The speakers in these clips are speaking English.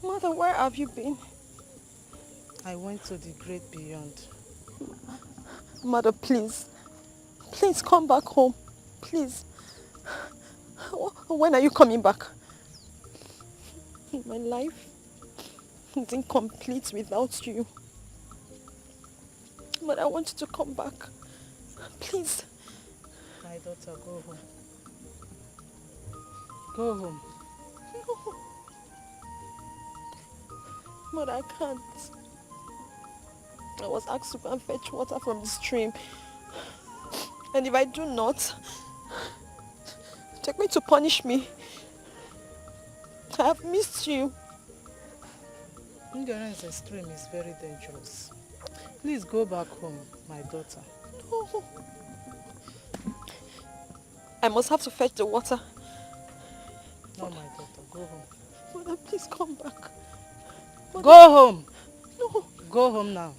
Mother, where have you been? I went to the great beyond. Mother, please. Please come back home. Please. When are you coming back? My life is incomplete without you. But I want you to come back. Please. My daughter, go home. Go home. No. Mother, I can't. I was asked to go and fetch water from the stream. And if I do not, take me to punish me. I have missed you. Ignorance in stream is very dangerous. Please go back home, my daughter. No. I must have to fetch the water. No, my daughter, go home. Mother, please come back. Mother. Go home. No. Go home now.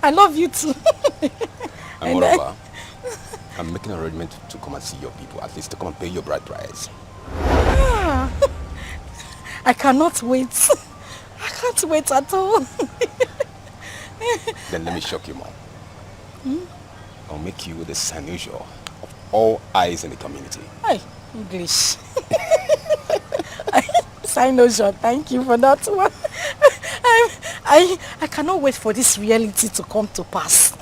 I love you too. And moreover, I'm making an arrangement to come and see your people, at least to come and pay your bride price. I cannot wait. I can't wait at all. Then let me shock you, Mom. I'll make you the Sanusia of all eyes in the community. Hey, English. Sanusia, thank you for that one. I cannot wait for this reality to come to pass.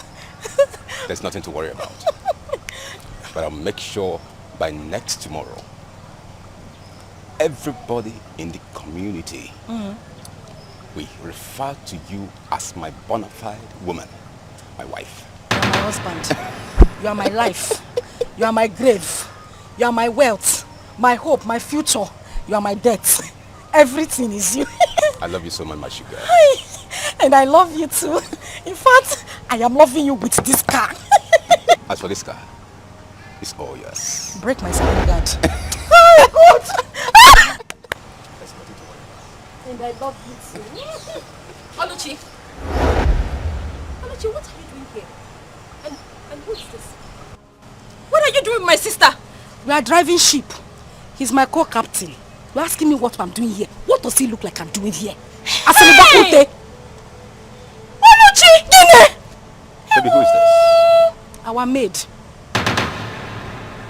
There's nothing to worry about. But I'll make sure by next tomorrow, everybody in the community will refer to you as my bona fide woman, my wife. You are my husband. You are my life. You are my grave. You are my wealth, my hope, my future. You are my death. Everything is you. I love you so much, my sugar. And I love you too. In fact, I am loving you with this car. As for this car, it's all yours. Break my spine guard. Oh God! There's nothing to worry about. And I love you too. Oluchi, what are you doing here? And who is this? What are you doing with my sister? We are driving ship. He's my co-captain. You're asking me what I'm doing here. What does he look like I'm doing here? Hey! Oluchi! Baby, who is this? Our maid.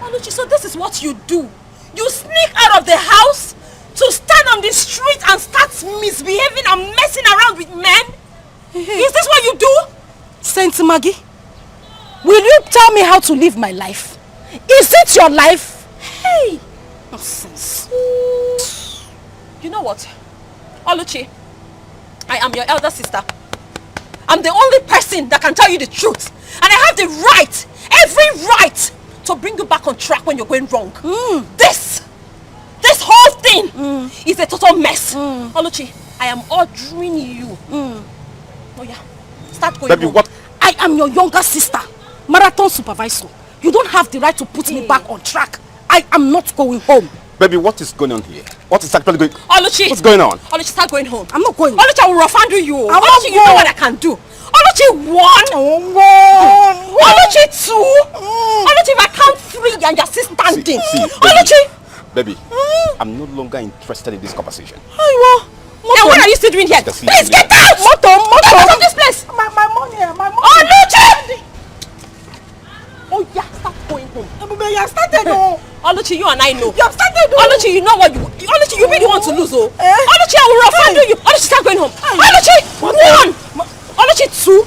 Oluchi, so this is what you do? You sneak out of the house to stand on the street and start misbehaving and messing around with men? Is this what you do? Saint Maggie, will you tell me how to live my life? Is it your life? Hey! Nonsense. You know what? Oluchi, I am your elder sister. I'm the only person that can tell you the truth. And I have the right, every right, to bring you back on track when you're going wrong. This whole thing is a total mess. Oluchi, I am ordering you. Oh yeah, start going Baby, home. what? I am your younger sister, marathon supervisor. You don't have the right to put me back on track. I am not going home. Baby, what is going on here? What is actually going on? Oluchi! What's going on? Oluchi, start going home. I'm not going. Oluchi, I will rough handle you. I won't Oluchi, you go. know what I can do. Oluchi, 1. Oluchi, 2. Oluchi, if I count 3 and you're still standing. See, Oluchi! Baby, I'm no longer interested in this conversation. And what are you still doing here? Please get out! Get out of this place! My money. Oluchi! Oh yeah, start going home. You have started. Oluchi, you and I know. You have started. Oluchi, you know what you... Oluchi, you really want to lose, oh? Oluchi, I will rough handle you. Oluchi, start going home. Oluchi, 1. Oluchi, 2.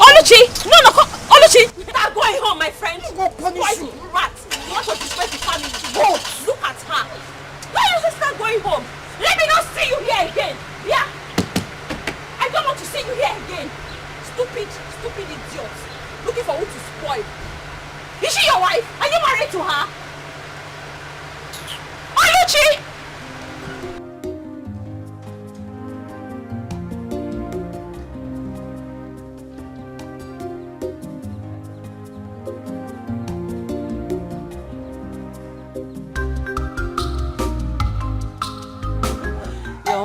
Oluchi, no, come. Oluchi, start going home, my friend. Why you rat? You want to disgrace the family. Whoa, look at her. Why don't you start going home? Let me not see you here again. Yeah. I don't want to see you here again. Stupid idiot. Looking for who to spoil. Is she your wife? Are you married to her? Oluchi!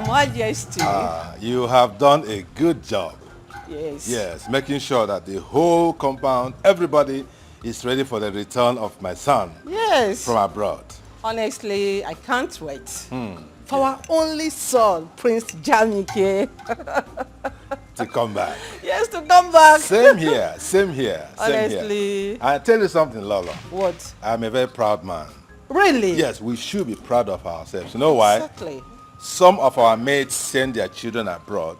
Majesty. You have done a good job. Yes. Yes, making sure that the whole compound, everybody is ready for the return of my son. Yes. From abroad. Honestly, I can't wait. For our only son, Prince Jamike. To come back. Yes, to come back. Same here, same here. Honestly. I tell you something, Lolo. What? I'm a very proud man. Really? Yes, we should be proud of ourselves. You know why? Exactly. Some of our mates send their children abroad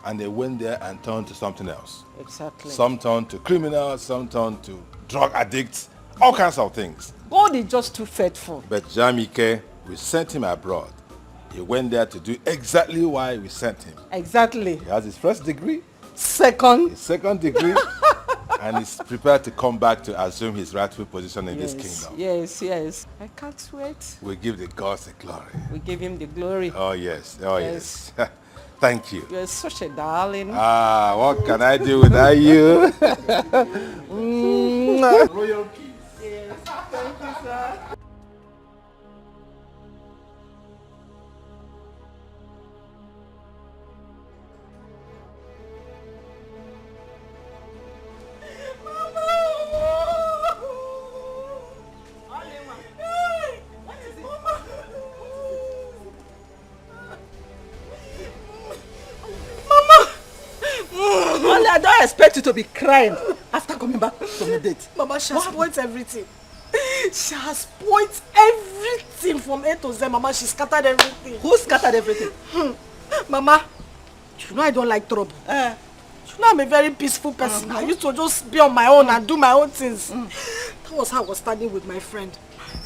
and they went there and turned to something else. Exactly. Some turned to criminals, some turned to drug addicts, all kinds of things. God is just too faithful. But Jamike, we sent him abroad. He went there to do exactly why we sent him. Exactly. He has his first degree, Second. his second degree, and he's prepared to come back to assume his rightful position in this kingdom. Yes, yes. I can't wait. We give the gods the glory. We give him the glory. Oh yes, oh yes. Thank you. You're such a darling. What can I do without you? Royal peace. Yes, thank you, sir. Only I don't expect you to be crying after coming back from the date. Mama, she has spoiled everything. She has spoiled everything from A to Z. Mama, she scattered everything. Who scattered everything? Mama, you know I don't like trouble. You know I'm a very peaceful person. I used to just be on my own and do my own things. That was how I was standing with my friend.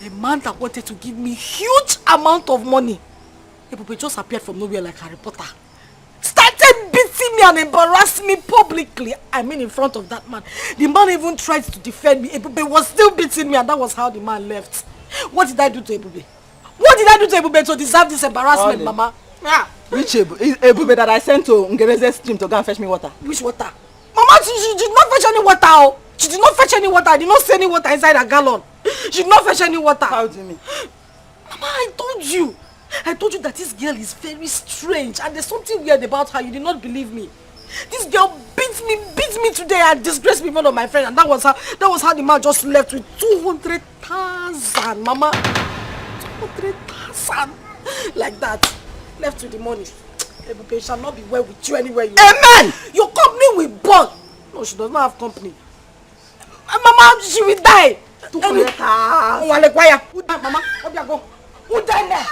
A man that wanted to give me huge amount of money. Ebube just appeared from nowhere like Harry Potter. Started beating me and embarrassing me publicly. I mean in front of that man. The man even tried to defend me. Ebube was still beating me and that was how the man left. What did I do to Ebube? What did I do to Ebube to deserve this embarrassment, Mama? Yeah. Which Ebube that I sent to Ngereze's stream to go and fetch me water? Which water? Mama, she did not fetch any water. Oh. She did not fetch any water. I did not see any water inside a gallon. She did not fetch any water. How do you mean? Mama, I told you that this girl is very strange and there's something weird about her. You did not believe me. This girl beat me today and disgraced me in front of my friend, and that was how the man just left with 200,000, Mama. 200,000 like that. Left with the money. Ebube shall not be well with you anywhere you Amen! Your company will burn. No, she does not have company. Mama, she will die. 200,000. Mama, go. Who died there?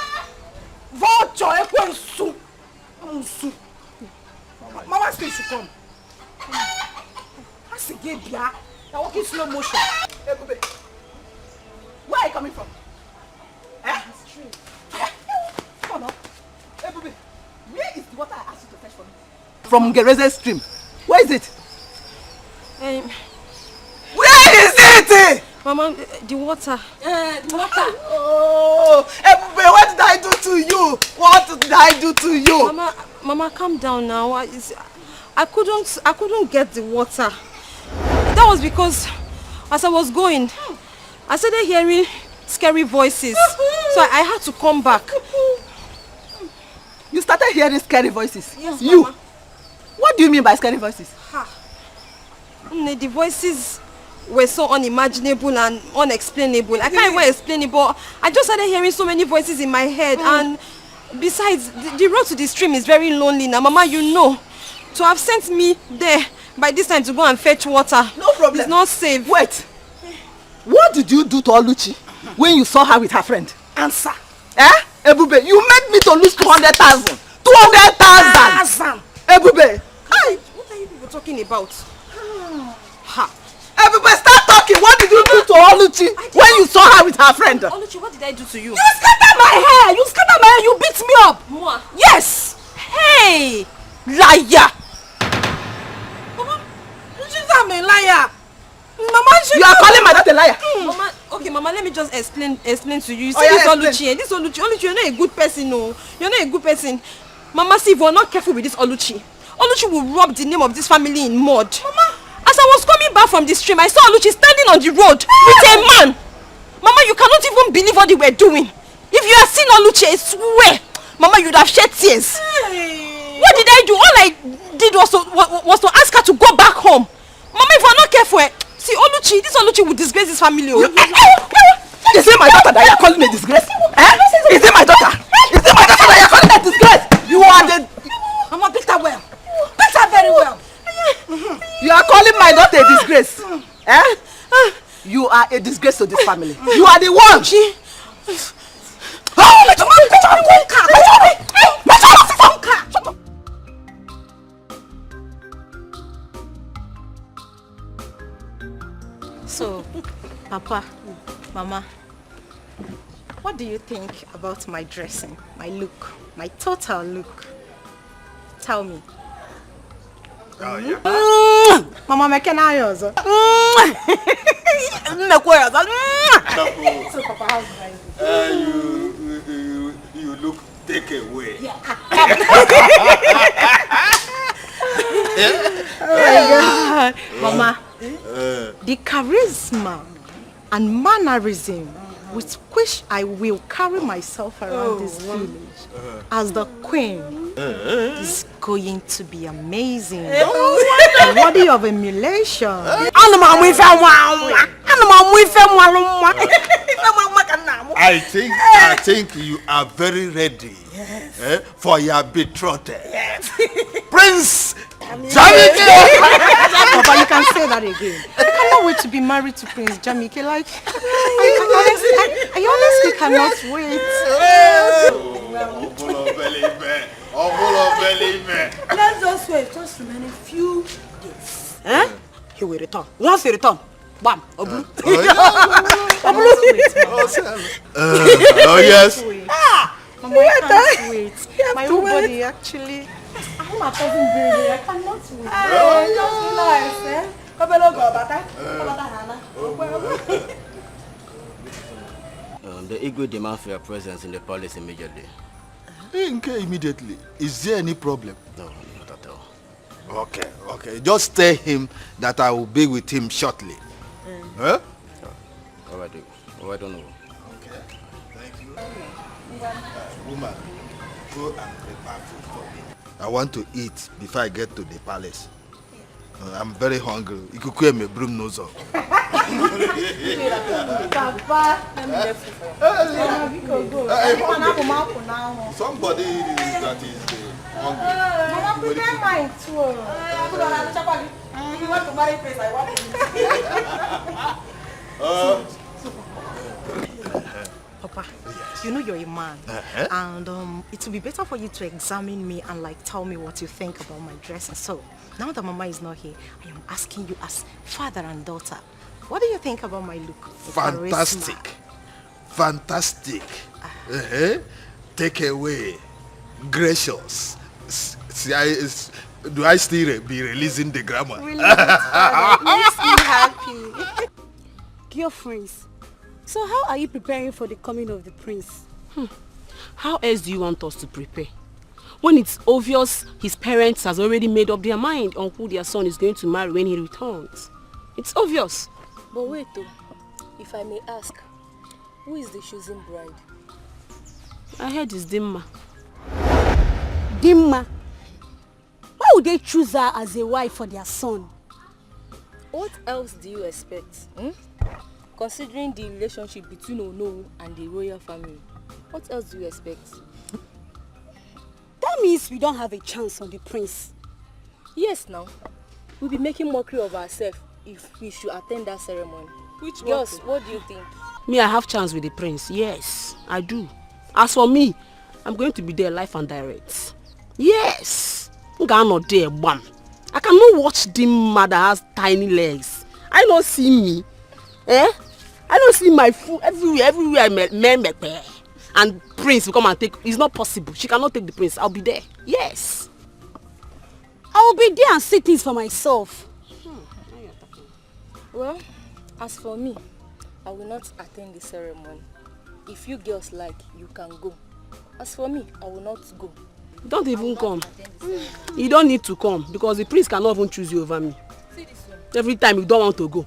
Vulture, Ekwensu. Mama still should come. That's a gay bia. They're walking slow motion. Ebube, where are you coming from? The street. Come on. Ebube, where is the water I asked you to fetch for me? From Ngereze's stream. Where is it? Where is it? Mama, the water. The water. Oh, Ebube, what did I do to you? What did I do to you? Mama, calm down now. I couldn't get the water. That was because as I was going, I started hearing scary voices. So I had to come back. You started hearing scary voices? Yes, you? Mama. What do you mean by scary voices? The voices were so unimaginable and unexplainable. I can't even explain it, but I just started hearing so many voices in my head. And besides, the road to the stream is very lonely now. Mama, you know, to have sent me there by this time to go and fetch water, no problem. It's not safe. Wait. What did you do to Oluchi when you saw her with her friend? Answer. Ebube, you made me to lose 200,000. 200,000. Ebube. What are you people talking about? Ebube, start talking. What did you do to Oluchi when you saw her with her friend? Oluchi, what did I do to you? You scattered my hair. You beat me up. Moi? Yes. Hey! Liar. Mama, she's not a liar. Mama, you are calling my dad a liar. Mama, okay, Mama, let me just explain to you. You see Oluchi, Oluchi, you're not a good person, no. You're not a good person. Mama, see, if we're not careful with this Oluchi will rub the name of this family in mud. Mama, as I was coming back from the stream, I saw Oluchi standing on the road with a man. Mama, you cannot even believe what they were doing. If you have seen Oluchi, I swear, Mama, you'd have shed tears. Hey. What did I do? All I did was to ask her to go back home. Mama, if we're not careful, see, this Oluchi will disgrace his family. Is it my daughter that you're calling a disgrace? Is it my daughter? Is it my daughter that you're calling a disgrace? You are the... Mama, beat her well. Beat her very well. You are calling my daughter a disgrace? You are a disgrace to this family. You are the one. So, Papa, Mama, what do you think about my dressing, my look, my total look? Tell me. Oh, yeah. Mama, make an eye also. You look take away. Yeah. Oh my God. Mama, the charisma and mannerism with which I will carry myself around this village as the queen is going to be amazing and worthy of emulation. I think you are very ready for your betrothed. Yes. Prince Jamike! Papa, you can say that again. I cannot wait to be married to Prince Jamike. Like, I honestly cannot wait. Let's just wait. Just remain a few days. He will return. Once he return, bam, Oblu. Oh yes. Mama, I can't wait. My whole body actually. I'm a cousin baby. I cannot wait. Just relax, The Igwe demand for your presence in the palace immediately. Immediately. Is there any problem? No, not at all. Okay. Just tell him that I will be with him shortly. Huh? All right, don't know. Okay. Thank you. Woman, go and prepare food for me. I want to eat before I get to the palace. I'm very hungry. Ikuku me broom nose up. Papa, let me let food for Somebody that is hungry. Mama, prepare mine too. You want to marry Prince, I want to. Papa, you know you're a man, and it will be better for you to examine me and like tell me what you think about my dressing. So now that Mama is not here, I am asking you as father and daughter, what do you think about my look? Fantastic. Take away. Gracious. Do I still be releasing the grammar? Really? Makes me happy. Dear friends, so how are you preparing for the coming of the prince? How else do you want us to prepare? When it's obvious his parents has already made up their mind on who their son is going to marry when he returns. It's obvious. But wait though, if I may ask, who is the chosen bride? I heard it's Dimma. Dimma? Why would they choose her as a wife for their son? What else do you expect? Considering the relationship between Ono and the royal family, what else do you expect? That means we don't have a chance on the prince. Yes, now. We'll be making mockery of ourselves if we should attend that ceremony. Which Girls, what do you think? Me, I have chance with the prince. Yes, I do. As for me, I'm going to be there live and direct. Yes. I'm not there, bam. I cannot watch Dimma that has tiny legs. I don't see me. I don't see my food everywhere men and prince will come and take. It's not possible. She cannot take the prince. I'll be there. Yes. I will be there and see things for myself. Well, as for me, I will not attend the ceremony. If you girls like, you can go. As for me, I will not go. Don't even come. You don't need to come because the prince cannot even choose you over me. See this one. Every time you don't want to go.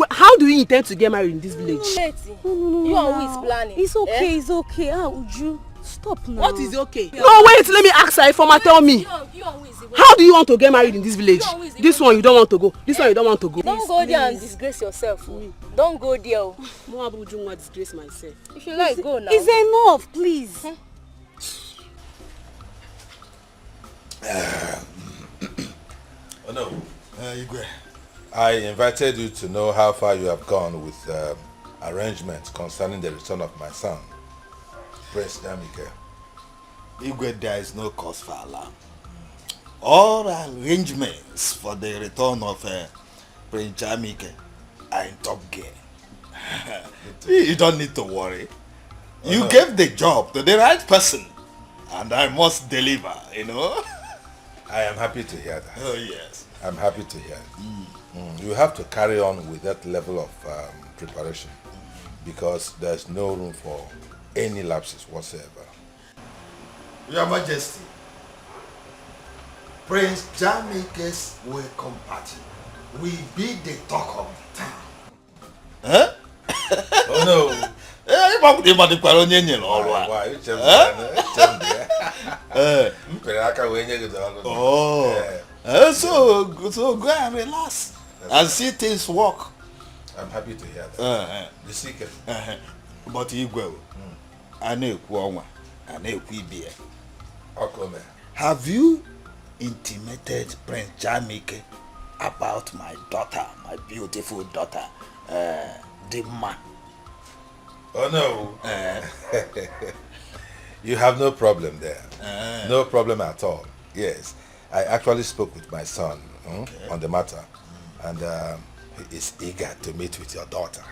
How do you intend to get married in this village? No, you are who is planning. It's okay, it's okay. Uju, Stop now. What is okay? No, wait, let me ask her. Informer, tell me. How do you want to get married in this village? This one you don't want to go. This one you don't want to go. Don't go there and disgrace yourself. Don't go there. No, Abu Jungwa disgrace myself. If you like, go now. It's enough, please. Oh no, Igwe. I invited you to know how far you have gone with arrangements concerning the return of my son, Prince Jamike. Igwe, there is no cause for alarm. All arrangements for the return of Prince Jamike are in top gear. You don't need to worry. You gave the job to the right person, and I must deliver, you know. I am happy to hear that. Oh yes. I'm happy to hear it. You have to carry on with that level of preparation because there's no room for any lapses whatsoever. Your Majesty, Prince Jamike's welcome party will be the talk of the town. Huh? Oh no. Oh, so go and relax and see things work. I'm happy to hear that. The secret. But Igwe, I know Kwama, I know Kwibia. Have you intimated Prince Jamike about my daughter, my beautiful daughter, Dimma? Oh no. You have no problem there. No problem at all. Yes. I actually spoke with my son on the matter, and he is eager to meet with your daughter.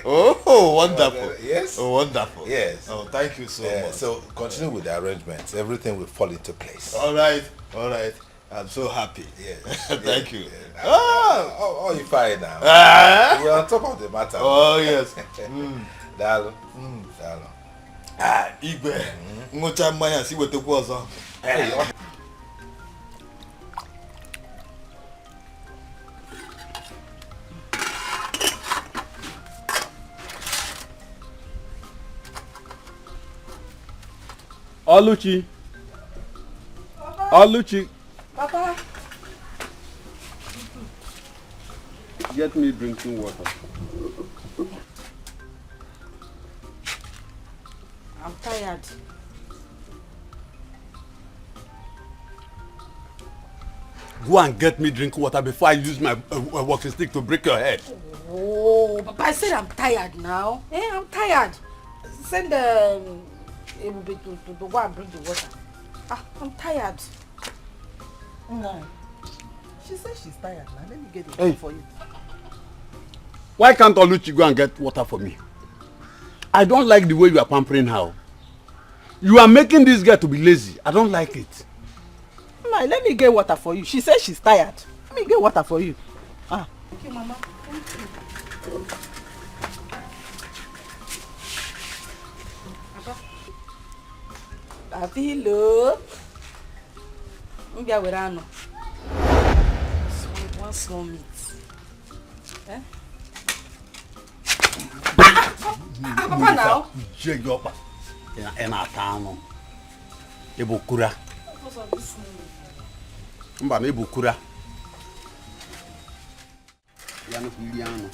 Oh, wonderful. Yes. Oh, wonderful. Yes. Oh, thank you so much. So continue with the arrangements. Everything will fall into place. All right. All right. I'm so happy. Yes. Thank you. Oh, you fine now. We're on top of the matter. Oh, yes. Dalo. Igwe. Ngocha mmanya si wetekwu ọzọ. Oluchi. Oluchi. Papa. Get me drinking water. I'm tired. Go and get me drinking water before I use my walking stick to break your head. Oh, Papa, I said I'm tired now. I'm tired. Send to go and bring the water. I'm tired. No. She said she's tired now. Let me get it for you. Why can't Oluchi go and get water for me? I don't like the way you are pampering her. You are making this girl to be lazy. I don't like it. No, let me get water for you. She says she's tired. Let me get water for you. Thank you, Mama. Thank you. Papa. Hello. One small meat. Eh? Papa now. Jegopa. Ena tano. Ebukura. Mba na ebukura. Yanu kuliano.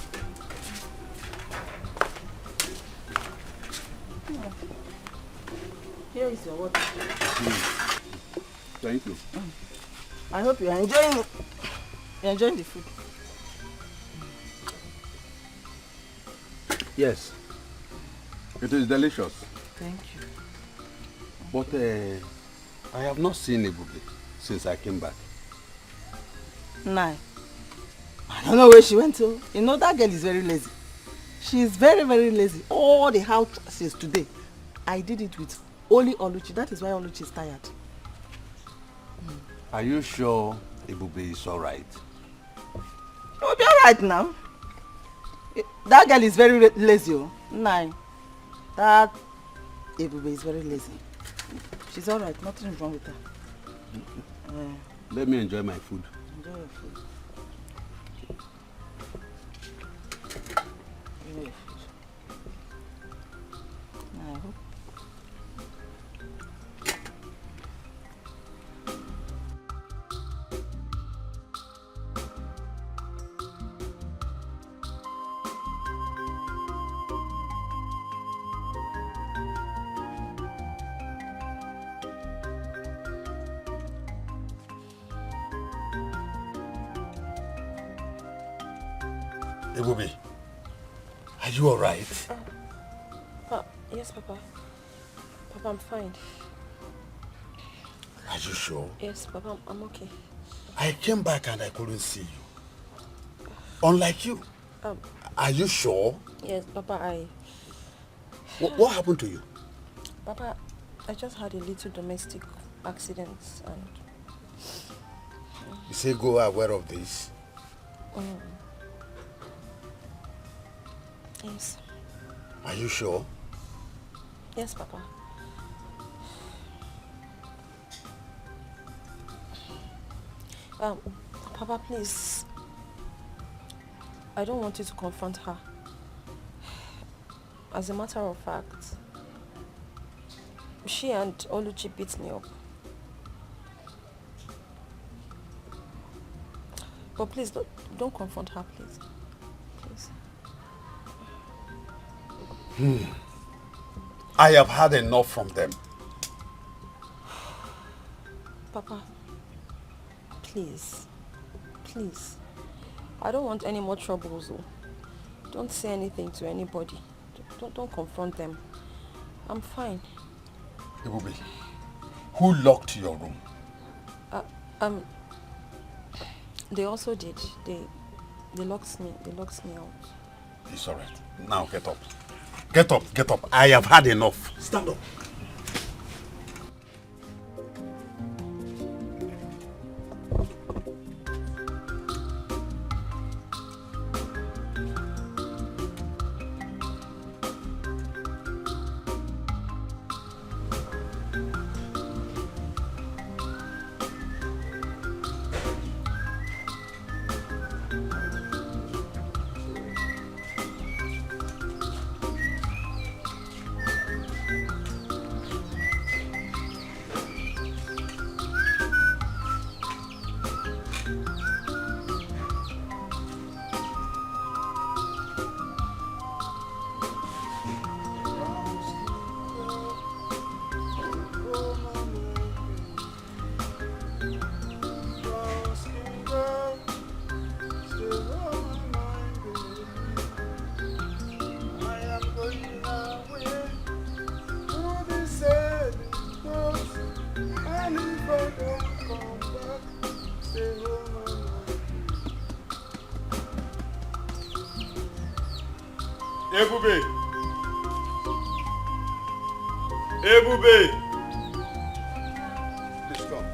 Here is your water. Thank you. I hope you are enjoying it. You're enjoying the food. Yes. It is delicious. Thank you. But I have not seen Ebube since I came back. Nah. I don't know where she went to. You know, that girl is very lazy. She is very, very lazy. All the house since today, I did it with only Oluchi. That is why Oluchi is tired. Are you sure Ebube is alright? It will be alright now. That girl is very lazy. Nah. That Ebube is very lazy. She's alright. Nothing is wrong with her. Let me enjoy my food. Enjoy your food. Enjoy your food. I hope Ebube, are you alright? Yes, Papa. Papa, I'm fine. Are you sure? Yes, Papa, I'm okay. I came back and I couldn't see you. Unlike you. Are you sure? Yes, Papa, What happened to you? Papa, I just had a little domestic accident and... You say go aware of this? Yes. Are you sure? Yes, Papa. Papa, please. I don't want you to confront her. As a matter of fact, she and Oluchi beat me up. But please, don't confront her, please. Please. I have had enough from them. Papa, please. Please. I don't want any more troubles. Don't say anything to anybody. Don't confront them. I'm fine. Ebube, who locked your room? They also did. They locked me out. It's alright. Now get up. Get up, get up. I have had enough. Stand up. Ebube! Ebube! Please come.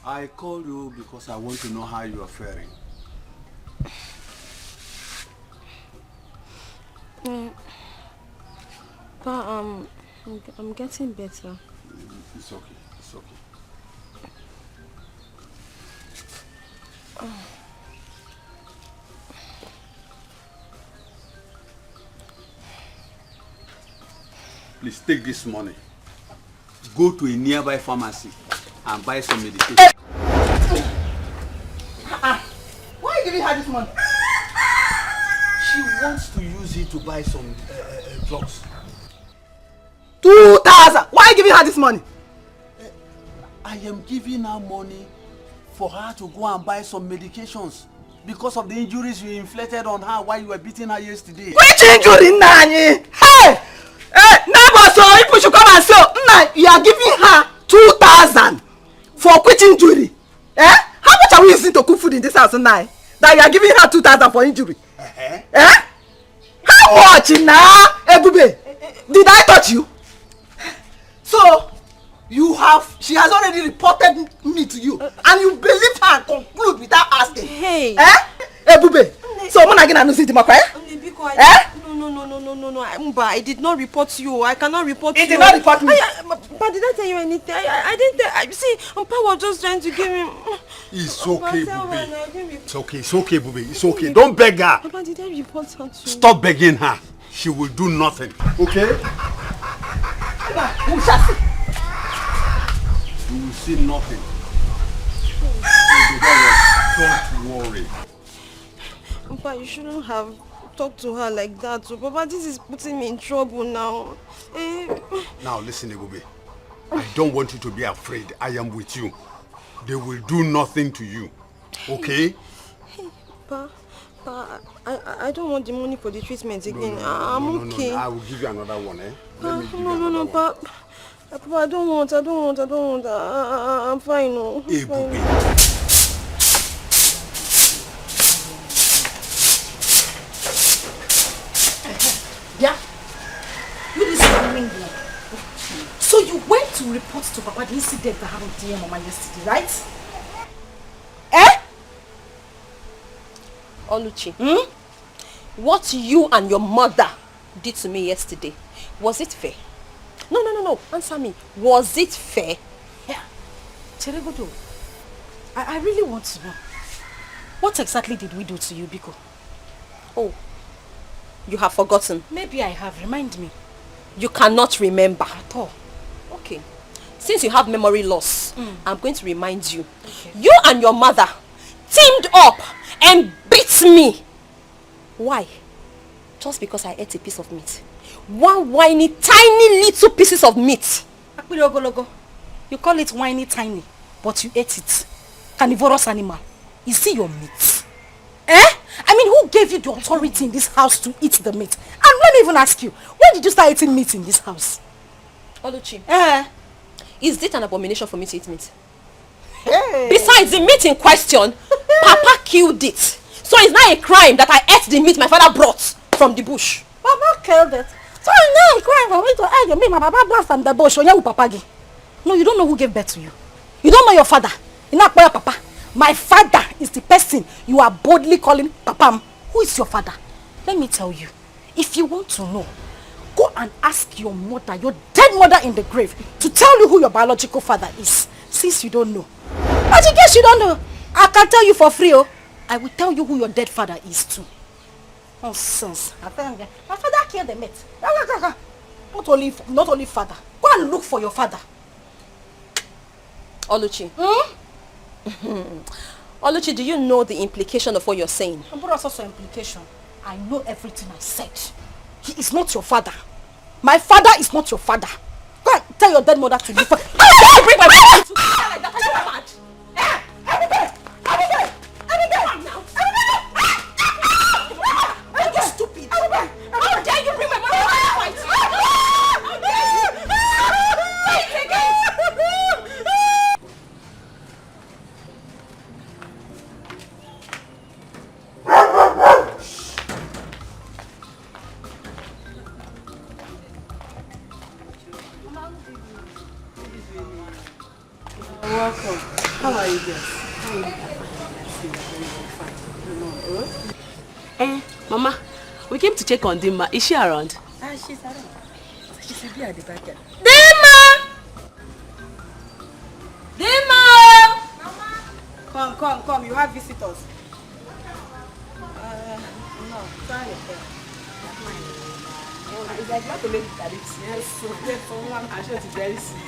I called you because I want to know how you are faring. But I'm getting better. It's okay. It's okay. Please take this money. Go to a nearby pharmacy and buy some medication. Why are you giving her this money? She wants to use it to buy some drugs. 2,000! Why are you giving her this money? I am giving her money for her to go and buy some medications because of the injuries you inflicted on her while you were beating her yesterday. Which injury, Nani? Hey! Neighbor, so people should come and say, you are giving her 2,000 for quit injury. Eh? How much are we using to cook food in this house tonight? That you are giving her 2,000 for injury? Eh? How much now, Ebube? Did I touch you? So, she has already reported me to you, and you believed her and conclude without asking. Hey! Eh? Ebube, so when I get to see the eh? No, Mba, I did not report you. I cannot report you. It did not report me. But did I tell you anything? I didn't tell. See, Mpa was just trying to give him. It's okay, Bube. It's okay, Bube. It's okay. Don't beg her. Papa, did I report her to? Stop begging her. She will do nothing. Okay? We shall see. You will see nothing. Don't worry. Mpa, you shouldn't have talk to her like that. So, Papa, this is putting me in trouble now. Now listen, Egobe. I don't want you to be afraid. I am with you. They will do nothing to you. Okay? Hey, Pa, I don't want the money for the treatment again. I'm okay. No, I will give you another one, eh? No, Pa. Papa, I don't want. I'm fine, no. Hey, Bube. Yeah? You listen to me. So you went to report to Papa the incident that happened to your mama yesterday, right? Oluchi, what you and your mother did to me yesterday, was it fair? No. Answer me. Was it fair? Yeah. Cheregodo, I really want to know. What exactly did we do to you, Biko? Oh, you have forgotten. Maybe I have. Remind me. You cannot remember. At all. Okay. Since you have memory loss, I'm going to remind you. Okay. You and your mother teamed up and beat me. Why? Just because I ate a piece of meat. One whiny, tiny little pieces of meat. You call it whiny tiny, but you ate it. Carnivorous animal. Is it your meat? I mean, who gave you the authority in this house to eat the meat? And let me even ask you, when did you start eating meat in this house? Oluchi, is it an abomination for me to eat meat? Hey. Besides the meat in question, Papa killed it. So it's not a crime that I ate the meat my father brought from the bush. Papa killed it. So it's not a crime for me to eat the meat my papa brought from the bush. No, you don't know who gave birth to you. You don't know your father. You're not your papa. My father is the person you are boldly calling Papa. Who is your father? Let me tell you. If you want to know, go and ask your mother, your dead mother in the grave, to tell you who your biological father is. Since you don't know. But in case you don't know, I can tell you for free. I will tell you who your dead father is too. Nonsense. I tell you, my father killed the meat. Not only father. Go and look for your father. Oluchi. Oluchi, do you know the implication of what you're saying? What also implication? I know everything I said. He is not your father. My father is not your father. Go and tell your dead mother to leave. Don't bring my mother to like that. Are you mad? Are you stupid? How dare you bring my mother to fight? How dare you? Say it again. Welcome. How are you guys? Mama, we came to check on Dima. Is she around? She's around. She should be at the back end. Dima! Mama! Come. You have visitors. No, sorry. It's like not to make it. Yes, so someone I'm sure it's very soon.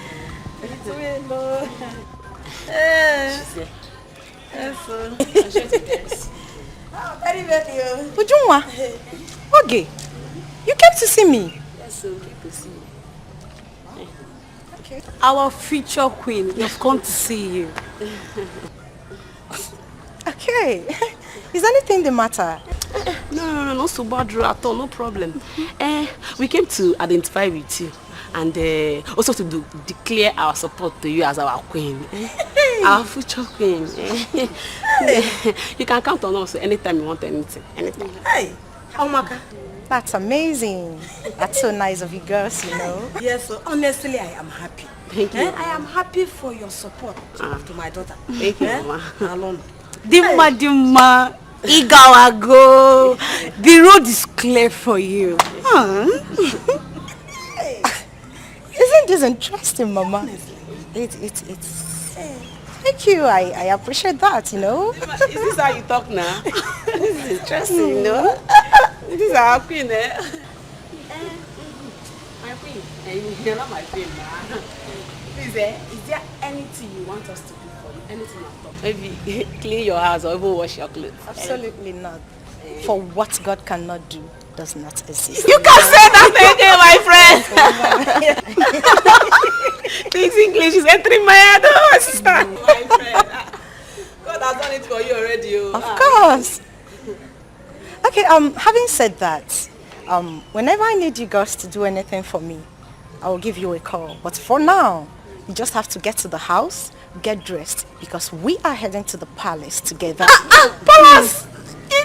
Hello. She's there. Yes, so I'm sure it's very very. Ujunwa. Okay. You came to see me. Yes, so came to see you. Okay. Our future queen, we've come to see you. Okay. Is anything the matter? No so bad at all, no problem. We came to identify with you and also to declare our support to you as our queen. Our future queen. You can count on us anytime you want anything. Hey, Omaka. That's amazing. That's so nice of you girls, you know. Yes, so honestly, I am happy. Thank you. I am happy for your support to my daughter. Thank you, Mama. Alone. Dima, Igawago. The road is clear for you. Isn't this interesting, Mama? It's thank you. I appreciate that, you know. Is this how you talk now? This is interesting, you know. This is our queen, eh? My queen. You're not my queen, man. Please, is there anything you want us to do for you? Anything at all? Maybe clean your house or even wash your clothes. Absolutely not. For what God cannot do does not exist. You can say that again, my friend. This English is entering my head. Oh, sister. My friend. God has done it for you already. Of course. Okay, having said that, whenever I need you girls to do anything for me, I will give you a call. But for now, you just have to get to the house, get dressed, because we are heading to the palace together. Palace!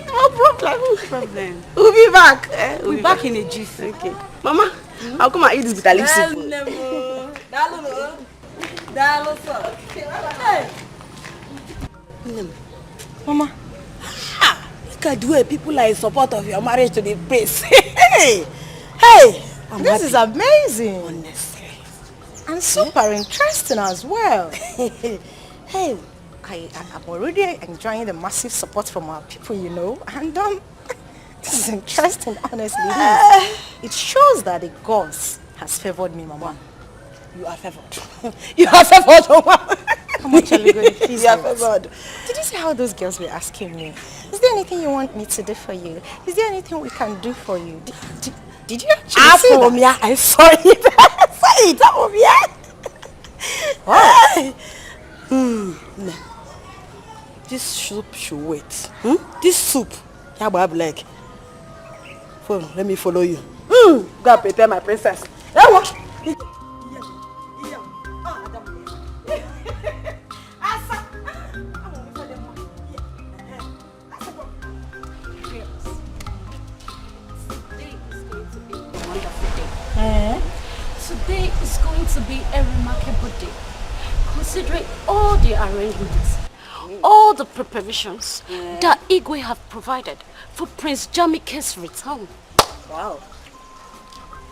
No problem. No problem. We'll be back. We'll be back in a jiff. Okay. Mama, I'll come and eat this bitter leaf soup. Mama. Look at the way people are in support of your marriage to the prince. Hey! This is amazing. Honestly. And super interesting as well. Hey, I'm already enjoying the massive support from our people, you know. And this is interesting, honestly. It shows that the gods has favored me, Mama. You are favored. You are favored, Mama. How much are we going to please? You are favored. Did you see how those girls were asking me? Is there anything you want me to do for you? Is there anything we can do for you? Did you actually see that? I saw it. I saw it, Apomia. Wow. This soup should wait. This soup. Like. Let me follow you. Go and prepare my princess. Today is going to be a remarkable day, considering all the arrangements, all the preparations that Igwe have provided for Prince Jamike's return. Wow.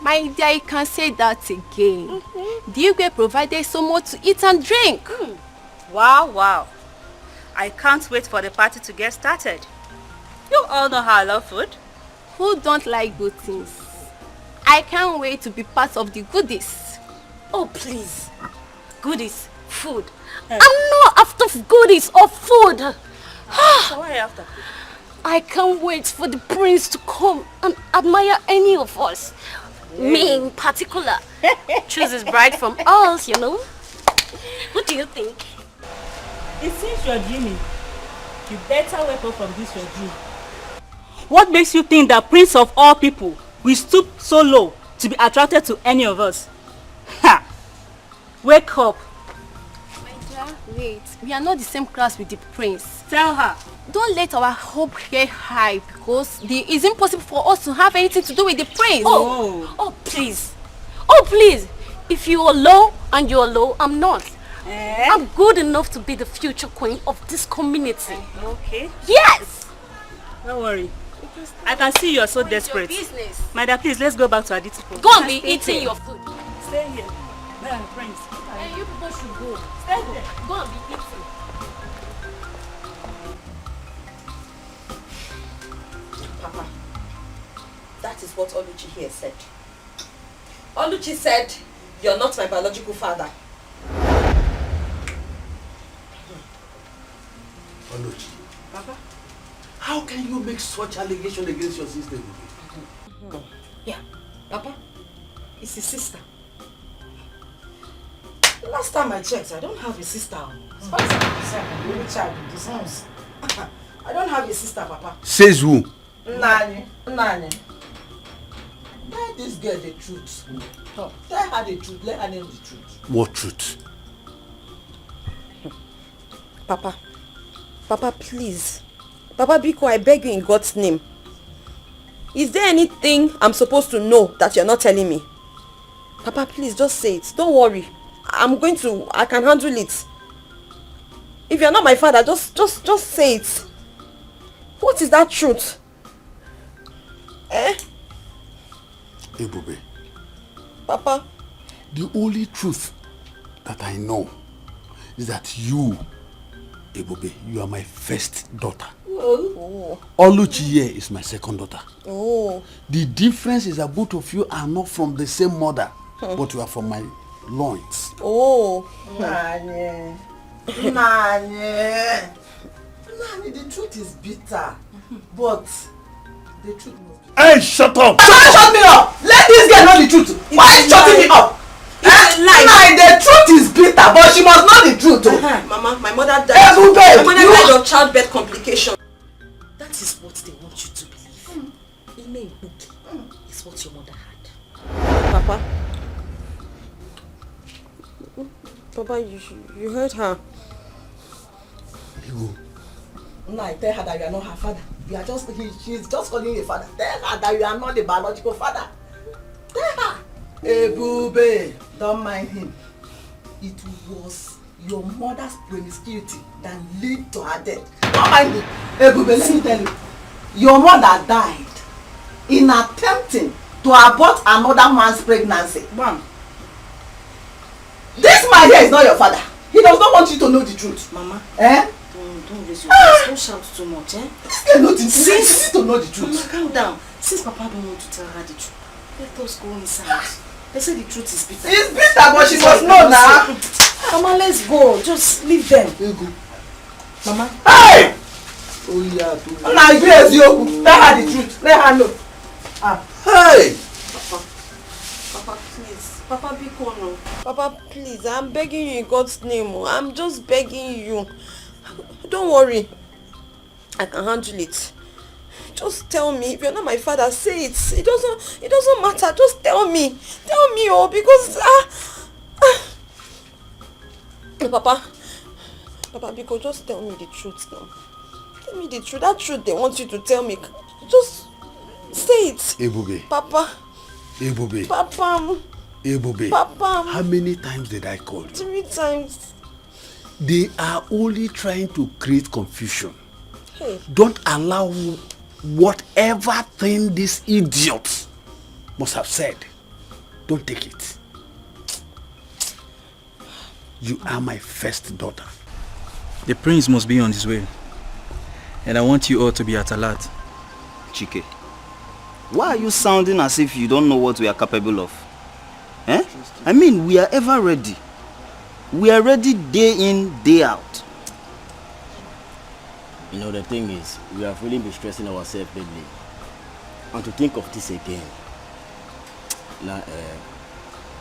My dear, you can say that again. The Igwe provided so much to eat and drink. Wow. I can't wait for the party to get started. You all know how I love food. Who don't like good things? I can't wait to be part of the goodies. Oh, please. Goodies, food. I'm not after goodies or food. So what are you after? I can't wait for the prince to come and admire any of us. Me in particular. Choose his bride from us, you know. What do you think? It seems you're dreaming. You better wake up from this your dream. What makes you think that Prince of all people will stoop so low to be attracted to any of us? Ha! Wake up. My dear, wait. We are not the same class with the prince. Tell her. Don't let our hope get high, because it is impossible for us to have anything to do with the prince. Oh, please. Oh, please. If you are low and you are low, I'm not. I'm good enough to be the future queen of this community. Okay. Yes. Don't worry. I can see you are so desperate. Mother, please, let's go back to Aditi. Go and be eating your food. Stay here. Prince. And you people should go. Stay there. Go and be eating. Papa, that is what Oluchi here said. Oluchi said, you're not my biological father. Oluchi. Papa? How can you make such allegation against your sister? Yeah, Papa, it's his sister. Last time I checked, I don't have a sister. As far as I'm concerned, I'm the only child in this house. I don't have a sister, Papa. Says who? Nani. Tell this girl the truth. Tell her the truth. Let her know the truth. What truth? Papa, please. Papa Biko, I beg you in God's name. Is there anything I'm supposed to know that you're not telling me? Papa, please, just say it. Don't worry. I can handle it. If you're not my father, just say it. What is that truth? Ebube. Papa. The only truth that I know is that you, Ebube, you are my first daughter. Oh. Oluchi here is my second daughter. Oh. The difference is that both of you are not from the same mother, but you are from my loins. Oh. Nani, the truth is bitter, but The truth must be. Hey, shut up! Shut me up! Let this girl know the truth. Why are you shutting me up? The truth is bitter, but she must know the truth. Mama, my mother died. My mother died of childbirth complication. That is what they want you to believe. Ime Ibuki is what your mother had. Papa. Papa, you heard her. No, I tell her that you are not her father. You are just she's just calling you a father. Tell her that you are not the biological father. Tell her. Hey, Bube, don't mind him. It was your mother's promiscuity that led to her death. Don't mind him. Hey, Bube, let me tell you. Your mother died in attempting to abort another man's pregnancy. Mom. This man here is not your father. He does not want you to know the truth. Mama. Eh? Don't raise your voice. Don't shout too much, eh? Since to know the truth. Mama, calm down. Since Papa don't want to tell her the truth, let us go inside. They say the truth is bitter. It's bitter, but she must know now. Mama, let's go. Just leave them. Mama. Hey! Oh yeah, now yes, you tell her the truth. Let her know. Hey! Papa, please. Papa, be calm. Papa, please. I'm begging you in God's name. I'm just begging you. Don't worry. I can handle it. Just tell me. If you're not my father, say it. It doesn't matter. Just tell me. Tell me, because Papa, because just tell me the truth now. Tell me the truth. That truth they want you to tell me. Just say it. Ebube. Papa. Ebube. Papa. Ebube. Papa. How many times did I call you? 3 times. They are only trying to create confusion. Hey. Don't allow whatever thing these idiots must have said. Don't take it. You are my first daughter. The prince must be on his way. And I want you all to be at alert. Chike, why are you sounding as if you don't know what we are capable of? Eh? I mean, we are ever ready. We are ready day in, day out. You know, the thing is, we have really been stressing ourselves lately. And to think of this again, now,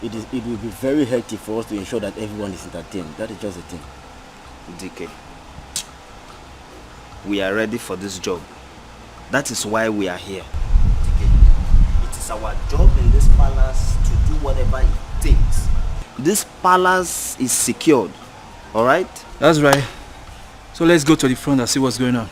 it will be very healthy for us to ensure that everyone is entertained. That is just the thing. DK, we are ready for this job. That is why we are here. DK, it is our job in this palace to do whatever it takes. This palace is secured, alright? That's right. So let's go to the front and see what's going on.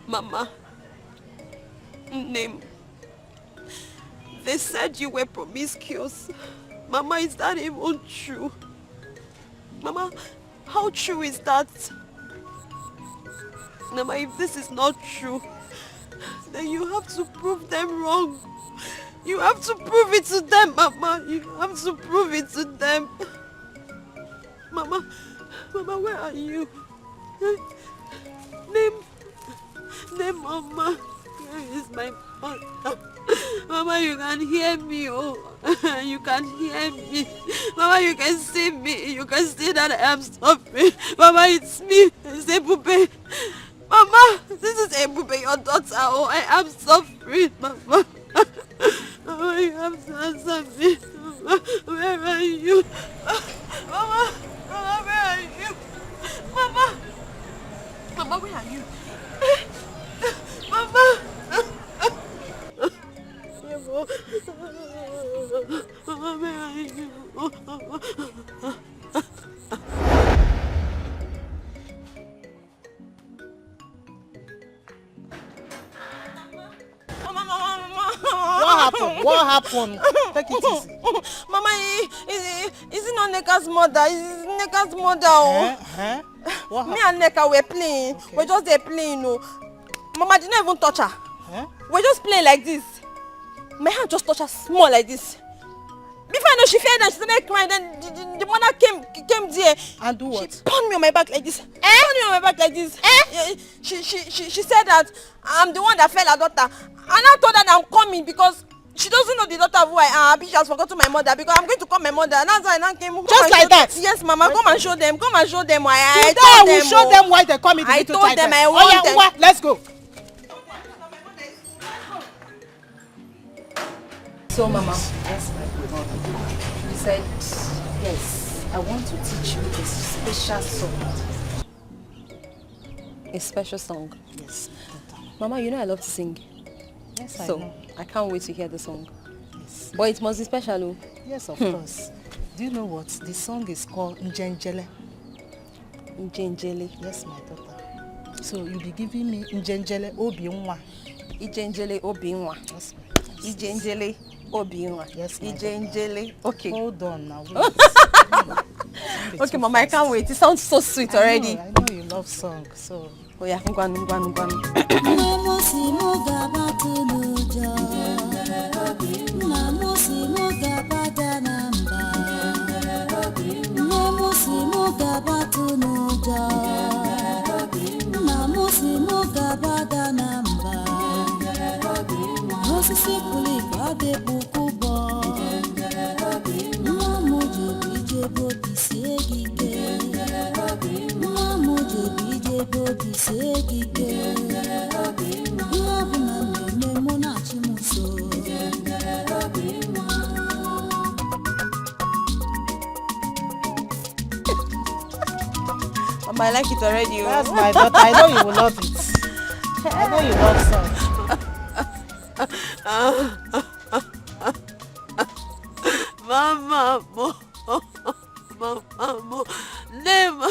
Mama, name. They said you were promiscuous. Mama, is that even true? Mama, how true is that? Mama, if this is not true, then you have to prove them wrong. You have to prove it to them, Mama. You have to prove it to them. Mama, where are you? Name, Mama. Where is my mother? Mama, you can hear me, oh. You can hear me. Mama, you can see me. You can see that I am suffering. Mama, it's me. It's Ebube. Mama, this is Ebube, your daughter. Oh, I am suffering, Mama. Mama, you have to answer me. Mama, where are you? Mama, where are you? Mama, where are you? Mama! Mama, where are you? What happened? Take it easy. Mama, is it not Neka's mother? Is Neka's mother? Oh. What Me and Neka were playing. Okay. We're just there playing. Oh. Mama did not even touch her. Huh? We're just playing like this. My hand just touched her small like this. Before I know she fell down, she started crying. Then the mother came there. And do what? She punched me on my back like this. Punched me on my back like this. She said that I'm the one that fell her daughter. And I told her that I'm coming because she doesn't know the daughter who I am. She has forgotten my mother because I'm going to call my mother. And that's why I came. Just like that? Yes, Mama. Come and show them. Come and show them why I told them. Show them why they come in the I little told them I title. want them. Let's go. So, Mama, yes, my good. You said, yes, I want to teach you a special song. A special song? Yes. Mama, you know I love to sing. Yes, I know. So, I can't wait to hear the song. Yes. But it must be special, oh. Yes, of course. Do you know what? The song is called Njenjele. Njenjele? Yes, my daughter. So, you'll be giving me Njenjele Obiunwa. Njenjele Obiunwa. Yes, ma'am. Njenjele Obiunwa. Yes, ma'am. Njenjele. Okay. Hold on now. Okay, Mama, I can't wait. It sounds so sweet already. I know you love song, so. Oh yeah, ngwanu. Mama, I like it already. That's my daughter. I know you will love it. I know you love song. Mama, Mama, never,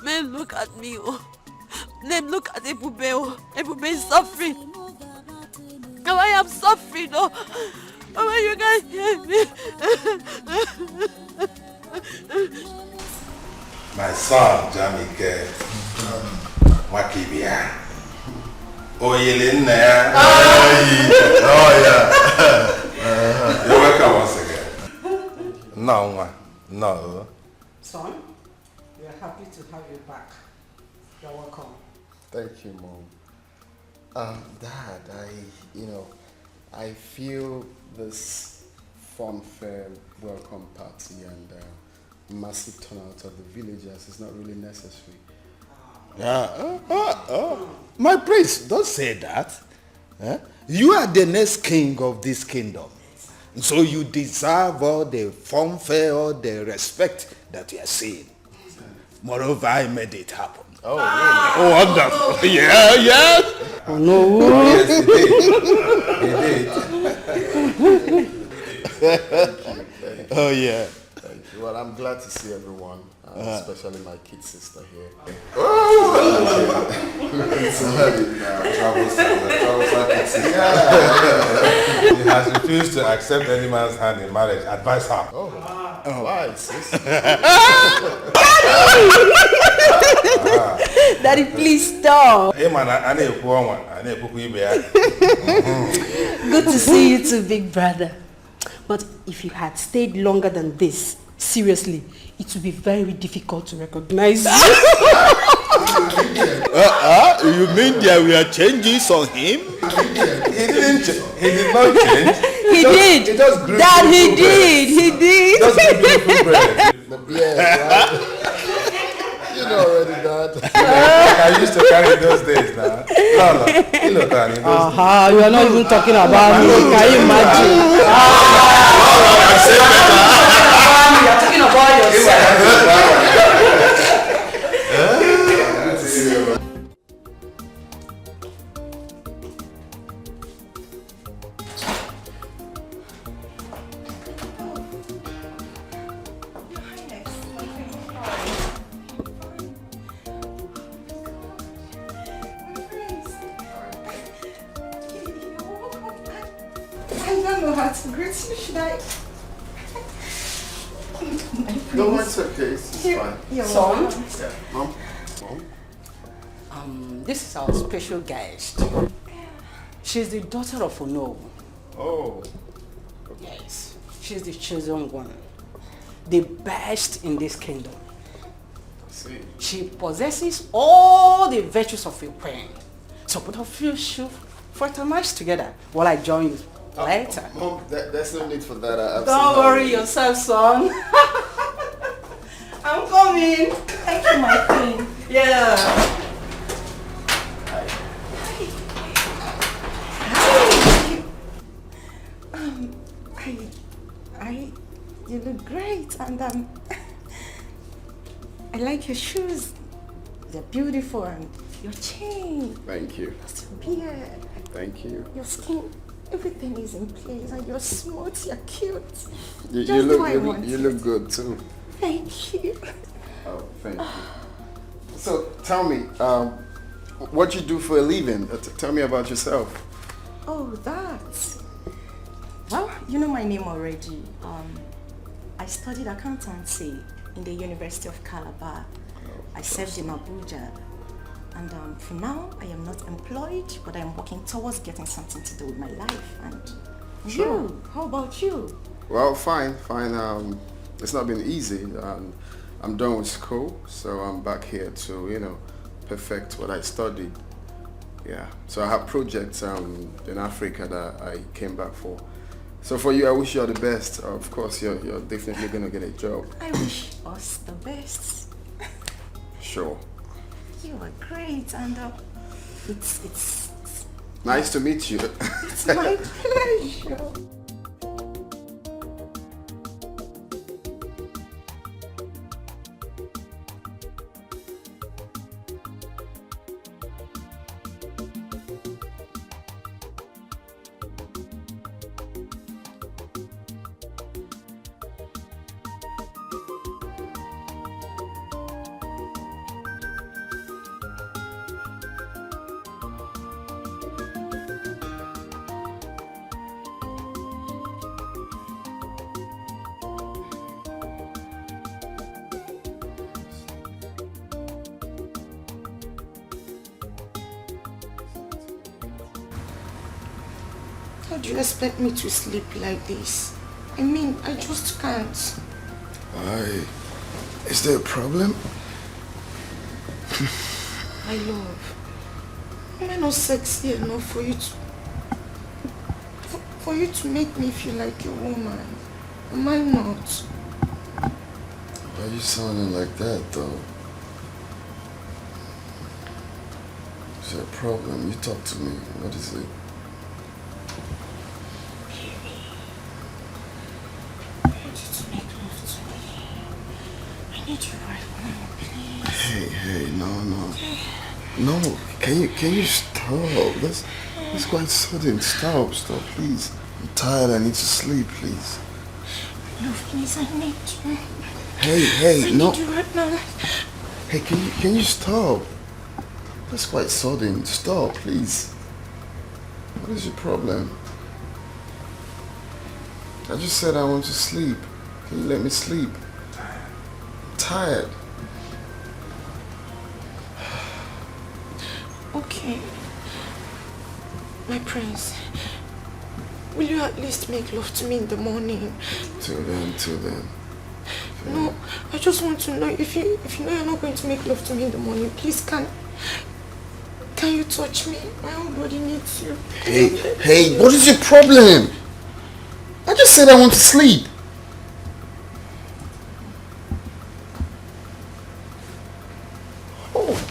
man, look at me, oh. Then look at Ebube, oh. Ebube is suffering. Now I am suffering, oh. Mama, you guys hear me? My son, Jamike, Wakibia. Oh, Yelena. Oh, yeah. You're welcome once again. No. Son, we are happy to have you back. You're welcome. Thank you, Mom. Dad, I feel this fun-fair welcome party and massive turnout of the villagers is not really necessary. My prince, don't say that. You are the next king of this kingdom. So you deserve all the fanfare, all the respect that you are seeing. Moreover, I made it happen. Oh, really? Oh, wonderful. Yeah. Oh, no. Yes, he did. Oh, yeah. Thank you. Well, I'm glad to see everyone, especially my kid sister here. He has refused to accept any man's hand in marriage. Advise her. Why, sis? Daddy, please stop. Hey man, Good to see you too, big brother. But if you had stayed longer than this, seriously, it would be very difficult to recognize you. You mean there were changes on him? He did not change. He did. Dad, he did. He did. Just beautiful bread. You know already, Dad. I used to carry in those days now. No, you know that in those days. You are not even talking about me. Can you imagine? You are talking about yourself. That's great. Should I? No, it's okay. It's fine. Son? Yeah. Mom? This is our special guest. She's the daughter of Ono. Oh. Yes, she's the chosen one. The best in this kingdom. See. She possesses all the virtues of a queen. So both of you should fraternize together while I join you later. Mom, there's no need for that. Don't worry yourself, son. I'm coming. Thank you, my queen. Yeah. You look great, and I like your shoes. They're beautiful, and your chain. Thank you. Your beard. Thank you. Your skin. Everything is in place, and you're smooth. You're cute. You Just the way I want you it. look good too. Thank you. Oh, thank you. So tell me, what you do for a living? Tell me about yourself. Oh, that. Well, you know my name already. I studied accountancy in the University of Calabar. I served in Abuja. And for now, I am not employed, but I am working towards getting something to do with my life. And Sure. you, how about you? Well, fine. It's not been easy. I'm done with school, so I'm back here to, perfect what I studied. Yeah. So I have projects in Africa that I came back for. So for you, I wish you all the best. Of course, you're definitely gonna get a job. I wish us the best. Sure. You are great, and it's Nice to meet you. it's my pleasure. How do you expect me to sleep like this? I mean, I just can't. Why? Is there a problem? My love, am I not sexy enough for you to make me feel like a woman? Am I not? Why are you sounding like that, though? Is there a problem? You talk to me. What is it? I need you right now, please. Hey, no. Can you stop? That's quite sudden. Stop, please. I'm tired. I need to sleep, please. Love, please, I need you. Hey, no. I need you right now. Hey, can you stop? That's quite sudden. Stop, please. What is your problem? I just said I want to sleep. Can you let me sleep? I'm tired. Okay. My prince, will you at least make love to me in the morning? Till then. No, I just want to know if you know you're not going to make love to me in the morning, please can you touch me? My whole body needs you. Hey, what is your problem? I just said I want to sleep. Oh.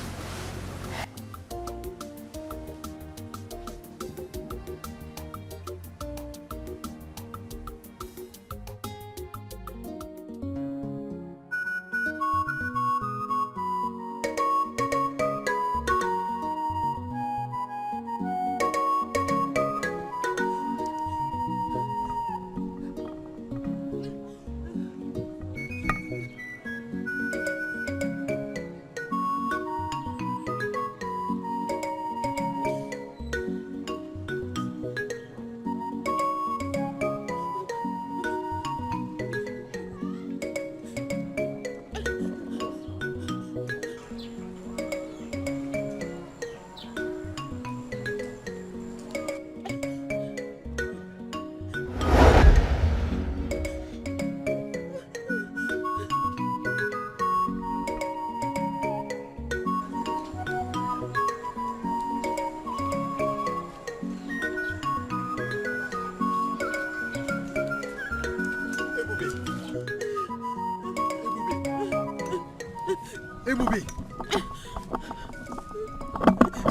Ibubi.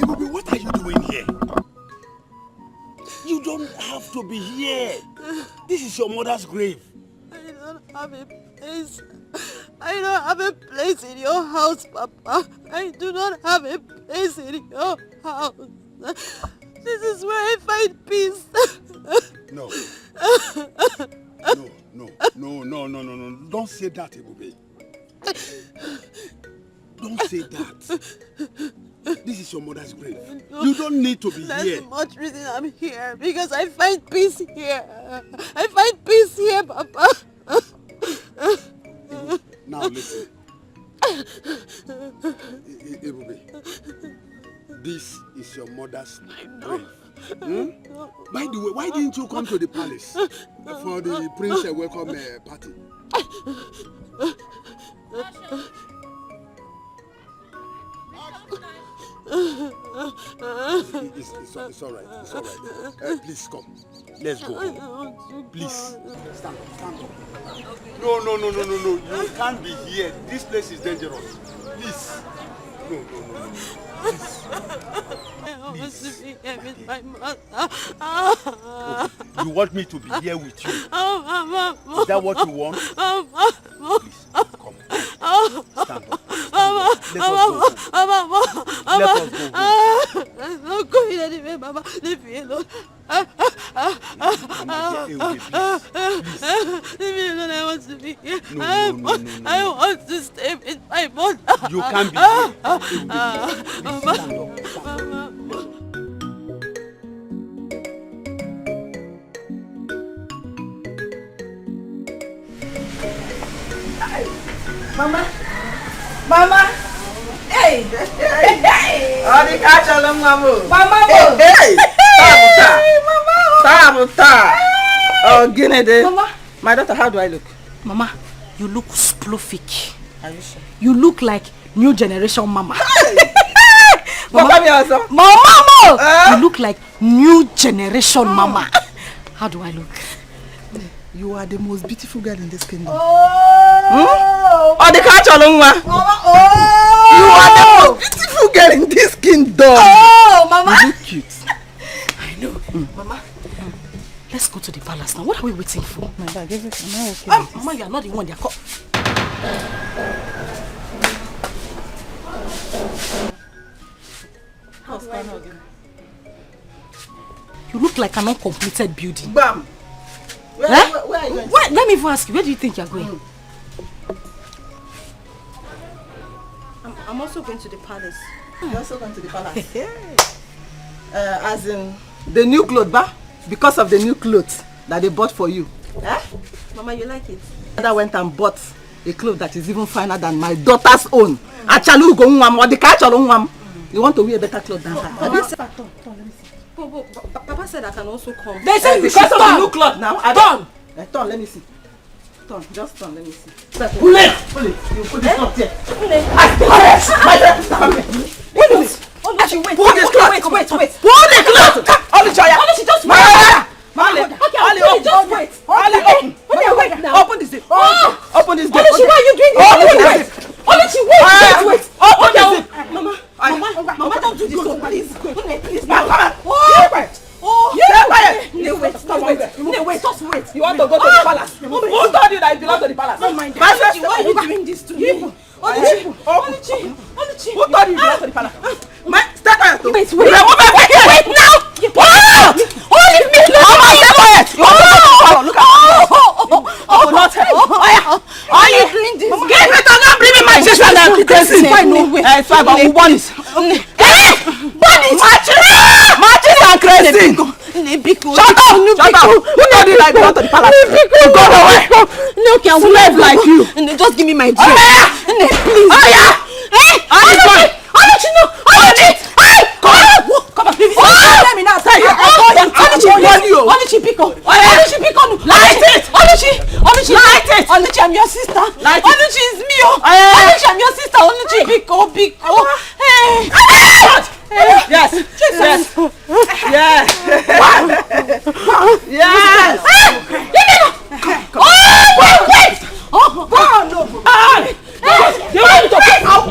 Ibubi, what are you doing here? You don't have to be here. This is your mother's grave. I don't have a place. I don't have a place in your house, Papa. I do not have a place in your house. This is where I find peace. No. No. Don't say that, Ibubi. Don't say that. This is your mother's grave. You don't need to be here. That's much reason I'm here. Because I find peace here. I find peace here, Papa. Now listen. Ibubi, this is your mother's grave. By the way, why didn't you come to the palace for the prince welcome party? It's all right. It's all right. Please come. Let's go. Please. Stand up. No. You can't be here. This place is dangerous. Please. No. Please. I want to be here with my mother. Okay. You want me to be here with you? Is that what you want? Please, come. Stand up. Let us go. I'm not going anywhere, Mama. Leave me alone. Leave me alone. I want to be here. I want to stay with my mother. You can't be here. Mama. Mama. Hey. Oh, the catch all of Mama. Hey. Tabuta. Oh, Guinea. Mama. My daughter, how do I look? Mama, you look splofik. Are you sure? You look like new generation mama. Mama. You look like new generation mama. How do I look? You are the most beautiful girl in this kingdom. Oh, the catch along one. You are the most beautiful girl in this kingdom. Oh, Mama. You look cute. I know. Mama, let's go to the palace now. What are we waiting for? My bag, everything. Am I okay? Mama, you are not the one they are called. How's Pano again? You look like an uncompleted building. Bam. Where are you going? Let me even ask you, where do you think you're going? I'm also going to the palace. You're also going to the palace? As in, the new clothes, ba? Because of the new clothes that they bought for you. Mama, you like it? I went and bought a cloth that is even finer than my daughter's own. Achalu go ngwam or the catch you want to wear a better clothes than her. Papa said I can also come. They said because of the new cloth now. Turn, let me see. Just turn, let me see. Pull it. You put this cloth here. Pull it. Wait. Pull this cloth. Wait. Pull the cloth. Oluchi, just wait. Open this door. Open this door. Oluchi, why are you doing this? Oluchi, wait. Open this door. Mama, don't do this. Please. Wait, just wait. You want to go to the palace? Who told you that you belong to the palace? Why are you doing this to me? Oluchi. Who told you belong to the palace? Stay quiet. Wait now. What? Leave me alone. Stay quiet. Look at Why are you doing this? Get it and not bring me my sister and crazy. It's fine, but we want it. Matches and crazy. Shut up! Who told you that I belong to the palace? Go away! Slave like you! Just give me my drink. Please. Come on! Let me now. Oluchi, pick up. Light it! Oluchi, I'm your sister. Oluchi is me. Oluchi, I'm your sister. Oluchi, pick up. Hey! Yes. Wait! You want me to pick out?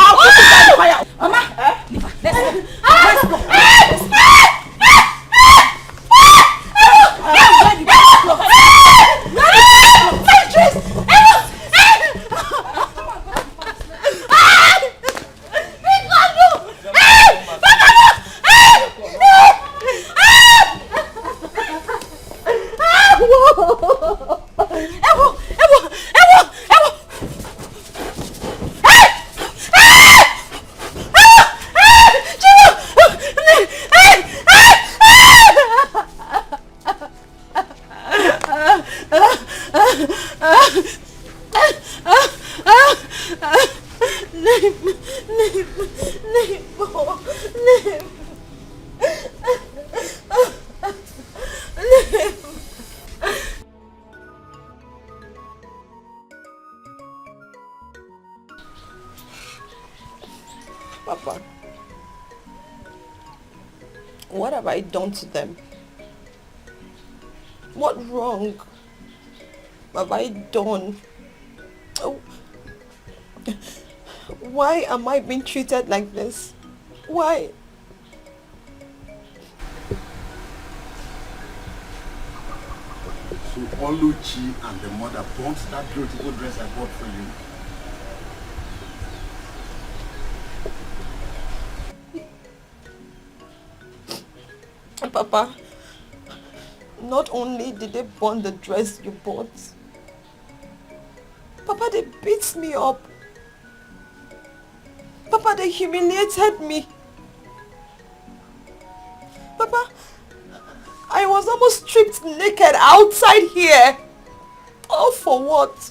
Papa, what have I done to them? What wrong have I done? Oh, why am I being treated like this? Why? So Oluchi and the mother bought that beautiful dress I bought for you. Papa, not only did they burn the dress you bought, Papa, they beat me up. Papa, they humiliated me. Papa, I was almost stripped naked outside here. All for what?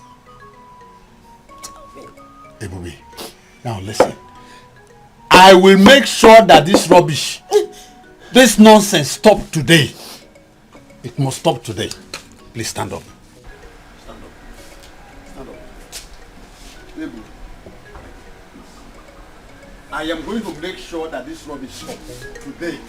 Tell me. Ebube, now listen. I will make sure that this rubbish, this nonsense stop today. It must stop today. Please stand up. Stand up. Stand up. Ebube, I am going to make sure that this rubbish stops today.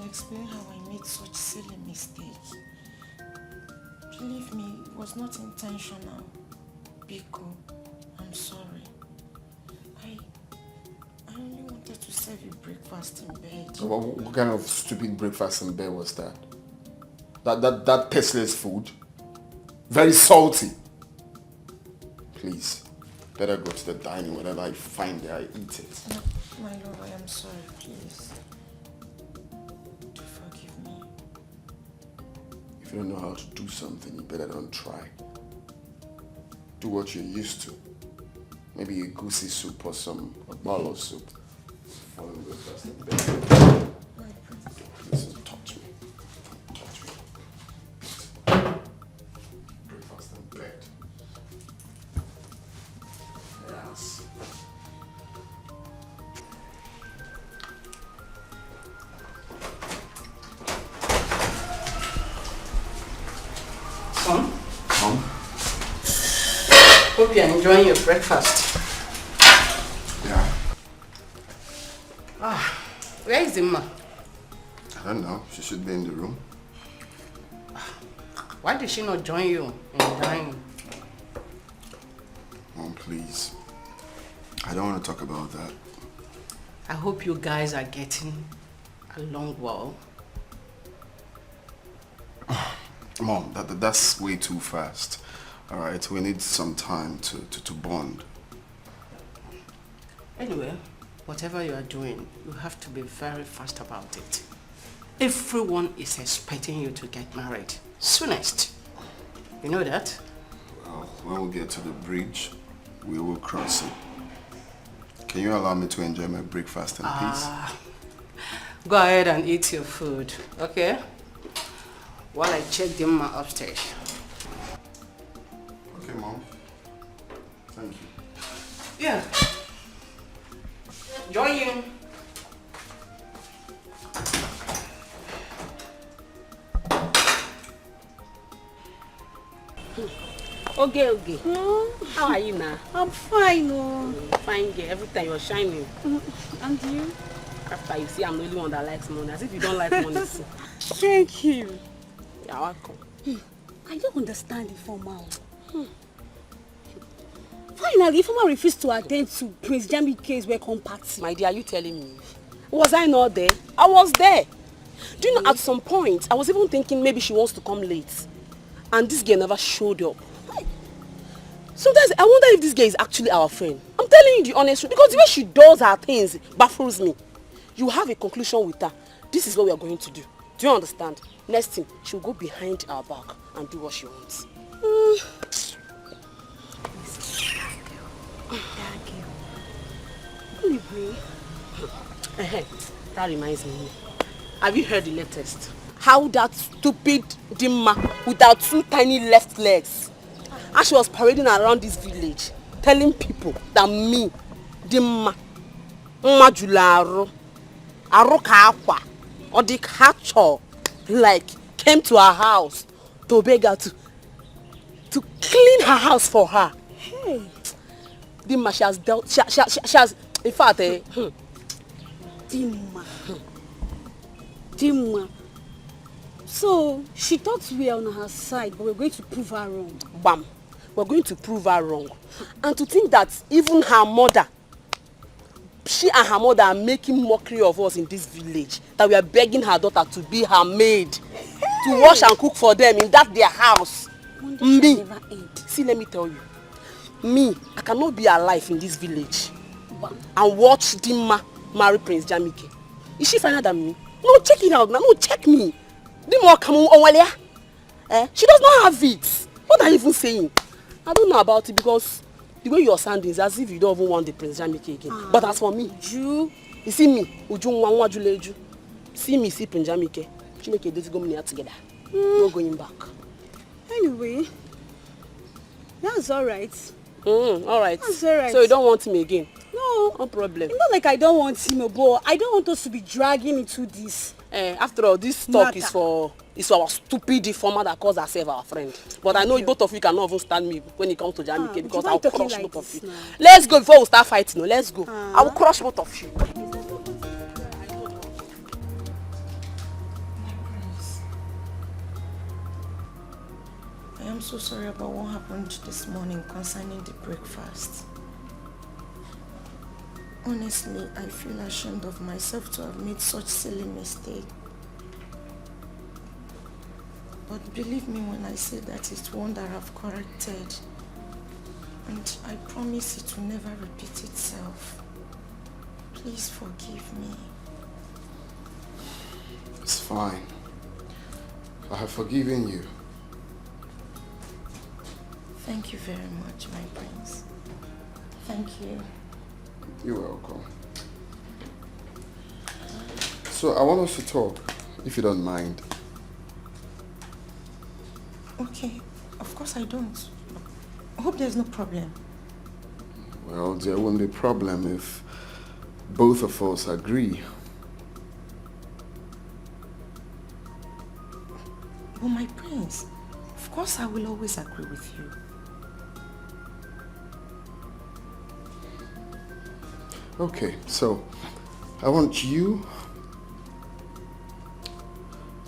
Explain how I made such silly mistake. Believe me, it was not intentional. Biko, I'm sorry. I only wanted to serve you breakfast in bed. What kind of stupid breakfast in bed was that? That tasteless food? Very salty. Please, better go to the dining. Whatever I find there, I eat it. No, my love, I am sorry, please. If you don't know how to do something, you better don't try. Do what you're used to. Maybe a goosey soup or a bowl of soup. Follow breakfast in bed. Please don't touch me. Don't touch me. Breakfast in bed. Yes. Hope you're enjoying your breakfast. Yeah. Where is Emma? I don't know. She should be in the room. Why did she not join you in dining? Mom, please. I don't want to talk about that. I hope you guys are getting along well. Mom, that's way too fast. All right, we need some time to bond. Anyway, whatever you are doing, you have to be very fast about it. Everyone is expecting you to get married soonest. You know that? Well, when we get to the bridge, we will cross it. Can you allow me to enjoy my breakfast in peace? Go ahead and eat your food, okay? While I check them upstairs. Okay, Mom. Thank you. Yeah. Join you. Okay. How are you now? I'm fine. Oh. Fine girl. Every time you're shining. And you? After you see I'm the only one that likes money. As if you don't like money. Thank you. You're welcome. I don't understand Ifeoma. Finally, Ifeoma refused to attend to Prince Jamike's welcome party. My dear, are you telling me? Was I not there? I was there. Do you know, at some point, I was even thinking maybe she wants to come late. And this girl never showed up. Sometimes I wonder if this girl is actually our friend. I'm telling you the honest truth. Because the way she does her things baffles me. You have a conclusion with her. This is what we are going to do. Do you understand? Next thing, she'll go behind our back and do what she wants. That reminds me. Have you heard the latest? How that stupid Dimma with her 2 tiny left legs, how she was parading around this village, telling people that me, Dimma, Majularo, Aroka Aqua, or the catcher, like, came to her house to beg her to clean her house for her. Hey, Dimma, she has dealt, she has, in fact, Dimma. So, she thought we are on her side, but we're going to prove her wrong. Bam. We're going to prove her wrong. And to think that even her mother, she and her mother are making mockery of us in this village, that we are begging her daughter to be her maid, to wash and cook for them in that their house. Me, see, let me tell you, me, I cannot be alive in this village and watch Dimma marry Prince Jamike. Is she finer than me? No, check it out now. No, check me. Dimma come on, she does not have it. What are you even saying? I don't know about it because the way you're sounding is as if you don't even want the Prince Jamike again. But as for me, you see me, Uju, see me, see Prince Jamike. She make a date go near together. No going back. Anyway, that's alright. Alright. That's alright. So you don't want me again? No. No problem. It's not like I don't want him, but I don't want us to be dragging into this. After all, this talk is for our stupid deformer that calls herself our friend. But I know both of you cannot even stand me when it comes to Jamike because I'll crush both of you. Let's go before we start fighting. Let's go. I will crush both of you. I am so sorry about what happened this morning concerning the breakfast. Honestly, I feel ashamed of myself to have made such silly mistake. But believe me when I say that it's one that I've corrected. And I promise it will never repeat itself. Please forgive me. It's fine. I have forgiven you. Thank you very much, my prince. Thank you. You're welcome. So I want us to talk, if you don't mind. Okay, of course I don't. I hope there's no problem. Well, there won't be a problem if both of us agree. But my prince, of course I will always agree with you. Okay, so I want you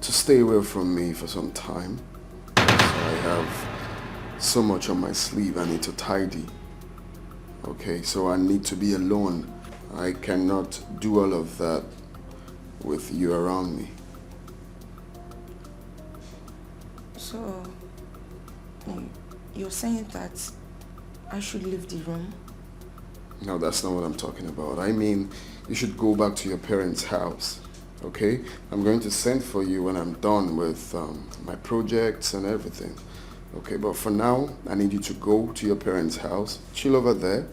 to stay away from me for some time. So I have so much on my sleeve I need to tidy. Okay, so I need to be alone. I cannot do all of that with you around me. So, you're saying that I should leave the room? No, that's not what I'm talking about. I mean, you should go back to your parents' house, okay? I'm going to send for you when I'm done with my projects and everything, okay? But for now, I need you to go to your parents' house, chill over there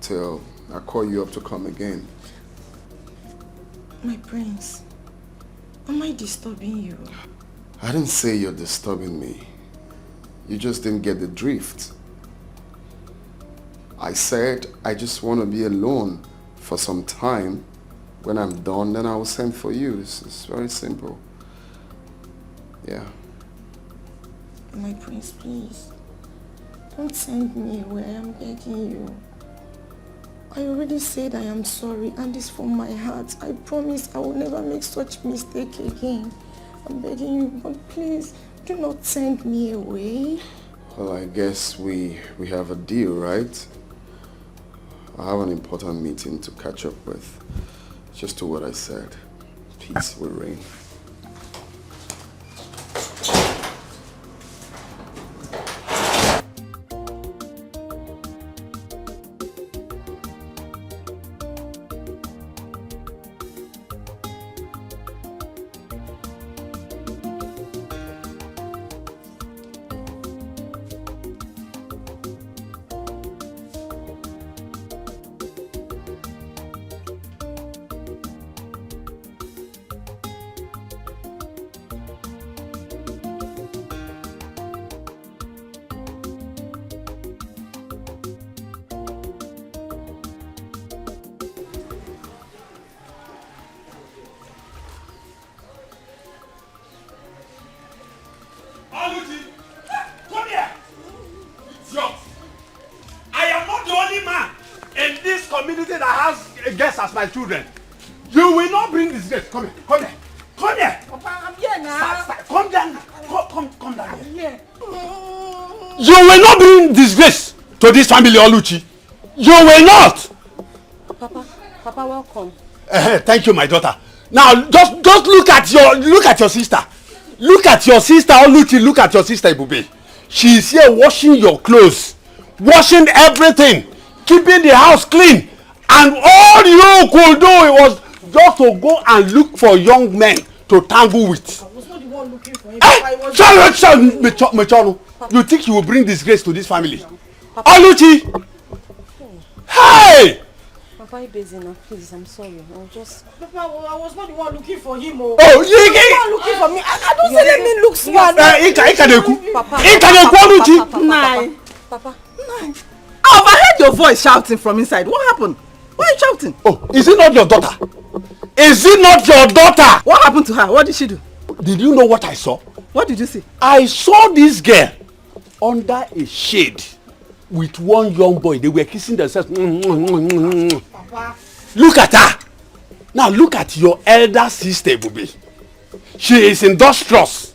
till I call you up to come again. My prince, am I disturbing you? I didn't say you're disturbing me. You just didn't get the drift. I said I just want to be alone for some time. When I'm done, then I will send for you. It's very simple. Yeah. My prince, please. Don't send me away. I'm begging you. I already said I am sorry and it's from my heart. I promise I will never make such mistake again. I'm begging you, but please, do not send me away. Well, I guess we have a deal, right? I have an important meeting to catch up with. Just do what I said. Peace will reign. as my children. You will not bring disgrace. Come here, come here, come here. Papa, I'm here now. Start. Come down, come down here. You will not bring disgrace to this family, Oluchi. You will not. Papa, welcome. Thank you, my daughter. Now, just look at your sister. Look at your sister, Oluchi. Look at your sister, Ibube. She is here washing your clothes, washing everything, keeping the house clean, and all you could do was just to go and look for young men to tangle with. I was not the one looking for him. Mechonu, you think you will bring disgrace to this family? Oluchi! Hey! Papa, you busy now, please. I'm sorry. I'll just. Papa, I was not the one looking for him. Oh, you were the one looking for me. I don't say let me look smart. Papa. I overheard your voice shouting from inside. What happened? Why are you shouting? Oh, is it not your daughter? Is it not your daughter? What happened to her? What did she do? Did you know what I saw? What did you see? I saw this girl under a shade with one young boy. They were kissing themselves. Papa. Look at her. Now look at your elder sister, Bubi. She is industrious.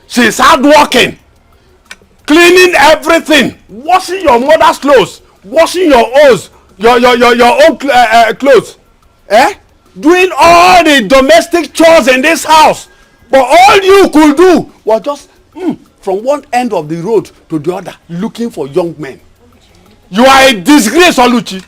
She is hardworking. Cleaning everything. Washing your mother's clothes. Washing your own clothes. Doing all the domestic chores in this house. But all you could do was just from one end of the road to the other looking for young men. You are a disgrace, Oluchi.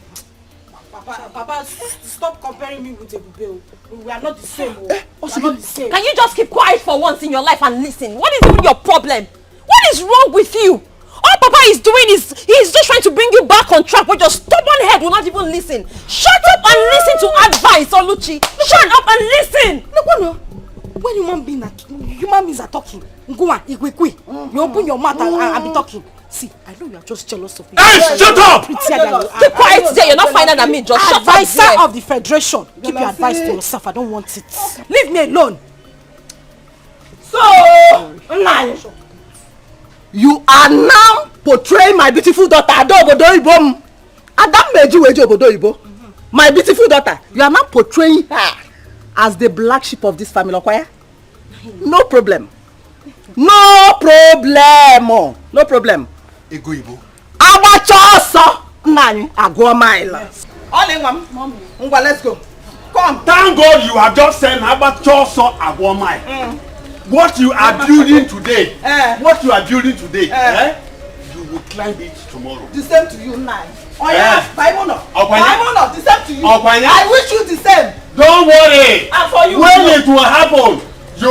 Papa, stop comparing me with Ebube. We are not the same. We are not the same. Can you just keep quiet for once in your life and listen? What is even your problem? What is wrong with you? All Papa is doing is he's just trying to bring you back on track, but your stubborn head will not even listen. Shut up and listen to advice, Oluchi. Shut up and listen. Look, when human beings are talking, go on, you open your mouth and be talking. See, I know you are just jealous of me. Hey, shut up! Keep quiet there. You're not finer than me. Just shut up. Advisor of the Federation. Keep your advice to yourself. I don't want it. Leave me alone. So, you are now portraying my beautiful daughter, my beautiful daughter. You are now portraying her as the black sheep of this family, okay? No problem. No problem. No problem. Igo. Abachoso. Nani, agwa mile. All in one. Mommy. Let's go. Come. Thank God you have just said Abachoso agwa mile. What you are building today, you will climb it tomorrow. The same to you, Nai. Oh yeah, Baimono. Baimono, the same to you. I wish you the same. Don't worry. And for you. When it will happen, you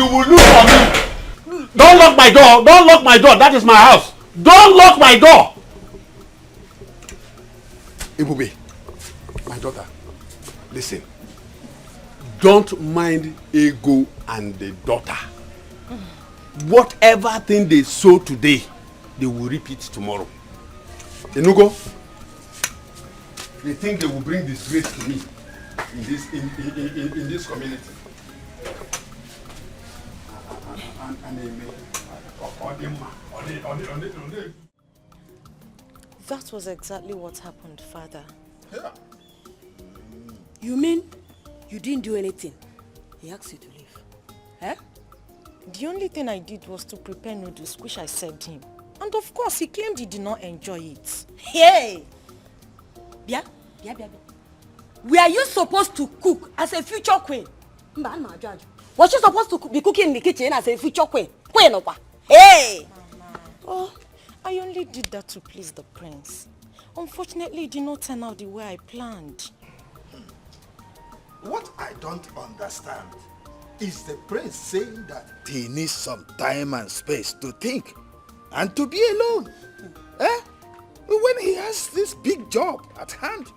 will look for me. Don't lock my door. Don't lock my door. That is my house. Don't lock my door. Ibube, my daughter, listen. Don't mind Ego and the daughter. Whatever thing they sow today, they will reap it tomorrow. Enugo, they think they will bring disgrace to me in this community. That was exactly what happened, Father. Yeah. You mean you didn't do anything? He asked you to leave. Eh? The only thing I did was to prepare noodles, which I served him. And of course, he claimed he did not enjoy it. Hey! Bia. Were you supposed to cook as a future queen? Was she supposed to be cooking in the kitchen as a future queen? Hey! Mama. Oh, I only did that to please the prince. Unfortunately, it did not turn out the way I planned. What I don't understand is the prince saying that he needs some time and space to think and to be alone. When he has this big job at hand.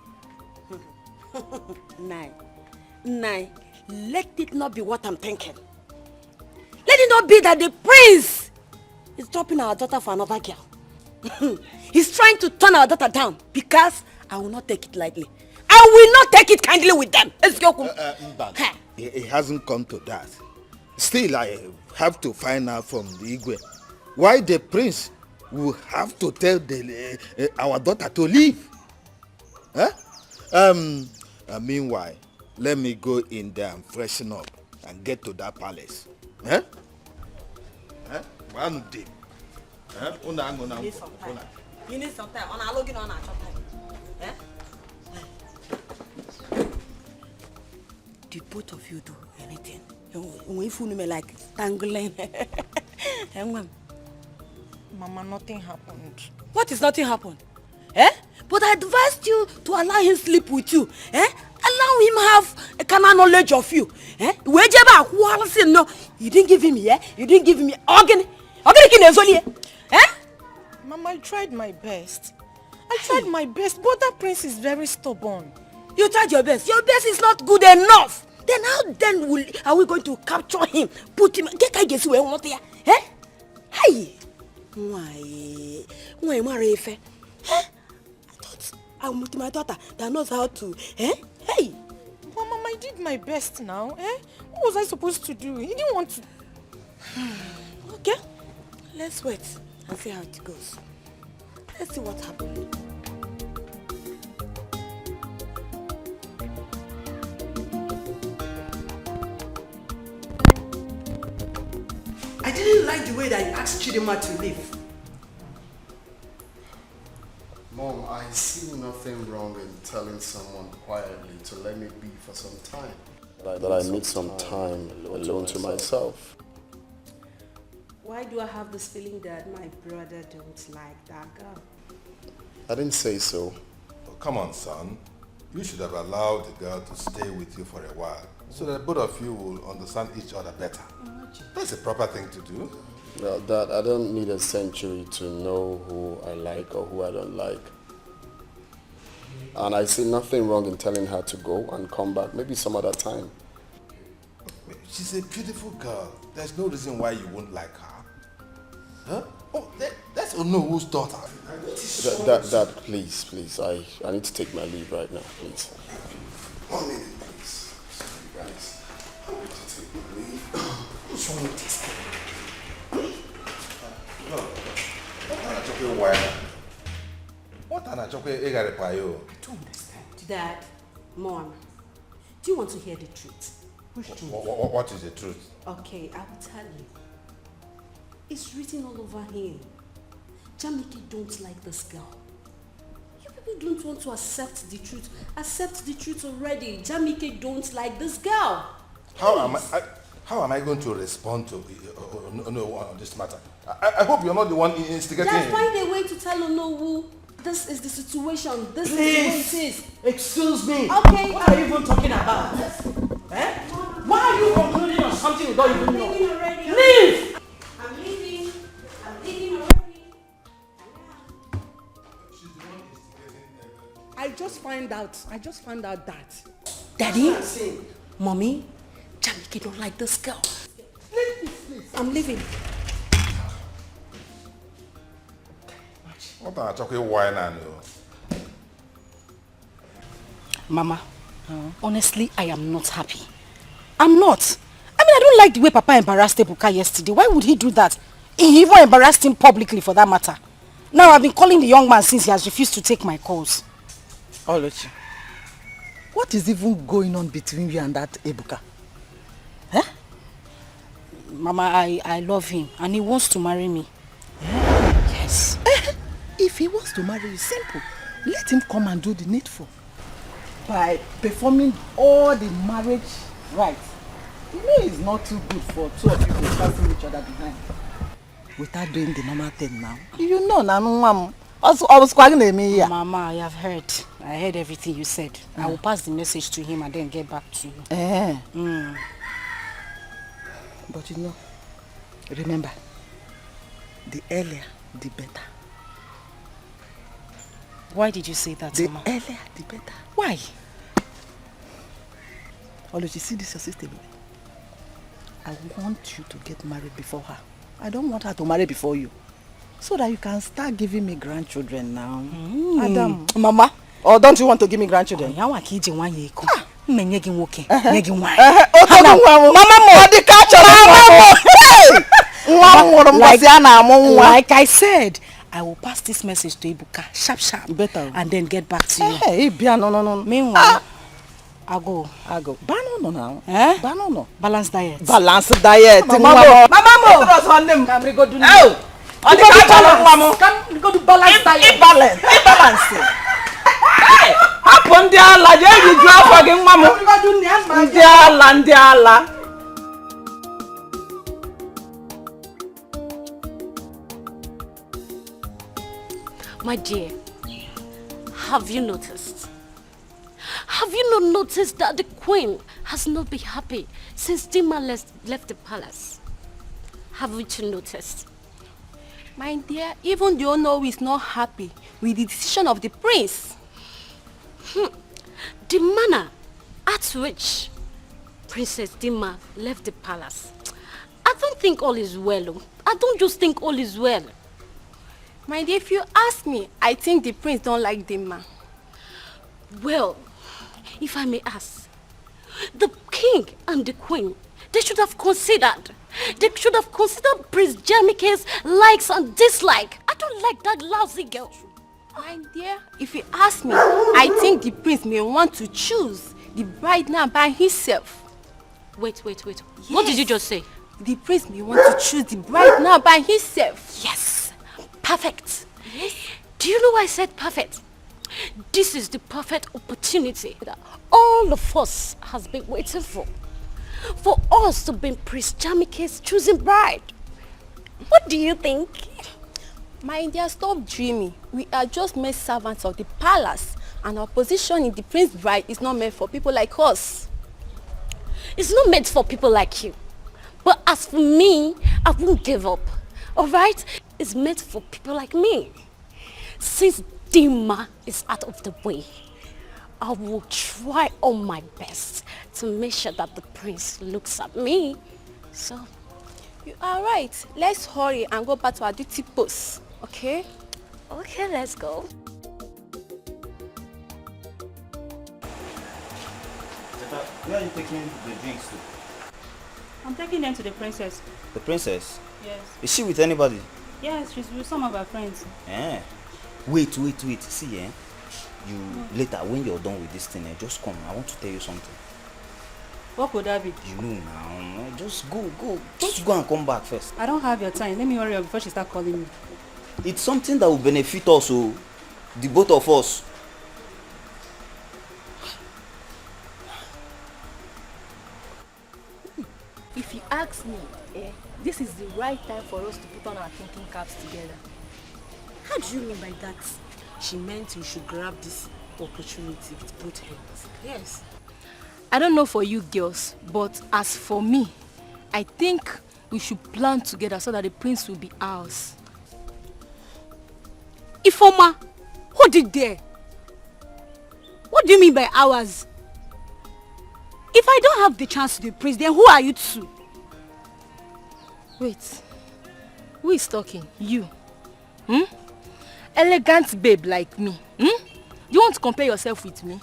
Nai, let it not be what I'm thinking. Let it not be that the prince is dropping our daughter for another girl. He's trying to turn our daughter down because I will not take it lightly. I will not take it kindly with them. It hasn't come to that. Still, I have to find out from the Igwe why the prince will have to tell our daughter to leave. Meanwhile, let me go in there and freshen up and get to that palace. Eh? Eh? One day. Eh? You need some time. You need some time. On a login on a time. Eh? The both of you do anything. When you fool me like tangling. Mama, nothing happened. What is nothing happened? Eh? But I advised you to allow him sleep with you. Eh? Allow him have a kind of knowledge of you. Eh? No, you didn't give him you didn't give him organ. Eh? Mama, I tried my best. But that prince is very stubborn. You tried your best. Your best is not good enough. Then how are we going to capture him? Put him. Get I guess where want here? Eh? Hey. Why Marife? Eh? I thought I'm with my daughter that knows how to. Eh? Hey. But Mama, I did my best now. Eh? What was I supposed to do? He didn't want to. Okay. Let's wait and see how it goes. Let's see what happens. I didn't like the way that you asked Chidima to leave. Mom, I see nothing wrong in telling someone quietly to let me be for some time. That I need some time alone to myself. Why do I have this feeling that my brother don't like that girl? I didn't say so. Oh, come on, son. You should have allowed the girl to stay with you for a while so that both of you will understand each other better. That's a proper thing to do. Well, Dad, I don't need a century to know who I like or who I don't like. And I see nothing wrong in telling her to go and come back, maybe some other time. She's a beautiful girl. There's no reason why you won't like her. Huh? Oh, that's Onowo's daughter. Dad, please. I need to take my leave right now, please. 1 minute, please. Sorry, guys. I need to take my leave. What's wrong with this guy? What an achoke egarepayo. I don't understand. Dad, Mom, do you want to hear the truth? Which truth? What is the truth? Okay, I will tell you. It's written all over him. Jamike don't like this girl. You people don't want to accept the truth. Accept the truth already. Jamike don't like this girl. How am I going to respond to on this matter? I hope you're not the one instigating Dad, him. find a way to tell Onowu this is the situation. This Please. is the way it is. Excuse me. Okay. What are you even talking about? Eh? Why are you concluding on something you don't even know? Leave! I'm leaving. I'm leaving already. I just found out that. Daddy, Mommy, Jamike don't like this girl. I'm leaving. What an achoke wine and Mama, honestly, I am not happy. I'm not. I mean, I don't like the way Papa embarrassed Ebuka yesterday. Why would he do that? He even embarrassed him publicly for that matter. Now I've been calling the young man since he has refused to take my calls. Oluchi, what is even going on between you and that Ebuka? Huh? Mama, I love him and he wants to marry me. Yes. If he wants to marry you, simple. Let him come and do the needful. By performing all the marriage rites. You know it's not too good for two of you to passing each other behind. Without doing the normal thing now. You know, Mama, I have heard. I heard everything you said. I will pass the message to him and then get back to you. But you know, remember, the earlier, the better. Why did you say that, Mama? The earlier, the better. Why? Oluchi, see this your sister, baby. I want you to get married before her. I don't want her to marry before you. So that you can start giving me grandchildren now. Adam. Mama. Or don't you want to give me grandchildren? Mama, like I said, I will pass this message to Ebuka sharp, better, and then get back to you. Hey, no. Meanwhile, I go. Banono now. Eh? Banono. Balanced diet. Balanced diet. Mama mo. Come we go do now. Oh. On the balance. Come we go do balanced diet. Imbalance. Hey. Hapo ndi ala je you drop again mama. We go do now. Ndi ala. My dear, have you noticed? Have you not noticed that the queen has not been happy since Dima left the palace? Haven't you noticed? My dear, even the owner is not happy with the decision of the prince. The manner at which Princess Dima left the palace, I don't think all is well. I don't just think all is well. My dear, if you ask me, I think the prince don't like Dima. Well, if I may ask, the king and the queen, they should have considered Prince Jamike's likes and dislikes. I don't like that lousy girl. My dear, if you ask me, I think the prince may want to choose the bride now by himself. Wait. Yes. What did you just say? The prince may want to choose the bride now by himself. Yes. Perfect. Yes. Do you know why I said perfect? This is the perfect opportunity that all of us has been waiting for us to be Prince Jamike's choosing bride. What do you think? My dear, stop dreaming. We are just mere servants of the palace, and our position in the prince's bride is not meant for people like us. It's not meant for people like you. But as for me, I won't give up. Alright? It's meant for people like me. Since Dima is out of the way, I will try all my best to make sure that the prince looks at me. So, you are right. Let's hurry and go back to our duty post. Okay? Okay, let's go. Where are you taking the drinks to? I'm taking them to the princess. The princess? Yes. Is she with anybody? Yes, she's with some of her friends. Eh. Wait. See, you later, when you're done with this thing, just come. I want to tell you something. What could that be? You know now. Just go. Just go and come back first. I don't have your time. Let me hurry up before she starts calling me. It's something that will benefit us, the both of us. If you ask me, this is the right time for us to put on our thinking caps together. How do you mean by that? She meant you should grab this opportunity with both hands. Yes. I don't know for you girls, but as for me, I think we should plan together so that the prince will be ours. Ifoma, hold it there. What do you mean by ours? If I don't have the chance to be prince, then who are you two? Wait, who is talking? You? Elegant babe like me. Do you want to compare yourself with me?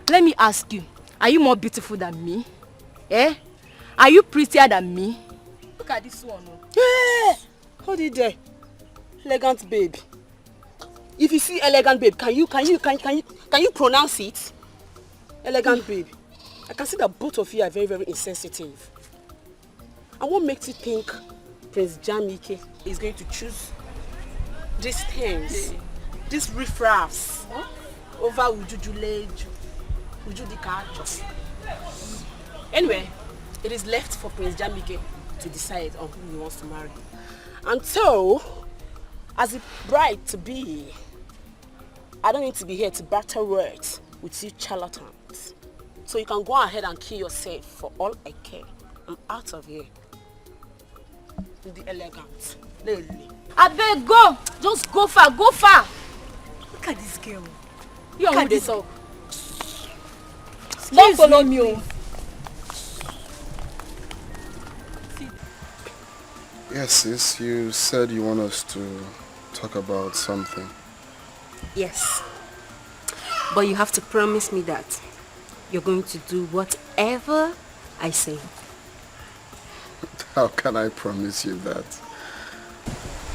Let me ask you, are you more beautiful than me? Are you prettier than me? Look at this one. Hold it there. Elegant babe. If you see elegant babe, can you pronounce it? Elegant babe. I can see that both of you are very, very insensitive. And what makes you think Prince Jamike is going to choose these things, these riffraffs, over Uju Okoli? Anyway, it is left for Prince Jamike to decide on who he wants to marry. And so, as a bride to be, I don't need to be here to battle words with you charlatans. So you can go ahead and kill yourself for all I care. I'm out of here. With the elegant. Lily. I beg, go! Just go far, go far! Look at this girl. You are this up. Don't follow me. Yes, sis, you said you want us to talk about something. Yes. But you have to promise me that you're going to do whatever I say. How can I promise you that?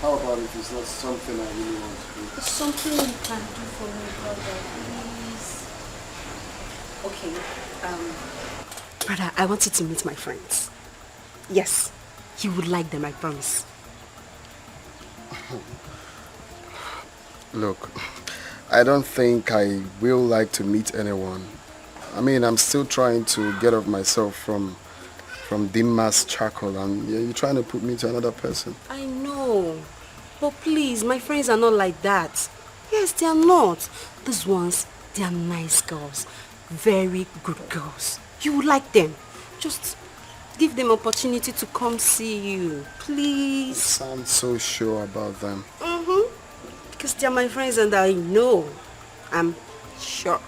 How about if it's not something I really want to do? It's something you can do for me, brother, Okay, brother, I want you to meet my friends. Yes, you would like them, I promise. Look, I don't think I will like to meet anyone. I mean, I'm still trying to get off myself from Dima's charcoal, and you're trying to put me to another person. I know, but please, my friends are not like that. Yes, they are not. These ones, they are nice girls. Very good girls. You would like them. Just give them opportunity to come see you. Please. You sound so sure about them. Because they are my friends and I know. I'm sure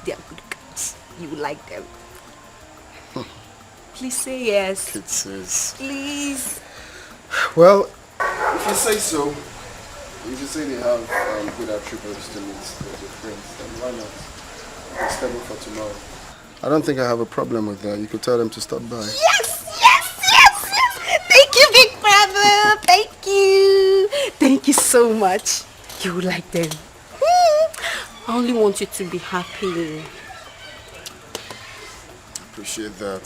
they are good girls. You would like them. Please say yes. Kisses. Please. Well, if you say so, if you say they have good attributes to meet your friends, then why not? It's scheduled for tomorrow. I don't think I have a problem with that. You could tell them to stop by. Yes! Thank you, big brother. Thank you. Thank you so much. You would like them. I only want you to be happy. Appreciate that.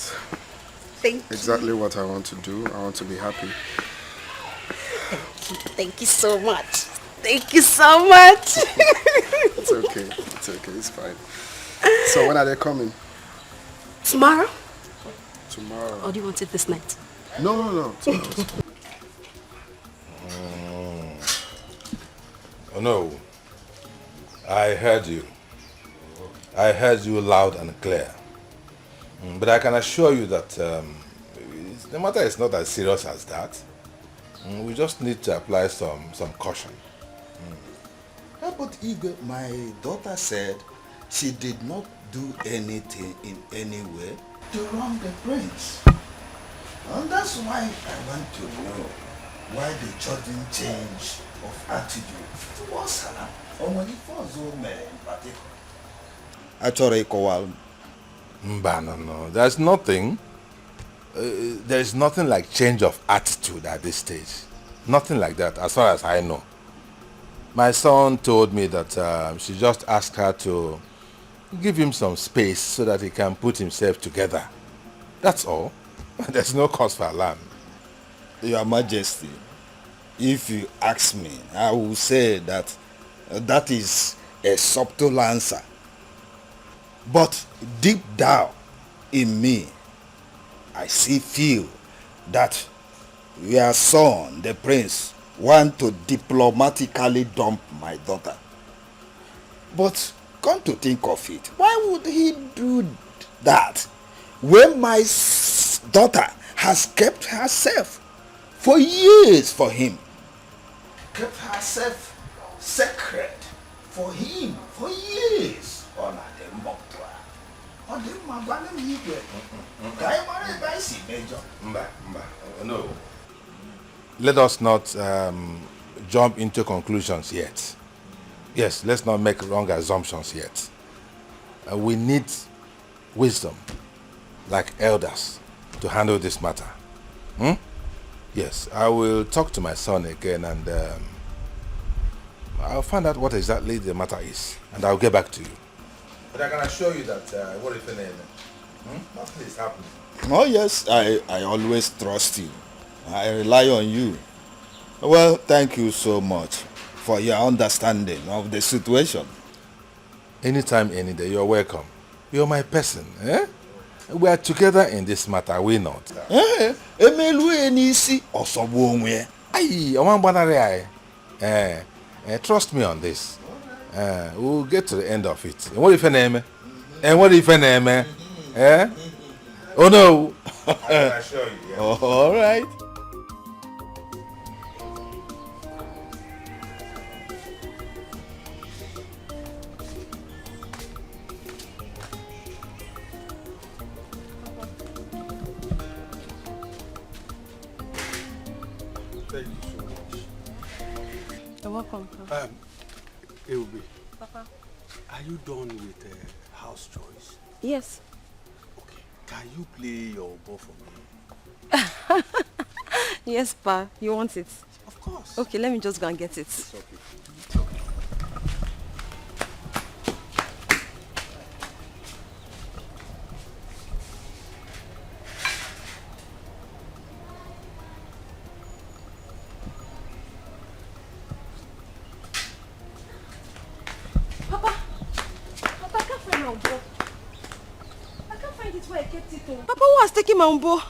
Thank you. Exactly what I want to do. I want to be happy. Thank you so much. Thank you so much. It's okay. It's okay. It's fine. So when are they coming? Tomorrow? Tomorrow. Or do you want it this night? No. Tomorrow. Oh no. I heard you. I heard you loud and clear. But I can assure you that the matter is not as serious as that. We just need to apply some caution. Yeah, but Igwe, my daughter said she did not do anything in any way to wrong the prince. And that's why I want to know why the sudden change of attitude towards her, or when it was women in particular. Actually, Kowal. No. There's nothing. There's nothing like change of attitude at this stage. Nothing like that, as far as I know. My son told me that she just asked her to give him some space so that he can put himself together. That's all. There's no cause for alarm. Your Majesty, if you ask me, I will say that that is a subtle answer. But deep down in me, I feel that your son, the prince, want to diplomatically dump my daughter. But come to think of it, why would he do that when my daughter has kept herself for years for him? Kept herself sacred for him for years. No. Let us not jump into conclusions yet. Yes, let's not make wrong assumptions yet. We need wisdom, like elders, to handle this matter. Yes, I will talk to my son again and I'll find out what exactly the matter is and I'll get back to you. But I can assure you that what if nothing is happening. Oh yes, I always trust you. I rely on you. Well, thank you so much for your understanding of the situation. Anytime, any day, you're welcome. You're my person, eh? We are together in this matter, are we not? Trust me on this. We'll get to the end of it. And what if your name? Eh? Oh no! I can assure you. Yeah. All right. Thank you so much. You're welcome. Eubi, Papa. are you done with house chores? Yes. Okay. Can you play your ball for me? Yes, Pa. You want it? Of course. Okay, let me just go and get it. It's okay. Mambo.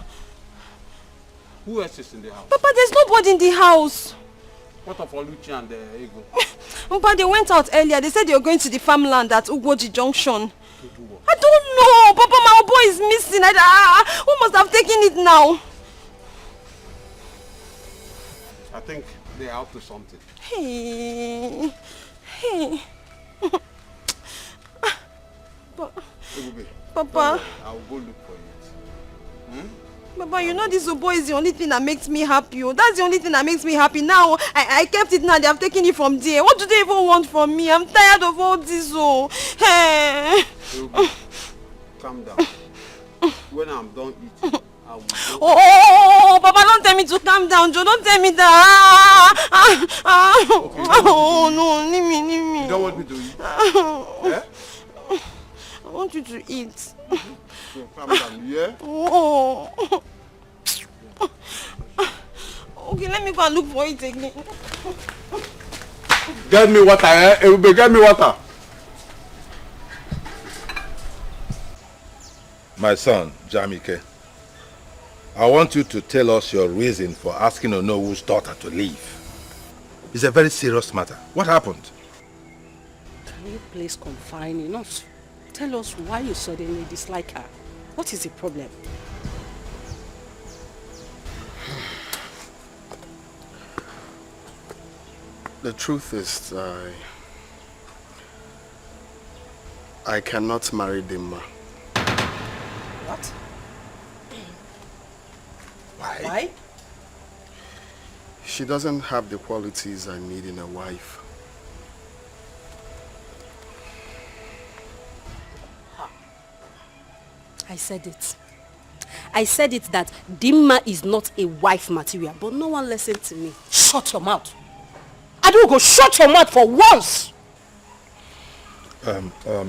Who else is in the house? Papa, there's nobody in the house. What of Oluchi and Ego? Papa, they went out earlier. They said they were going to the farmland at Ugwoji Junction. I don't know. Papa, my boy is missing. Who must have taken it now? I think they're up to something. Hey. Papa. I'll go look for it. Papa, you know this Obo is the only thing that makes me happy. Oh. That's the only thing that makes me happy. Now, I kept it now. They have taken it from there. What do they even want from me? I'm tired of all this. Oh. Hey. Calm down. When I'm done eating, I will go. Oh, Papa, don't tell me to calm down, Joe. Don't tell me that. Okay, oh, no. Leave me. You don't want me to eat? Yeah? I want you to eat. So calm down, yeah? Oh. Okay, let me go and look for it again. Get me water, eh? Ebube, get me water. My son, Jamike, I want you to tell us your reason for asking Onowu's daughter to leave. It's a very serious matter. What happened? Can you please confine enough? Tell us why you suddenly dislike her. What is the problem? The truth is, I cannot marry Dimma. What? Why? She doesn't have the qualities I need in a wife. I said it. I said it that Dimma is not a wife material, but no one listened to me. Shut your mouth. I don't go shut your mouth for once.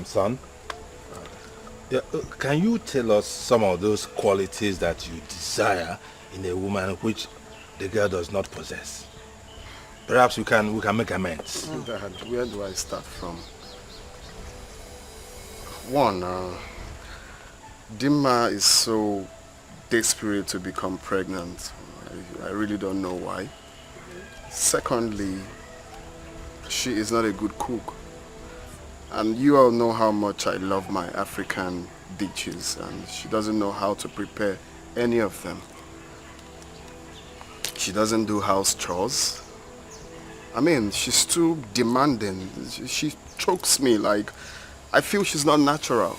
Son, can you tell us some of those qualities that you desire in a woman which the girl does not possess? Perhaps we can make amends. Dad, where do I start from? One, Dimma is so desperate to become pregnant. I really don't know why. Secondly, she is not a good cook. And you all know how much I love my African dishes, and she doesn't know how to prepare any of them. She doesn't do house chores. I mean, she's too demanding. She chokes me like I feel she's not natural.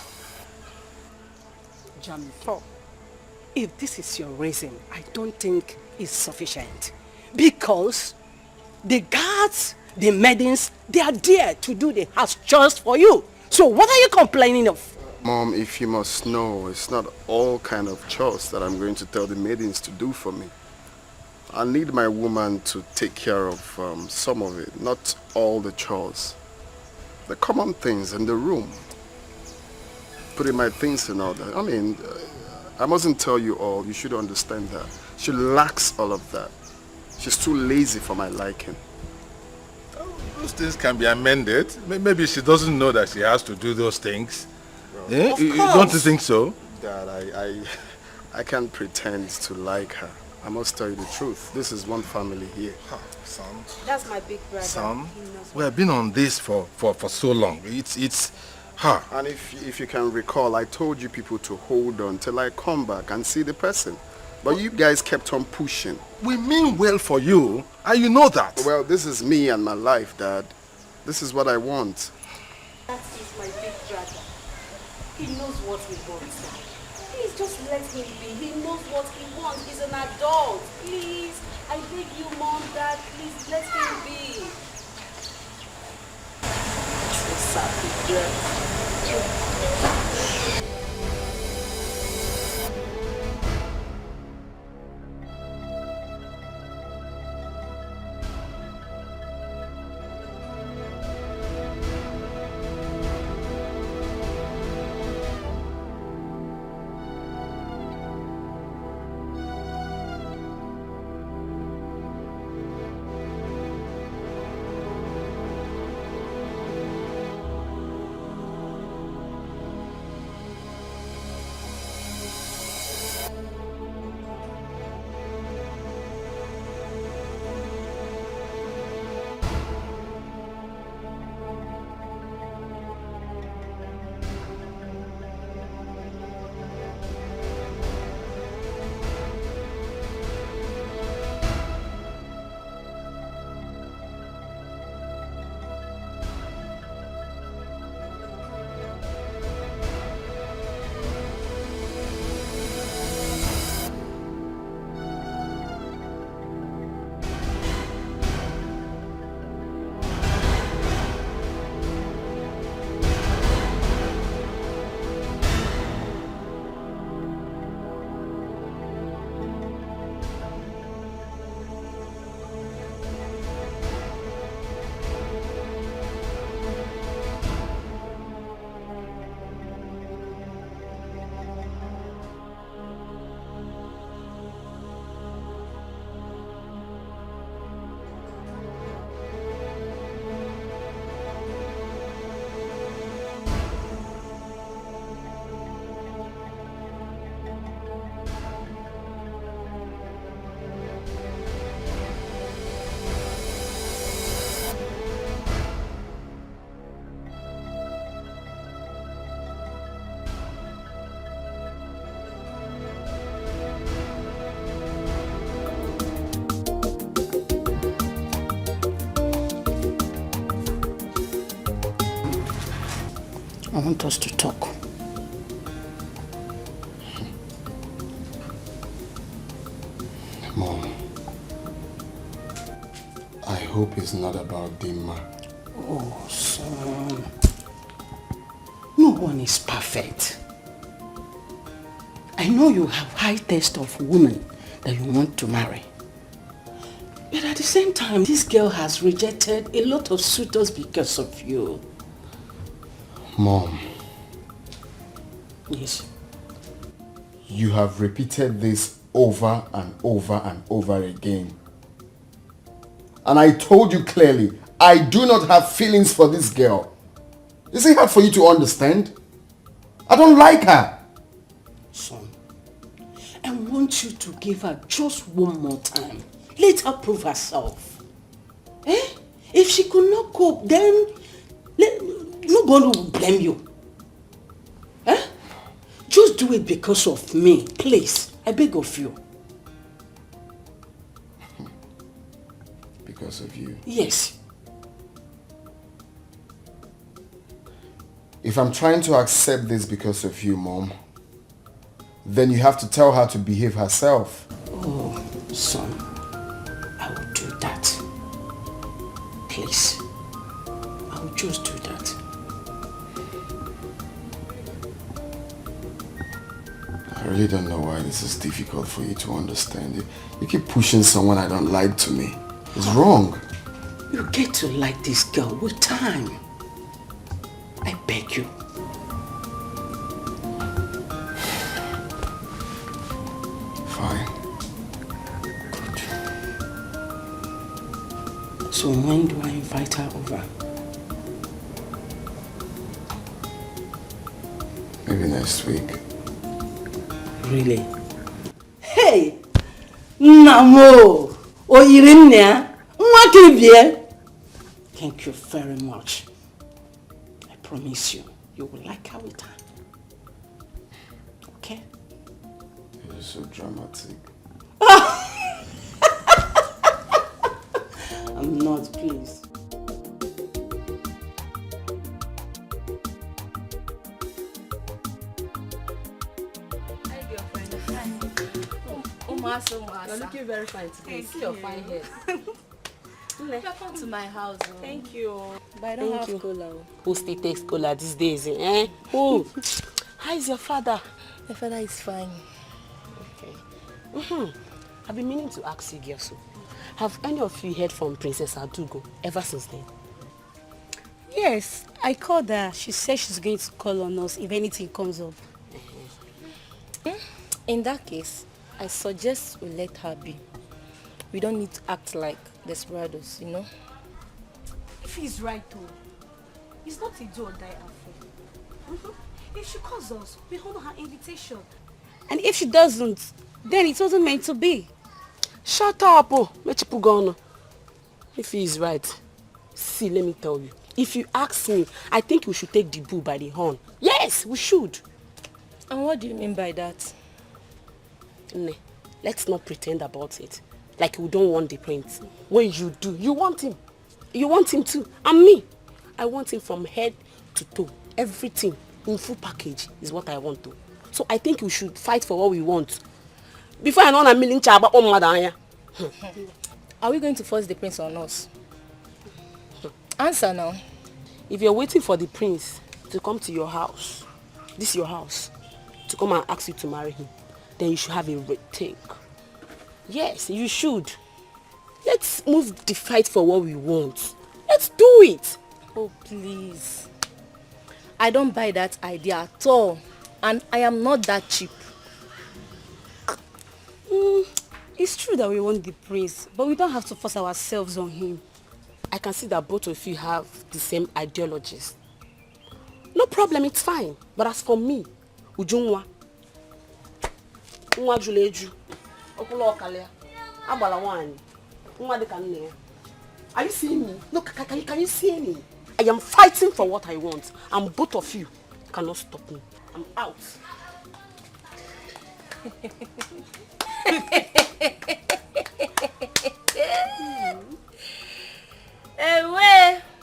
Jamito, if this is your reason, I don't think it's sufficient. Because the guards, the maidens, they are there to do the house chores for you. So what are you complaining of? Mom, if you must know, it's not all kind of chores that I'm going to tell the maidens to do for me. I need my woman to take care of some of it, not all the chores. The common things in the room. Putting my things in order. I mean, I mustn't tell you all. You should understand that. She lacks all of that. She's too lazy for my liking. Those things can be amended. Maybe she doesn't know that she has to do those things. Of course. Don't you think so? Dad, I can't pretend to like her. I must tell you the truth. This is one family here. Son. That's my big brother. Son, we have been on this for so long. It's her. And if you can recall, I told you people to hold on till I come back and see the person. But you guys kept on pushing. We mean well for you, and you know that. Well, this is me and my life, Dad. This is what I want. That is my big brother. He knows what he wants. Please just let him be. He knows what he wants. He's an adult. Please, I beg you, Mom, Dad, please let him be. So sad, I want us to talk. Mom, I hope it's not about Dimma. Oh, son. No one is perfect. I know you have high taste of women that you want to marry. But at the same time, this girl has rejected a lot of suitors because of you. Mom. Yes. You have repeated this over and over and over again. And I told you clearly, I do not have feelings for this girl. Is it hard for you to understand? I don't like her. Son, I want you to give her just one more time. Let her prove herself. Eh? If she could not cope, then nobody will blame you. Eh? Just do it because of me, please. I beg of you. Because of you? Yes. If I'm trying to accept this because of you, Mom, then you have to tell her to behave herself. Oh, son, I will do that. Please. I will just do that. I really don't know why this is difficult for you to understand. You keep pushing someone I don't like to me. It's wrong. You get to like this girl with time. I beg you. Fine. So when do I invite her over? Maybe next week. Really? Hey! Namo! Oyirinne! Mwakibie! Thank you very much. I promise you, you will like her with her. Okay? You're so dramatic. I'm not, please. You're looking very fine today. See your fine hair. Welcome to my house. Oh. Thank you. But I don't have cola. Who still takes cola these days? Eh? Who? How is your father? My father is fine. Okay. I've been meaning to ask you, Gyosu. Have any of you heard from Princess Adugo ever since then? Yes, I called her. She said she's going to call on us if anything comes up. In that case, I suggest we let her be. We don't need to act like desperados, you know? If he's right though, it's not a do or die affair. If she calls us, we honor her invitation. And if she doesn't, then it wasn't meant to be. Shut up, Mechipugono. If he is right, see, let me tell you. If you ask me, I think we should take the bull by the horn. Yes, we should. And what do you mean by that? Ne, let's not pretend about it. Like we don't want the prince. When you do, you want him. You want him too. And me, I want him from head to toe. Everything in full package is what I want to. So I think we should fight for what we want. Before I know a million chaba on madanya. Are we going to force the prince on us? Answer now. If you're waiting for the prince to come to your house, this is your house, to come and ask you to marry him, then you should have a rethink. Yes, you should. Let's move the fight for what we want. Let's do it. Oh, please. I don't buy that idea at all. And I am not that cheap. It's true that we want the prince, but we don't have to force ourselves on him. I can see that both of you have the same ideologies. No problem, it's fine. But as for me, Ujunwa, Nwa Juleju, Okulo Okalia, Abala Wani, Nwa de Kanne. Are you seeing me? No, can you see me? I am fighting for what I want, and both of you cannot stop me. I'm out.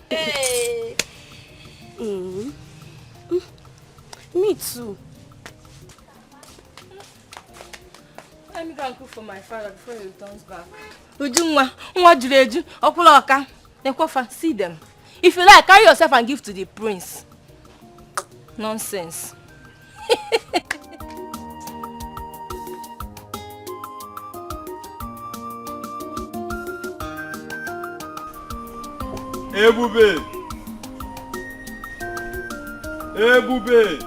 Hey. father before he returns back. Ujunwa, nwa juru eju, okula oka. Nekwafa, see them. If you like, carry yourself and give to the prince. Nonsense. Ebube! Ebube!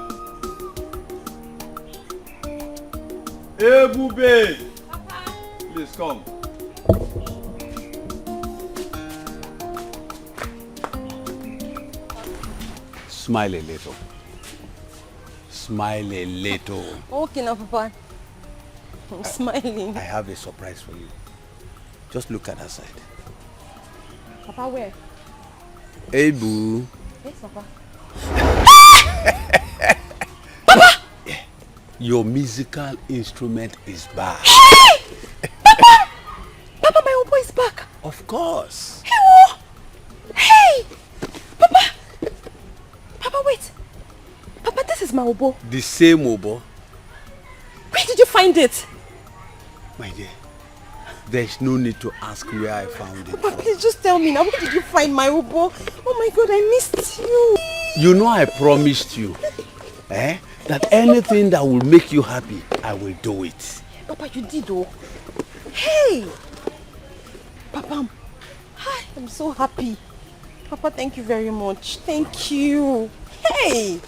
Ebube! Please come. Smile a little. Smile a little. Okay now, Papa. I'm smiling. I have a surprise for you. Just look at that side. Papa, where? Hey, boo. Yes, Papa. Your musical instrument is back. Hey! Papa! Papa, my oboe is back. Of course. Hey! Papa! Papa, wait. Papa, this is my oboe. The same oboe. Where did you find it? My dear, there's no need to ask where I found it. Papa, please just tell me now. Where did you find my oboe? Oh my God, I missed you. You know I promised you, that anything that will make you happy, I will do it. Papa, you did though. Hey! Papa, hi, I'm so happy. Papa, thank you very much. Thank you. Hey!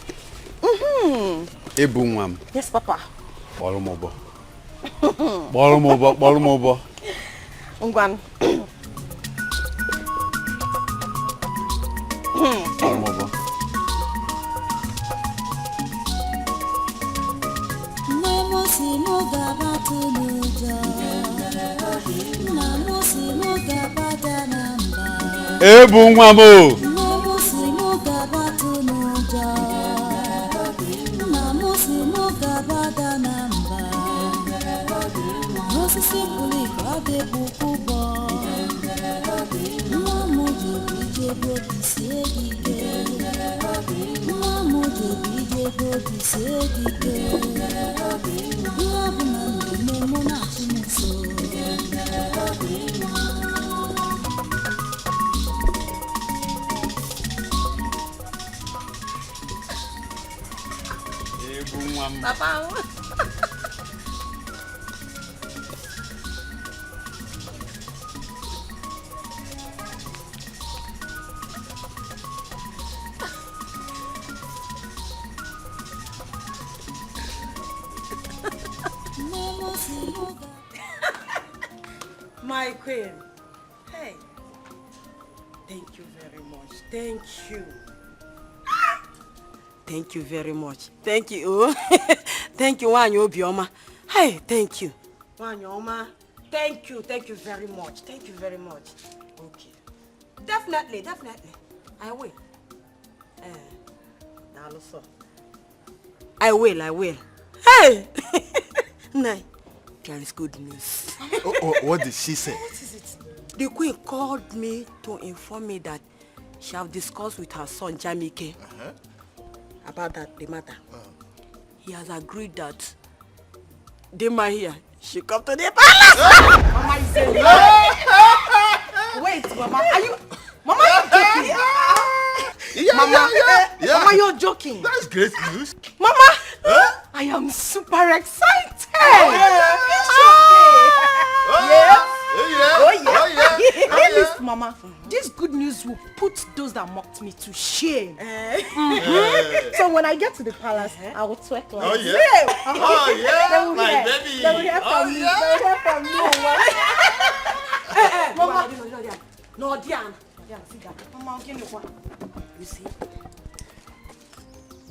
Ebunwam. Yes, Papa. Bolomobo. Bolomobo, bolomobo. Ungwan. Bolomobo. Ebunwamo. Papa. My queen. Hey. Thank you very much. Thank you. Thank you very much. Thank you. Thank you, Wanyi Obioma. Hey, thank you. Wanyi Oma. Thank you. Thank you very much. Thank you very much. Okay. Definitely, definitely. I will. I will. Hey! Nah, there is good news. What did she say? What is it? The queen called me to inform me that she have discussed with her son, Jamike, about the matter. He has agreed that Dima here, she come to the palace. Mama is a Wait, Mama, are you... Mama, you're joking? Mama, you're joking. That's great news. Mama, I am super excited. Listen, Mama, this good news will put those that mocked me to shame. So when I get to the palace, I will twerk like Oh yeah, my baby. They will hear from me. Mama, no, Diana. sit down. Mama, give me one. You see,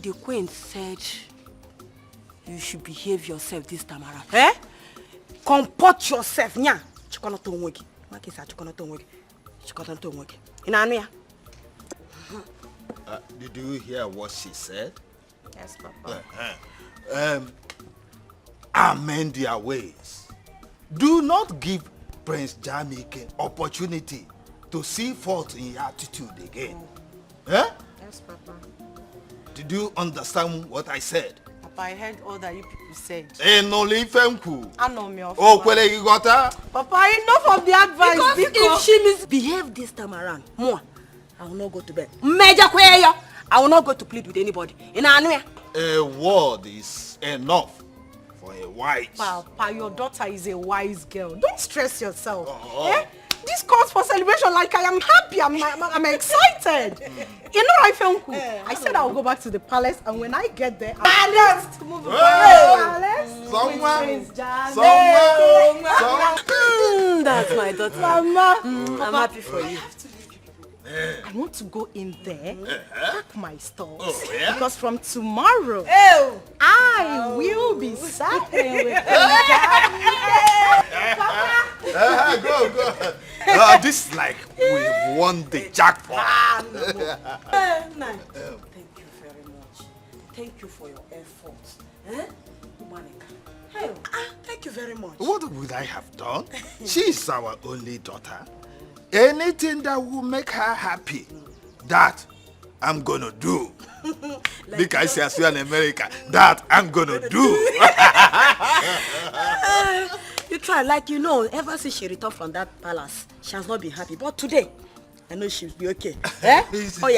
the queen said you should behave yourself this time around. Comport yourself, nya. Chikono to nweki. Makisa chikono to nweki. Chikono to nweki. Inania. Did you hear what she said? Yes, Papa. Amend their ways. Do not give Prince Jamike opportunity to see fault in your attitude again. Yes, Papa. Did you understand what I said? Papa, I heard all that you people said. No ifemku. I know me. Oh, kwele you got her? Papa, enough of the advice. Because if she misbehave this time around, more, I will not go to bed. Major Kweya, I will not go to plead with anybody. In Anwea. A word is enough for a wise. Papa, your daughter is a wise girl. Don't stress yourself. Eh? This calls for celebration. Like I am happy. I'm excited. You know, I said I will go back to the palace, and when I get there, palace to move to palace. That's my daughter. Mama, I'm happy for you. I want to go in there, pack my stores, because from tomorrow, I will be serving with Go. This is like we won the jackpot. Thank you very much. Thank you for your efforts. Thank you very much. What would I have done? She's our only daughter. Anything that will make her happy, that I'm gonna do. Because as you are in America, that I'm gonna do. You try, like you know, ever since she returned from that palace, she has not been happy. But today, I know she'll be okay. She'll be fine.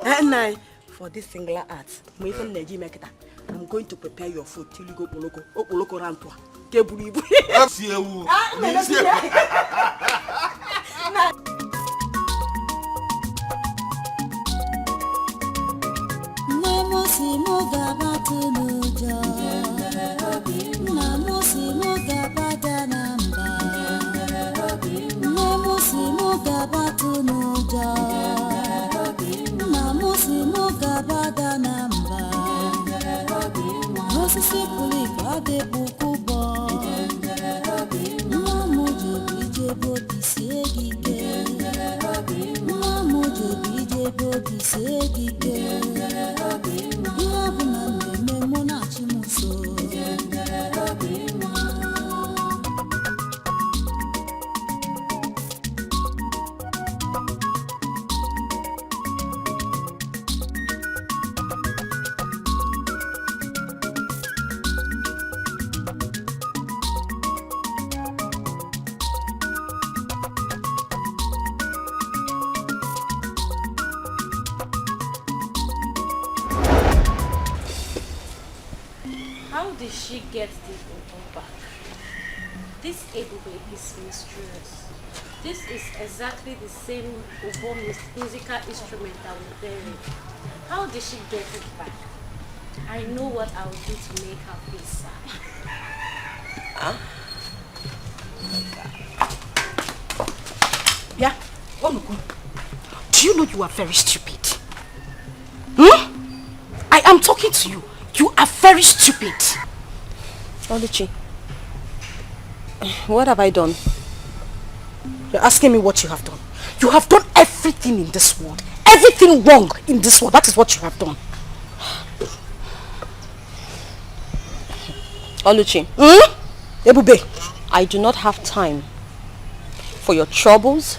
And for this singular art, I'm going to prepare your food till you go Poloko Rantwa. How did she get this Obo back? This Ebube is mysterious. This is exactly the same Obo musical instrument that was buried. How did she get it back? I know what I will do to make her feel sad. Yeah. Do you know you are very stupid? I am talking to you. You are very stupid. Oluchi, what have I done? You're asking me what you have done. You have done everything in this world. Everything wrong in this world. That is what you have done. Oluchi. Ebube. I do not have time for your troubles,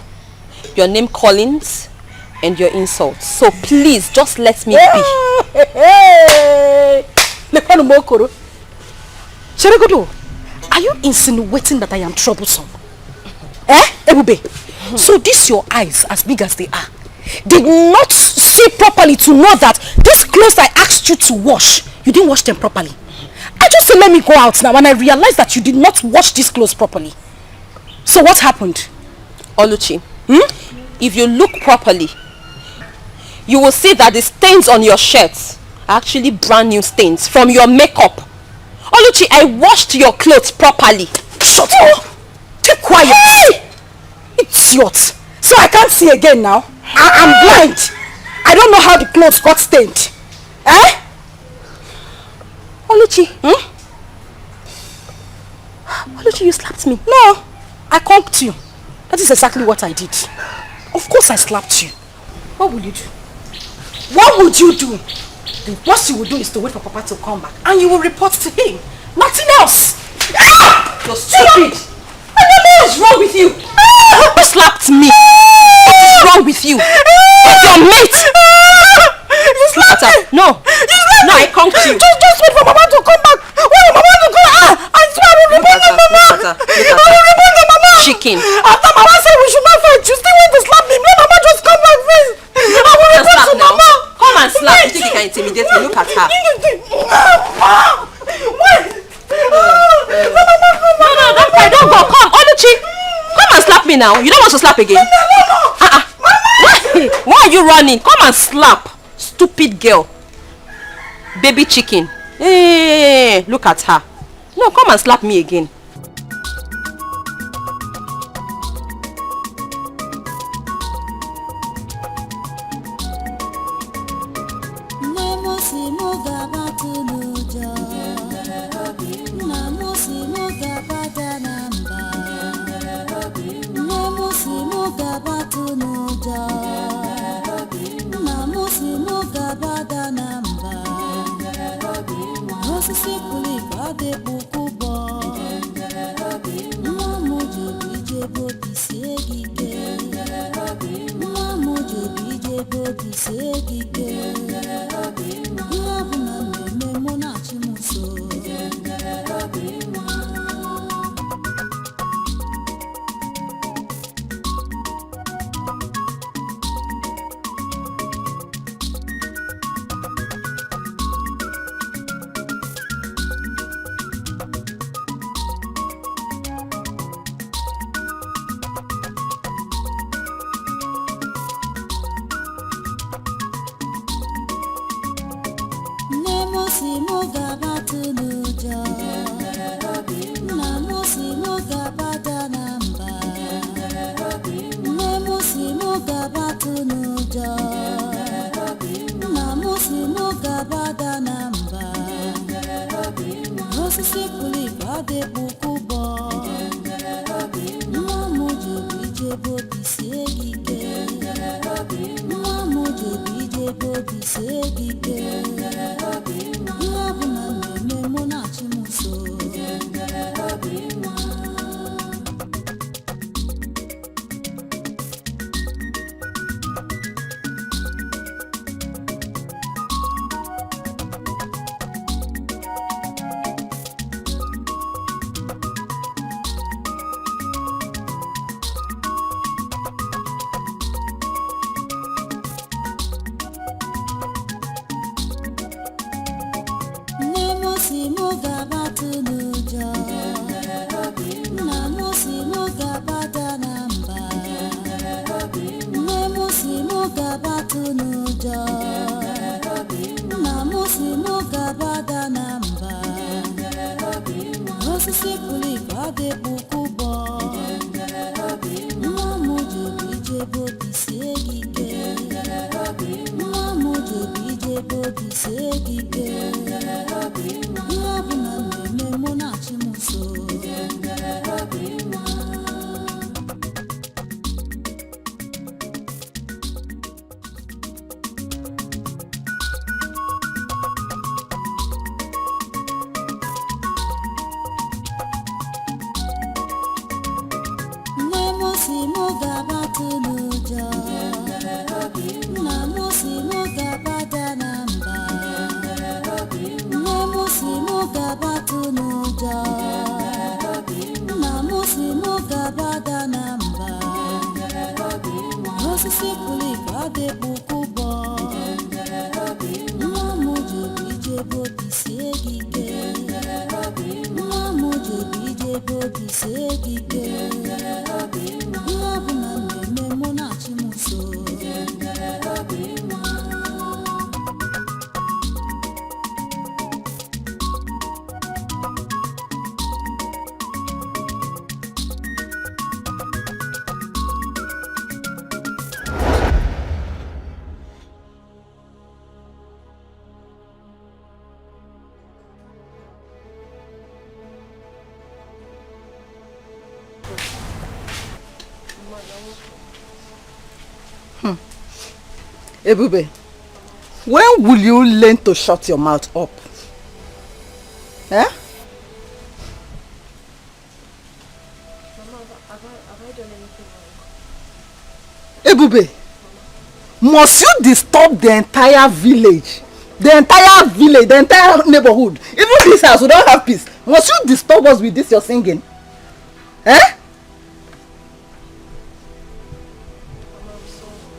your name callings, and your insults. So please, just let me be. Cheregodo, are you insinuating that I am troublesome? Ebube? So these your eyes, as big as they are, did not see properly to know that these clothes I asked you to wash, you didn't wash them properly. I just said let me go out now and I realized that you did not wash these clothes properly. So what happened? Oluchi, if you look properly, you will see that the stains on your shirts are actually brand new stains from your makeup. Oluchi, I washed your clothes properly. Shut up! Keep quiet! Hey! Idiot! So I can't see again now? I'm blind! I don't know how the clothes got stained. Oluchi, Oluchi, you slapped me. No, I conked you. That is exactly what I did. Of course I slapped you. What will you do? What would you do? The worst you will do is to wait for Papa to come back and you will report to him. Nothing else. You're stupid. What is wrong with you? Who slapped me? What is wrong with you? It's your mate. her. Mama. Chicken. After Mama said we should not fight, you still want to slap me. Let Mama just come back first. I will report to Mama. Come and slap. You think you can intimidate me? Look at her. Wait. No, don't cry. Don't go. Come, Oluchi. Come and slap me now. You don't want to slap again? No. Why are you running? Come and slap. Stupid girl. Baby chicken. Hey, look at her. No, come and slap me again. Ebube, when will you learn to shut your mouth up? Eh? Have I done anything wrong? Ebube, must you disturb the entire village? The entire neighborhood? Even this house, we don't have peace. Must you disturb us with this your singing? Eh?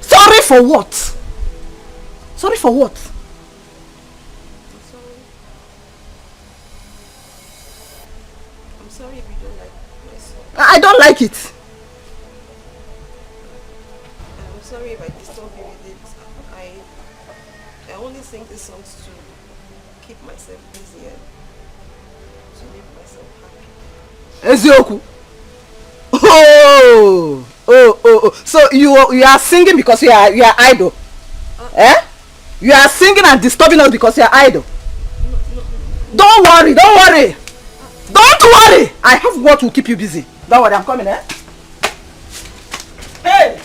Sorry for what? Sorry for what? I'm sorry if you don't like my song. I don't like it. I'm sorry if I disturb you with it. I only sing these songs to keep myself busy and to make myself happy. Ezioku. Oh. So you are singing because you are idle. Eh? You are singing and disturbing us because you are idle. Don't worry. Don't worry. I have what will keep you busy. Don't worry, I'm coming, eh? Hey!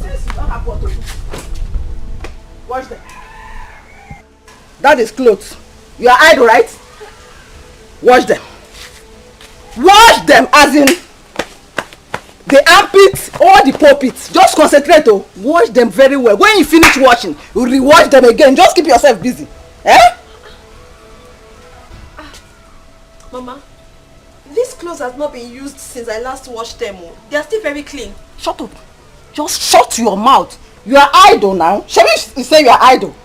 Since you don't have what to do, wash them. That is clothes. You are idle, right? Wash them. Wash them as in the armpits or the pulpits. Just concentrate, oh. Wash them very well. When you finish washing, you re-wash them again. Just keep yourself busy. Eh? Mama, these clothes have not been used since I last washed them. They are still very clean. Shut up. Just shut your mouth. You are idle now. Shall we say you are idle?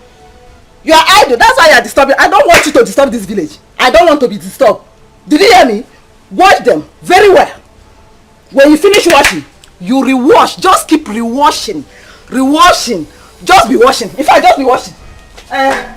You are idle. That's why you are disturbing. I don't want you to disturb this village. I don't want to be disturbed. Did you hear me? Wash them very well. When you finish washing, you re-wash. Just keep re-washing. Re-washing. Just be washing. In fact, just be washing. Hey.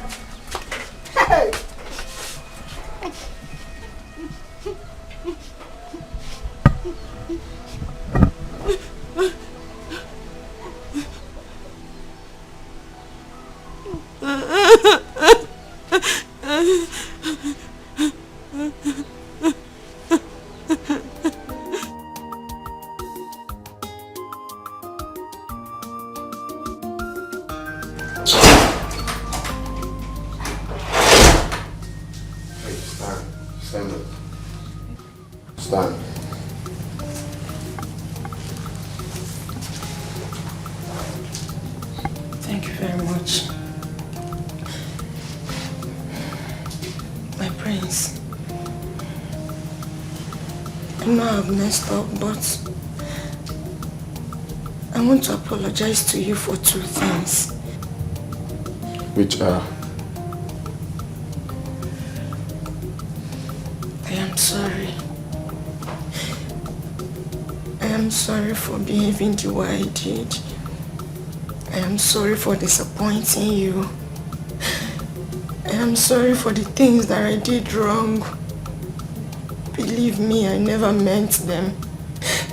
Stand. Thank you very much. My prince. I know I've messed up, but I want to apologize to you for 2 things. Which are? I am sorry. I am sorry for behaving the way I did. I am sorry for disappointing you. I am sorry for the things that I did wrong. Believe me, I never meant them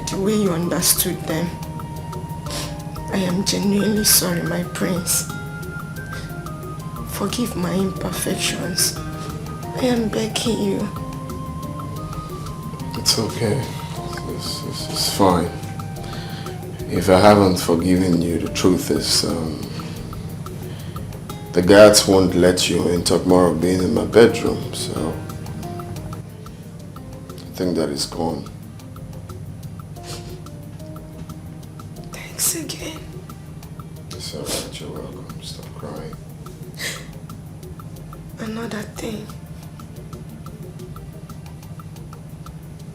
the way you understood them. I am genuinely sorry, my prince. Forgive my imperfections. I am begging you. It's okay. It's fine. If I haven't forgiven you, the truth is, the guards won't let you in tomorrow being in my bedroom, so I think that is gone. Thanks again. It's alright, you're welcome. Stop crying. Another thing.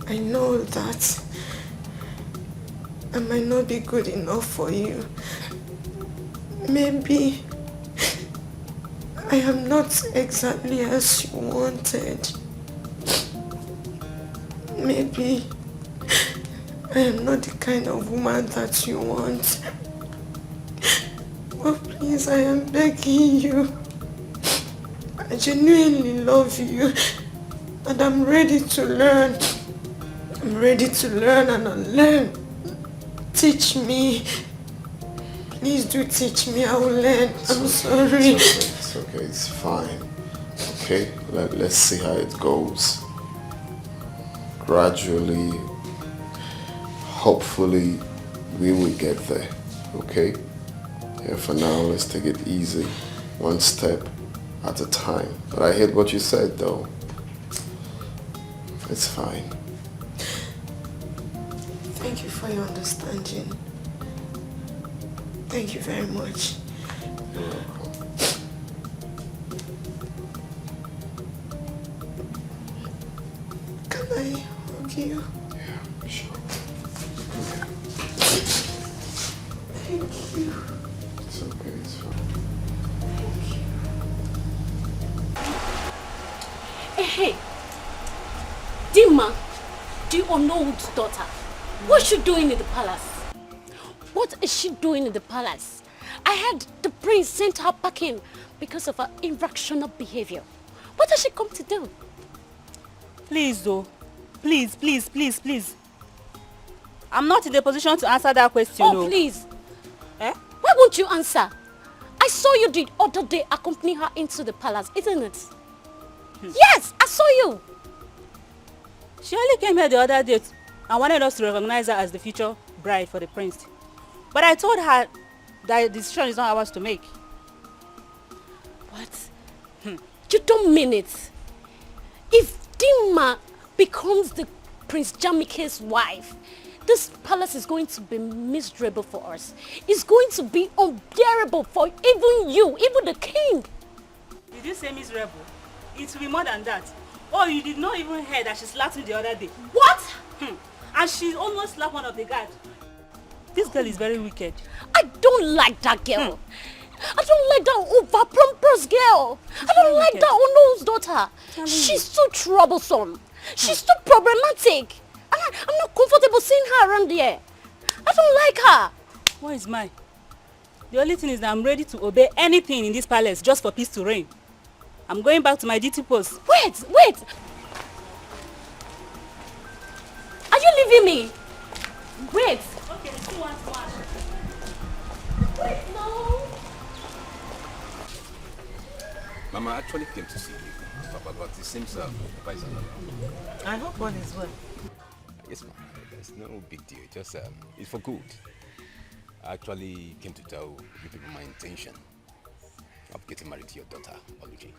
I know that I might not be good enough for you. Maybe I am not exactly as you wanted. Maybe I am not the kind of woman that you want. But please, I am begging you. I genuinely love you and I'm ready to learn. I'm ready to learn and unlearn. Teach me. Please do teach me. I will learn. I'm sorry. It's okay. It's fine. Okay? Let's see how it goes. Gradually, hopefully, we will get there. Okay? Yeah, for now, let's take it easy. One step at a time. But I heard what you said, though. It's fine. Thank you for your understanding. Thank you very much. You're welcome. Can I hug you? Yeah, sure. Thank you. It's okay, it's fine. Hey, Dima, the Onowud's daughter, what's she doing in the palace? What is she doing in the palace? I heard the prince sent her packing because of her irrational behavior. What has she come to do? Please, though. Please, please, please, please. I'm not in the position to answer that question. Oh, please. Eh? Why won't you answer? I saw you the other day accompany her into the palace, isn't it? Yes, I saw you. She only came here the other day and wanted us to recognize her as the future bride for the prince. But I told her that the decision is not ours to make. What? You don't mean it. If Dima becomes the Prince Jamike's wife, this palace is going to be miserable for us. It's going to be unbearable for even you, even the king. Did you say miserable? It will be more than that. Oh, you did not even hear that she slapped me the other day. What? And she almost slapped one of the guards. This girl is very wicked. I don't like that girl. I don't like that over-pompous girl. I don't like that Ono's daughter. She's too troublesome. She's too problematic. I'm not comfortable seeing her around here. I don't like her. What is mine? The only thing is that I'm ready to obey anything in this palace just for peace to reign. I'm going back to my duty post. Wait! Are you leaving me? Wait! Okay, see one. Wait, no! Mama actually came to see you, Papa, but it seems Papa is not around. I hope one is well. Yes, ma'am. There's no big deal. Just it's for good. I actually came to tell you people my intention of getting married to your daughter, Oluchi.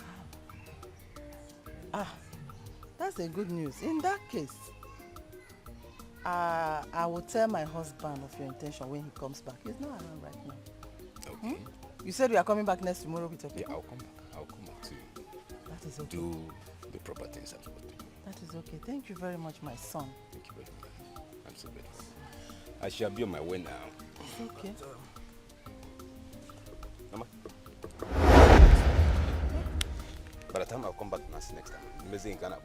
That's a good news. In that case, I will tell my husband of your intention when he comes back. He's not around right now. Okay. You said we are coming back next tomorrow with your people? Yeah, I'll come back. I'll come back to That is okay. do the proper things I'm supposed to do. That is okay. Thank you very much, my son. Thank you very much. I'm so grateful. I shall be on my way now. It's okay. Mama. By the time I'll come back next time, amazing kind of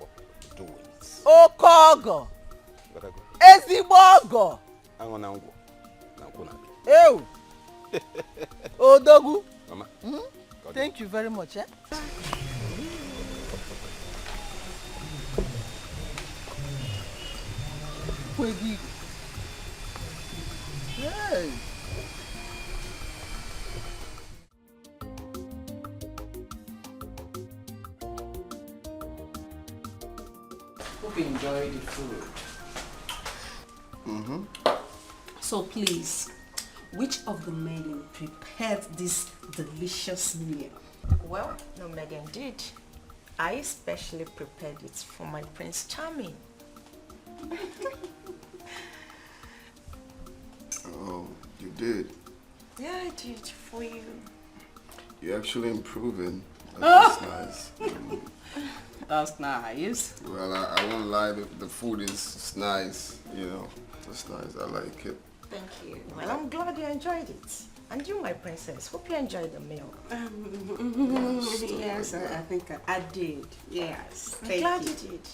do it. Okogo! Gotta go. Ezimogo! I'm on Nango. Ew! Odogu! Mama. Thank you very much, eh? Hey! Hope you enjoy the food. So please, which of the men prepared this delicious meal? Well, no, Megan did. I especially prepared it for my Prince Charming. Oh, you did? Yeah, I did for you. You're actually improving. That's nice. That's nice. Well, I won't lie, the food is nice, you know. It's nice, I like it. Thank you. Well, I'm glad you enjoyed it. And you, my princess, hope you enjoyed the meal. Yes, I think I did. Yes. I'm glad you did.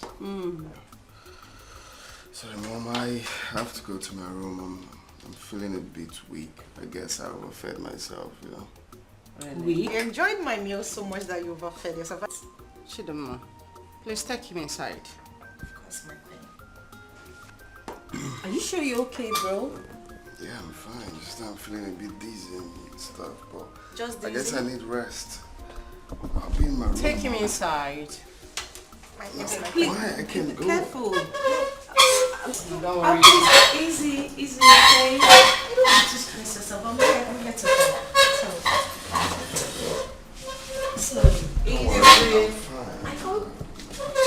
Sorry, Mom, I have to go to my room. I'm feeling a bit weak. I guess I overfed myself, you know. You enjoyed my meal so much that you overfed yourself. Chidama, please take him inside. Of course, my queen. Are you sure you're okay, bro? Yeah, I'm fine. Just I'm feeling a bit dizzy and stuff, but Just I guess dizzy? I need rest. I'll be in my room. Take him inside. Why? I can't go. Careful. Don't worry. Easy, okay? You don't have to stress yourself. I'm here to help. Slowly. Easy. I hope.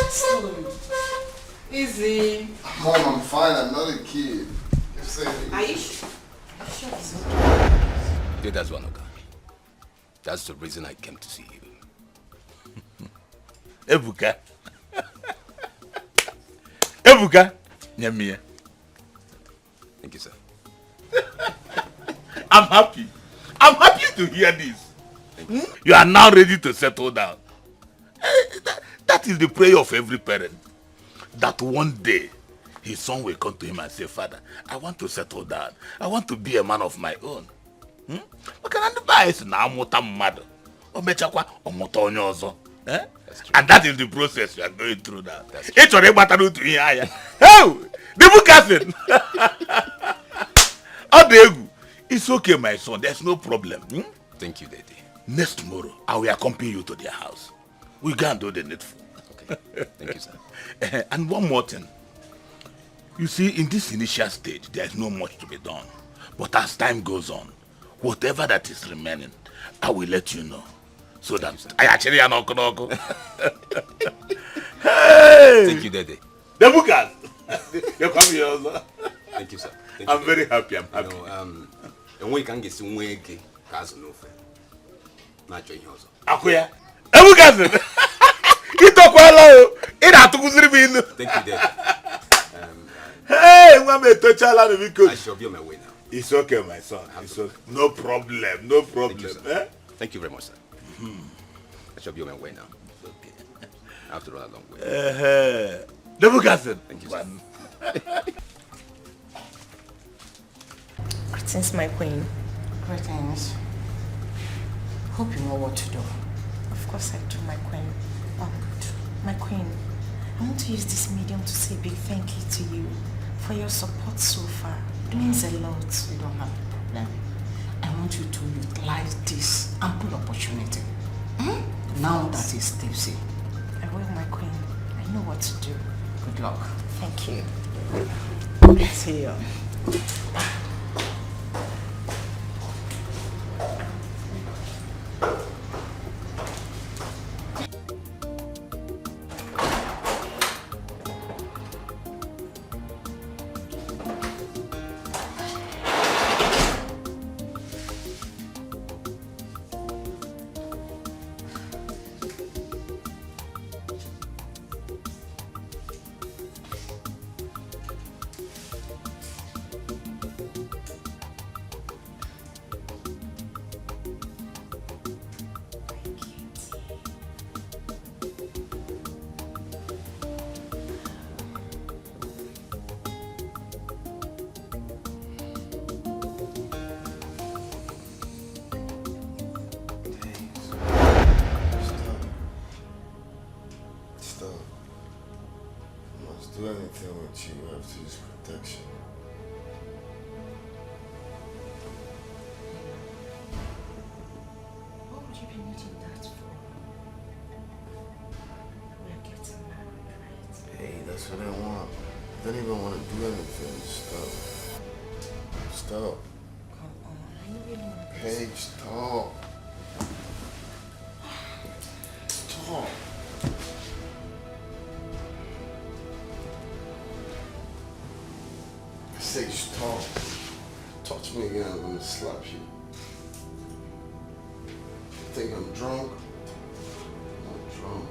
Slowly. Easy. Mom, I'm fine. I'm not a kid. Just say Are you sure? I'm sure it's okay. Yeah, that's one, okay. That's the reason I came to see you. Ebuka. Ebuka. Nyamie. Thank you, sir. I'm happy. I'm happy to hear this. You are now ready to settle down. That is the prayer of every parent. That one day, his son will come to him and say, Father, I want to settle down. I want to be a man of my own. And that is the process you are going through now. It's okay, my son. There's no problem. Thank you, Daddy. Next tomorrow, I will accompany you to their house. We go and do the needful. Okay. Thank you, sir. And one more thing. You see, in this initial stage, there is no much to be done. But as time goes on, whatever that is remaining, I will let you know. So that I actually am not going. Hey! Thank you, Daddy. The Bukas! You come here also. Thank you, sir. Thank I'm you, very happy. I'm happy. And we can get some way again. Not join you also. Akuya. The Bukas! You talk well. It had to go through. Thank you, Daddy. Hey, I shall be on my way now. It's okay, my son. It's okay. No problem. No problem. Thank you very much, sir. I shall be on my way now. Okay. I have to run a long way. The Bukas. Thank you, sir. Greetings, my queen. Greetings. Hope you know what to do. Of course I do, my queen. My queen, I want to use this medium to say a big thank you to you for your support so far. It means a lot. You don't have a problem. I want you to utilize this ample opportunity. Now that it's tipsy. I will, my queen. I know what to do. Good luck. Thank you. See you. Do anything with you, I have to use protection. What would you be needing that for? We're getting married, right? Hey, that's what I want. I don't even want to do anything. Stop. Stop. Come on, I know you want to. Hey, stop. Stop. Say stop. Touch me again, I'm gonna slap you. Think I'm drunk? I'm not drunk.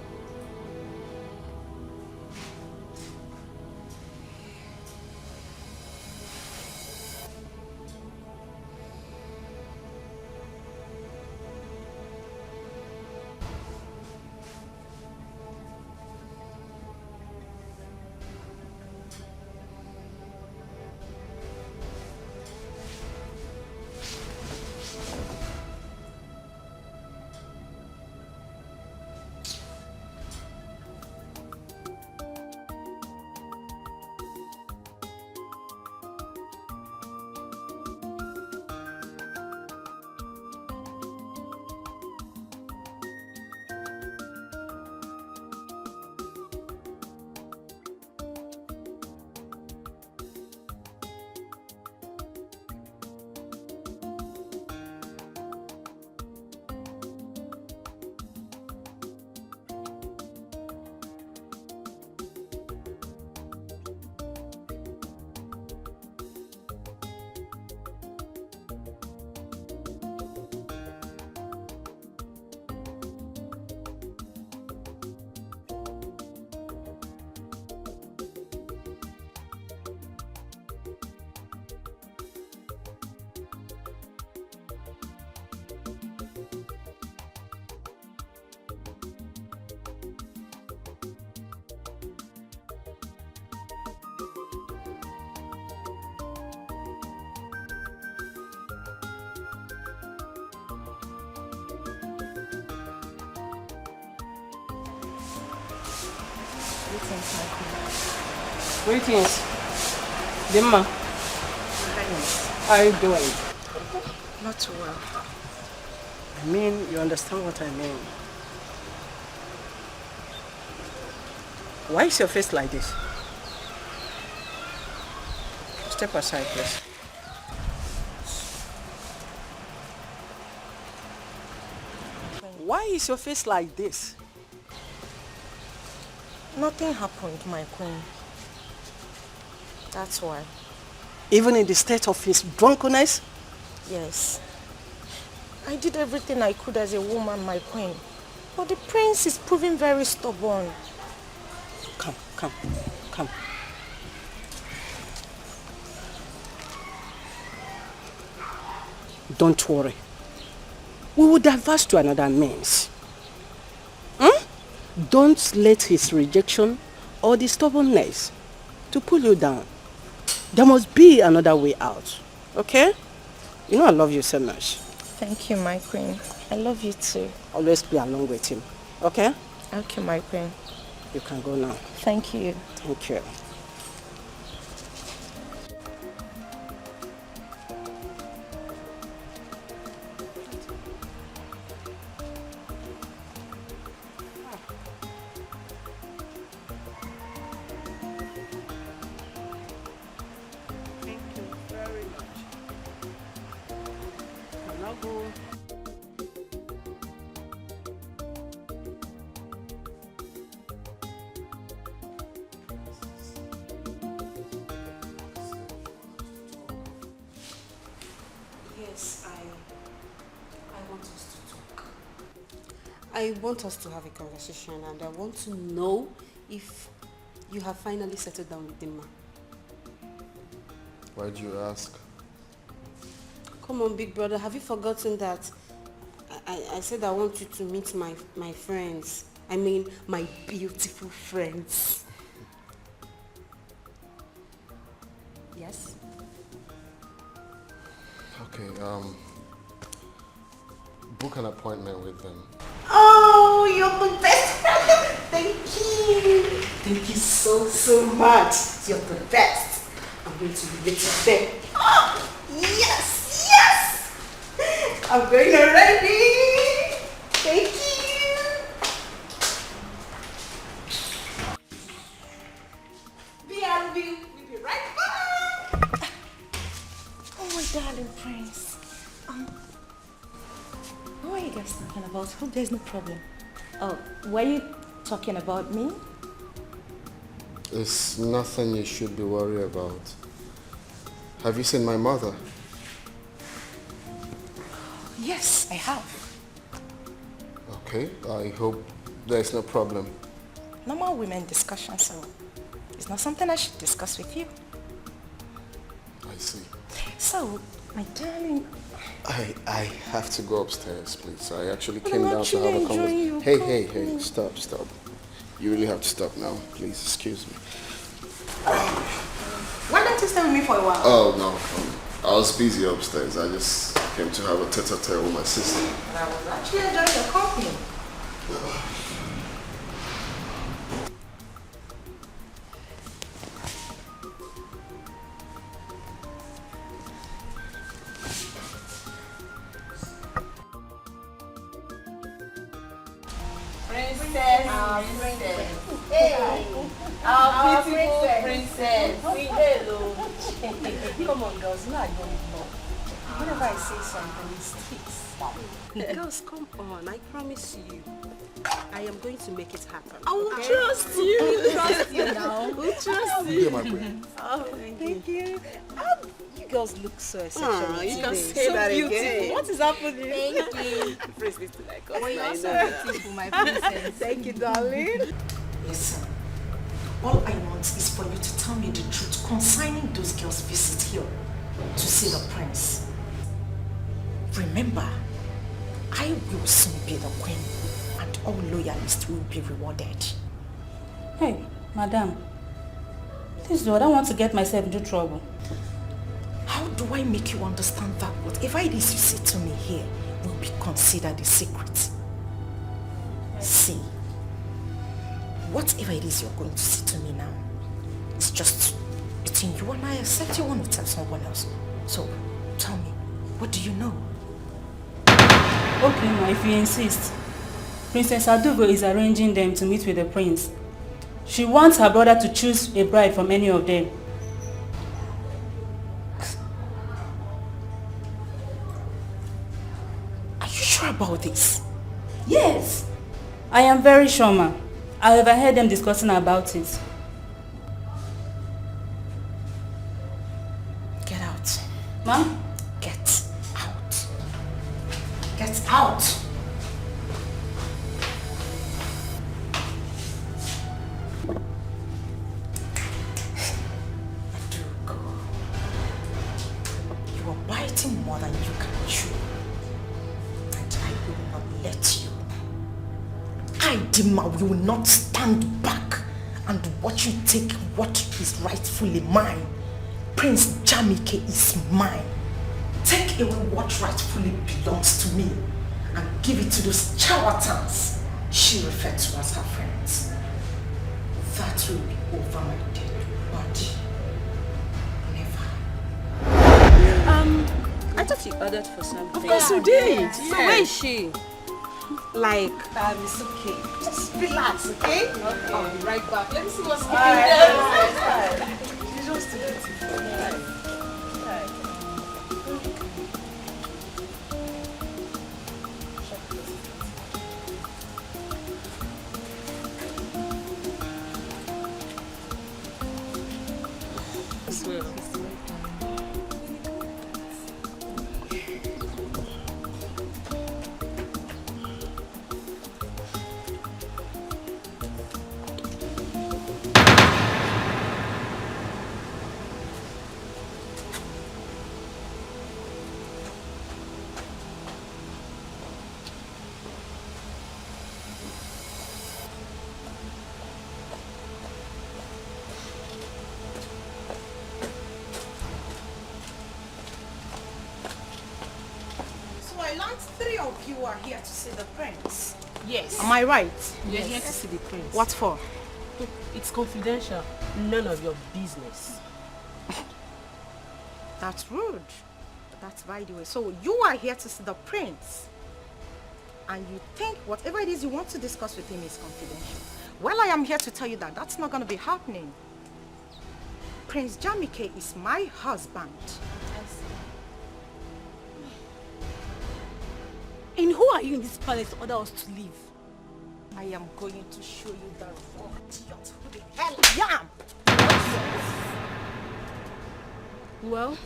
Greetings, my queen. Greetings. Dimma. How are you doing? Not too well. I mean, you understand what I mean. Why is your face like this? Step aside, please. Why is your face like this? Nothing happened, my queen. That's why. Even in the state of his drunkenness? Yes. I did everything I could as a woman, my queen. But the prince is proving very stubborn. Come. Don't worry. We will diverse to another means. Don't let his rejection or the stubbornness to pull you down. There must be another way out. Okay? You know I love you so much. Thank you, my queen. I love you too. Always be along with him. Okay? Okay, my queen. You can go now. Thank you. Thank you. I want us to have a conversation, and I want to know if you have finally settled down with Dimma. Why do you ask? Come on, big brother, have you forgotten that I said I want you to meet my friends? I mean, my beautiful friends. Yes? Okay, book an appointment with them. Oh, you're the best friend. Thank you. Thank you so much. You're the best. I'm going to be with them. Oh, yes. I'm going already. Thank you. We'll be right back. Oh, my darling prince. What are you guys talking about? Hope there's no problem. Oh, were you talking about me? It's nothing you should be worried about. Have you seen my mother? Yes, I have. Okay, I hope there's no problem. Normal women discussion, so it's not something I should discuss with you. I see. So, my darling... I have to go upstairs, please. I actually came down to have a conversation. Hey, stop. You really have to stop now. Please, excuse me. Why don't you stay with me for a while? Oh, no. I was busy upstairs. I just came to have a tete-a-tete with my sister. And I was actually enjoying your company. Our beautiful princess. Hello. Come on, girls. No, I don't know. Whenever I say something, it sticks. Girls, come on. I promise you. I am going to make it happen. I will okay? trust you. We'll trust you now. We'll trust you. my friend. Oh, thank you. You girls look so exceptional. You can today. say so that beautiful. again. What is happening? Thank you. Praise be to thy God. Oh, you're so beautiful, my princess. Thank you, darling. Listen, all I want is for you to tell me the truth concerning those girls' visit here to see the prince. Remember, I will soon be the queen and all loyalists will be rewarded. Hey, madam. Please do, I don't want to get myself into trouble. How do I make you understand that whatever it is you say to me here will be considered a secret? See, whatever it is you're going to say to me now, it's just between you and I, except you want to tell someone else. So, tell me, what do you know? Okay, ma, if you insist. Princess Adugo is arranging them to meet with the prince. She wants her brother to choose a bride from any of them. Are you sure about this? Yes. I am very sure, ma. I overheard them discussing about it. Get out. Ma'am? Get out. Get out. You are biting more than you can chew. And I will not let you. I, Dima, will not stand back and watch you take what is rightfully mine. Prince Jamike is mine. Take away what rightfully belongs to me and give it to those charlatans she referred to as her friends. That will be over my dead body. I thought you ordered for something. Of course you did. Yeah. So where is she? Like, it's okay. Just relax, okay? Okay. I'll be right back. Let me see what's going on. She's just too beautiful. Three of you are here to see the prince. Yes. Am I right? You're here to see the prince. What for? It's confidential. None of your business. That's rude. That's by the way. So you are here to see the prince. And you think whatever it is you want to discuss with him is confidential. Well, I am here to tell you that that's not going to be happening. Prince Jamike is my husband. And who are you in this palace to order us to leave? I am going to show you the raw idiot who the hell I am. Well,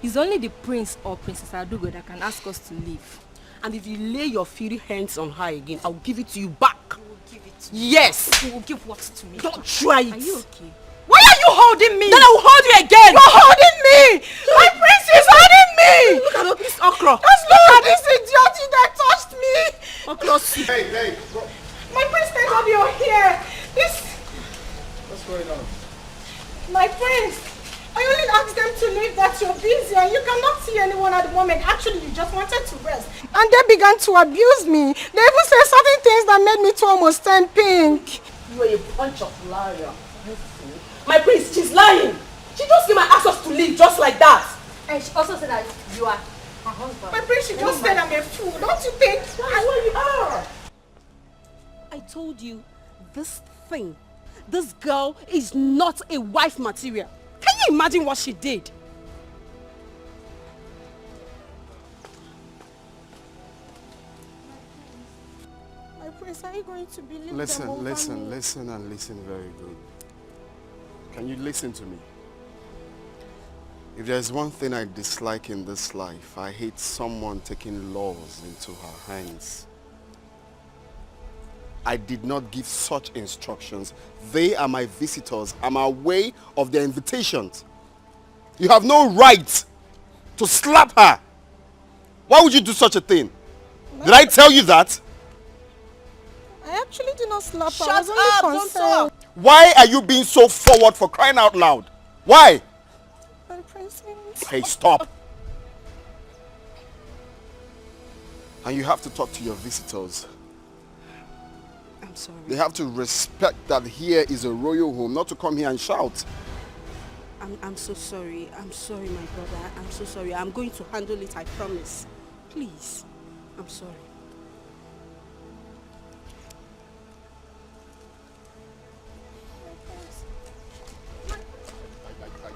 it's only the prince or Princess Adugo that can ask us to leave. And if you lay your filthy hands on her again, I'll give it to you back. You will give it to me. Yes. You will give what to me? Don't try it. Are you okay? Why are you holding me? Then I will hold you again. You're holding me. My prince is holding me. Look at this okra. Just look at this idiot that touched me. Okra. Hey, my prince, thank God you're here. This. What's going on? My prince. I only asked them to leave that you're busy and you cannot see anyone at the moment. Actually, you just wanted to rest. And they began to abuse me. They even said certain things that made me to almost turn pink. You are a bunch of liars. My prince, she's lying. She just came and asked us to leave just like that. And she also said that you are her husband. My prince, she just said I'm a fool. Don't you think? That's what you are. I told you, this girl is not a wife material. Can you imagine what she did? My prince, are you going to believe them Listen over me? very good. Can you listen to me? If there's one thing I dislike in this life, I hate someone taking laws into her hands. I did not give such instructions. They are my visitors. I'm aware of their invitations. You have no right to slap her. Why would you do such a thing? Did I tell you that? I actually did not slap her. Shut I was only up, concerned. don't talk. Why are you being so forward for crying out loud? Why? My prince. Hey, stop. And you have to talk to your visitors. I'm sorry. They have to respect that here is a royal home, not to come here and shout. I'm so sorry. I'm sorry, my brother. I'm so sorry. I'm going to handle it, I promise. Please. I'm sorry.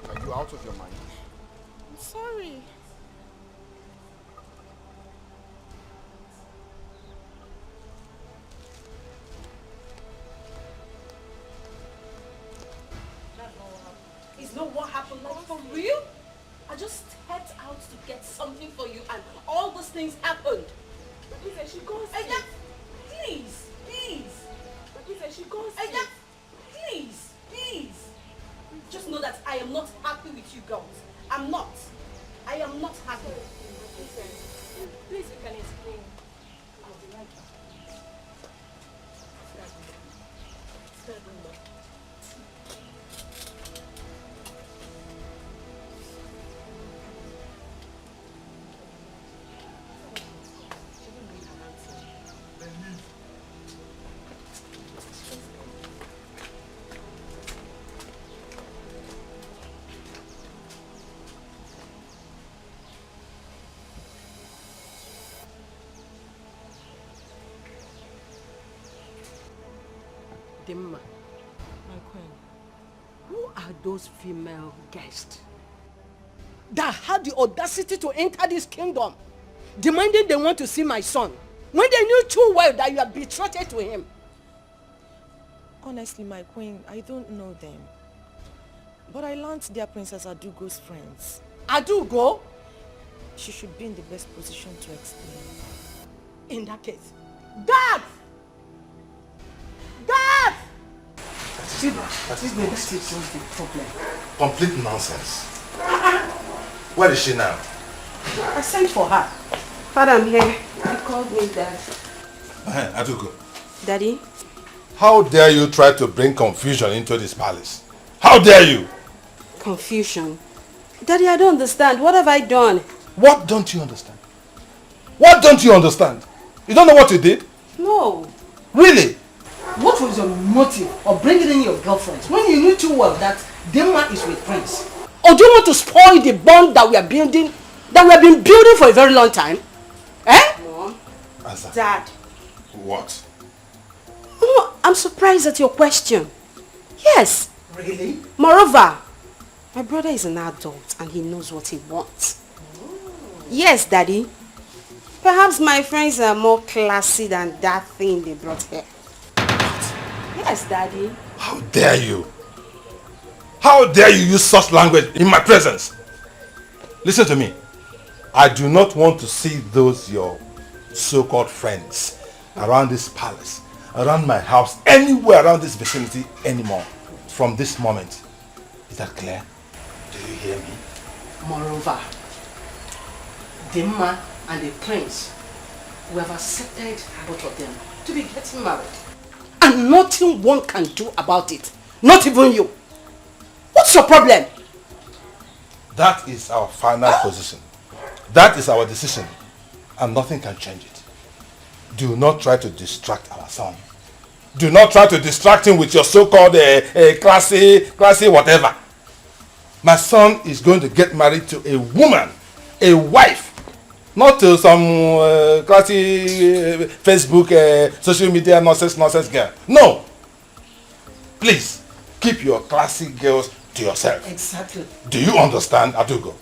Are you out of your mind? I'm sorry. Is not what happened, like for real? I just stepped out to get something for you and all those things happened. But she goes please, please. But she goes please, please. Just know that I am not happy with you girls. I'm not. I am not happy. Please, you can explain. I'll be right back. Dimma, my queen, who are those female guests that had the audacity to enter this kingdom, demanding they want to see my son, when they knew too well that you are betrothed to him? Honestly, my queen, I don't know them. But I learned they are Princess Adugo's friends. Adugo? She should be in the best position to explain. In that case, Dad! Dad! That is the problem. Complete nonsense. Where is she now? I sent for her. Father, I'm here. He called me, Dad. Adugo. Daddy? How dare you try to bring confusion into this palace? How dare you? Confusion? Daddy, I don't understand. What have I done? What don't you understand? What don't you understand? You don't know what you did? No. Really? What was your motive of bringing in your girlfriends when you knew too well that Dema is with Prince? Or do you want to spoil the bond that we are building, that we have been building for a very long time? Eh? No. Answer. Dad. What? No, I'm surprised at your question. Yes. Really? Moreover, my brother is an adult and he knows what he wants. Yes, Daddy. Perhaps my friends are more classy than that thing they brought here. Yes, Daddy. How dare you? How dare you use such language in my presence? Listen to me. I do not want to see those your so-called friends around this palace, around my house, anywhere around this vicinity anymore from this moment. Is that clear? Do you hear me? Moreover, the man and the prince, we have accepted both of them to be getting married. And nothing one can do about it. Not even you. What's your problem? That is our final position. That is our decision. And nothing can change it. Do not try to distract our son. Do not try to distract him with your so-called classy whatever. My son is going to get married to a woman, a wife, not to some classy Facebook, social media nonsense girl. No. Please, keep your classy girls to yourself. Exactly. Do you understand, Adugo?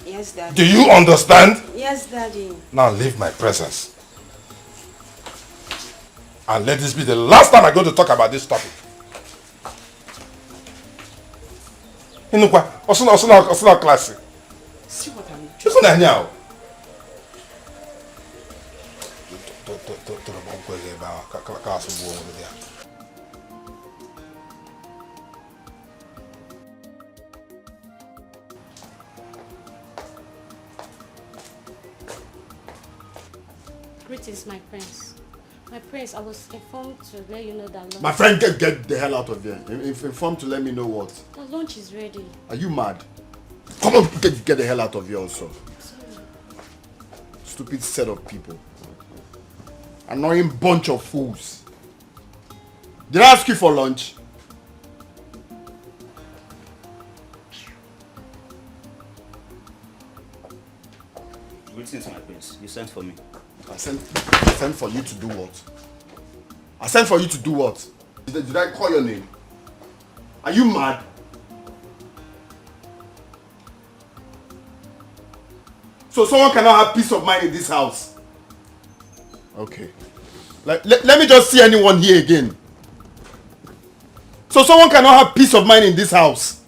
Yes, Daddy. Do you understand? Yes, Daddy. Now leave my presence. And let this be the last time I'm going to talk about this topic. Inukwa, osuna classy. See what I mean? Isn't now? Greetings, my prince. My prince, I was informed to let you know that lunch... My friend, get the hell out of here. Informed to let me know what? The lunch is ready. Are you mad? Come on, get the hell out of here also. Sorry. Stupid set of people. Annoying bunch of fools. Did I ask you for lunch? Greetings, my prince. You sent for me. I sent for you to do what? I sent for you to do what? Did I call your name? Are you mad? So someone cannot have peace of mind in this house? Okay. Let me just see anyone here again. So someone cannot have peace of mind in this house?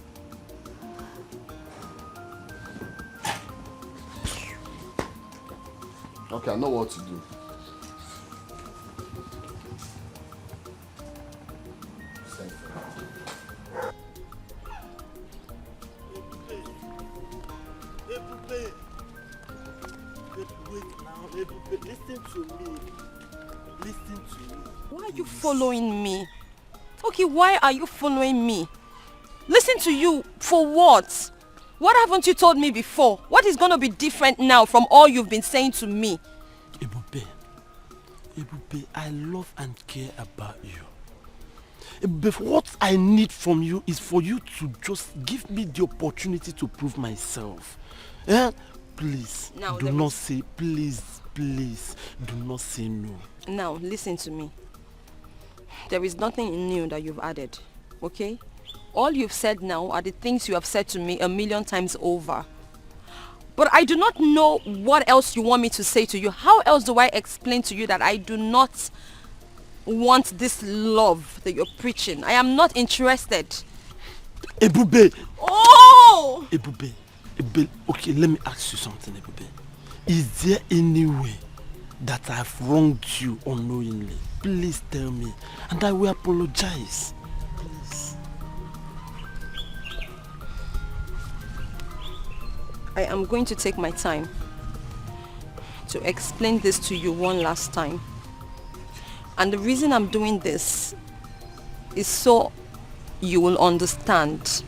Okay, I know what to do. Listen to me. Listen to me. Why are you following me? Okay, why are you following me? Listen to you for what? What haven't you told me before? What is going to be different now from all you've been saying to me? Ebube, I love and care about you. Ebube, what I need from you is for you to just give me the opportunity to prove myself. Eh? Please, Now, do not say, please, do not say no. Now, listen to me. There is nothing new that you've added, okay? All you've said now are the things you have said to me 1,000,000 times over. But I do not know what else you want me to say to you. How else do I explain to you that I do not want this love that you're preaching? I am not interested. Ebube! Oh! Ebube, okay, let me ask you something, Ebube. Is there any way that I've wronged you unknowingly? Please tell me, and I will apologize. Please. I am going to take my time to explain this to you one last time. And the reason I'm doing this is so you will understand.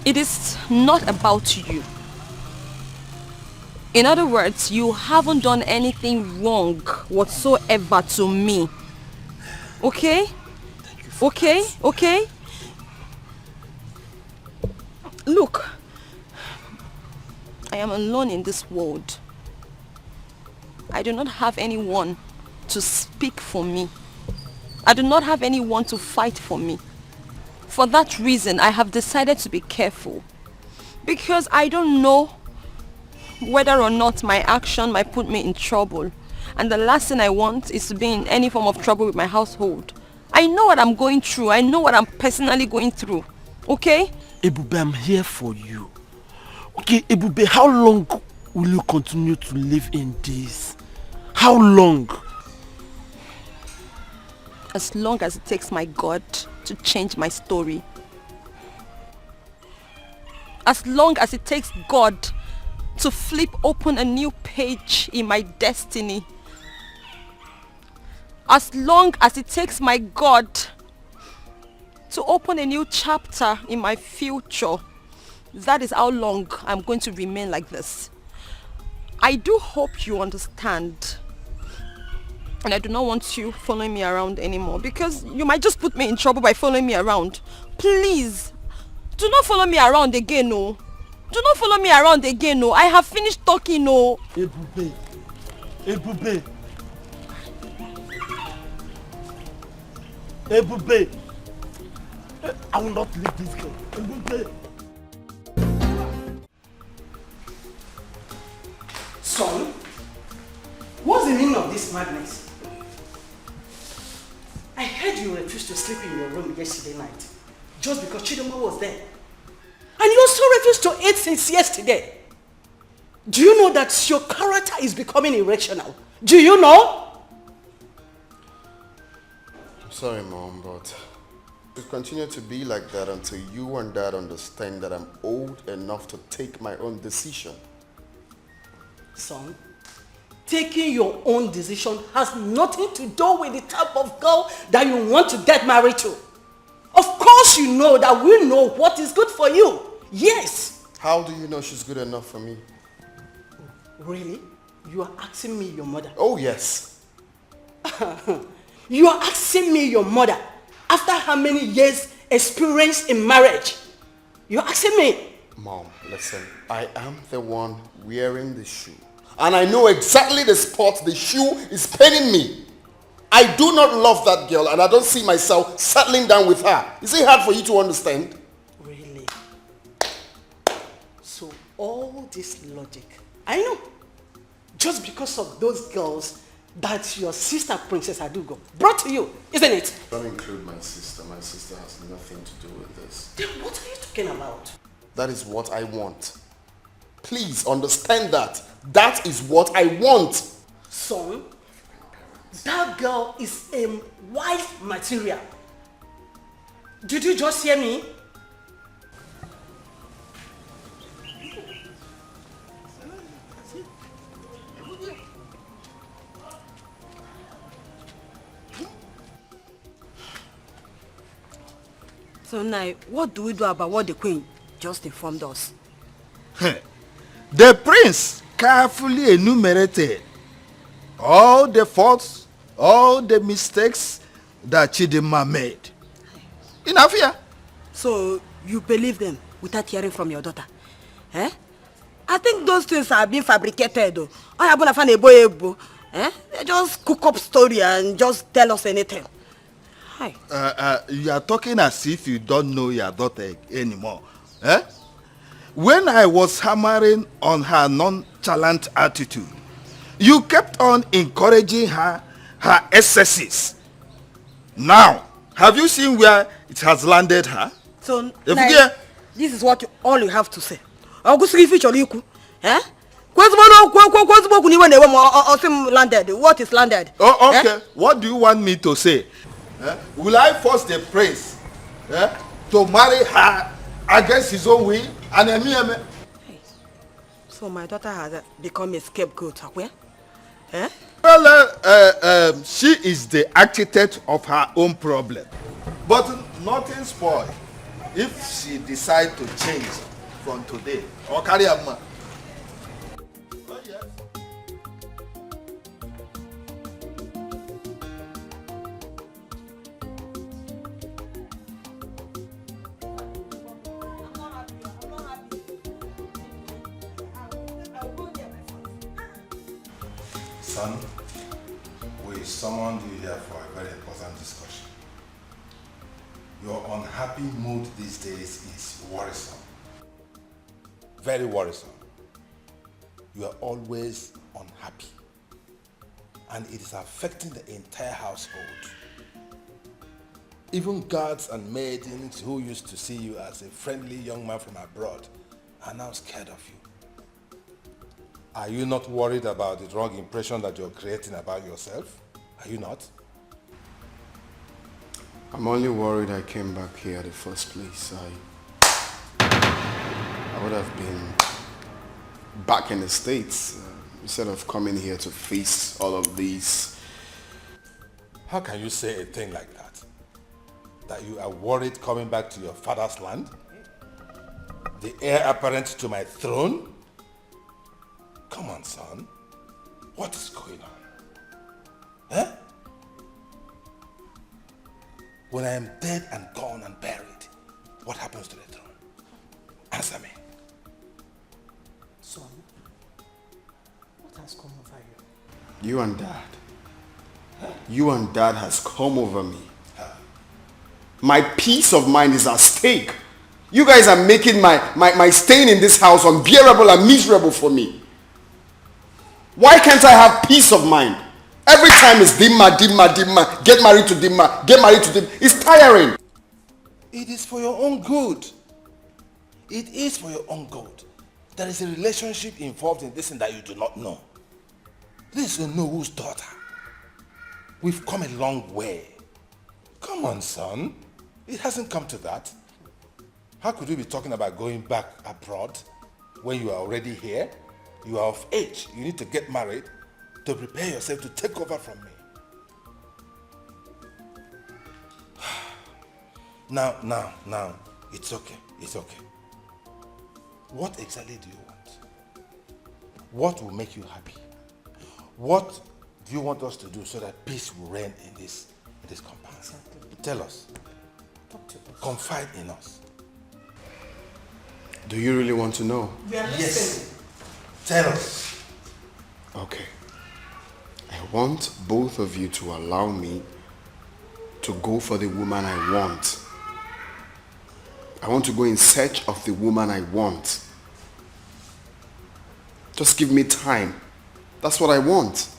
It is not about you. In other words, you haven't done anything wrong whatsoever to me. Okay? Okay? Okay? Look, I am alone in this world. I do not have anyone to speak for me. I do not have anyone to fight for me. For that reason, I have decided to be careful. Because I don't know whether or not my action might put me in trouble. And the last thing I want is to be in any form of trouble with my household. I know what I'm going through. I know what I'm personally going through. Okay? Ebube, I'm here for you. Okay, Ebube, how long will you continue to live in this? How long? As long as it takes my God to change my story. As long as it takes God to flip open a new page in my destiny. As long as it takes my God to open a new chapter in my future. That is how long I'm going to remain like this. I do hope you understand. And I do not want you following me around anymore, because you might just put me in trouble by following me around. Please, do not follow me around again, no. Do not follow me around again, no. I have finished talking, no. Ebube. Ebube. Ebube. I will not leave this girl. Ebube. Son, what's the meaning of this madness? I heard you refused to sleep in your room yesterday night just because Chidoma was there. And you also refused to eat since yesterday. Do you know that your character is becoming irrational? Do you know? I'm sorry, Mom, but it will continue to be like that until you and Dad understand that I'm old enough to take my own decision. Son, taking your own decision has nothing to do with the type of girl that you want to get married to. Of course you know that we know what is good for you. Yes. How do you know she's good enough for me? Really? You are asking me your mother? Oh, yes. You are asking me your mother after how many years experience in marriage? You're asking me? Mom, listen, I am the one wearing the shoe. And I know exactly the spot the shoe is paining me. I do not love that girl and I don't see myself settling down with her. Is it hard for you to understand? Really? So all this logic, I know. Just because of those girls that your sister Princess Adugo brought to you, isn't it? Don't include my sister. My sister has nothing to do with this. Then what are you talking about? That is what I want. Please understand that. That is what I want. Son, that girl is a wife material. Did you just hear me? So now, what do we do about what the queen just informed us? The prince carefully enumerated all the faults, all the mistakes that Chidinma made. Enough here. So you believe them without hearing from your daughter? Eh? I think those things are being fabricated though. They just cook up story and just tell us anything. Hi. You are talking as if you don't know your daughter anymore. Eh? When I was hammering on her nonchalant attitude, you kept on encouraging her excesses. Now, have you seen where it has landed her? So now, this is what all you have to say. Eh? Landed. What is landed? Oh, okay. Eh? What do you want me to say? Eh? Will I force the prince to marry her against his own will? So my daughter has become a scapegoat. Eh? Well, she is the architect of her own problem. But nothing spoiled if she decides to change from today or carry a man. Son, we summoned you here for a very important discussion. Your unhappy mood these days is worrisome. Very worrisome. You are always unhappy. And it is affecting the entire household. Even guards and maidens who used to see you as a friendly young man from abroad are now scared of you. Are you not worried about the wrong impression that you're creating about yourself? Are you not? I'm only worried I came back here in the first place. I would have been back in the States instead of coming here to face all of these. How can you say a thing like that? That you are worried coming back to your father's land? The heir apparent to my throne? Come on, son. What is going on? Eh? When I am dead and gone and buried, what happens to the throne? Answer me. Son, what has come over you? You and Dad. You and Dad has come over me. My peace of mind is at stake. You guys are making my staying in this house unbearable and miserable for me. Why can't I have peace of mind? Every time it's Dimma, Dimma, Dimma. Get married to Dimma. Get married to Dimma. It's tiring. It is for your own good. It is for your own good. There is a relationship involved in this thing that you do not know. This is Nohu's daughter. We've come a long way. Come on, son. It hasn't come to that. How could we be talking about going back abroad when you are already here? You are of age. You need to get married to prepare yourself to take over from me. Now, it's okay. It's okay. What exactly do you want? What will make you happy? What do you want us to do so that peace will reign in this compound? Exactly. Tell us. Talk to us. Confide in us. Do you really want to know? We are listening. Yes. Tell us. Okay. I want both of you to allow me to go for the woman I want. I want to go in search of the woman I want. Just give me time. That's what I want.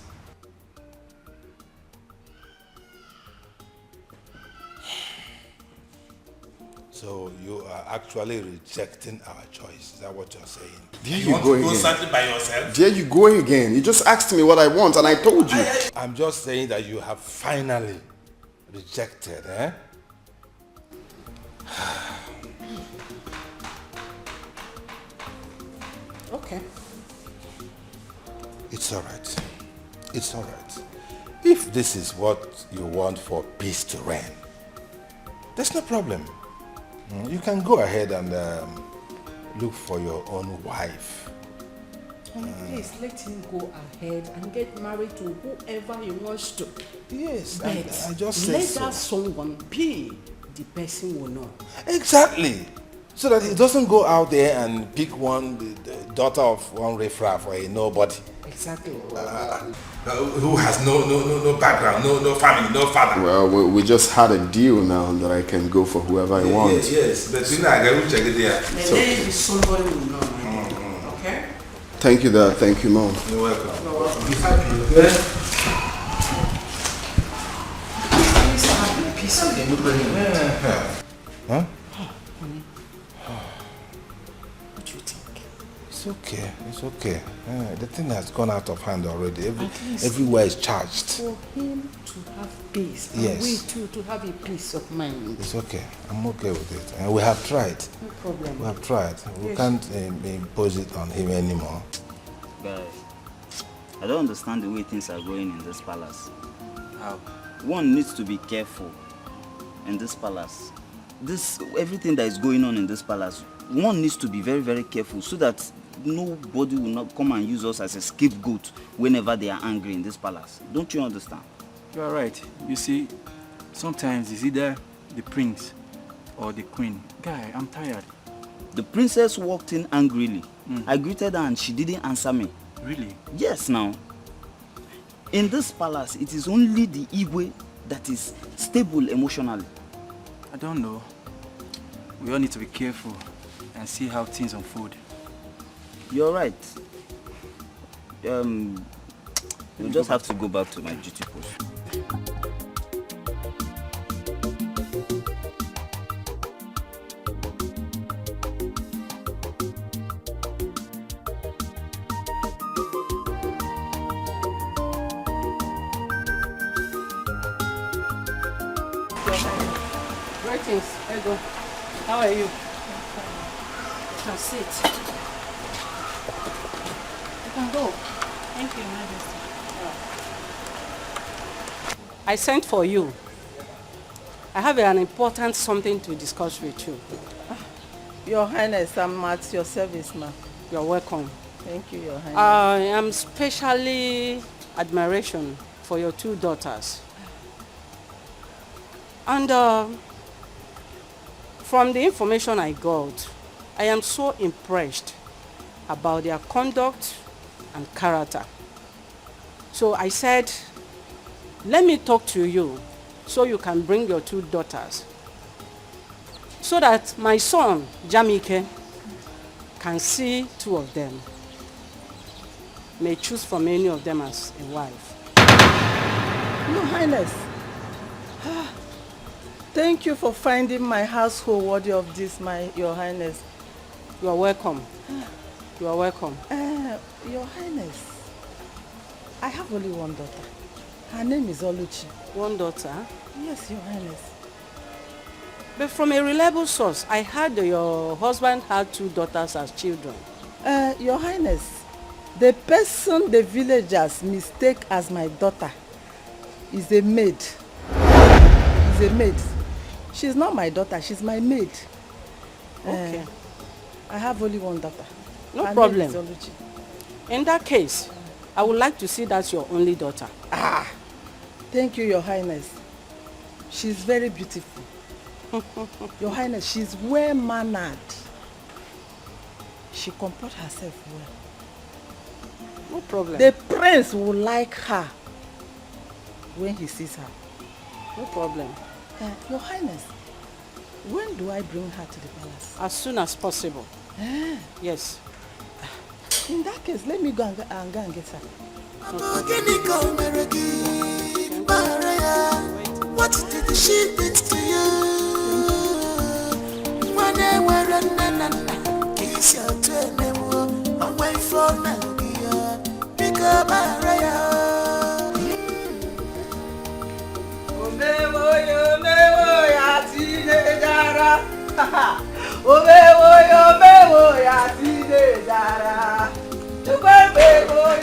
So you are actually rejecting our choice. Is that what you're saying? There you you want go to go again. something by yourself? There you go again. You just asked me what I want and I told you. I'm just saying that you have finally rejected, eh? Okay. It's all right. It's all right. If this is what you want for peace to reign, there's no problem. You can go ahead and look for your own wife. And please let him go ahead and get married to whoever he wants to. Yes, but I just said let so. that someone be the person we know. Exactly. So that he doesn't go out there and pick the daughter of one riffraff or a nobody. Exactly. Who has no background, no family, no father. Well, we just had a deal now that I can go for whoever I want. Yes, but you know, I got to check it there. Then let it be somebody we know. Okay? Thank you, Dad. Thank you, Mom. You're welcome. You're welcome. Be happy, okay? Peace, happy, peace. Huh? What do you think? It's okay. It's okay. The thing has gone out of hand already. Everywhere is charged. For him to have peace, and Yes. we too to have a peace of mind. It's okay. I'm okay with it. And we have tried. No problem. We have tried. We Yes. can't impose it on him anymore. Guys, I don't understand the way things are going in this palace. How? One needs to be careful in this palace. Everything that is going on in this palace, one needs to be very, very careful so that nobody will not come and use us as a scapegoat whenever they are angry in this palace. Don't you understand? You are right. You see, sometimes it's either the prince or the queen. Guy, I'm tired. The princess walked in angrily. I greeted her and she didn't answer me. Really? Yes, now. In this palace, it is only the Igwe that is stable emotionally. I don't know. We all need to be careful and see how things unfold. You're right. We'll just have to go back to my duty post. Greetings, Ego. How are you? Can sit. You can go. Thank you, Majesty. I sent for you. I have an important something to discuss with you. Your Highness, I'm at your service, ma'am. You're welcome. Thank you, Your Highness. I am specially admiration for your two daughters. And from the information I got, I am so impressed about their conduct and character. So I said, let me talk to you so you can bring your two daughters so that my son, Jamike, can see two of them. May choose from any of them as a wife. Your Highness, thank you for finding my household worthy of this, Your Highness. You are welcome. You are welcome. Your Highness, I have only one daughter. Her name is Oluchi. One daughter? Yes, Your Highness. But from a reliable source, I heard that your husband had two daughters as children. Your Highness, the person the villagers mistake as my daughter is a maid. Is a maid. She's not my daughter, she's my maid. Okay. I have only one daughter. No Her problem. name is Oluchi. In that case, I would like to see that's your only daughter. Thank you, Your Highness. She's very beautiful. Your Highness, she's well-mannered. She comports herself well. No problem. The prince will like her when he sees her. No problem. Your Highness, when do I bring her to the palace? As soon as possible. Yes. In that case, let me go and get her. What did she do to you? When they were in kiss your twin, away from Naija, pick up Maria. Omewo ya teenagera. Omewo ya teenagera.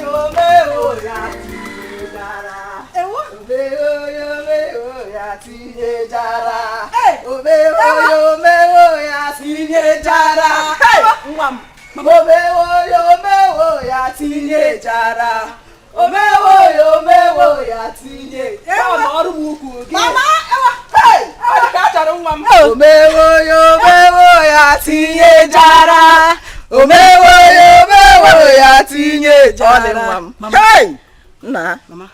Omewo ya teenagera. Omewo ya teenagera. Omewo ya teenagera. Omewo ya teenagera. Omewo ya teenagera. Mama, hey! Omewo ya teenagera. Omewo ya teenagera. Hey! Nah. Mama.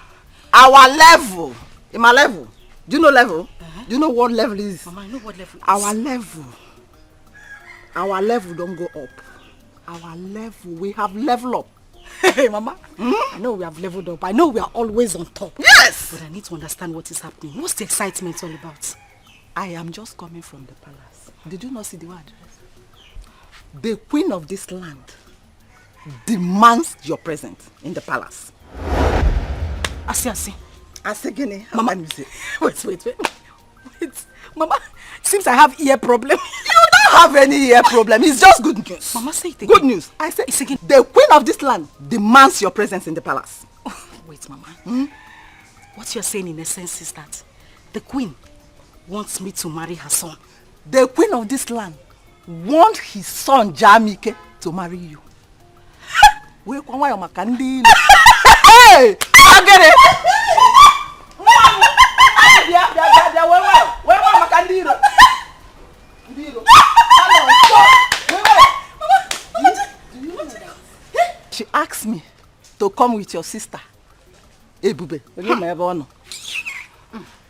Our level. In my level. Do you know level? Do you know what level is? Mama, I know what level is. Our level don't go up. Our level, we have level up. Hey, Mama. I know we have leveled up. I know we are always on top. Yes! But I need to understand what is happening. What's the excitement all about? I am just coming from the palace. Did you not see the word? The queen of this land demands your presence in the palace. I see. Asegene, Mama, wait. Mama, seems I have ear problem. You don't have any ear problem. It's just good news. Mama, say it again. Good news. I say the queen of this land demands your presence in the palace. Wait, Mama. What you're saying in essence is that the queen wants me to marry her son. The queen of this land wants his son Jamike to marry you. Hey! I get it. She asked me to come with your sister, Ebube.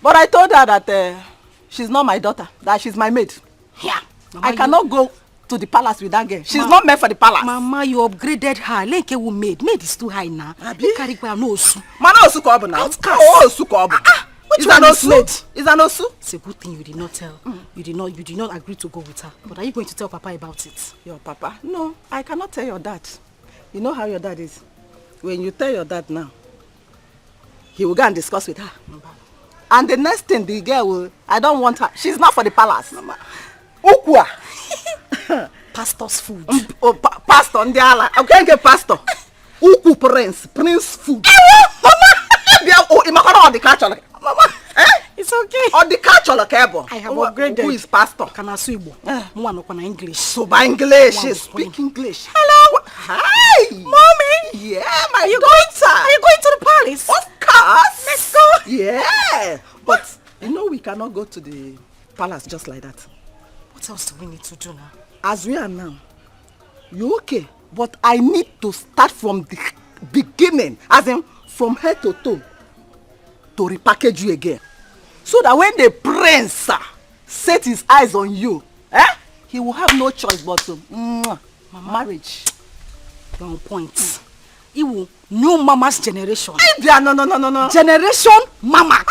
But I told her that she's not my daughter, that she's my maid. Yeah. Mama, I cannot go to the palace with that girl. She's not meant for the palace. Mama, you upgraded her. Lenke will maid. Maid is too high now. Carry no osu. Mana osu ko obu now. Oh, osu ko obu. Is an osu? Is an osu? It's a good thing you did not tell. You did not agree to go with her. But are you going to tell Papa about it? Your Papa? No, I cannot tell your dad. You know how your dad is. When you tell your dad now, he will go and discuss with her. And the next thing the girl will, I don't want her. She's not for the palace. Mama. Ukwa. Pastor's food. Pastor, ndiala. I can't get pastor. Uku prince food. Mama. The catch. Mama. It's okay. Or the catch on the cable. I have upgraded. Who is pastor? Can I speak English? So by English, speak English. Hello. Hi. Mommy. Yeah, my daughter. Are you going to the palace? Of course. Let's go. Yeah. But you know we cannot go to the palace just like that. What else do we need to do now? As we are now, you okay? But I need to start from the beginning, as in from head to toe, to repackage you again. So that when the prince set his eyes on you, he will have no choice but to marriage. You're on point. He will know Mama's generation. No. Generation Mama.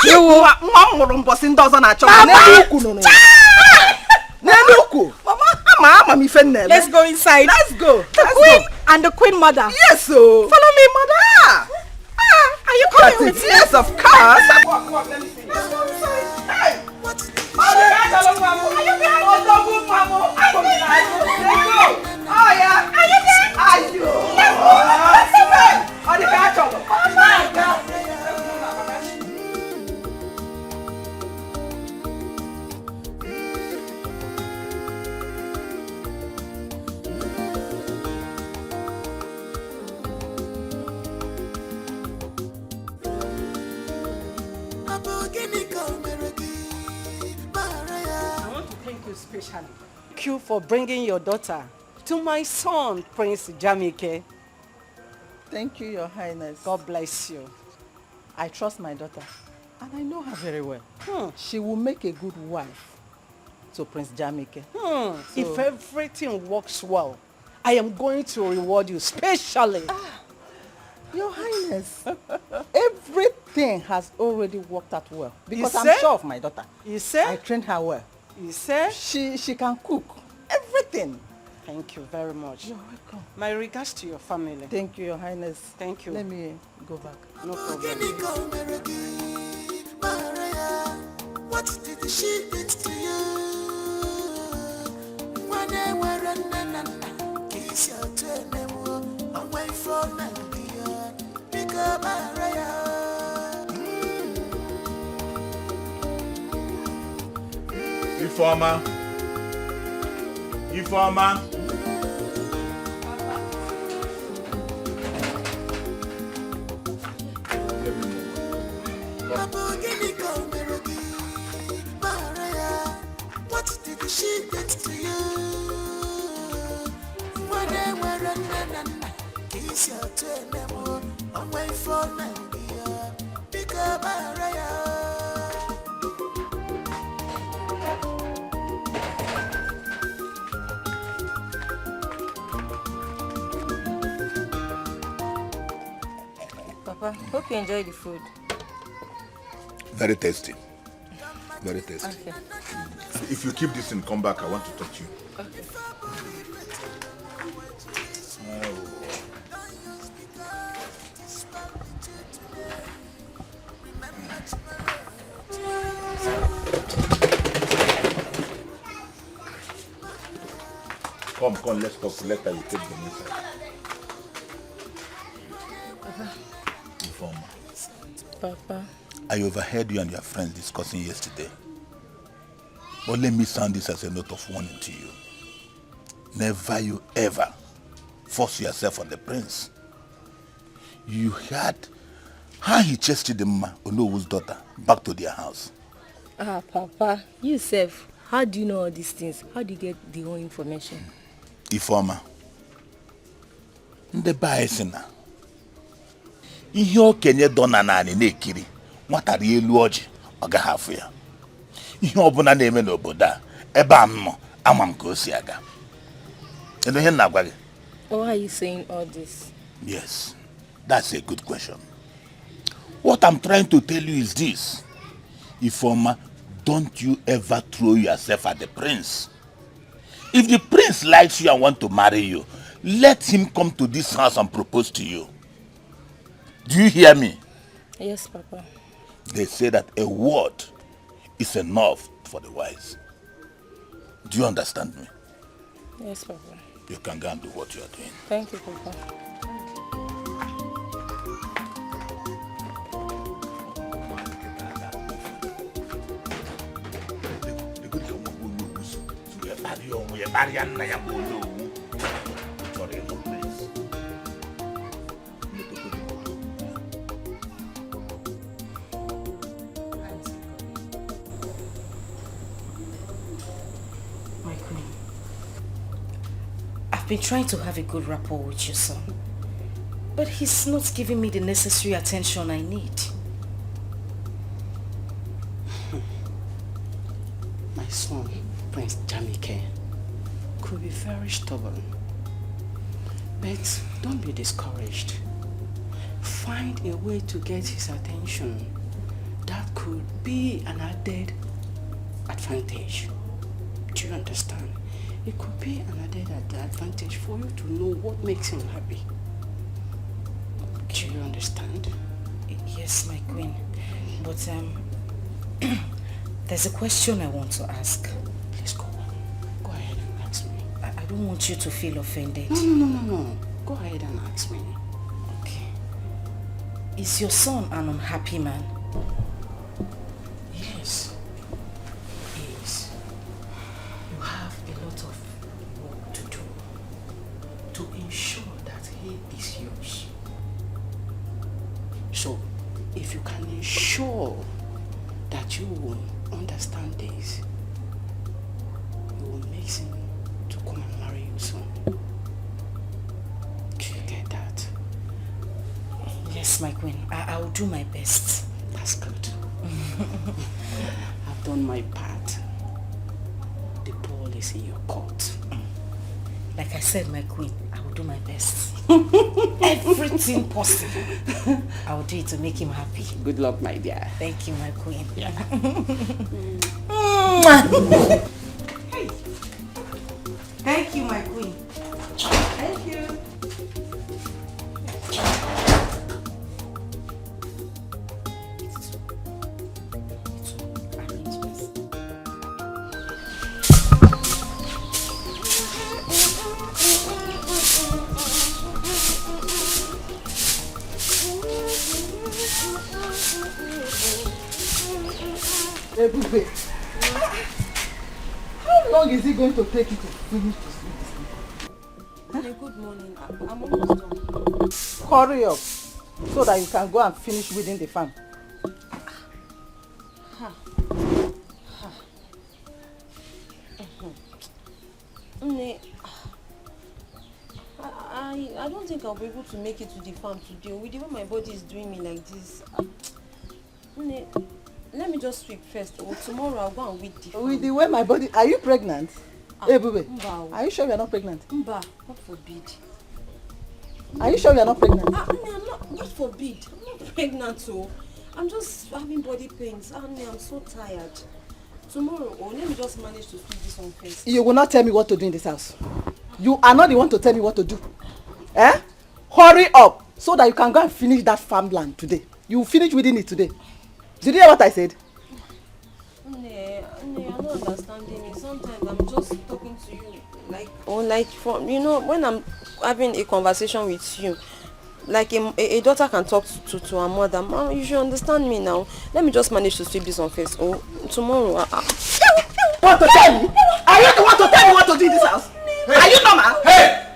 Let's go inside. Let's go. The queen and the queen mother. Yes, so. Follow me, mother. Are you coming with me? Yes, of course. Walk, let me see. Let's go inside. Hey. What? Are you behind? Oh, yeah. Are you there? Are you? Let's go. Oh, the catch up. Oh, my God. especially. Thank you for bringing your daughter to my son, Prince Jamike. Thank you, Your Highness. God bless you. I trust my daughter, and I know her very well. She will make a good wife to Prince Jamike. If everything works well, I am going to reward you specially. Your Highness, everything has already worked out well. Because I'm say? sure of my daughter. You say? I trained her well. You say? She can cook. Everything. Thank you very much. You're welcome. My regards to your family. Thank you, Your Highness. Thank you. Let me go back. No problem. What did she do to you? When they were running, kiss your turn, away from Nigeria. Pick up Maria. Informa. What did she do to you? When they were running, kiss your turn, away from Nigeria. Pick up Maria. Papa, hope you enjoy the food. Very tasty. Very tasty. Okay. If you keep this and come back, I want to touch you. Okay. Come, let's talk. Later you take them inside. Informer. Papa. I overheard you and your friends discussing yesterday. But let me sound this as a note of warning to you. Never you ever force yourself on the prince. You heard how he chased the Onowu's daughter back to their house. Papa, you self, how do you know all these things? How do you get the whole information? Ifeoma, ndị be si na ihe okenye dọna naanị na-ekiri nwata rie elu ọjị ọ gaghị afụ ya. Ihe ọbụla na-eme n'obodo a ebe a m nọ ama m ka o si aga. Kedu ihe na-agwa gị? Why are you saying all this? Yes, that's a good question. What I'm trying to tell you is this. Ifeoma, don't you ever throw yourself at the prince. If the prince likes you and wants to marry you, let him come to this house and propose to you. Do you hear me? Yes, Papa. They say that a word is enough for the wise. Do you understand me? Yes, Papa. You can go and do what you are doing. Thank you, Papa. My queen, I've been trying to have a good rapport with your son, but he's not giving me the necessary attention I need. My son, Prince Jamike, could be very stubborn. But don't be discouraged. Find a way to get his attention. That could be an added advantage. Do you understand? It could be an added advantage for you to know what makes him happy. Do you understand? Yes, my queen. But there's a question I want to ask. Please go on. Go ahead and ask me. I don't want you to feel offended. No. Go ahead and ask me. Okay. Is your son an unhappy man? Yes. He is. You have a lot of work to do to ensure that he is yours. So, if you can ensure that you will understand this, you will make him to come and marry you soon. Do you get that? Yes, my queen. I will do my best. That's good. I've done my part. The ball is in your court. Like I said, my queen, I will do my best. Everything possible. I will do it to make him happy. Good luck, my dear. Thank you, my queen. Yeah. Hey. Thank you, my queen. Thank you. Ebube, how long is it going to take you to finish this sleep? Good morning. I'm almost done. Hurry up so that you can go and finish weeding the farm. I don't think I'll be able to make it to the farm today. With the way my body is doing me like this. Let me just sweep first. Or tomorrow I'll go and weed the farm. With the way my body... Are you pregnant? Ebube, Mba. are you sure you are not pregnant? Mba, God forbid. Are you sure you are not pregnant? I'm not, God forbid. I'm not pregnant, so I'm just having body pains. I'm so tired. Tomorrow, let me just manage to sweep this one first. You will not tell me what to do in this house. You are not the one to tell me what to do. Eh? Hurry up so that you can go and finish that farmland today. You will finish weeding it today. Did you hear what I said? I'm not understanding you. Sometimes I'm just talking to you like from when I'm having a conversation with you, like a daughter can talk to her mother. Mom, you should understand me now. Let me just manage to sweep this on first. Tomorrow. Want to tell me? Are you the one to tell me what to do in this house? Hey. Are you normal? Hey!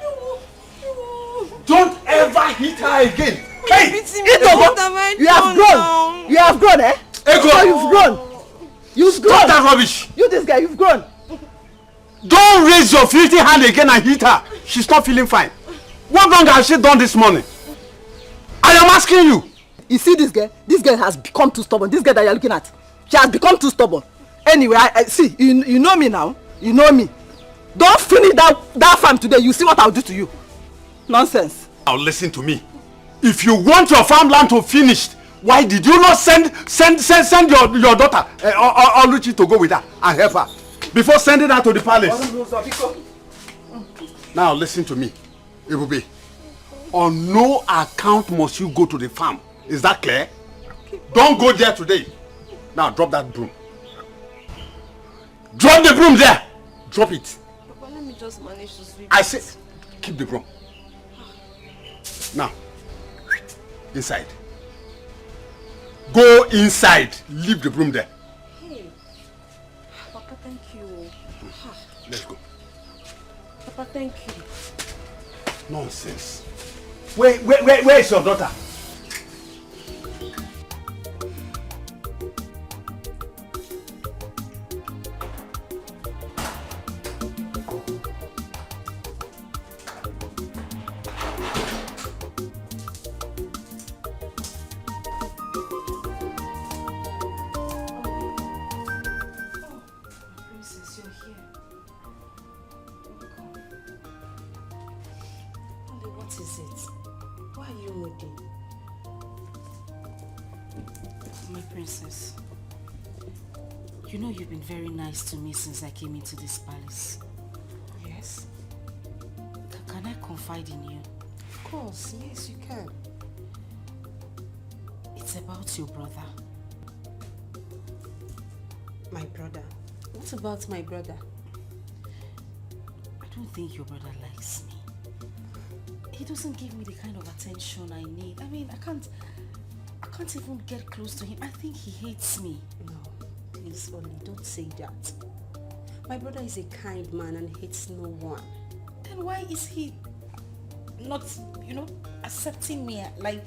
Don't ever hit her again. Hey! You have grown. You have grown, eh? Ego! So you've grown. You've grown. Stop that rubbish! You this guy, you've grown. Don't raise your filthy hand again and hit her. She's not feeling fine. What wrong has she done this morning? I am asking you. You see this girl? This girl has become too stubborn. This girl that you're looking at, she has become too stubborn. Anyway, I see. You know me now. You know me. Don't finish that farm today. You see what I'll do to you. Nonsense. Now listen to me. If you want your farmland to finish, why did you not send your daughter Oluchi to go with her and help her before sending her to the palace? Now listen to me, Ebube. On no account must you go to the farm. Is that clear? Don't go there today. Now drop that broom. Drop the broom there. Drop it. Papa, let me just manage to sweep. I say, keep the broom. Now, inside. Go inside. Leave the broom there. Hey, Papa, thank you. Let's go. Papa, thank you. Nonsense. Where is your daughter? You know you've been very nice to me since I came into this palace. Yes? Can I confide in you? Of course, yes you can. It's about your brother. My brother? What about my brother? I don't think your brother likes me. He doesn't give me the kind of attention I need. I mean, I can't even get close to him. I think he hates me. No, please, Oli, don't say that. My brother is a kind man and hates no one. Then why is he not, accepting me? Like,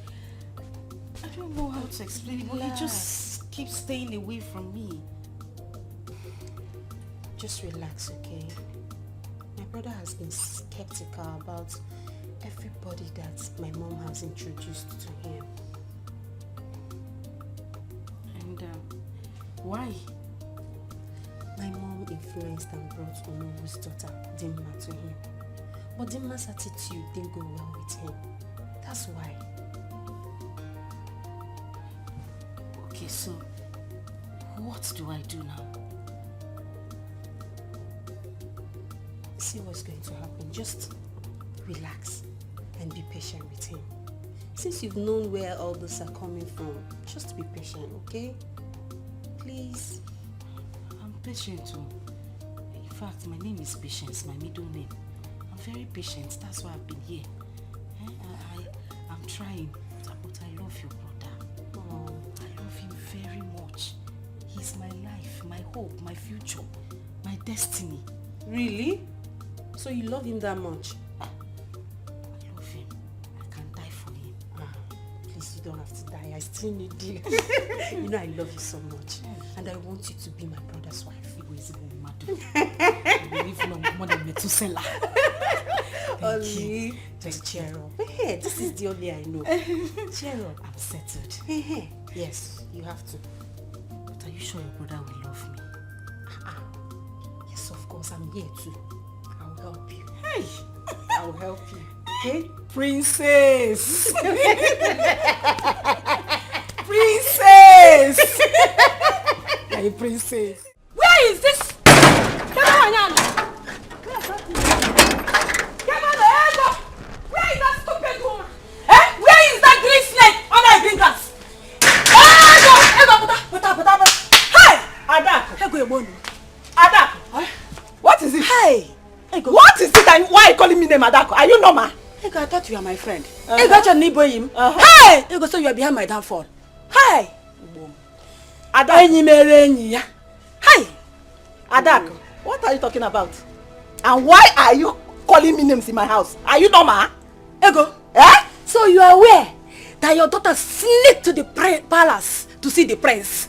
I don't know how to explain it, but he just keeps staying away from me. Just relax, okay? My brother has been skeptical about everybody that my mom has introduced to him. And why? My mom influenced and brought Onobu's daughter, Dimma, to him. But Dimma's attitude didn't go well with him. That's why. Okay, so what do I do now? See what's going to happen. Just relax and be patient with him. Since you've known where all this are coming from, just be patient, okay? Please. I'm patient too. In fact, my name is Patience, my middle name. I'm very patient. That's why I've been here. I'm trying, but I love your brother. Oh, I love him very much. He's my life, my hope, my future, my destiny. Really? So you love him that much? I love him. I can die for him. Please, you don't have to die. I still need you. You know I love you so much. And I want you to be my brother's wife. Only just cheer up. Hey, this is the only I know. Cheer up. I'm settled. Yes, you have to. But are you sure your brother will love me? Yes, of course. I'm here too. I'll help you. Hey! I'll help you. Okay? Princess! Princess! Hey, princess. Where is this? Where is that stupid woman? Where is that green snake under the green grass? Hey! Adako! What is it? Hey! What is it and why are you calling me name Adako? Are you normal? I thought you are my friend. I got your neighbor him. Hey! You go so you are behind my downfall. Hey! Adako! Hey! Adako, what are you talking about? And why are you calling me names in my house? Are you normal? Ego. So you are aware that your daughter sneaked to the palace to see the prince?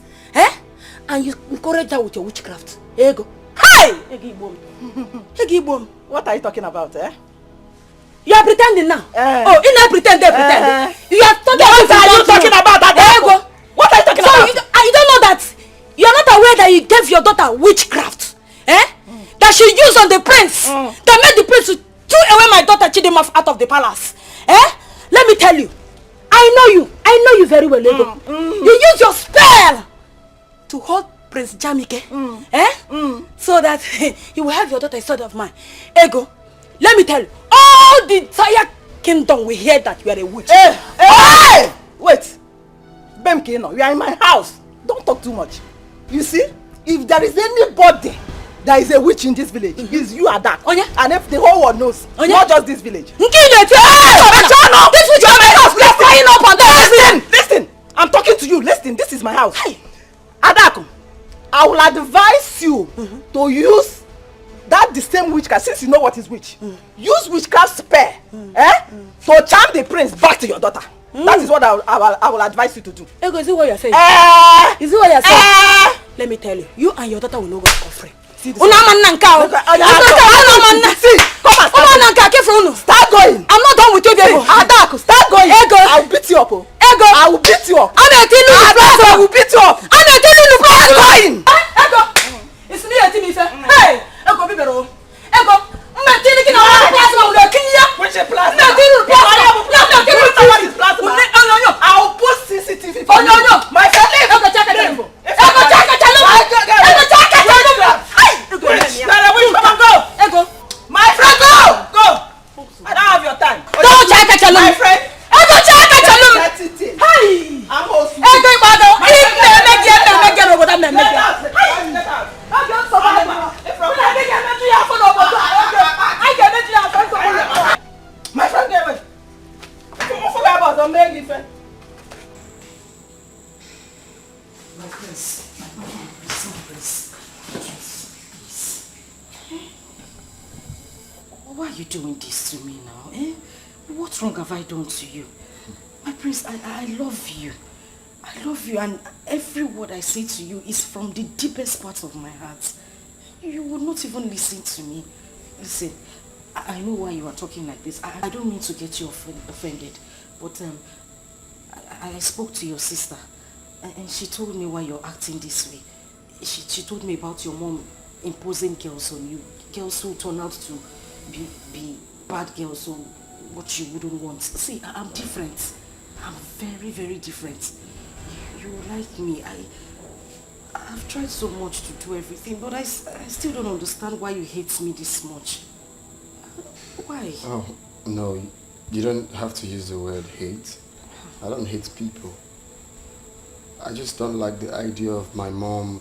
And you encourage her with your witchcraft? Ego. Hey! What are you talking about, You are pretending now. Oh, you not pretend, they pretend. You are talking about that? Ego. What are you talking about? You don't know that you are not aware that you gave your daughter witchcraft, that she used on the prince, that made the prince to throw away my daughter Chidima out of the palace. Let me tell you, I know you very well, Ego. You use your spell to hold Prince Jamike, so that you will have your daughter instead of mine. Ego, let me tell you, all the entire kingdom will hear that you are a witch. Hey! Wait! Bemkino, you are in my house. Don't talk too much. You see, if there is anybody that is a witch in this village, it's you are that. And if the whole world knows, not just this village. This witch are my house. We are flying up on that. Listen! I'm talking to you. Listen, this is my house. Hey. Adako, I will advise you to use that the same witchcraft, since you know what is witch. Use witchcraft spell to charm the prince back to your daughter. That is what I will advise you to do. Ego, is it what you're saying? Is it what you're saying? Let me tell you, you and your daughter will not go for free. See, come on, start going. I'm not done with you, Ego. Adako, start going. Ego, I will beat you up. Ego, I will beat you up. I will beat you up. Start going. Ego, it's me and Timmy. Hey, Ego, be better. Ego, I'm thinking about which a plasma? I will put CCTV. Oh no, my friend, Ego, check it. Ego, come on, go. Ego, my friend, go. I don't have your time. Don't check it, my friend. Ego, check it. Hey, I'm hosting. Ego, my friend, David. Don't make it fair. My prince, please. Why are you doing this to me now? What wrong have I done to you? My prince, I love you. I love you, and every word I say to you is from the deepest part of my heart. You would not even listen to me. Listen, I know why you are talking like this. I don't mean to get you offended, but I spoke to your sister, and she told me why you're acting this way. She told me about your mom imposing girls on you, girls who turn out to be bad girls, or what you wouldn't want. See, I'm different. I'm very, very different. You like me. I've tried so much to do everything, but I still don't understand why you hate me this much. Why? Oh, no, you don't have to use the word hate. I don't hate people. I just don't like the idea of my mom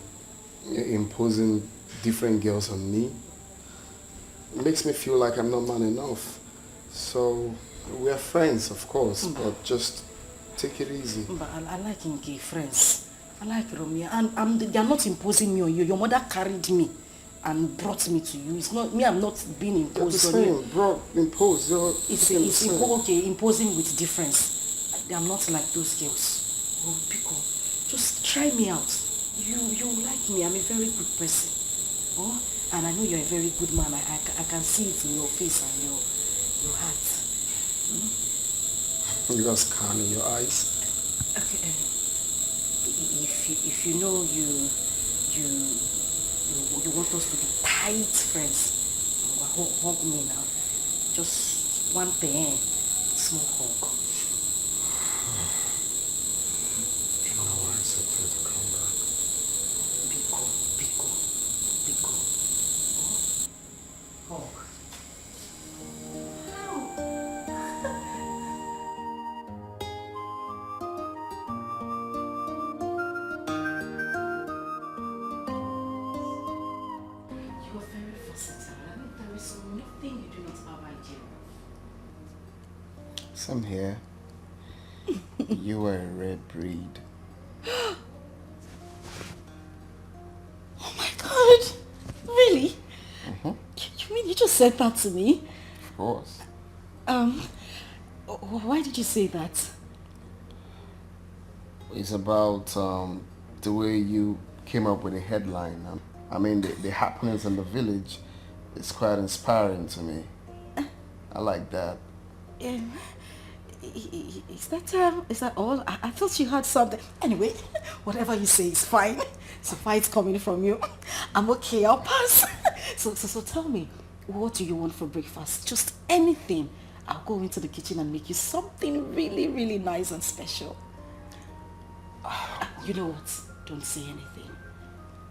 imposing different girls on me. It makes me feel like I'm not man enough. So, we are friends, of course, but just take it easy. But I like gay friends. I like Romeo, and they are not imposing me on you. Your mother carried me and brought me to you. It's not me. I'm not being imposed on you. Imposed. It's okay. Imposing with difference. I'm not like those girls. Oh, Pico, just try me out. You like me. I'm a very good person. Oh, and I know you're a very good man. I can see it in your face and your heart. You got scan in your eyes. Okay. If you know you want us to be tight friends, hug me now. Just one thing, small hug. No, I accepted to come back. Biko. Hug. Same here. You were a rare breed. Oh my God! Really? Mm-hmm. You mean you just said that to me? Of course. Why did you say that? It's about the way you came up with a headline. I mean, the happenings in the village is quite inspiring to me. I like that. Is that all? I thought you had something. Anyway, whatever you say is fine. So far it's coming from you. I'm okay, I'll pass. So tell me, what do you want for breakfast? Just anything. I'll go into the kitchen and make you something really, really nice and special. You know what? Don't say anything.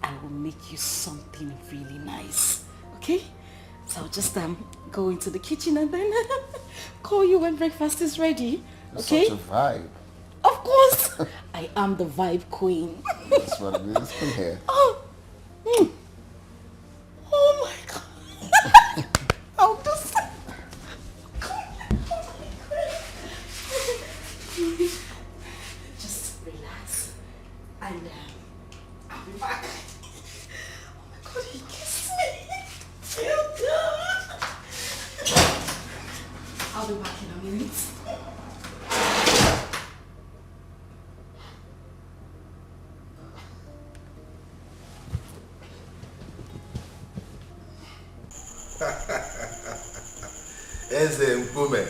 I will make you something really nice. Okay? So I'll just go into the kitchen and then call you when breakfast is ready. Okay? Such a vibe. Of course. I am the vibe queen. That's what it is. Come here. Oh. Oh my God. I'll just... Just relax. And I'll be back. Oh my God, he kissed me. Feel good. I'll be back in a minute. Eze Mkume.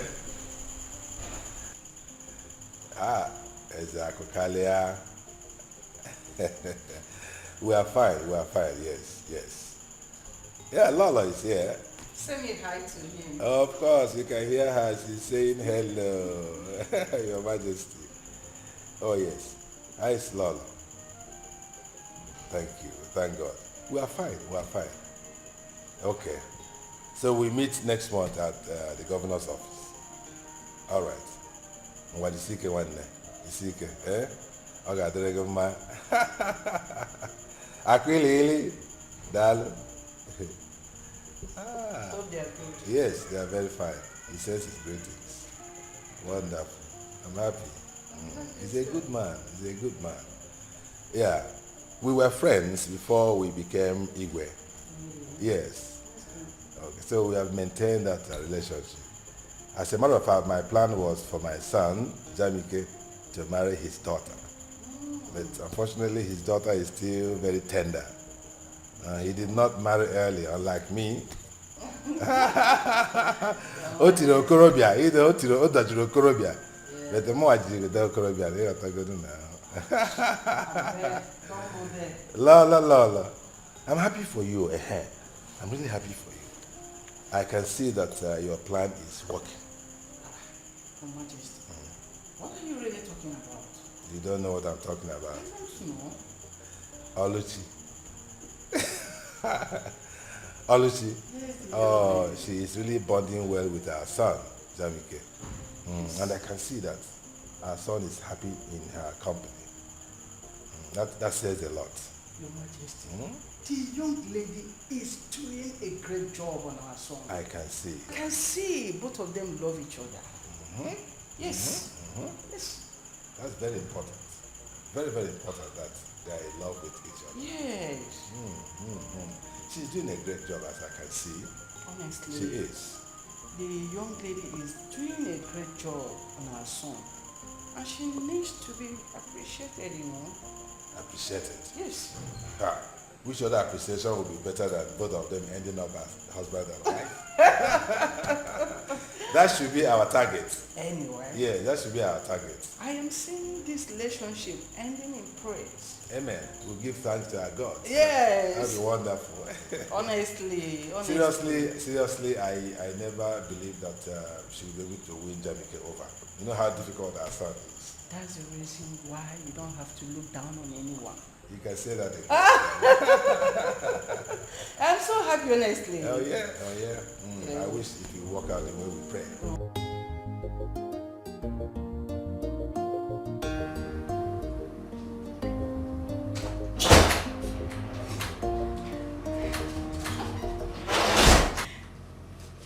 Eze Akokalia. We are fine, yes. Yeah, Lola is here. Say me hi to him. Of course, you can hear her. She's saying hello, Your Majesty. Oh yes. Hi, it's Lola. Thank you, thank God. We are fine. Okay. So we meet next month at the governor's office. All right. Mwadisike wanne. Isike, eh? Oga adorego mma. Akwili, Dalo. Hope they are good. Yes, they are very fine. He says his greetings. Wonderful. I'm happy. He's a good man. Yeah. We were friends before we became Igwe. Yes. Okay, so we have maintained that relationship. As a matter of fact, my plan was for my son, Jamike, to marry his daughter. But unfortunately, his daughter is still very tender. He did not marry early, unlike me. Otiro Korobia, either Otiro Odajiro Korobia. But the more I did the Korobia, they are talking now. La. I'm happy for you. I'm really happy for you. I can see that your plan is working. Your Majesty, what are you really talking about? You don't know what I'm talking about. I don't know. Oluchi. Oluchi. Oh, she is really bonding well with our son, Jamike. And I can see that our son is happy in her company. That says a lot. Your Majesty, the young lady is doing a great job on our son. I can see. I can see both of them love each other. Yes. Yes. That's very important. Very, very important that they are in love with each other. Yes. She's doing a great job, as I can see. Honestly. She is. The young lady is doing a great job on her son. And she needs to be appreciated, you know. Appreciated? Yes. Which other appreciation would be better than both of them ending up as husband and wife? That should be our target. Anyway. Yeah, that should be our target. I am seeing this relationship ending in praise. Amen. We'll give thanks to our God. Yes. That would be wonderful. Honestly. Seriously, I never believed that she would be able to win Jamike over. You know how difficult our son is. That's the reason why you don't have to look down on anyone. You can say that again. I'm so happy, honestly. Oh yeah. I wish it would work out the way we pray.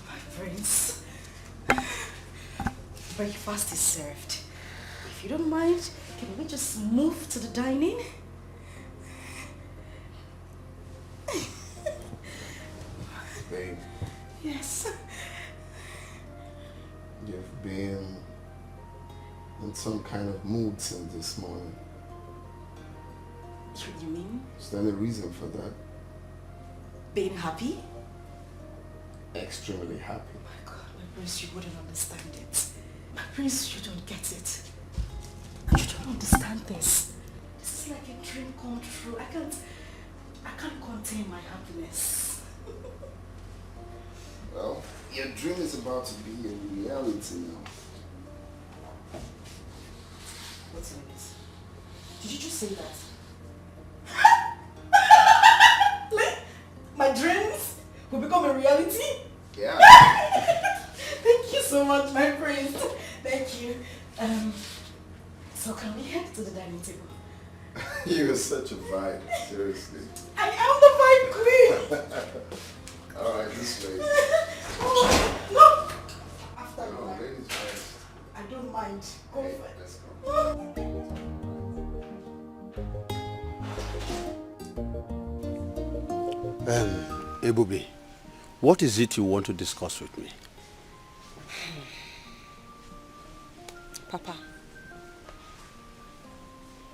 My prince, breakfast is served. If you don't mind, can we just move to the dining? Babe, Yes. you've been in some kind of mood since this morning. What do you mean? Is there any reason for that? Being happy? Extremely happy. My God, my prince, you wouldn't understand it. My prince, you don't get it. You don't understand this. This is like a dream come true. I can't contain my happiness. Well, your dream is about to be a reality now. What's in it? Did you just say that? My dreams will become a reality? Yeah. Thank you so much, my prince. Thank you. So can we head to the dining table? You're such a vibe, seriously. I am the vibe queen. Alright, this way. Oh, no. After you. Ladies first. I don't mind. Go for it. Let's go. Ebubi, what is it you want to discuss with me? Papa,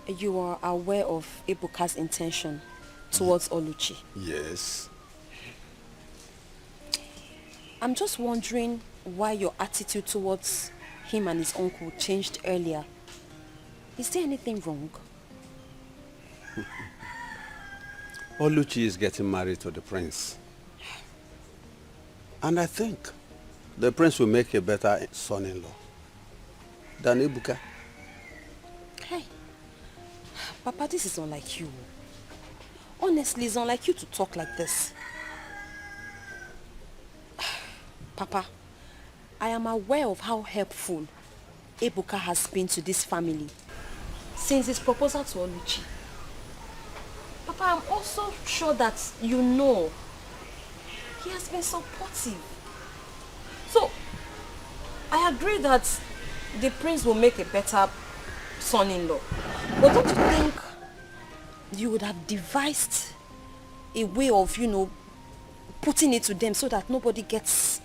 you are aware of Ebuka's intention towards Oluchi. Yes. I'm just wondering why your attitude towards him and his uncle changed earlier. Is there anything wrong? Oluchi is getting married to the prince. And I think the prince will make a better son-in-law than Ebuka. Hey, Papa, this is unlike you. Honestly, it's unlike you to talk like this. Papa, I am aware of how helpful Ebuka has been to this family since his proposal to Oluchi. Papa, I'm also sure that you know he has been supportive. So, I agree that the prince will make a better son-in-law. But don't you think you would have devised a way of, putting it to them so that nobody gets,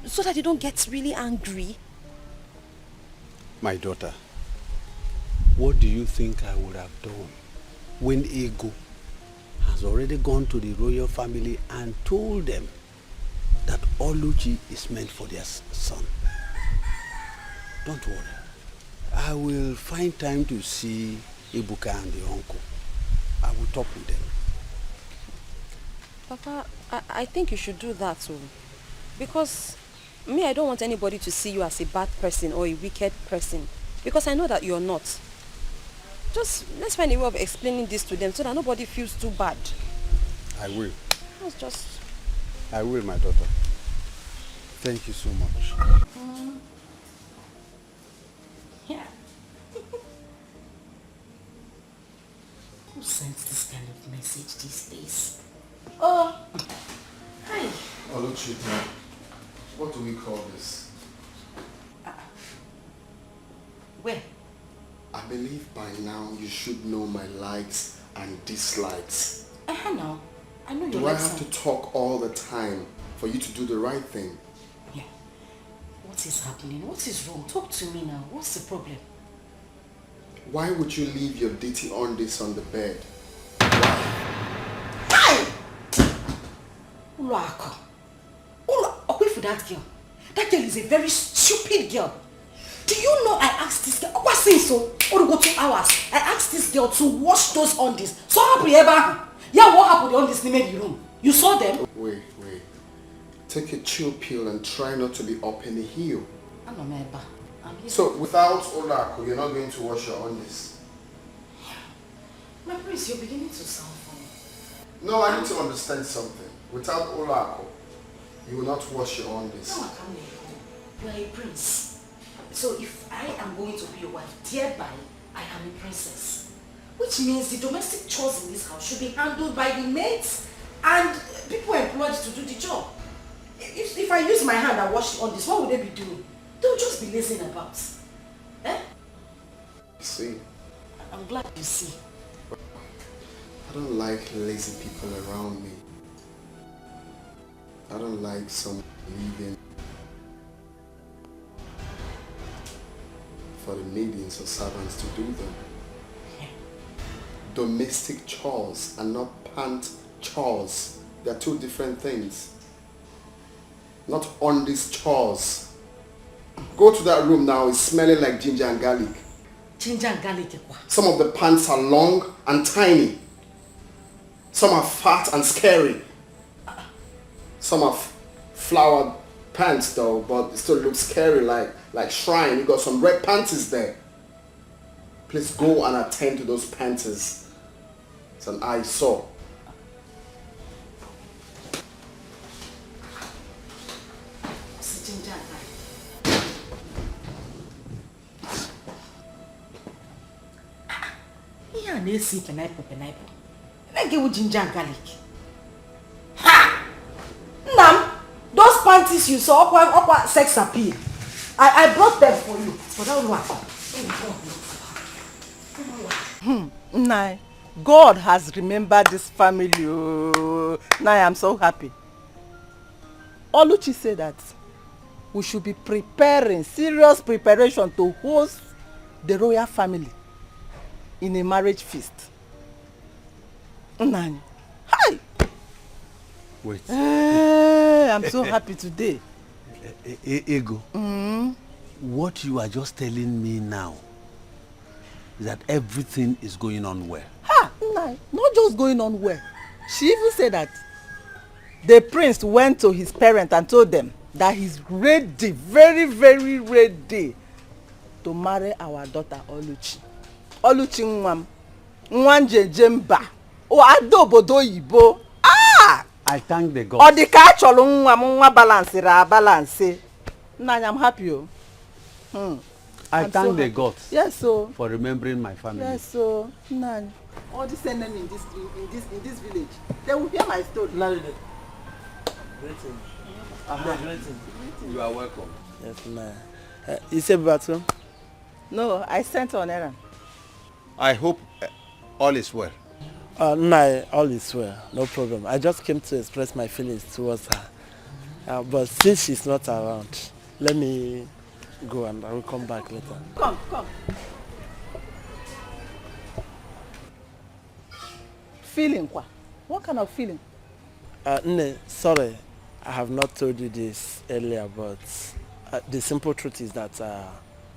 so that you don't get really angry? My daughter, what do you think I would have done when ego has already gone to the royal family and told them that Oluchi is meant for their son. Don't worry. I will find time to see Ibuka and the uncle. I will talk with them. Papa, I think you should do that too. Because me, I don't want anybody to see you as a bad person or a wicked person. Because I know that you're not. Just let's find a way of explaining this to them so that nobody feels too bad. I will. That's just... I will, my daughter. Thank you so much. Yeah. Who sends this kind of message these days? Oh, hi. Oluchi, what do we call this? Where? I believe by now you should know my likes and dislikes. No. I know you Do like I have to talk all the time for you to do the right thing? Yeah. What is happening? What is wrong? Talk to me now. What's the problem? Why would you leave your dirty undies on the bed? Uluako. Away for that girl. That girl is a very stupid girl. Do you know I asked this girl, what since so? Or go 2 hours. I asked this girl to wash those undies. So happy ever. Yeah, what happened to the undies in the room? You saw them? Wait. Take a chill pill and try not to be up in the heel. I know, my So without Olako, you're not going to wash your undies? My prince, you're beginning to sound funny. No, I need to understand something. Without Olako, you will not wash your undies. No, I can't let you. You are a prince. So if I am going to be your wife, thereby I am a princess. Which means the domestic chores in this house should be handled by the maids and people employed to do the job. If I use my hand and wash on this, what would they be doing? They'll just be lazing about. Eh? See? I'm glad you see. I don't like lazy people around me. I don't like someone leaving for the maidens or servants to do them. Yeah. Domestic chores and not pant chores. They're two different things. Not on these chores. Go to that room now, it's smelling like ginger and garlic. Ginger and garlic? Some of the pants are long and tiny. Some are fat and scary. Some are flowered pants though, but it still looks scary like shrine. You got some red panties there. Please go and attend to those panties. It's an eyesore. Yeah, they see pineapple. Let's get with ginger and garlic. Ha! Nam, those panties you saw, upper sex appeal. I brought them for you. For that one. Nai, God has remembered this family. Oh. Nai, I'm so happy. Oluchi said that we should be preparing, serious preparation to host the royal family in a marriage feast. Nai, hi! Wait. I'm so happy today. Ego, what you are just telling me now is that everything is going on well. Ha! Nai, not just going on well. She even said that the prince went to his parents and told them that he's ready, very, very ready to marry our daughter Oluchi. Oluchi Nwam. Nwanjejemba. O adobodo Igbo. Ah! I thank the gods. Odika cholo nwa balance. Nanya, I'm happy. I thank the gods. Yes, so. For remembering my family. Yes, so. Nanya. All these enemy in this village, they will hear my story. Greeting. You are welcome. Yes, ma'am. You said Batu? No, I sent on errand. I hope all is well. No, all is well. No problem. I just came to express my feelings towards her. But since she's not around, let me go and I will come back later. Come. Feeling what? What kind of feeling? Sorry, I have not told you this earlier, but the simple truth is that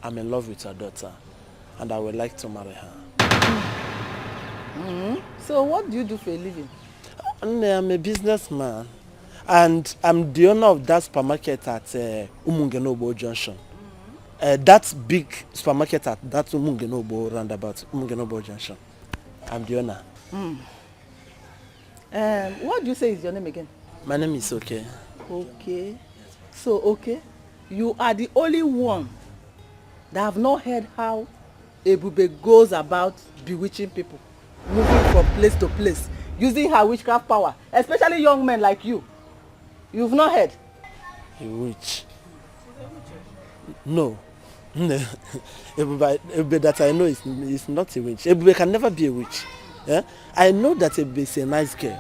I'm in love with your daughter, and I would like to marry her. So what do you do for a living? I'm a businessman, and I'm the owner of that supermarket at Umungenobo Junction. That big supermarket at that Umungenobo roundabout, Umungenobo Junction. I'm the owner. What do you say is your name again? My name is Okay. Okay. So, okay, you are the only one that have not heard how Ebube goes about bewitching people, moving from place to place, using her witchcraft power, especially young men like you. You've not heard? A witch? No. Ebube that I know is not a witch. Ebube can never be a witch. Yeah? I know that Ebube is a nice girl.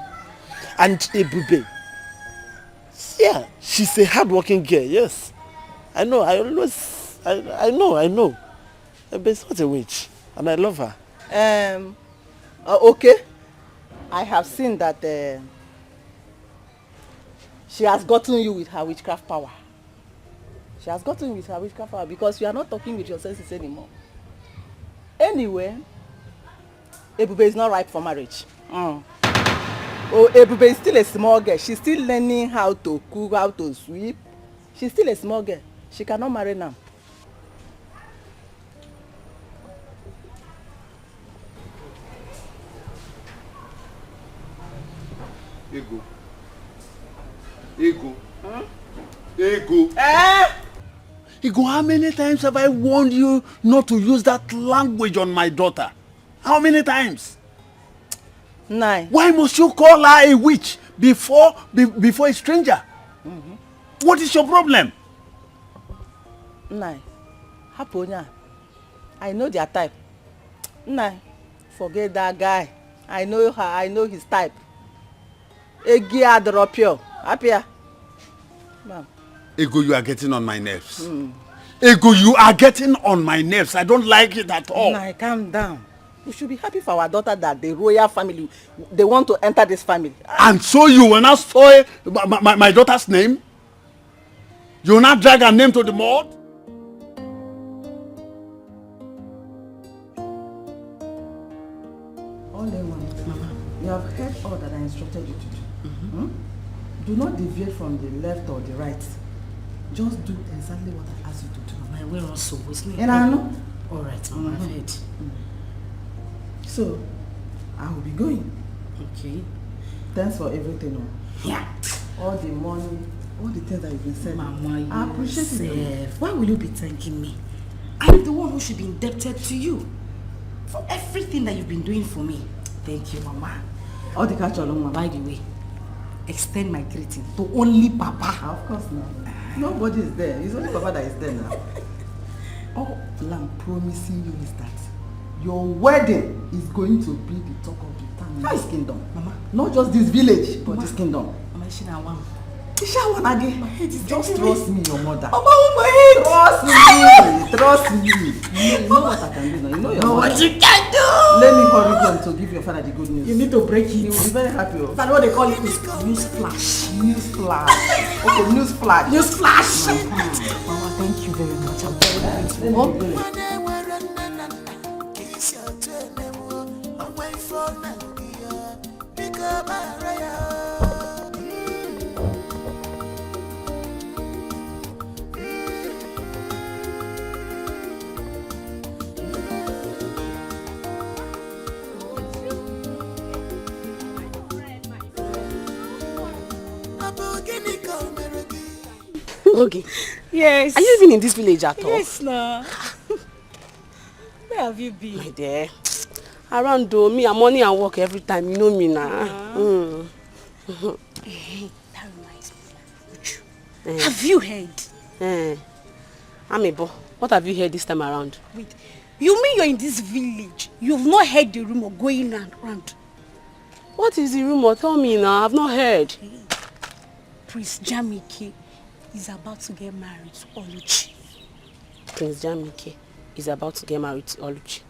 And Ebube, yeah, she's a hard-working girl, yes. I know, I know. Ebube is not a witch. And I love her. Okay. I have seen that she has gotten you with her witchcraft power. She has gotten you with her witchcraft power because you are not talking with your senses anymore. Anyway, Ebube is not ripe for marriage. Oh, Ebube is still a small girl. She's still learning how to cook, how to sweep. She's still a small girl. She cannot marry now. Ego. Ego, how many times have I warned you not to use that language on my daughter? How many times? 9. Why must you call her a witch before a stranger? What is your problem? 9. Haponya. I know their type. 9. Forget that guy. I know her. I know his type. Egia Dropio. Apia. Ma'am. Ego, you are getting on my nerves. Ego, you are getting on my nerves. I don't like it at all. Nah, calm down. We should be happy for our daughter that the royal family, they want to enter this family. And so you will not spoil my daughter's name? You will not drag her name to the mud? All they want, Mama, you have heard all that I instructed you to do. Do not deviate from the left or the right. Just do exactly what I asked you to do. Mama, we're also listening. And I know. All right, Mama, I've heard. So, I will be going. Okay. Thanks for everything. Yeah. All the money, all the things that you've been saying. Mama, I appreciate it. Why will you be thanking me? I'm the one who should be indebted to you for everything that you've been doing for me. Thank you, Mama. All the catch along, Mama. By the way, extend my greeting to only Papa. Of course not. Nobody is there. It's only Papa that is there now. All I'm promising you is that your wedding is going to be the talk of the town in this kingdom. Mama. Not just this village, but this kingdom. Mama, she now one. Just trust me, your mother. Mama, my head. Trust me. You know what I can do now. You know your mother. What you can do. Let me hurry home to give your father the good news. You need to break it. He will be very happy. That's what they call it. News flash. News flash. Okay, news flash. News flash. Mama, thank you very much. I'm very grateful. Okay. Yes. Are you even in this village at all? Yes, no. Where have you been? My dear. Around though, me and money and work every time. You know me now. That reminds me. Have you heard? Amebo, what have you heard this time around? Wait. You mean you're in this village? You've not heard the rumor going around? What is the rumor? Tell me now. I've not heard. Prince Jamike is about to get married to Oluchi. Prince Jamike is about to get married to Oluchi.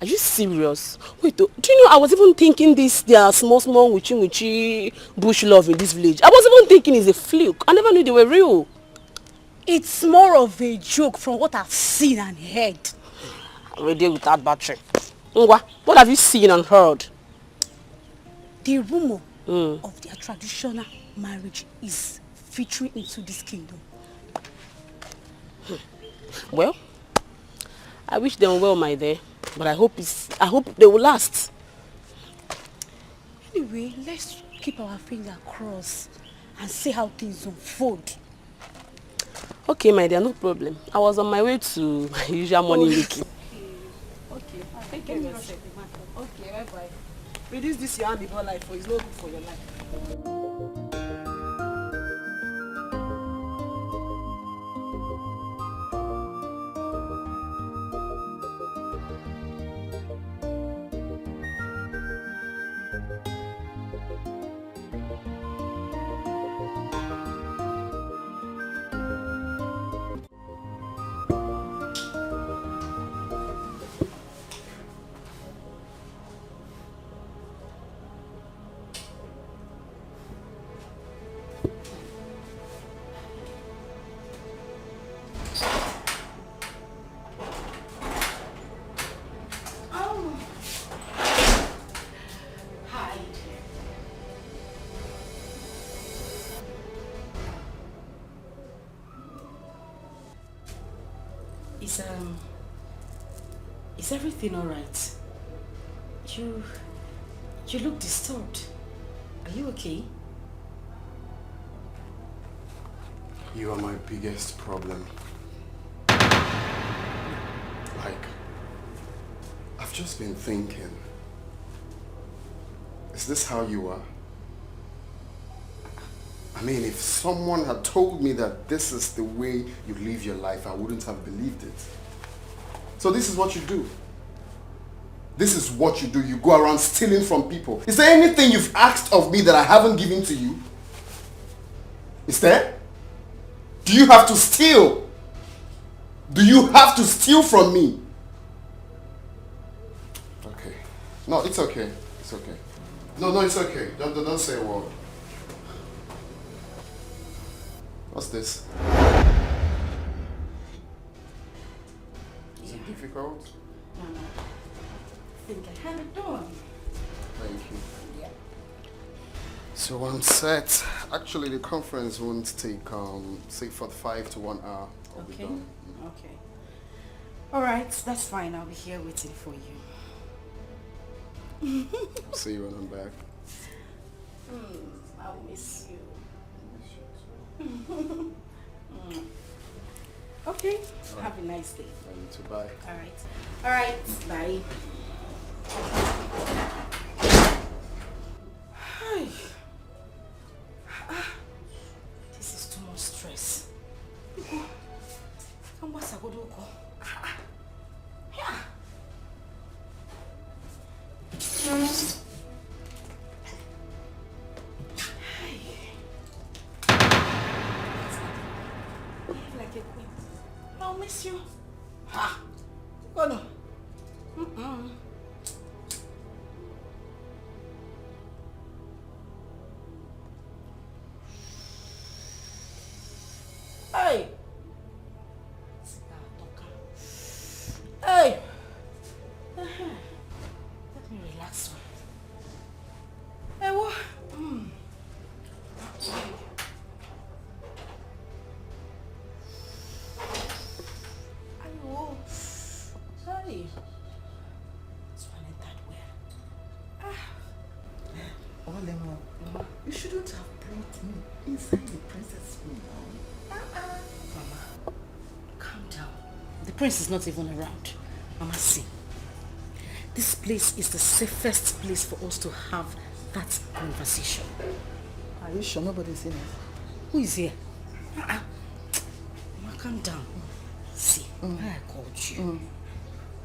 Are you serious? Wait, do you know I was even thinking they are small witchy bush love in this village. I was even thinking it's a fluke. I never knew they were real. It's more of a joke from what I've seen and heard. Already without battery. Ngwa, what have you seen and heard? The rumor of their traditional marriage is filtering into this kingdom. Well, I wish them well, my dear. But I hope they will last. Anyway, let's keep our finger crossed and see how things unfold. Okay, my dear, no problem. I was on my way to my usual morning making. Okay, thank you. Okay, bye-bye. Reduce this your animal life, for it's not good for your life. Is everything all right? You look disturbed. Are you okay? You are my biggest problem. Like, I've just been thinking, is this how you are? I mean, if someone had told me that this is the way you live your life, I wouldn't have believed it. So this is what you do. This is what you do. You go around stealing from people. Is there anything you've asked of me that I haven't given to you? Is there? Do you have to steal? Do you have to steal from me? Okay. No, it's okay. It's okay. No, it's okay. Don't say a word. What's this? Is it difficult? No. I think I have it done. Thank you. Yeah. So I'm set. Actually, the conference won't take, say, 45 to 1 hour. I'll be done. Okay. All right, that's fine. I'll be here waiting for you. See you when I'm back. I'll miss you. Okay. Right. Have a nice day. You too. Bye. All right. Bye. This is too much stress. Like a queen. I'll miss you. Ha! Oh no. Hey! Hey! Let me relax. Hey, what? Hey. This one ain't that well. Olemo, you shouldn't have brought me inside the princess room. Mama, calm down. The prince is not even around. Mama, see. This place is the safest place for us to have that conversation. Are you sure nobody's in it? Who is here? Mama, calm down. See, when I called you,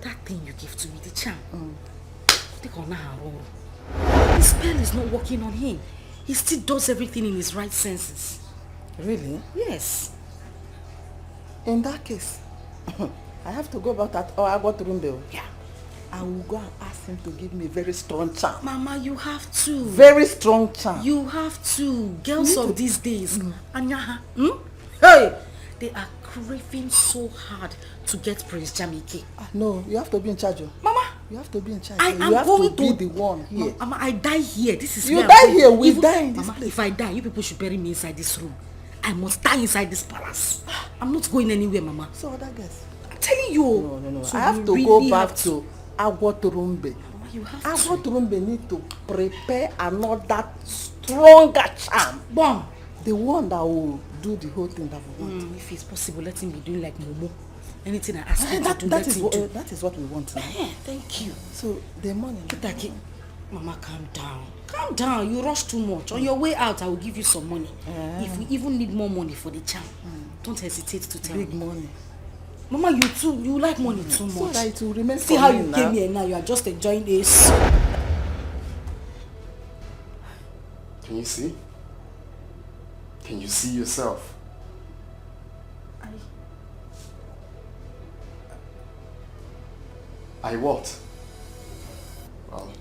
that thing you gave to me, the charm, the spell is not working on him. He still does everything in his right senses. Really? Yes. In that case, I have to go about that or I got room bill. Yeah. I will go and ask him to give me a very strong charm. Mama, you have to. Very strong charm. You have to. Girls of these days, Anyaha, hey, they are craving so hard to get Prince Jamike. No, you have to be in charge. Mama, you have to be in charge. I you am have going to be the one here. Mama, I die here. This is You where die here. We die in this Mama, place. if I die, you people should bury me inside this room. I must die inside this palace. I'm not going anywhere, Mama. So other girls. I'm telling you. No. So I have you to really go back have to Agwaturumbe. You have Agwaturumbe need to prepare another stronger charm. Bomb. The one that will do the whole thing that we want. If it's possible, let him be doing like Momo. Anything I ask him to do, let him do. That is what we want now. Thank you. So the money. Mama, calm down. Calm down. You rush too much. On your way out, I will give you some money. If we even need more money for the charm, don't hesitate to tell me. Big money. Mama, you too. You like money too much. So that it will remain. See how you came here now. You are just enjoying this. Can you see? Can you see yourself? I what? Well,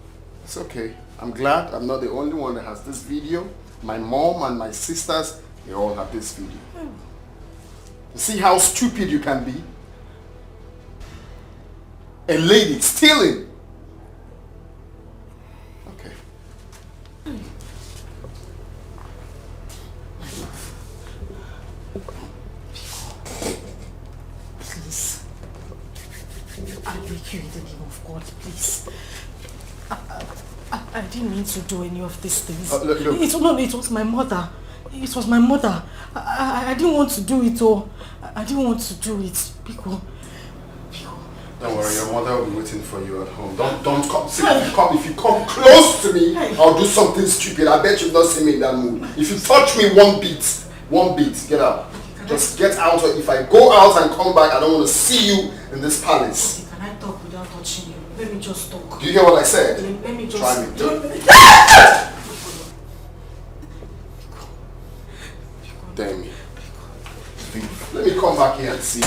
it's okay. I'm glad I'm not the only one that has this video. My mom and my sisters, they all have this video. You see how stupid you can be? A lady stealing. Okay. Please. I beg you in the name of God, please. I didn't mean to do any of these things. Look. It was my mother. It was my mother. I didn't want to do it, I didn't want to do it. Becos. Don't worry, your mother will be waiting for you at home. Don't come. See, if you come close to me, I'll do something stupid. I bet you've not seen me in that mood. If you touch me one beat, get out. Just get out, or if I go out and come back, I don't want to see you in this palace. Can I talk without touching you? Let me just talk. Do you hear what I said? Let me just... Try me. Damn me. Let me come back here and see.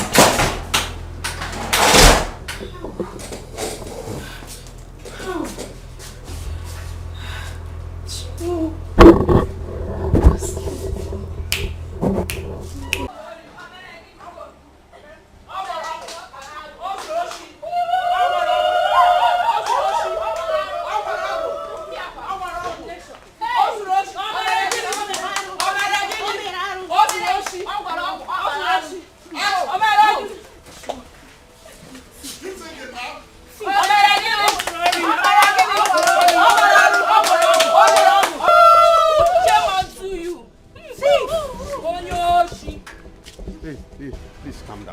Please calm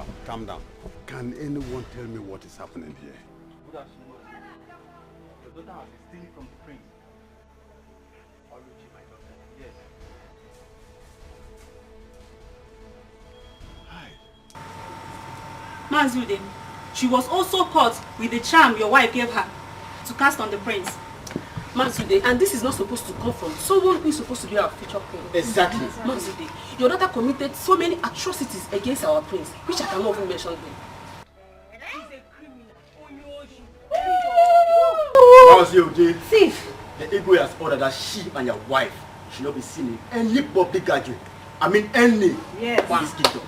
down. Can anyone tell me what is happening here? Good afternoon. Your daughter has been stealing from the prince. Oluchi, my daughter. Yes. Mazude, she was also caught with the charm your wife gave her to cast on the prince. Mazude, and this is not supposed to come from someone who is supposed to be our future queen. Exactly. Mazude, your daughter committed so many atrocities against our prince, which I cannot even mention them. Thief. The Igwe has ordered that she and your wife should not be seen in any public gathering. I mean any. Yes. In this kingdom.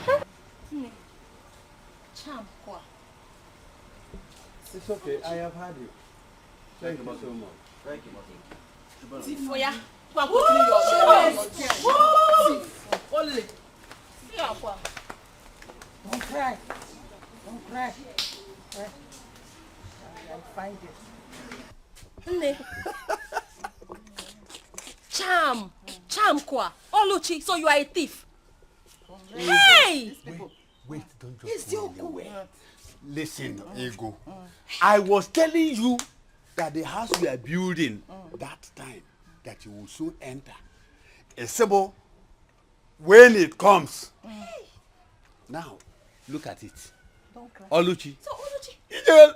It's okay, I have had you. Thank you so much. Thank you, Mother. Tifoya, you are only. Don't cry. Don't cry. I'll find it. Charm kwa. Oluchi, so you are a thief. Hey! Wait, don't just go anywhere. Listen, Ego. I was telling you that the house we are building that time that you will soon enter. Esebo, when it comes. Now, look at it. Don't cry. Oluchi. So Oluchi.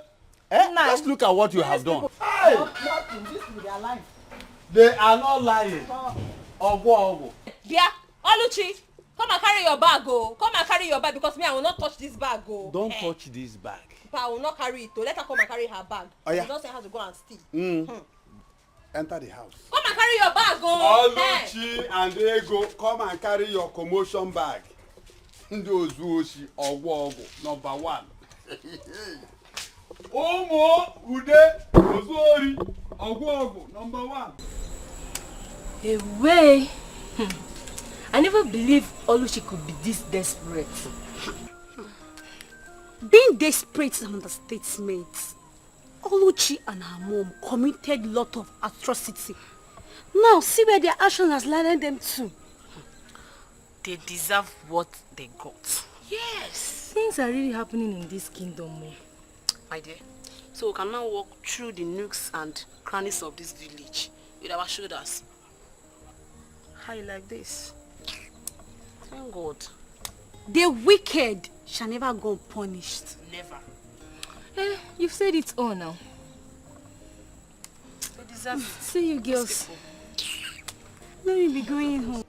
Just look at what you have done. Hey! Nothing. This will be their life. They are not lying. Ogo. Bia, Oluchi, come and carry your bag, oh. Come and carry your bag because me, I will not touch this bag, oh. Don't touch this bag. I will not carry it. Let her come and carry her bag. Oh, yeah. You don't say how to go and steal. Enter the house. Come and carry your bag, oh! Oluchi and Ego, come and carry your commotion bag. Those Ozuoshi Ogwogo, number 1. Omo Ude Ozori Ogwogo, number 1. Away. I never believed Oluchi could be this desperate. Being desperate is an understatement. Oluchi and her mom committed lot of atrocity. Now see where their action has landed them to. They deserve what they got. Yes. Things are really happening in this kingdom. My dear. So we can now walk through the nooks and crannies of this village with our shoulders. How you like this? Thank God. The wicked shall never go unpunished. Never. You've said it all now. They deserve it. See you girls. Let me be going home.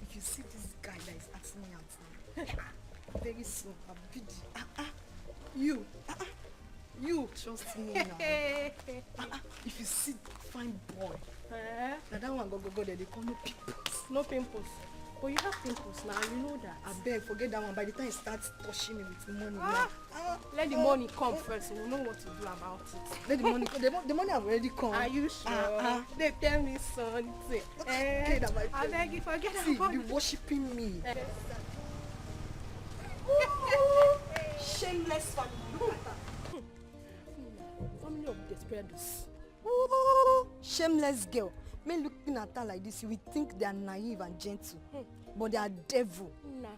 If you see this guy that is asking me out now, very soon I'll be you trust me now. If you see fine boy, now that one go there, they call no pimples. No pimples. But you have pimples now, you know that. I beg, forget that one. By the time he starts touching me with money, let the money come first. We'll know what to do about it. Let the money come. The money have already come. Are you sure? They tell me something. Okay, that might I beg you, forget see, about you worshiping me. Shameless family. Look at that. Family of desperados. Shameless girl. Men looking at her like this, you would think they are naive and gentle, but they are devil. Nah,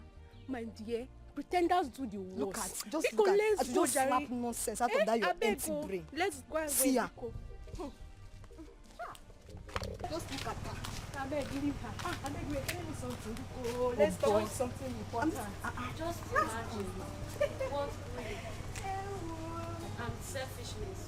my dear, pretenders do the worst. Look at, just look at, just slap nonsense out of that your empty brain. Let's go and see her. Just look at her. I beg, leave her. I beg, wait, tell me something. Let's talk about something important. Just imagine what and selfishness.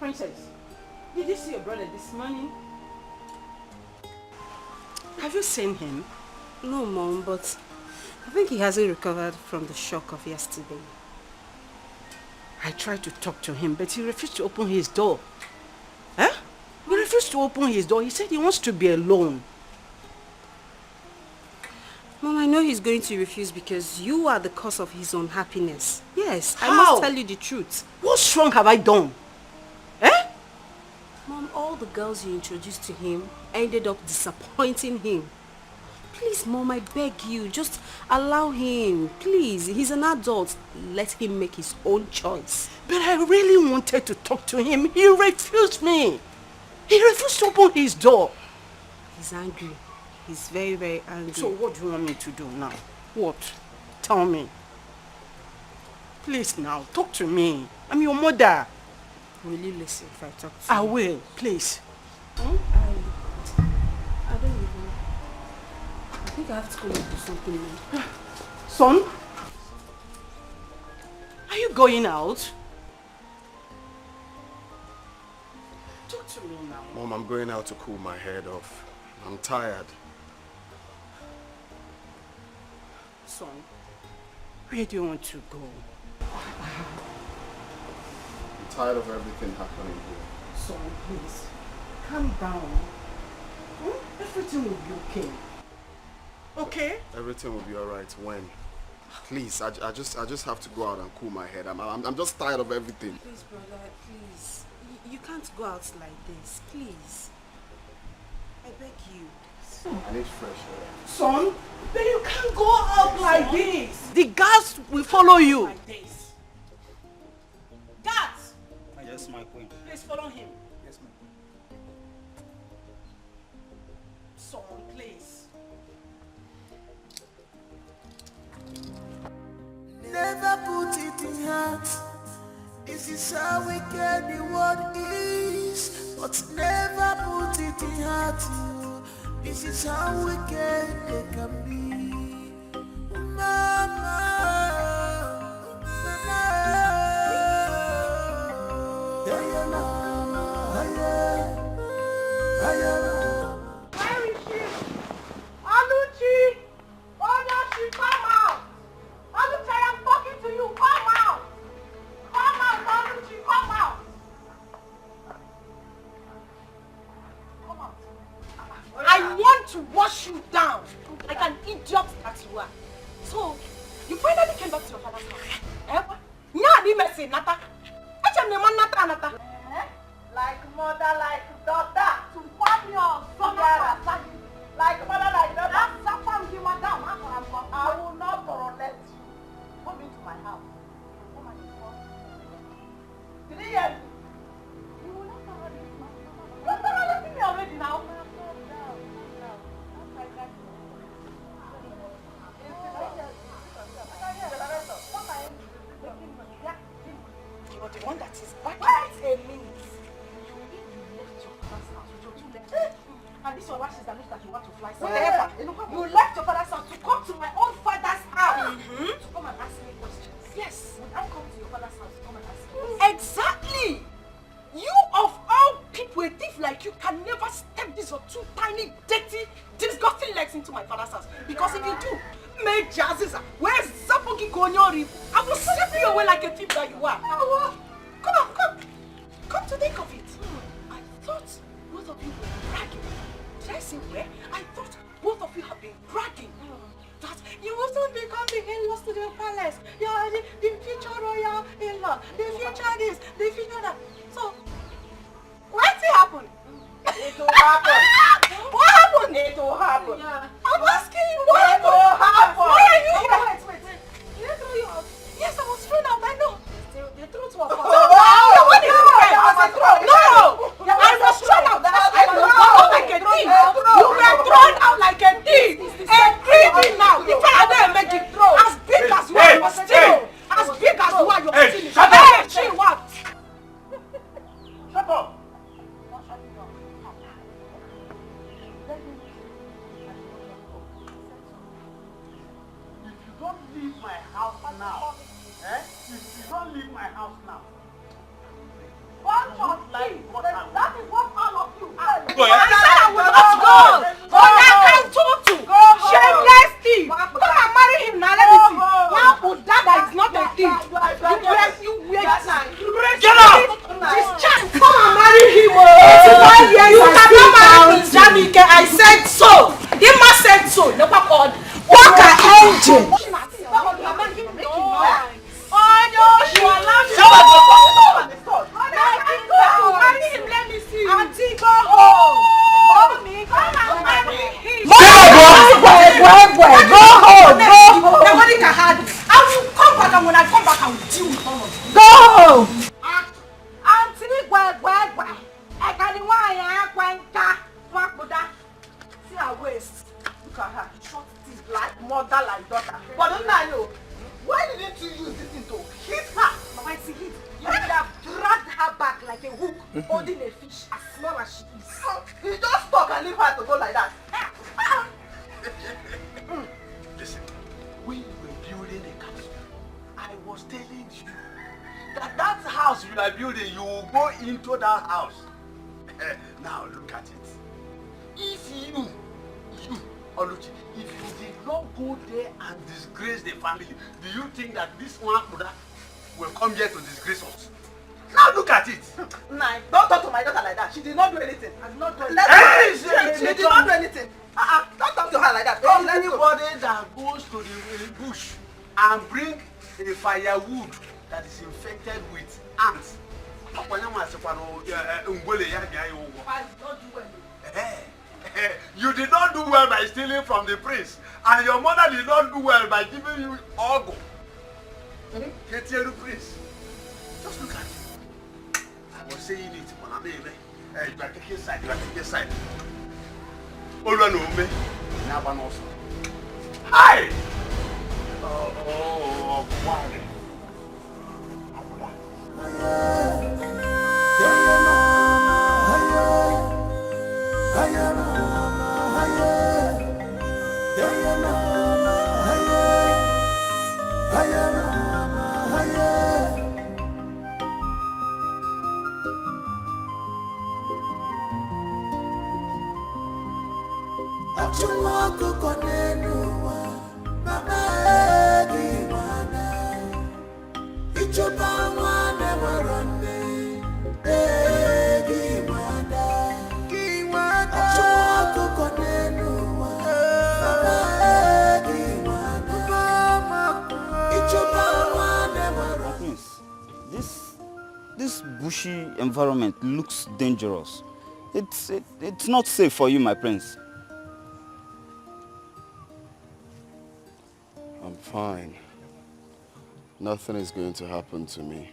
Princess, did you see your brother this morning? Have you seen him? No, Mom, but I think he hasn't recovered from the shock of yesterday. I tried to talk to him, but he refused to open his door. Huh? He refused to open his door. He said he wants to be alone. Mom, I know he's going to refuse because you are the cause of his unhappiness. Yes, How? I must tell you the truth. What wrong have I done? Mom, all the girls you introduced to him ended up disappointing him. Please, Mom, I beg you, just allow him. Please, he's an adult. Let him make his own choice. But I really wanted to talk to him. He refused me. He refused to open his door. He's angry. He's very, very angry. So what do you want me to do now? What? Tell me. Please now, talk to me. I'm your mother. Will you listen if I talk to you? I will, please. I don't even... I think I have to go and do something now. Son? Are you going out? Talk to me now. Mom, I'm going out to cool my head off. I'm tired. Son, where do you want to go? I'm tired of everything happening here. Son, please, calm down. Everything will be okay. Okay? Everything will be alright when? Please, I just have to go out and cool my head. I'm just tired of everything. Please, brother, please. You can't go out like this, please. I beg you. I need fresh air. Son, but you can't go out like this. The guards will follow you. Like this. Guards! Yes, my queen. Please follow him. Yes, my queen. Son, please. heart. This is how wicked the world is, but never put it in heart. This is how wicked they can be. Mama, Where is she? Aluchi! Oh, no, she come out! Aluchi, I'm talking to you. Come out! Come out, Aluchi, come out! Come out. I want to wash you down like an idiot that you are. So, you finally came back to your father's house. Eh? Nyadi messy, Nata. Nata. Like mother, like daughter. To farm your son. Like mother, like daughter. That's farm you, madam. I will not tolerate you. Come into my house. Come and inform me. Did you hear me? You will not tolerate me. You're tolerating me already now. You're the one that is back in 10 minutes. You left your father's house with your 2 legs. And this your wife is that looks like you want to fly somewhere. You left your father's house to come to my own father's house to come and ask me questions. Yes. Would I come to your father's house to come and ask me questions? Exactly. You of all people, a thief like you can never step these your 2 tiny, dirty, disgusting legs into my father's house. Because if you do, make Jaziza, where's Zapogi Gonyori? I will slap you away like a thief that you are. Come on, come. Come to think of it. I thought both of you were bragging. Did I say where? I thought both of you have been bragging. That you will soon become the in-laws to the palace. You are the future royal in-law. The future this, the future that. So, what's it happen? It will happen. What happened? It will happen. Yeah. I'm asking you what happened? It will happen. Why are you here? Wait. Did I throw you out? Yes, I was thrown out. I know. The truth was false. No! I was thrown out. I was thrown out like a thief. You were thrown out like a thief. And breathing now. You can't make it throw. As big as you are, you are still. As big as you are, you are still. Shut up! She what? Shut up! Leave my house now. If you don't leave my house now, that is what all of you are. Go ahead. I said I will not go. I can't talk to. Shameless thief. Come and marry him now. Let me see. Now Udada is not a thief. You wait. Get out. This child, come and marry him. You cannot marry Prince Jamike. I said so. Dima said so. Never called. Walk an engine. Oh no, you are laughing. Marry him, let me see. Auntie, go home. Mommy, come and marry him. Go home. Nobody can hide. I will come back, and when I come back, I will deal with all of you. Go home. Auntie, where? I can't see her waist. Look at her. Short teeth like mother, like daughter. But don't I know? Why didn't you use this thing to hit her? Mama, it's a hit. You would have dragged her back like a hook, holding a fish as small as she is. You just talk and leave her to go like that. Listen, when you were building a castle, I was telling you that house you are building, you will go into that house. Now look at it. If you, Oluchi, if you did not go there and disgrace the family, do you think that this one will come here to disgrace us? Now look at it. Nah, don't talk to my daughter like that. She did not do anything. I did not do anything. She did not do anything. Don't talk to her like that. Anybody that goes to the bush and bring a firewood that is infected with ants, I don't do well. You did not do well by stealing from the prince, and your mother did not do well by giving you ogo. Get here, prince. Just look at it. I was saying it, but I'm you are taking side. You are taking side. Olu no me. Now one also. Hi. Oh, why? This bushy environment looks dangerous. It's not safe for you, my prince. I'm fine. Nothing is going to happen to me.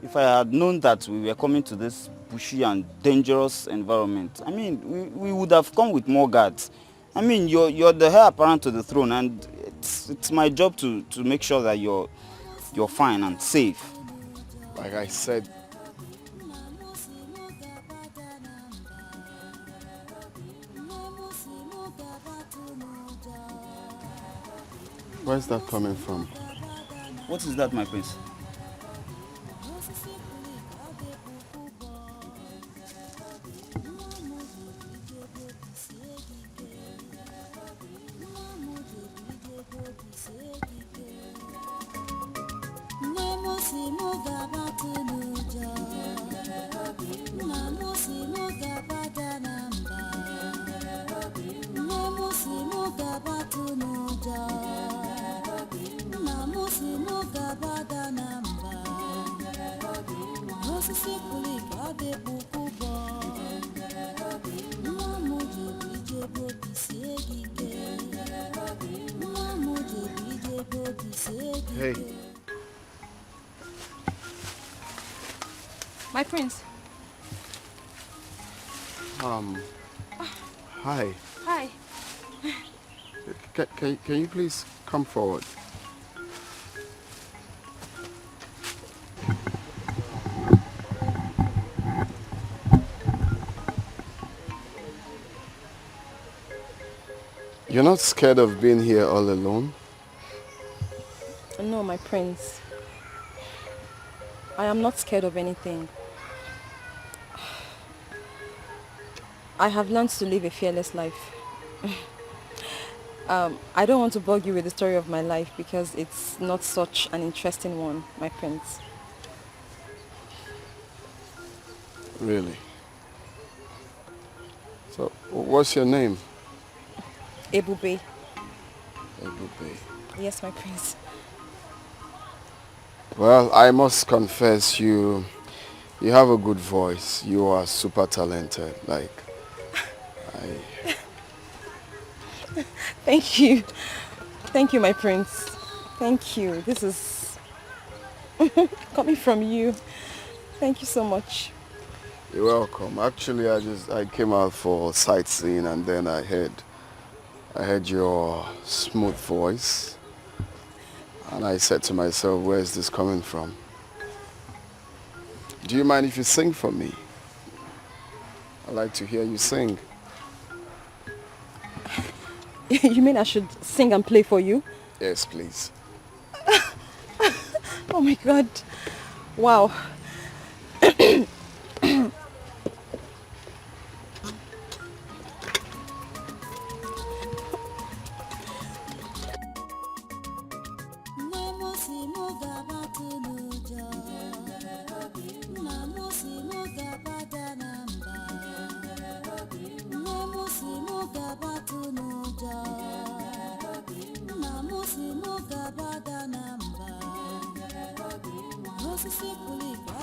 If I had known that we were coming to this bushy and dangerous environment, I mean, we would have come with more guards. I mean, you're the heir apparent to the throne, and it's my job to make sure that you're fine and safe. Like I said, where's that coming from? What is that, my prince? Hey. My prince. Hi. Hi. Can you please come forward? You're not scared of being here all alone? No, my prince. I am not scared of anything. I have learned to live a fearless life. I don't want to bug you with the story of my life because it's not such an interesting one, my prince. Really? So, what's your name? Ebube. Ebube. Yes, my prince. Well, I must confess you have a good voice. You are super talented. Thank you. Thank you, my prince. Thank you. This is coming from you. Thank you so much. You're welcome. Actually, I came out for sightseeing and then I heard your smooth voice. And I said to myself, where is this coming from? Do you mind if you sing for me? I'd like to hear you sing. You mean I should sing and play for you? Yes, please. Oh my God. Wow.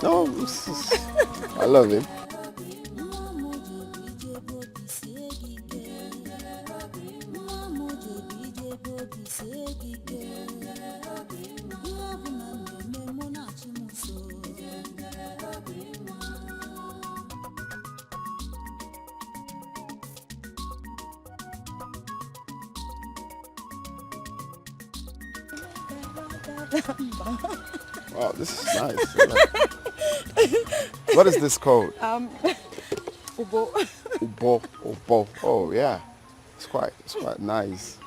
No, I love him. Wow, this is nice. What is this called? Ubo. Ubo. Oh yeah, it's quite nice.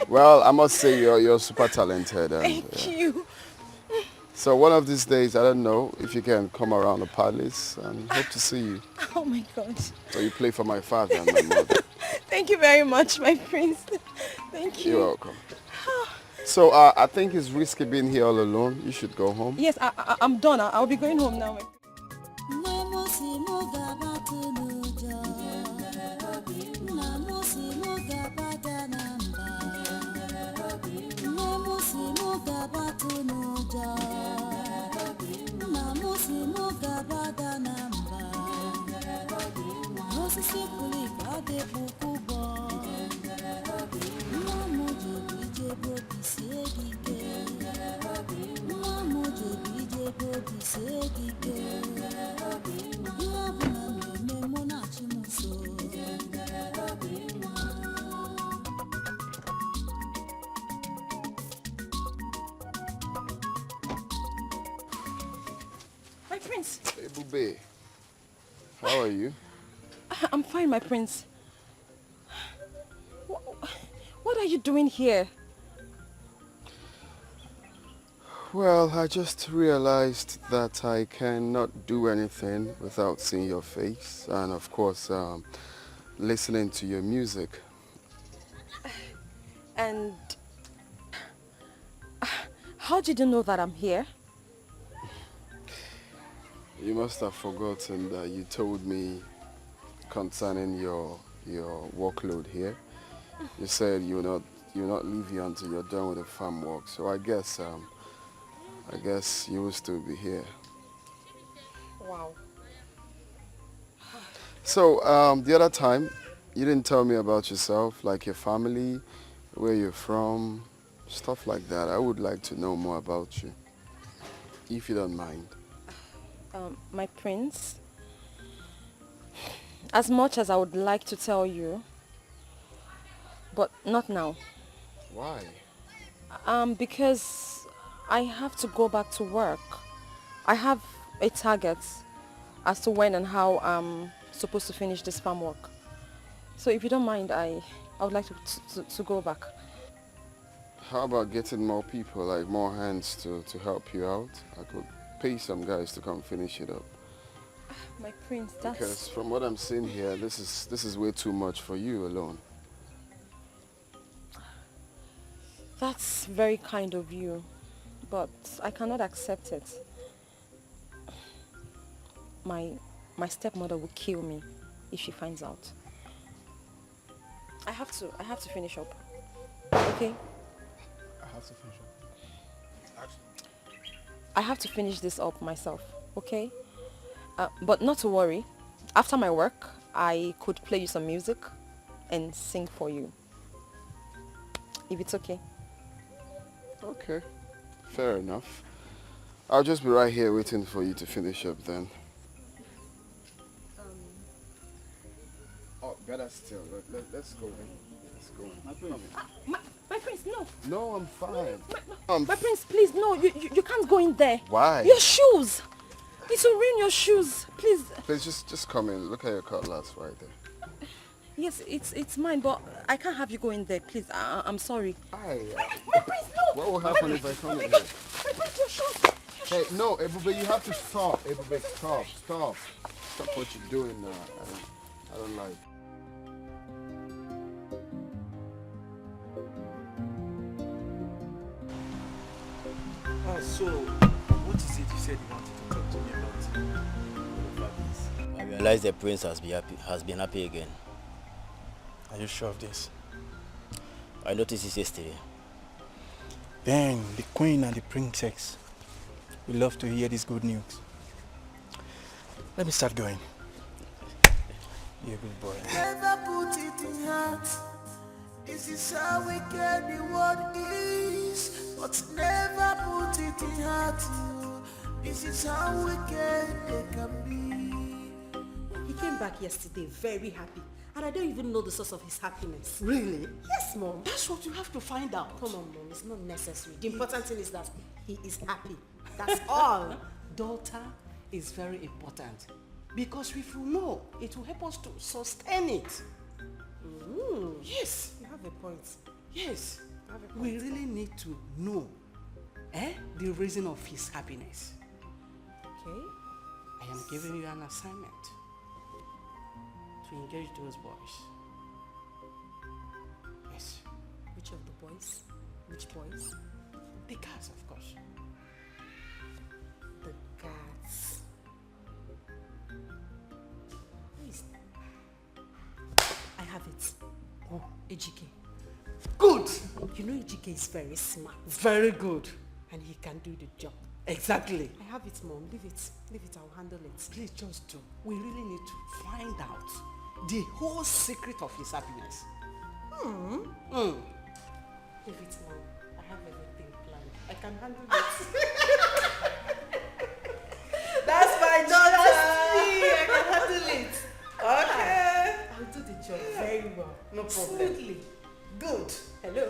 Well, I must say you're super talented. And, Thank you. So one of these days, I don't know if you can come around the palace and hope to see you. Oh my God. So you play for my father and my mother. Thank you very much, my prince. Thank you. You're welcome. So I think it's risky being here all alone. You should go home. Yes, I'm done. I'll be going home now. My prince. Hey, Bube. How are you? I'm fine, my prince. What are you doing here? Well, I just realized that I cannot do anything without seeing your face and, of course, listening to your music. And how did you know that I'm here? You must have forgotten that you told me concerning your workload here. You said you'll not leave here until you're done with the farm work. So I guess you will still be here. Wow. So the other time, you didn't tell me about yourself, like your family, where you're from, stuff like that. I would like to know more about you, if you don't mind. My prince, as much as I would like to tell you, but not now. Why? Because I have to go back to work. I have a target as to when and how I'm supposed to finish this farm work. So if you don't mind, I would like to go back. How about getting more people, like more hands to help you out? I could pay some guys to come finish it up. My prince, that's... Because from what I'm seeing here, this is way too much for you alone. That's very kind of you, but I cannot accept it. My stepmother will kill me if she finds out. I have to finish up. Okay? I have to finish up. I have to finish this up myself, okay? But not to worry. After my work, I could play you some music and sing for you. If it's okay. Okay, fair enough. I'll just be right here waiting for you to finish up then. Oh, better still. Let's go in. Let's go in. My prince, no. No, I'm fine. My prince, please, no. You can't go in there. Why? Your shoes. It will ruin your shoes. Please. Please, just come in. Look at your cutlass right there. Yes, it's mine, but I can't have you go in there, please. I'm sorry. My prince, no! What will happen if I come in here? My prince, your shoes! Hey, no, Ebube, you have to stop. Ebube, stop. Stop what you're doing now. I don't like. So, what is it you said you wanted to talk to me about? I realize the prince has been happy again. Are you sure of this? I noticed this yesterday. Then the queen and the princess will love to hear this good news. Let me start going. You're a good boy. Never put it in heart. This is how wicked the world is. But never put it in heart. This is how wicked they can be. He came back yesterday very happy. And I don't even know the source of his happiness. Really? Yes, Mom. That's what you have to find out. Come on, Mom. It's not necessary. The important thing is that he is happy. That's all. Daughter is very important. Because if you know, it will help us to sustain it. Yes. You have a point. Yes. We really need to know the reason of his happiness. Okay. I am giving you an assignment to engage those boys. Yes. Which of the boys? Which boys? The cats, of course. The cats. Please. I have it. Oh. Ejike. Good. You know Ejike is very smart. Very good. And he can do the job. Exactly. I have it, Mom. Leave it. Leave it. I'll handle it. Please just do. We really need to find out the whole secret of his happiness. Leave it, Mom. I have everything planned. I can handle it. That's my daughter. Trust me. I can handle it. Okay. I'll do the job very well. No problem. Smoothly. Good. Hello.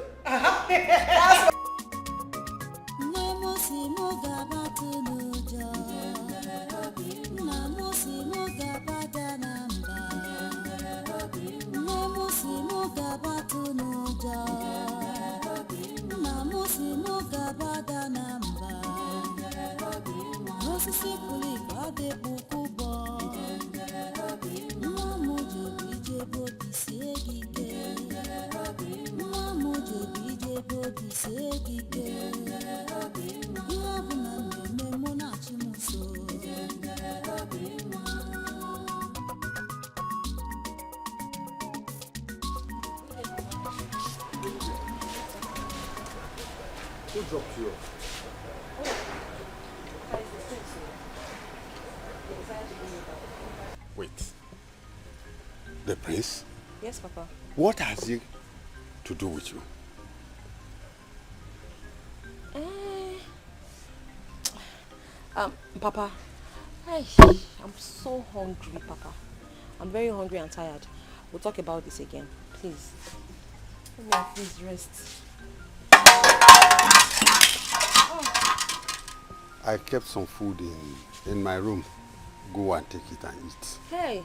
Who dropped you off? Wait. The prince? Yes, Papa. What has he to do with you? Papa, I'm so hungry, Papa. I'm very hungry and tired. We'll talk about this again, please. Let me please rest. I kept some food in my room. Go and take it and eat. Hey,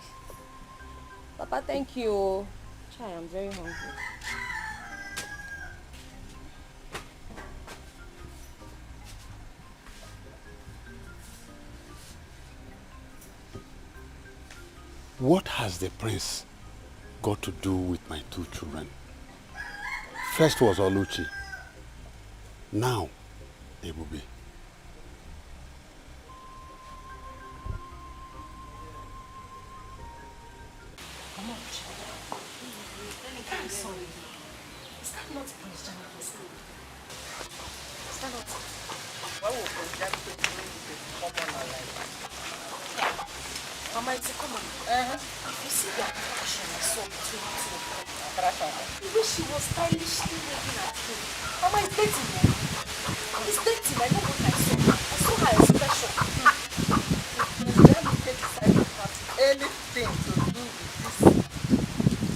Papa, thank you. Chai, I'm very hungry. What has the prince got to do with my two children? First was Oluchi. Now, Ebube. I'm sorry. Is that not Prince Jami's son? Is that not? Why would Prince Jami come on our life? Mama, it's a common. You see the attraction I saw between the two of them. The way she was stylishly looking at him. Mama, it's dating, man. It's dating. I know what I saw. I saw her expression. Prince Jami decided to have anything to do with this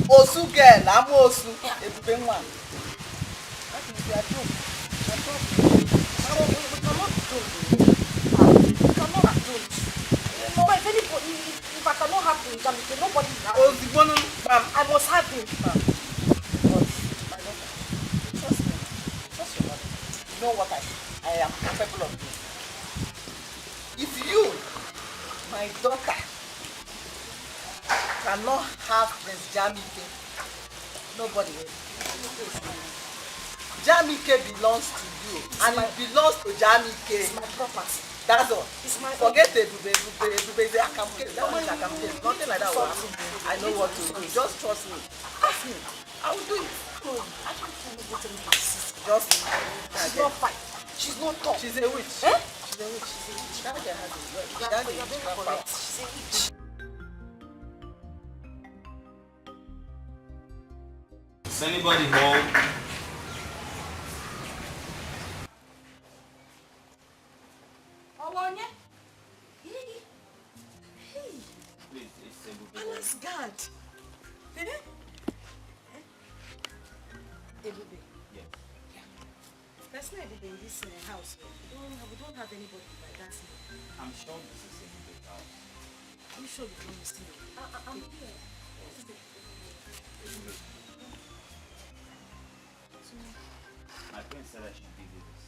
Osu girl, I'm Osu. Ebube nwa. That is their joke. Their problem. We cannot do it. We cannot do it. Mama, if anybody, if I cannot have Prince Jami, nobody will have him. I must have him. Trust me. Trust your mother. You know what I am capable of doing. If you, my daughter, cannot have Prince Jamike, nobody will. Jamike belongs to you, and it belongs to Jamike. It's my property. That's all. It's my Forget Ebube. Ebube is a case. That one is a case. Nothing like that will happen. I know what to do. Just trust me. Ask me. I will do it. I can't tell me what to do. Just she's not fine. She's not tough. She's a witch. Eh? She's a witch. She's a witch. That girl has a witch. You're very correct. She's a witch. Is anybody home? Please, it's Ebube. Palace guard. Ebube. Yes. There's no Ebube in this house. We don't have anybody like that. I'm sure this is Ebube's house. Are you sure you don't see me? I'm here. My friend said I should give you this.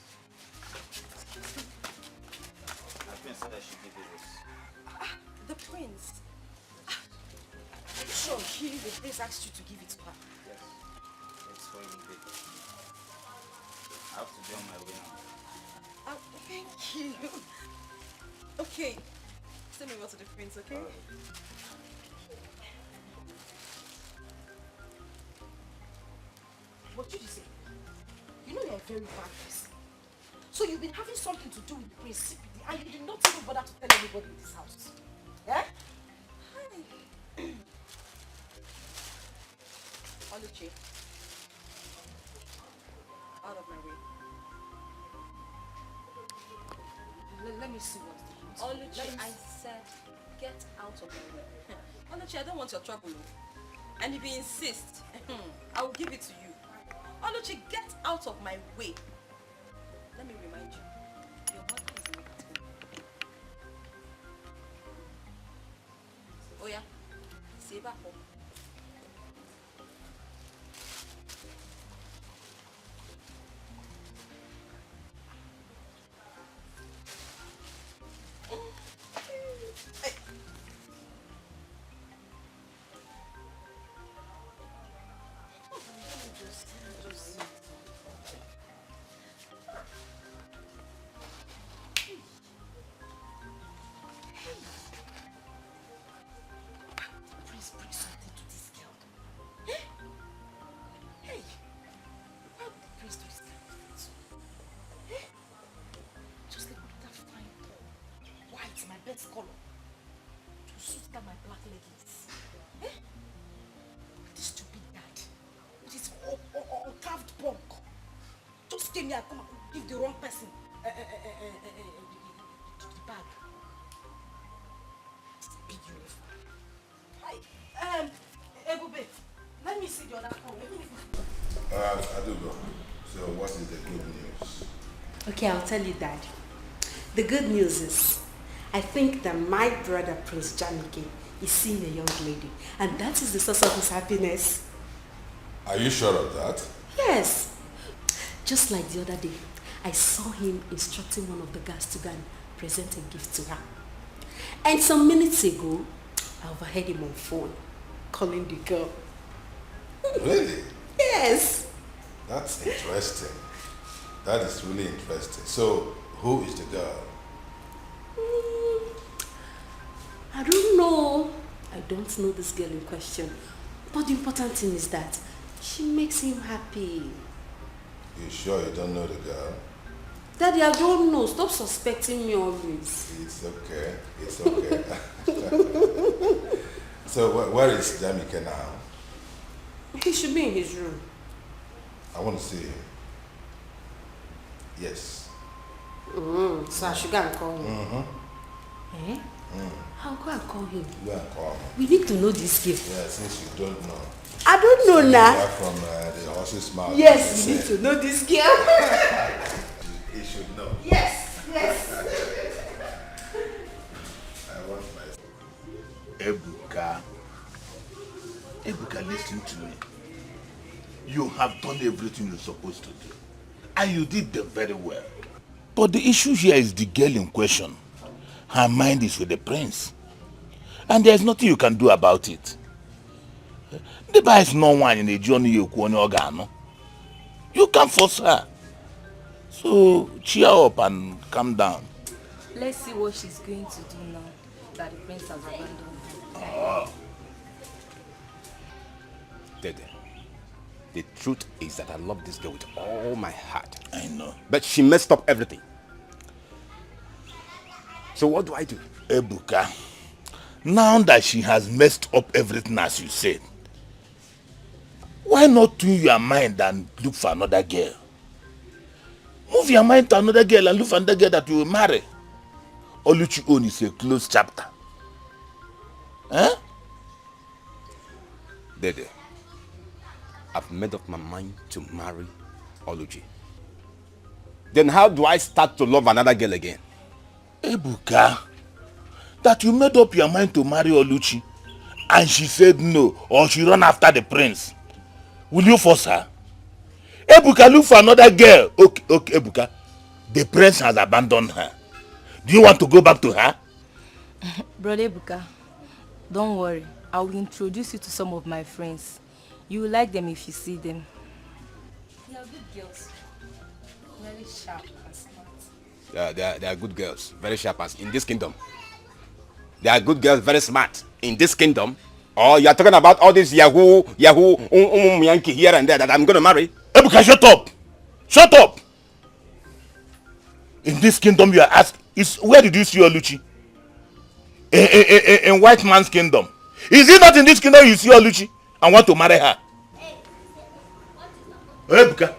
the prince asked you to give it to her. Yes. It's for you, babe. I have to be on my way now. Oh, thank you. Okay. Send me over to the prince, okay? What did you say? You know you're a very bad person. So you've been having something to do with the prince secretly and you did not even bother to tell anybody in this house. Yeah? Oluchi. Out of my way. Let me see what's the Oluchi, I said, get out of my way. Oluchi, I don't want your trouble. And if you insist, I will give it to you. Oluchi, get out of my way. Let me remind you, your mother is not at home. Oh yeah, save her home. best color to suit that my black leggings. Eh? This stupid dad with his carved punk just came here and come and give the wrong person the bag. It's a big uniform. Ebube, let me see the other phone. I do go. So what is the good news? Okay, I'll tell you, Dad. The good news is, I think that my brother, Prince Jamike, is seeing a young lady. And that is the source of his happiness. Are you sure of that? Yes. Just like the other day, I saw him instructing one of the guys to go and present a gift to her. And some minutes ago, I overheard him on phone, calling the girl. Really? Yes. That's interesting. That is really interesting. So, who is the girl? I don't know. I don't know this girl in question. But the important thing is that she makes him happy. You sure you don't know the girl? Daddy, I don't know. Stop suspecting me always. It's okay. It's okay. So, where is Jamike now? He should be in his room. I want to see him. Yes. So I should go and call him. Mm-hmm. Eh? I'll go and call him. Go and call him. We need to know this gift. Yeah, since you don't know. I don't know now. From the horse's mouth. Yes, you need to know this girl. He should know. Yes, yes. I want my... Ebuka, listen to me. You have done everything you're supposed to do. And you did them very well. But the issue here is the girl in question. Her mind is with the prince. And there's nothing you can do about it. The boy is no one in the journey you can't force her. So cheer up and calm down. Let's see what she's going to do now that the prince has abandoned her. Oh. Dede, the truth is that I love this girl with all my heart. I know. But she messed up everything. So what do I do? Ebuka, now that she has messed up everything as you said, why not tune your mind and look for another girl? Move your mind to another girl and look for another girl that you will marry. Oluchi own is a closed chapter. Huh? Dede, I've made up my mind to marry Oluchi. Then how do I start to love another girl again? Ebuka, that you made up your mind to marry Oluchi and she said no, or she run after the prince. Will you force her? Ebuka, look for another girl. Okay, Ebuka. The prince has abandoned her. Do you want to go back to her? Brother Ebuka, don't worry. I will introduce you to some of my friends. You will like them if you see them. They are good girls. Very sharp and smart. They are good girls, very sharp as in this kingdom. They are good girls, very smart in this kingdom. Or you are talking about all this Yahoo, Yankee here and there that I'm going to marry? Ebuka, shut up! Shut up! In this kingdom you are asked, where did you see Oluchi? In white man's kingdom. Is it not in this kingdom you see Oluchi and want to marry her? Ebuka.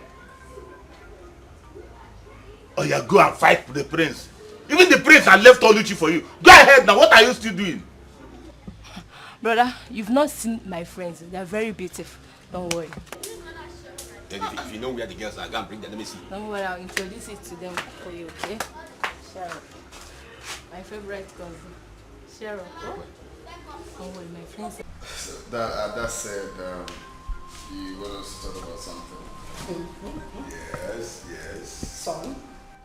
Oh yeah, go and fight for the prince. Even the prince had left Oluchi for you. Go ahead now, what are you still doing? Brother, you've not seen my friends. They are very beautiful. Don't worry. If you know where the girls are, go and bring them. Let me see. Don't worry, I'll introduce it to them for you, okay? Cheryl. My favorite cousin. Cheryl. Oh. Don't worry, my friends. So that said, you want us to talk about something? Yes, yes. Son,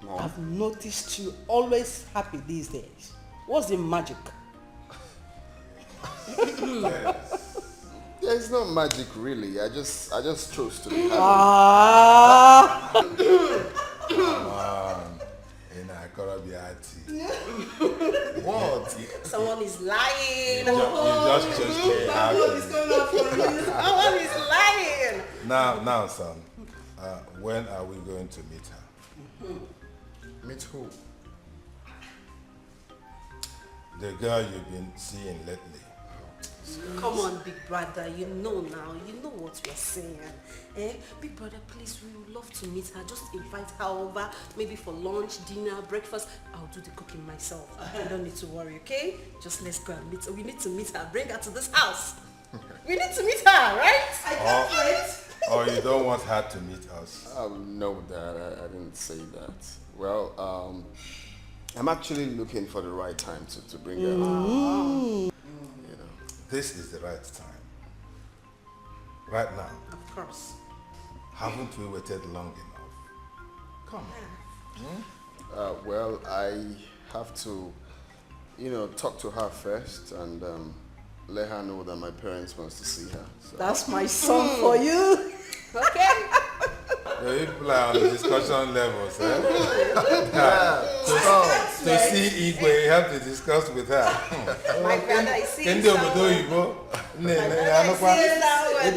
Mom. I've noticed you always happy these days. What's the magic? Yeah, it's not magic really. I just chose to be happy. Come on. What? Someone is lying. You just chose to be happy. Someone is lying. Now, son. When are we going to meet her? Meet who? The girl you've been seeing lately. Come on, big brother. You know now. You know what we are saying. Big brother, please, we would love to meet her. Just invite her over, maybe for lunch, dinner, breakfast. I'll do the cooking myself. You don't need to worry, okay? Just let's go and meet her. We need to meet her. Bring her to this house. We need to meet her, right? I can't wait. Or you don't want her to meet us? No, Dad, I didn't say that. Well, I'm actually looking for the right time to bring her out. This is the right time. Right now. Of course. Haven't we waited long enough? Come on. Well, I have to, talk to her first and let her know that my parents wants to see her. So. That's my son for you. Okay. You play on the discussion levels, eh? To see Igwe, you have to discuss with her. My brother is seeing Maybe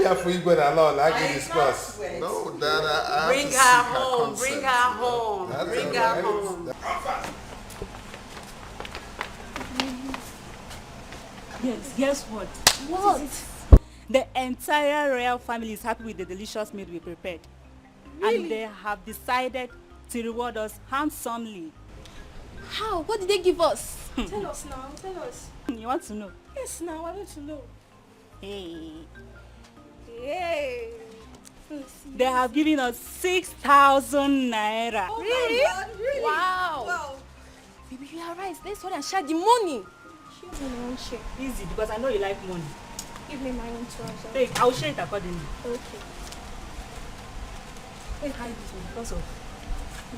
after Igwe and all, like we discuss. No, Dad, I have Bring to her seek home. consent. Bring her home. That's Bring all her right. home. Yes, guess what? What? The entire royal family is happy with the delicious meal we prepared. Really? And they have decided to reward us handsomely. How? What did they give us? Tell us now. Tell us. You want to know? Yes, now I want to know. Hey. Yay. They have given us 6,000 naira. Oh really? My God, really? Wow. Baby, you are right. Let's go and share the money. Share my own share. Easy, because I know you like money. Give me my own trouser. Take, I'll share it accordingly. Okay. Hey, hide this one because of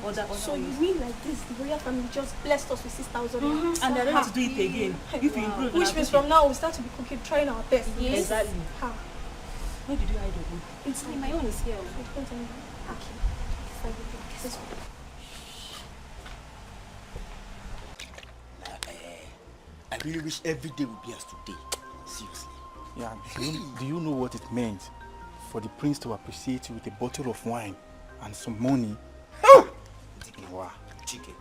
other So you ways. mean like this, the royal family just blessed us with 6,000 And they're ready to do it again. If you improve, Which means from now we start to be cooking, trying our best. Yes. Exactly. How? Where did you hide your own? Inside my own is here. Okay. This one. I really wish every day would be as today. Seriously. Yeah, do you know what it meant for the prince to appreciate you with a bottle of wine and some money? Wow. Chike,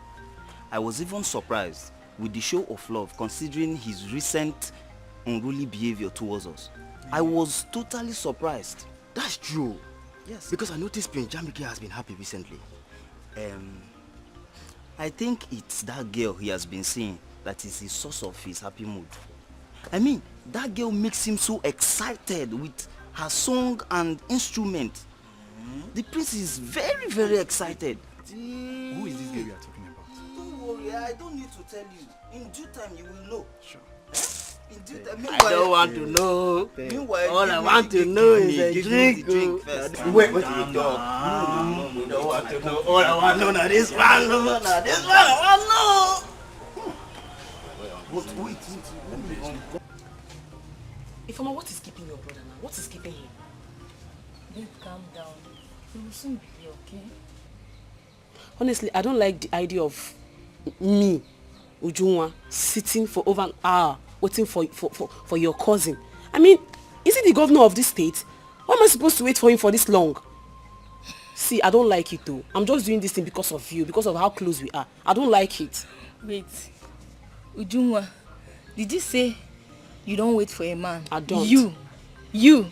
I was even surprised with the show of love considering his recent unruly behavior towards us. I was totally surprised. That's true. Yes. Because I noticed Prince Jamike has been happy recently. I think it's that girl he has been seeing that is the source of his happy mood. I mean, that girl makes him so excited with her song and instrument. The prince is very, very excited. Who is this girl you are talking about? Don't worry, I don't need to tell you. In due time, you will know. Sure. In due time. I don't want to know. Meanwhile, all I want to know is a drink. First. Wait, what did you talk? We don't want to know. All I want to know now this one. This one I want to know. Wait. Ifeoma, what is keeping your brother now? What is keeping him? Babe, calm down. We will soon be here, okay? Honestly, I don't like the idea of me, Ujunwa, sitting for over an hour waiting for your cousin. I mean, is he the governor of this state? Why am I supposed to wait for him for this long? See, I don't like it though. I'm just doing this thing because of you, because of how close we are. I don't like it. Wait. Ujunwa, did you say you don't wait for a man? I don't. You.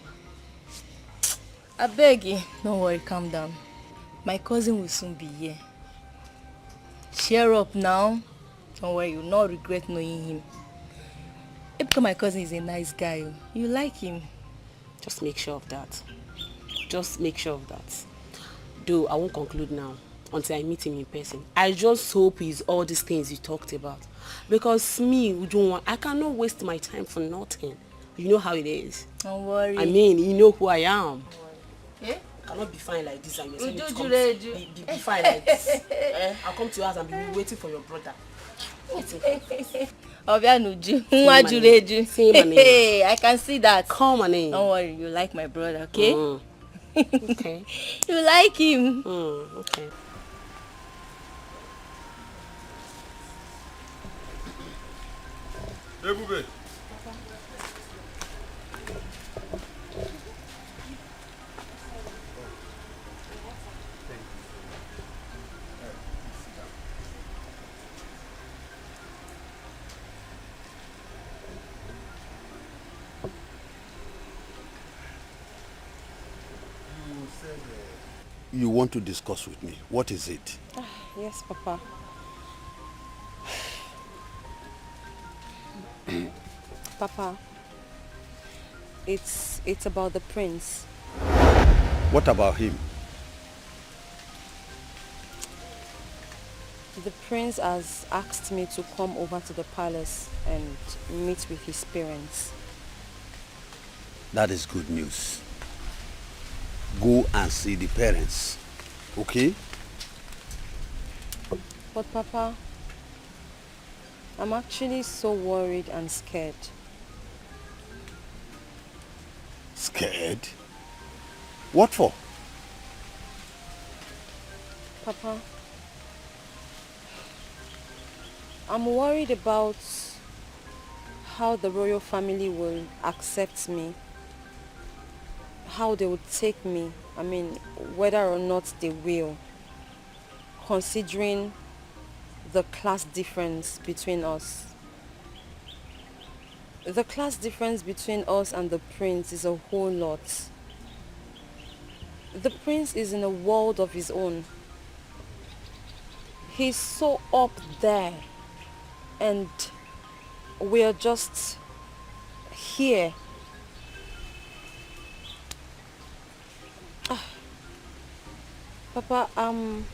I beg you. Don't worry, calm down. My cousin will soon be here. Cheer up now. Don't worry, you'll not regret knowing him. Because my cousin is a nice guy. You like him. Just make sure of that. Just make sure of that. Though I won't conclude now until I meet him in person. I just hope he's all these things you talked about. Because me, Ujunwa, I cannot waste my time for nothing. You know how it is. Don't worry. I mean, you know who I am. Yeah? I cannot be fine like this and you're saying Uju, be fine like this. I'll come to your house and be waiting for your brother. Obianuju. Hey, I can see that. Call my name. Don't worry, you like my brother, okay? Okay. You like him. Okay. Ebube. You want to discuss with me. What is it? Yes, Papa. Papa, it's about the prince. What about him? The prince has asked me to come over to the palace and meet with his parents. That is good news. Go and see the parents, okay? But Papa, I'm actually so worried and scared. Scared? What for? Papa, I'm worried about how the royal family will accept me, how they will take me, I mean, whether or not they will, considering the class difference between us. The class difference between us and the prince is a whole lot. The prince is in a world of his own. He's so up there, and we're just here. Papa, I'm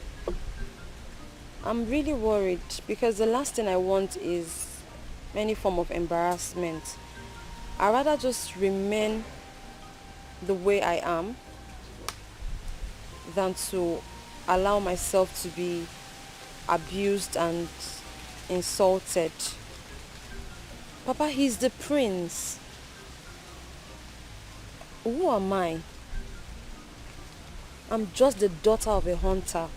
really worried because the last thing I want is any form of embarrassment. I'd rather just remain the way I am than to allow myself to be abused and insulted. Papa, he's the prince. Who am I? I'm just the daughter of a hunter,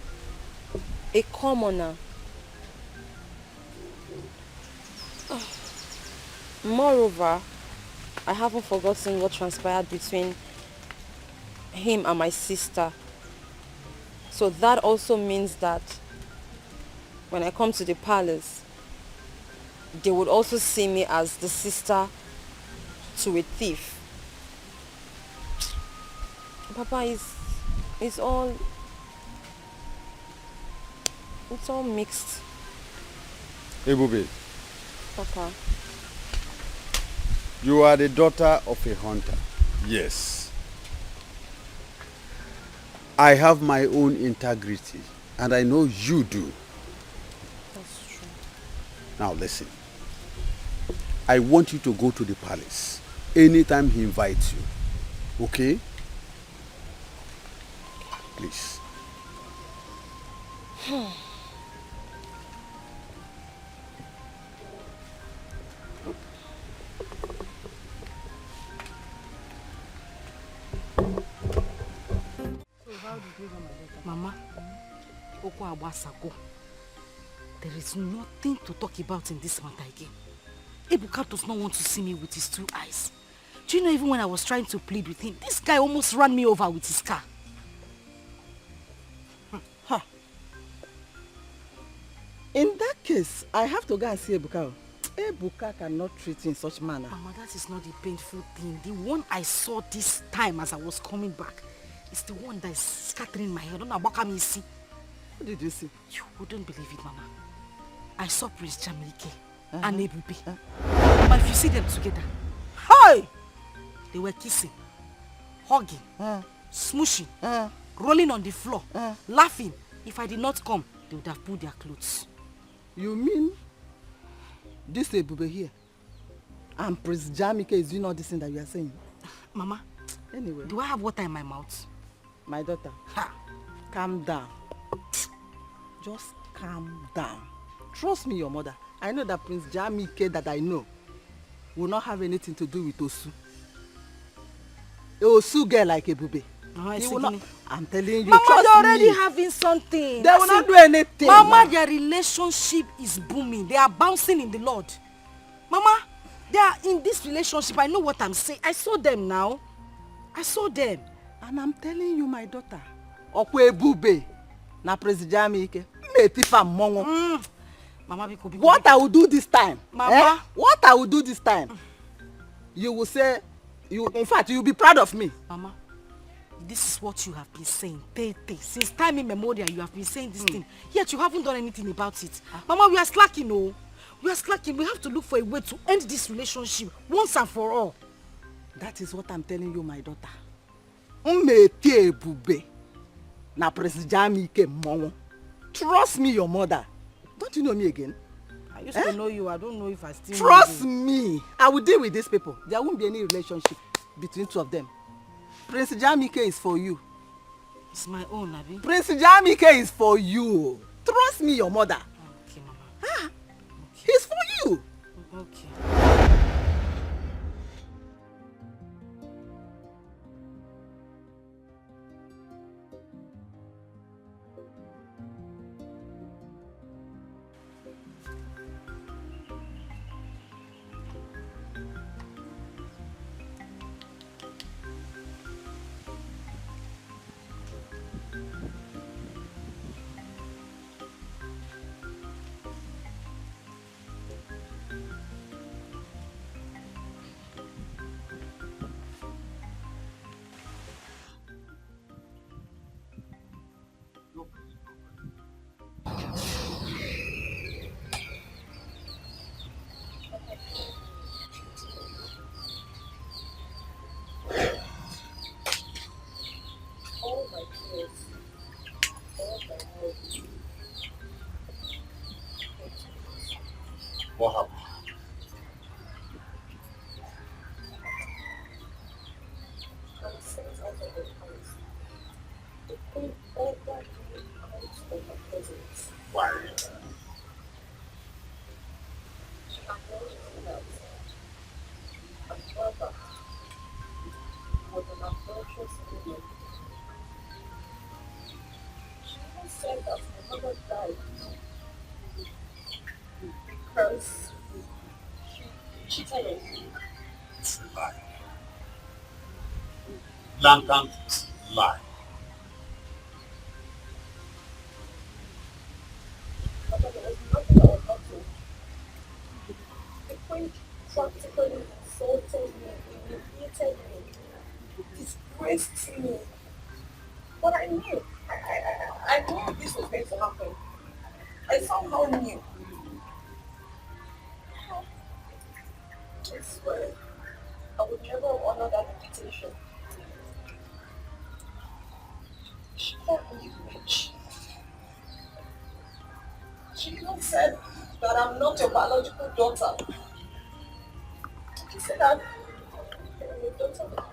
a commoner. Moreover, I haven't forgotten what transpired between him and my sister. So that also means that when I come to the palace, they would also see me as the sister to a thief. Papa, it's all mixed. Ebube, Papa. you are the daughter of a hunter. Yes. I have my own integrity, and I know you do. That's true. Now listen. I want you to go to the palace anytime he invites you. Okay? Please. Mama, Oko Awasago. There is nothing to talk about in this matter again. Ebuka does not want to see me with his 2 eyes. Do you know, even when I was trying to plead with him, this guy almost ran me over with his car. Huh. In that case, I have to go and see Ebuka. Ebuka cannot treat in such manner. Mama, that is not the painful thing. The one I saw this time as I was coming back is the one that is scattering my head. What did you see? You wouldn't believe it, Mama. I saw Prince Jamilike and Ebube. Mama, if you see them together, hi! They were kissing, hugging, smooshing, rolling on the floor, laughing. If I did not come, they would have pulled their clothes. You mean this Ebube here and Prince Jamike is doing all this thing that you are saying? Mama, anyway, do I have water in my mouth? My daughter, calm down. Just calm down. Trust me, your mother. I know that Prince Jamike that I know will not have anything to do with Osu. A Osu girl like Ebube. He will not. I'm telling you, Mama, trust they're already me. having something. They will not do anything. Mama, their relationship is booming. They are bouncing in the Lord. Mama, they are in this relationship. I know what I'm saying. I saw them now. I saw them. And I'm telling you, my daughter, Okwe Ebube, na Prince Jamike, Mama, what I will do this time? Mama, what I will do this time? You will say, in fact, you will be proud of me. Mama, this is what you have been saying. Since time immemorial, you have been saying this thing. Yet you haven't done anything about it. Mama, we are slacking, oh. We are slacking. We have to look for a way to end this relationship once and for all. That is what I'm telling you, my daughter. Umeti Ebube na Prince Jamike Momo. Trust me, your mother. Don't you know me again? I used to know you. I don't know if I still Trust know you. me. I will deal with these people. There won't be any relationship between two of them. Prince Jamike is for you. It's my own, Abi. Prince Jamike is for you. Trust me, your mother. Okay, Mama. Ah, he's for you. Okay. What happened? Why? Said that my mother died because she cheated on me. It's a lie. Blatant lie. But there was nothing I was not to. The queen practically insulted me, humiliated me, disgraced me. But I knew. I knew this was going to happen. I somehow knew. I swear, I would never honor that invitation. She called me rich. She even said that I'm not your biological daughter. She said that I'm your daughter.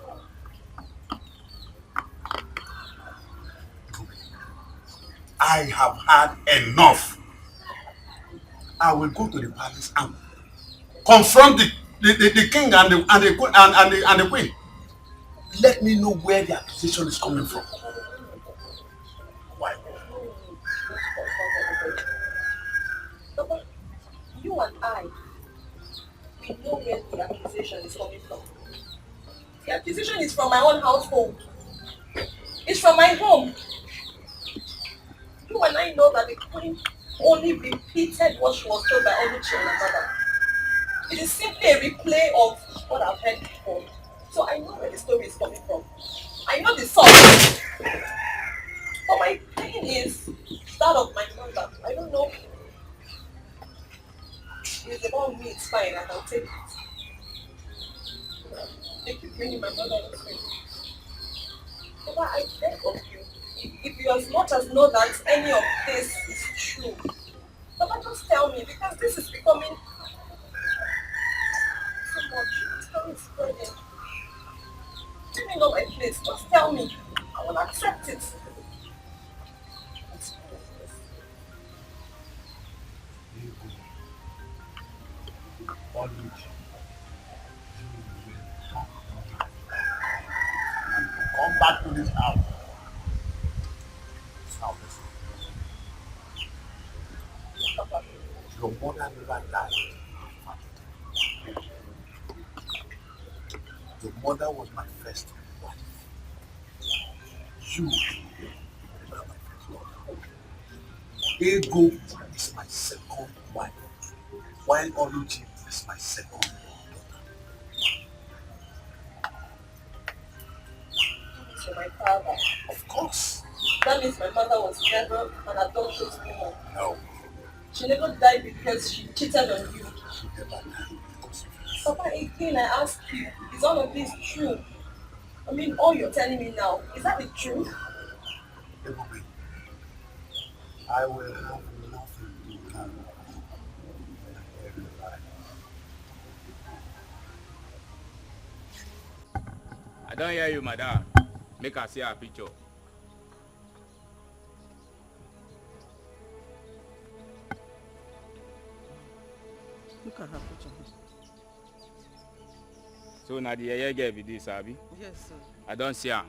I have had enough. I will go to the palace and confront the king and the queen. Let me know where the accusation is coming from. you and I, we know where the accusation is coming from. The accusation is from my own household. It's from my home. You and I know that the queen only repeated what she was told by Oluchi and her mother. It is simply a replay of what I've heard before. So I know where the story is coming from. I know the source. But my pain is that of my mother. I don't know. It's about me, it's fine, I can take it. They keep bringing my mother into it. Papa, I beg of you, if you as much as know that any of this is true, Papa, just tell me, because this is becoming so much. Tell me it's spreading. Give me know my place, just tell me. I will accept it. Come back to this house. Now listen. Your mother never died. Your mother was my first wife. You were my first wife. Ego is my second wife, while Oluchi is my second daughter. To my father. Of course. That means my mother was never an adulterous woman. No. She never died because she cheated on you. She never died because of you. Papa, again, I ask you, is all of this true? I mean, all you're telling me now, is that the truth? I will have nothing to carry on when I hear you lie. I don't hear you, madam. Make her see her picture. Look at her picture. So now the yeye girl be this, Abi? Yes, sir. I don't see her.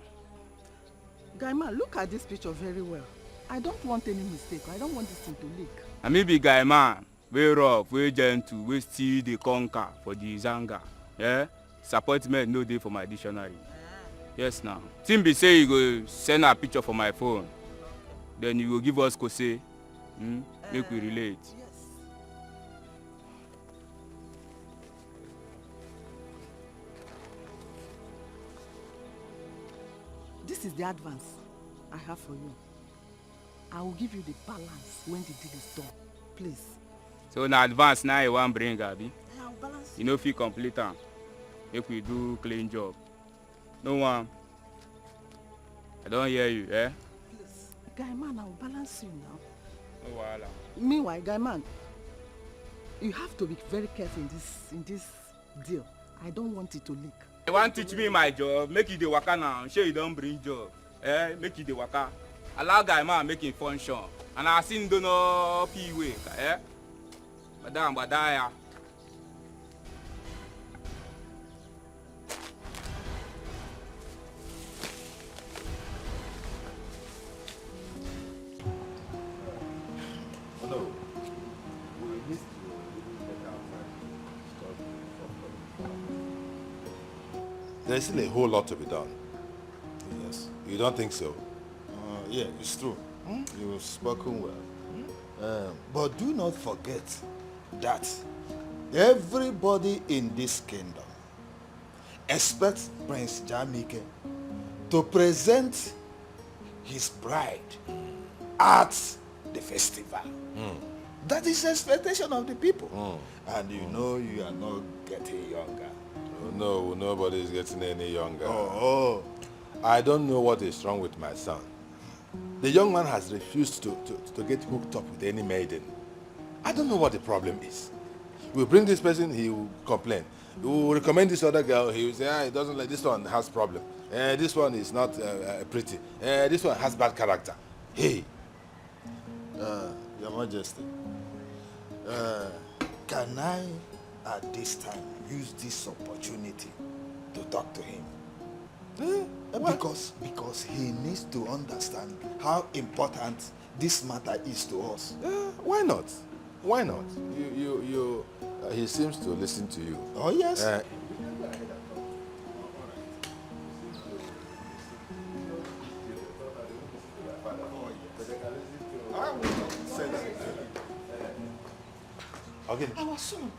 Guy man, look at this picture very well. I don't want any mistake. I don't want this thing to leak. I may be guy man, very rough, very gentle, we still the conquer for the zanga. Yeah? Disappointment no day for my dictionary. Yes now. Timbi say you go send a picture for my phone. Then you will give us kose. Make we relate. Yes. This is the advance I have for you. I will give you the balance when the deal is done. Please. So now advance now you want bring Abi. I will balance you know if you complete am. Make we do clean job. No one. I don't hear you, eh? Please. Guy man, I will balance you now. No wahala. Meanwhile, guy man, you have to be very careful in this deal. I don't want it to leak. You want to teach me my job? Make you the waka now. Sure you don't bring job. Eh? Make you the waka. Allow guy man make it function. And I seen do no pee way. Eh? Madam, badaya. No. There's still a whole lot to be done. Yes. You don't think so? Yeah, it's true. You've spoken well. But do not forget that everybody in this kingdom expects Prince Jamike to present his bride at the festival. That is the expectation of the people. And you know you are not getting younger. No, nobody is getting any younger. Oh. I don't know what is wrong with my son. The young man has refused to get hooked up with any maiden. I don't know what the problem is. We'll bring this person, he will complain. We will recommend this other girl, he will say, he doesn't like, this one has problem. This one is not pretty. This one has bad character. Hey. Your Majesty, can I, at this time, use this opportunity to talk to him? Because he needs to understand how important this matter is to us. Why not? Why not? He seems to listen to you. Oh, yes. Okay. Our son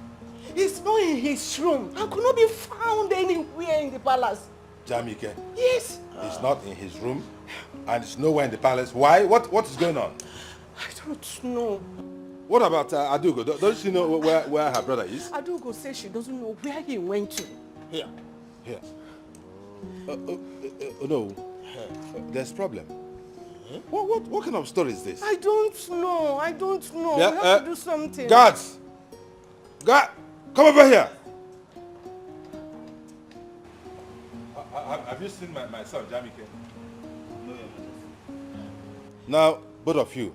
is not in his room and could not be found anywhere in the palace. Jamike. Yes. He's not in his room and it's nowhere in the palace. Why? What is going on? I don't know. What about Adugo? Don't she know where her brother is? Adugo says she doesn't know where he went to. Here. No. There's problem. What kind of story is this? I don't know. Yeah, we have to do something. Guards! Guard! Come over here! Have you seen my son, Jamike? No. Now, both of you,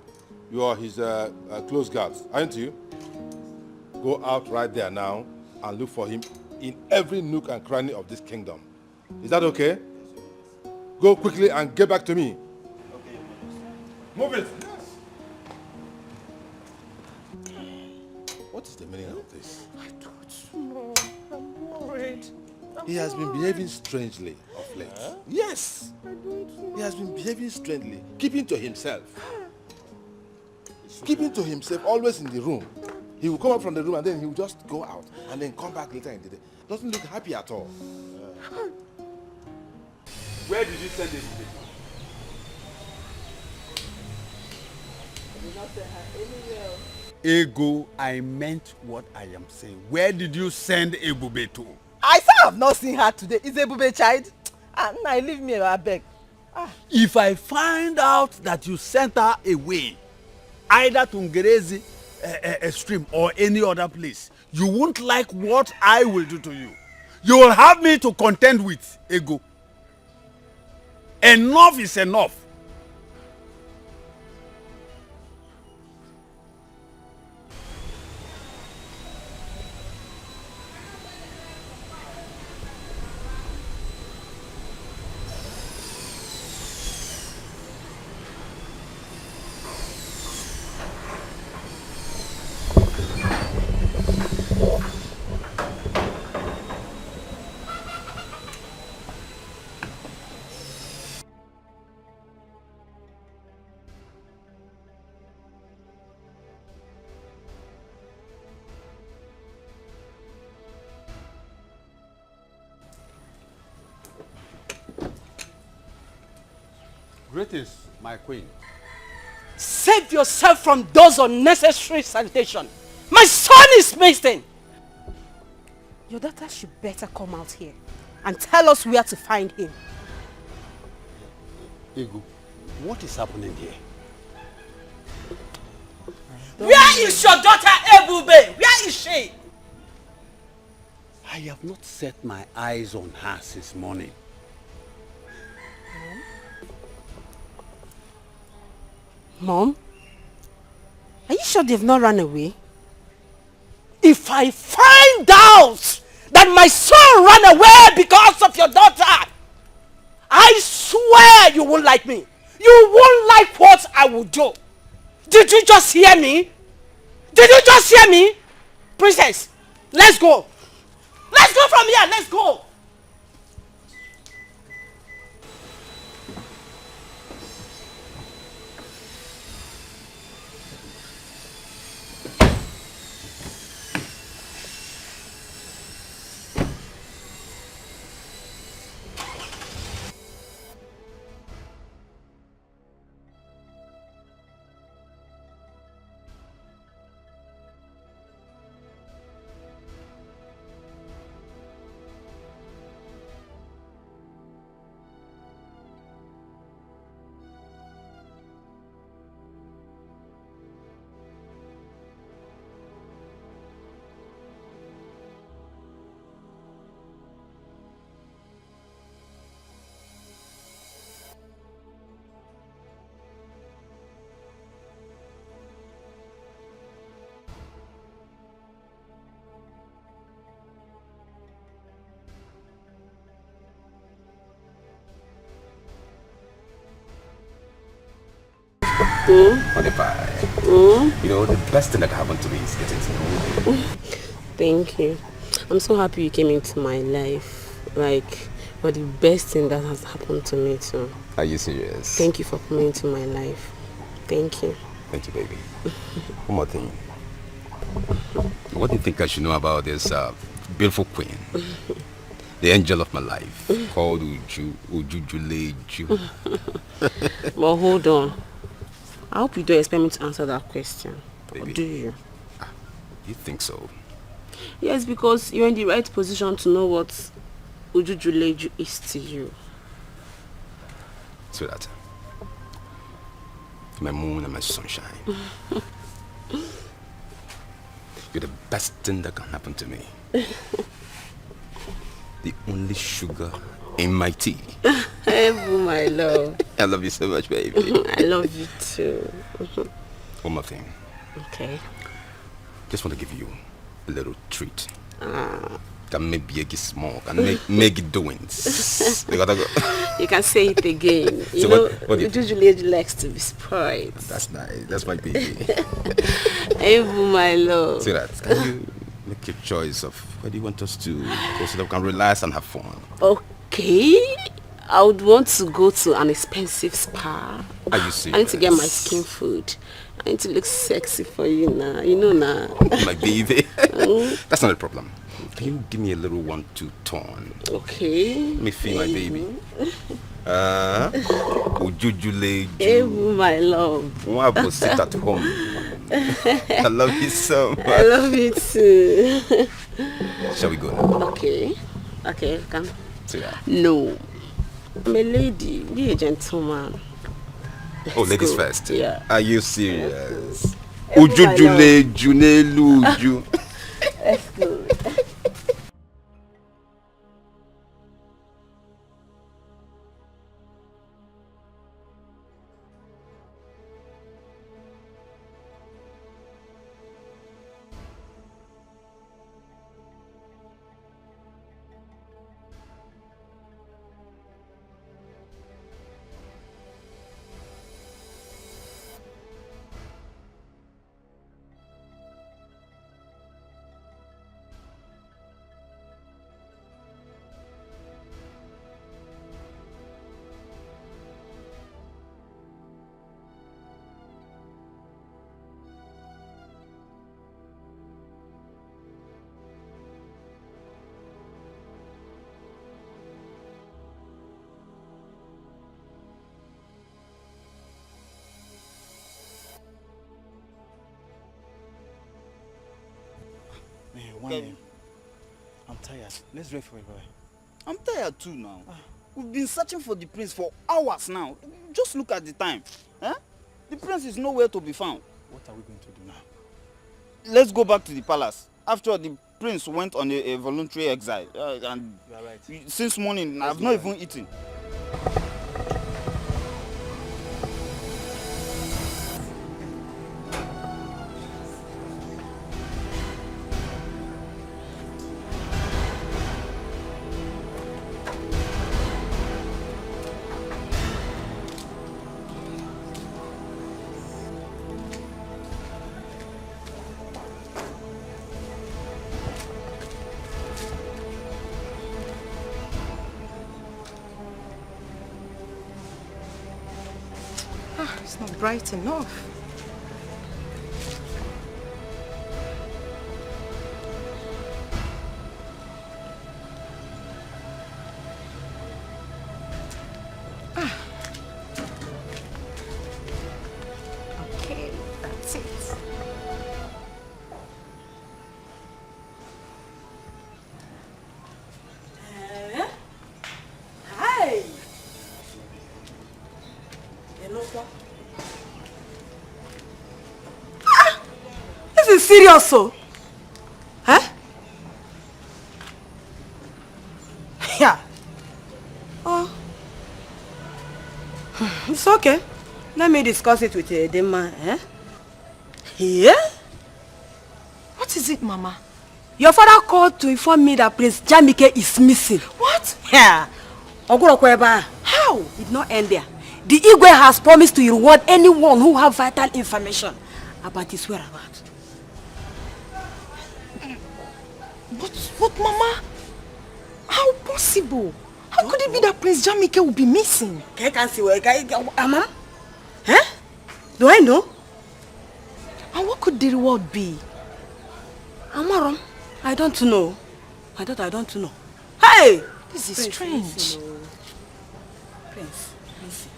you are his close guards, aren't you? Go out right there now and look for him in every nook and cranny of this kingdom. Is that okay? Go quickly and get back to me. Okay, Move it! What is the meaning of this? I don't know. I'm worried. He has been behaving strangely of late. Yes! I don't know. He has been behaving strangely, keeping to himself. Keeping to himself, always in the room. He will come up from the room and then he will just go out and then come back later in the day. Doesn't look happy at all. Where did you send this? I did not send her anywhere. Ego, I meant what I am saying. Where did you send Ebube to? I say I have not seen her today. Is Ebube child? Now leave me, I beg. If I find out that you sent her away, either to Ngerezi stream or any other place, you won't like what I will do to you. You will have me to contend with, Ego. Enough is enough. Greetings, my queen. Save yourself from those unnecessary salutations. My son is missing. Your daughter should better come out here and tell us where to find him. Ego, what is happening here? Where is your daughter Ebube? Where is she? I have not set my eyes on her since morning. Mom? Are you sure they've not run away? If I find out that my son ran away because of your daughter, I swear you won't like me. You won't like what I will do. Did you just hear me? Did you just hear me? Princess, let's go. Let's go from here. Let's go. Mm? You know, the best thing that can happen to me is getting to know you. Thank you. I'm so happy you came into my life. Like, you're the best thing that has happened to me too. Are you serious? Thank you for coming into my life. Thank you. Thank you, baby. One more thing. What do you think I should know about this beautiful queen? The angel of my life, called Uju Okoli. But hold on. I hope you don't expect me to answer that question. Baby. Or do you? You think so? Yes, because you're in the right position to know what Uju Okoli is to you. Sweetheart, my moon and my sunshine. You're the best thing that can happen to me. The only sugar in my tea. Ebu, my love. I love you so much, baby. I love you too. One more thing. Okay. Just want to give you a little treat. Can make big small, can make it doings. You gotta go. You can say it again. You so know, what do you Uju Okoli likes to be spoiled. That's nice. That's my baby. Ebu, my love. See that? Can you make your choice of where do you want us to go so that we can relax and have fun? Okay. I would want to go to an expensive spa. Are you serious? I need to get my skin food. I need to look sexy for you now. You know now. My baby. That's not a problem. Can you give me a little 1-2 turn? Okay. Let me feel my baby. Uju Okoli. Ebu, my love. One will sit at home. I love you so much. I love you too. Shall we go now? Okay. Okay, come. Yeah. No. I'm a lady. Be a gentleman. Oh, ladies first. Yeah. Are you serious? Uju Okoli, Junelu, Uju. Let's go. I'm tired. Let's wait for a boy. I'm tired too now. We've been searching for the prince for hours now. Just look at the time. Eh? The prince is nowhere to be found. What are we going to do now? Let's go back to the palace. After all, the prince went on a voluntary exile. And you are right. Since morning, I've not even eaten. It's not bright enough. Okay, that's it. Hi. This is serious, so. Huh? Yeah. Oh. It's okay. Let me discuss it with the man, eh? Yeah? What is it, Mama? Your father called to inform me that Prince Jamike is missing. What? Yeah. Ogurokweba. How? It did not end there. The Igwe has promised to reward anyone who have vital information. about his whereabouts. But Mama, how possible? How could it be that Prince Jamike will be missing? Can't see where Mama? Huh? Do I know? And what could the reward be? Amarom, I don't know. I don't know. Hey! This is Prince, strange. listen, Prince, listen.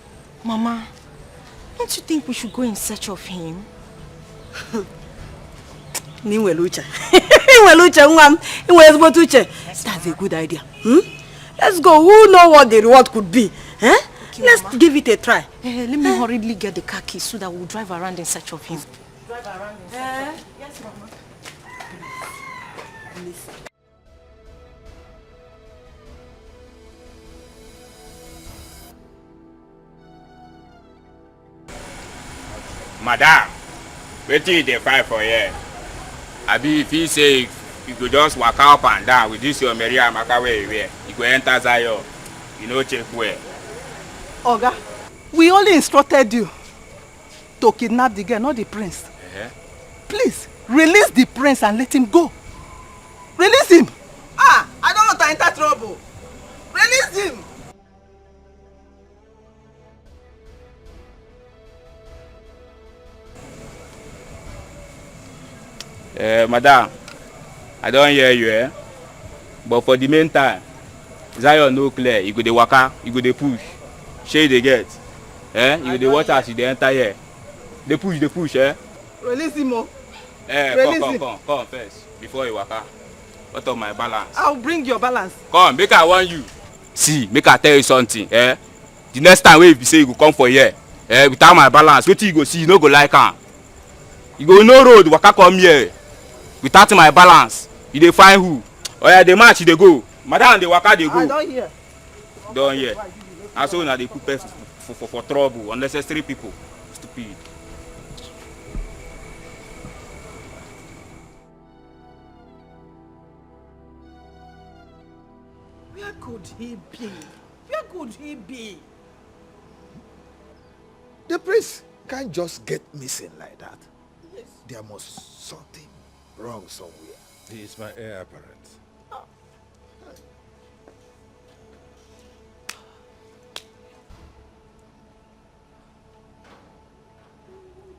Mama, don't you think we should go in search of him? That's a good idea. Let's go. Who know what the reward could be? Eh? Okay, let's give it a try. Let me hurriedly get the car keys so that we'll drive around in search of him. Drive around in search. Yes, Mama. Listen. Madam, wetin you dey fight for here? Abi if he say you go just waka up and down with this your Mary Amaka wey you wear, you go enter Zion, you no check well. Oga, we only instructed you to kidnap the girl, not the prince. Please, release the prince and let him go. Release him. I don't want to enter trouble. Release him. Madam, I don't hear you, but for the meantime, Zion no clear, you go dey waka, you go dey push, shey dey get, you go dey watch as you dey enter here, dey push, Release him, oh. Come first, before you waka. What of my balance? I'll bring your balance. Come, make I warn you. See, make I tell you something, The next time wey you say you go come for here, without my balance, wetin you go see, you no go like am. You go no road, waka come here. Without my balance, you dey find who? Oya, dey match, you dey go. Madam, dey waka, dey go. I don't hear. Don't hear. And so una dey put person for trouble, unnecessary people. Stupid. Where could he be? Where could he be? The prince can't just get missing like that. Yes. There must something wrong somewhere. He is my heir apparent.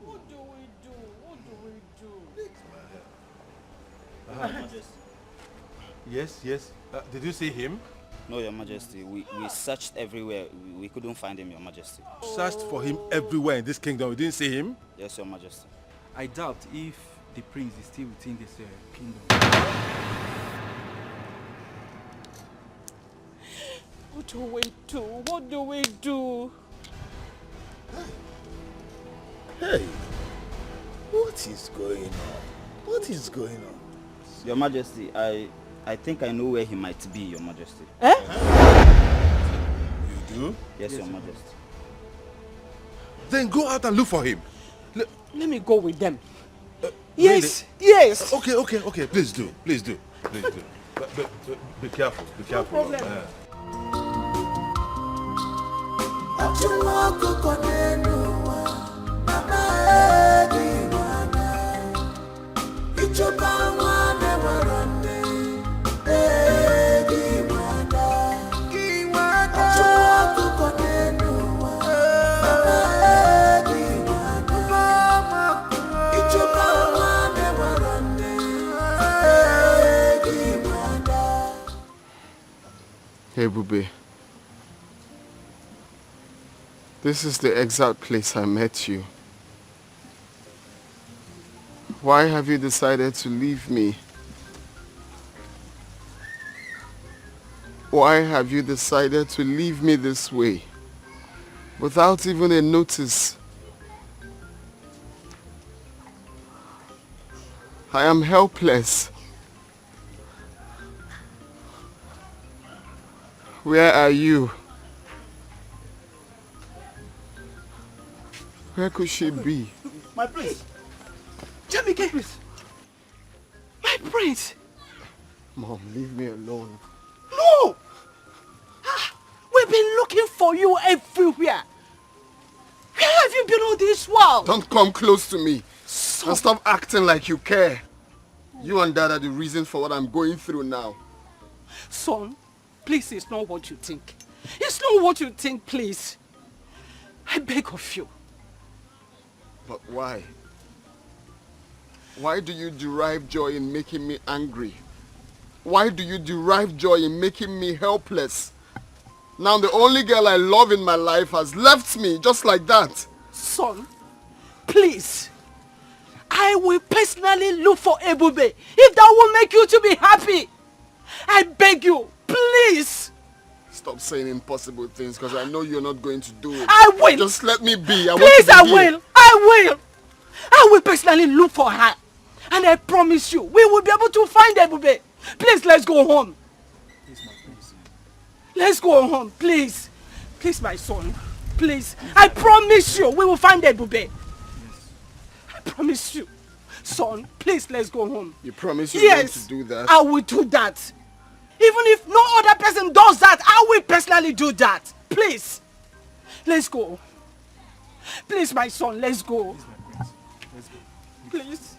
What do we do? What do we do? Yes. Did you see him? No, Your Majesty. We searched everywhere. We couldn't find him, Your Majesty. Searched for him everywhere in this kingdom. We didn't see him? Yes, Your Majesty. I doubt if the prince is still within this kingdom. What do we do? What do we do? Hey, what is going on? What is going on? Your Majesty, I think I know where he might be, Your Majesty. You do? Yes, Your Majesty. Then go out and look for him. Let me go with them. Yes, really? Yes. Okay. Please do. But be careful. No problem. Hey, Bube. This is the exact place I met you. Why have you decided to leave me? Why have you decided to leave me this way? Without even a notice. I am helpless. Where are you? Where could she be? My prince! Jamike! My prince! Mom, leave me alone. No! We've been looking for you everywhere. Where have you been all this while? Don't come close to me. So And stop acting like you care. You and Dad are the reason for what I'm going through now. Son, please, it's not what you think. It's not what you think, please. I beg of you. But why? Why do you derive joy in making me angry? Why do you derive joy in making me helpless? Now the only girl I love in my life has left me just like that. Son, please. I will personally look for Ebube if that will make you to be happy. I beg you, please. Stop saying impossible things because I know you're not going to do it. I will. Just let me be. Please, I will. I will personally look for her. And I promise you, we will be able to find Ebube. Please, let's go home. Let's go home, please. Please, my son. Please. I promise you, we will find Ebube. I promise you. Son, please, let's go home. You promise you're going to do that? I will do that. Even if no other person does that, I will personally do that. Please. Let's go. Please, my son, let's go. Please.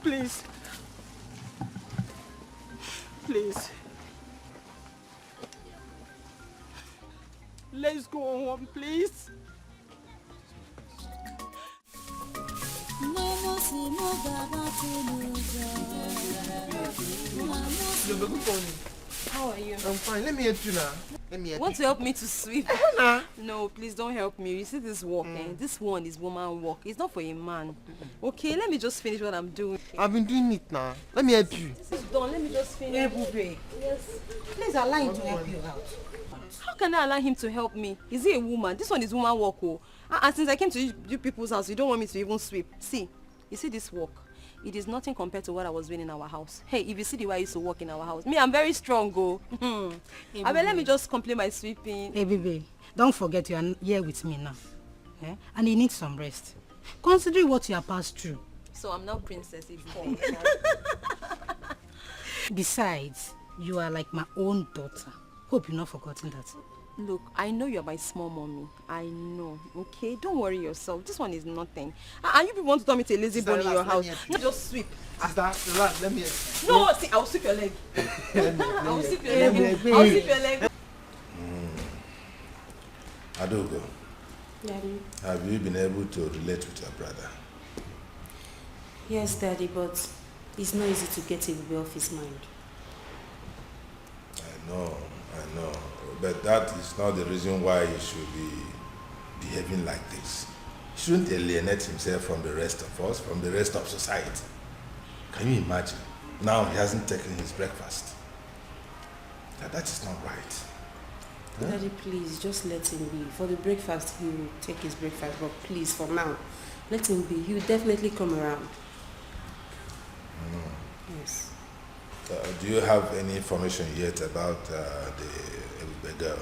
Please. Please. Let's go home, please. How are you? I'm fine. Let me help you now. Want to help me to sweep? No, please don't help me. You see this work, this one is woman work. It's not for a man. Okay, let me just finish what I'm doing. I've been doing it now. Let me help you. This is done. Let me just finish. Yes. Please allow him to help you out. How can I allow him to help me? Is he a woman? This one is woman work. Oh. And since I came to you people's house, you don't want me to even sweep. See, you see this work? It is nothing compared to what I was doing in our house. Hey, if you see the way I used to work in our house, me, I'm very strong, go. Hey, I mean, let me just complete my sweeping. Hey, baby, don't forget you are here with me now. And you need some rest. Considering what you have passed through. So I'm now princess. Besides, you are like my own daughter. Hope you've not forgotten that. Look, I know you're my small mommy. I know, okay? Don't worry yourself. This one is nothing. And you people want to tell me to lazy bone in your house. No, just sweep. Sister, let me No, see, I'll sweep your leg. I'll sweep your leg. I'll sweep your leg. Adogo, Daddy. have you been able to relate with your brother? Yes, Daddy, but it's not easy to get it off his mind. I know. But that is not the reason why he should be behaving like this. He shouldn't alienate himself from the rest of us, from the rest of society. Can you imagine? Now he hasn't taken his breakfast. That is not right. Huh? Daddy, please, just let him be. For the breakfast, he will take his breakfast, but please, for now, let him be. He will definitely come around. Yes. Do you have any information yet about the girl?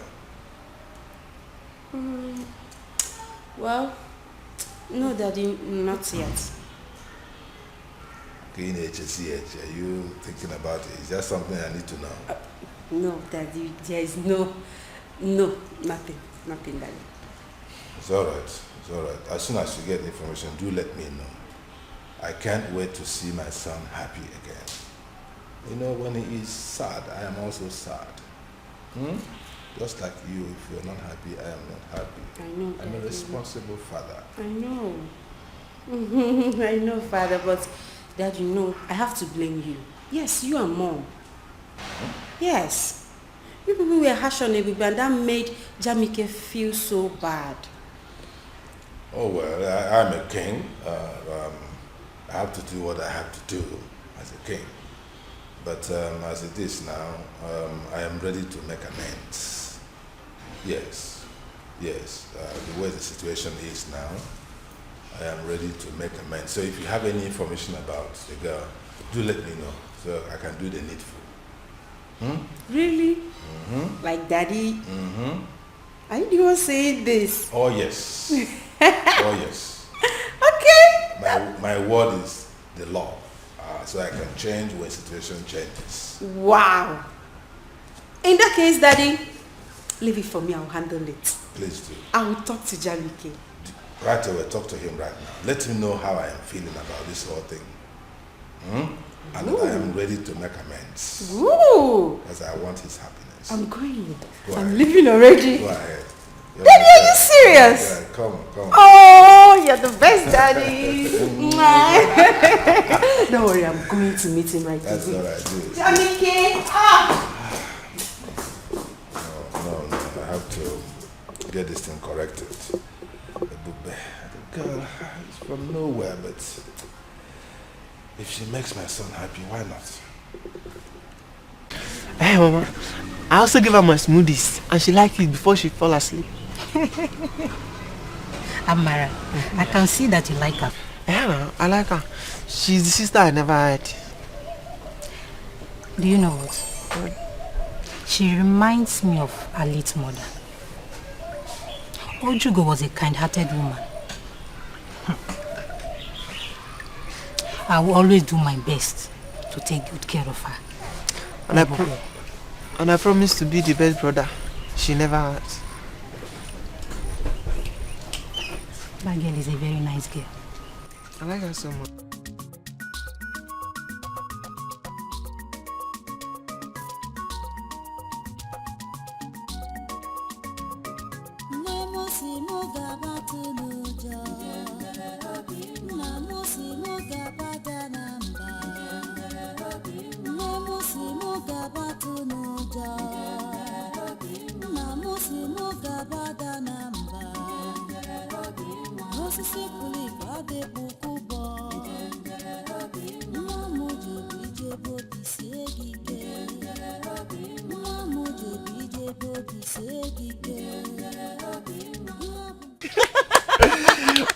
Well, no, Daddy, not yet. Are you thinking about it? Is that something I need to know? No, Daddy, there is nothing, Daddy. It's all right. As soon as you get the information, do let me know. I can't wait to see my son happy again. You know, when he is sad, I am also sad. Just like you, if you're not happy, I am not happy. I know, I'm a responsible father. I know. I know, Father, but Dad, you know, I have to blame you. Yes, you and Mom. Yes. You people were harsh on everybody, and that made Jamike feel so bad. Oh, well, I'm a king. I have to do what I have to do as a king. But as it is now, I am ready to make amends. Yes. The way the situation is now, I am ready to make amends. So if you have any information about the girl, do let me know so I can do the needful. Really? Like Daddy? Are you the one saying this? Oh, yes. Okay. My word is the law. So I can change when situation changes. Wow. In that case, Daddy, leave it for me. I'll handle it. Please do. I will talk to Jamike. Right away, talk to him right now. Let him know how I am feeling about this whole thing. And that I am ready to make amends. Ooh. Because I want his happiness. I'm going. Go I'm ahead. leaving already. Go ahead. Daddy, are you serious? Yeah, come on. Oh, you're the best, Daddy. Don't worry, I'm going to meet him right away. That's all right, do it. Jamike, No, I have to get this thing corrected. The girl is from nowhere, but if she makes my son happy, why not? Hey, Mama. I also give her my smoothies, and she liked it before she fall asleep. Amara, I can see that you like her. Yeah, I like her. She's the sister I never had. Do you know what? She reminds me of her late mother. Ojugo was a kind-hearted woman. I will always do my best to take good care of her. And I promise to be the best brother she never had. That girl is a very nice girl. I like her so much.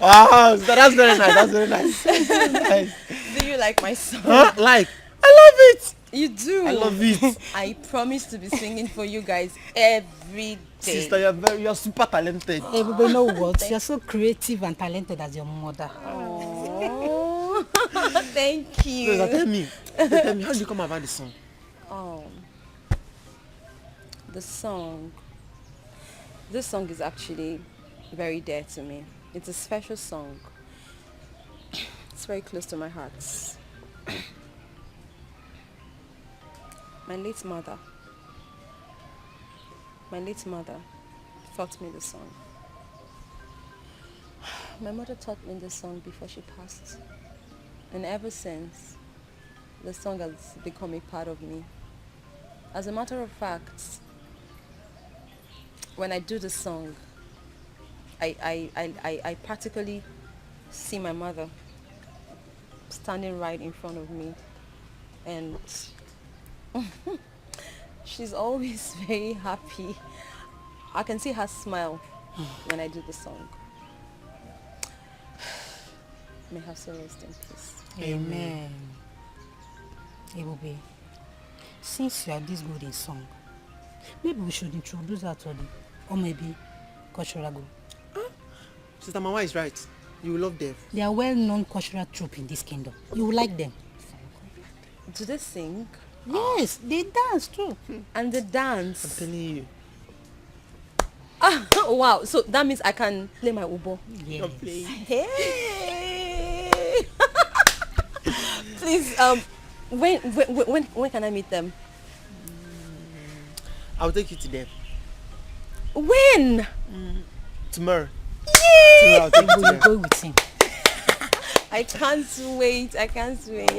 Wow, so that's very nice. That's very nice. Nice. Do you like my song? Huh? Like? I love it. You do? I love it. I promise to be singing for you guys every day. Sister, you're super talented. Everybody know what? You're so creative and talented as your mother. Oh, thank you. So, tell me, how did you come about the song? The song. This song is actually very dear to me. It's a special song. It's very close to my heart. My late mother taught me the song. My mother taught me the song before she passed. And ever since, the song has become a part of me. As a matter of fact, when I do the song, I practically see my mother standing right in front of me, and she's always very happy. I can see her smile when I do the song. May her soul rest in peace. Amen. Ebube, since you are this good in song, maybe we should introduce her to them, or maybe cultural group. Sister Mama is right. You will love them. They are well-known cultural troupe in this kingdom. You will like them. Do they sing? Yes, they dance too. And they dance. I'm telling you. Wow, so that means I can play my ubo. Yes. Hey. Please, when can I meet them? I'll take you to them. When? Tomorrow. Yay! Tomorrow I'll take you to them. Go with him. I can't wait.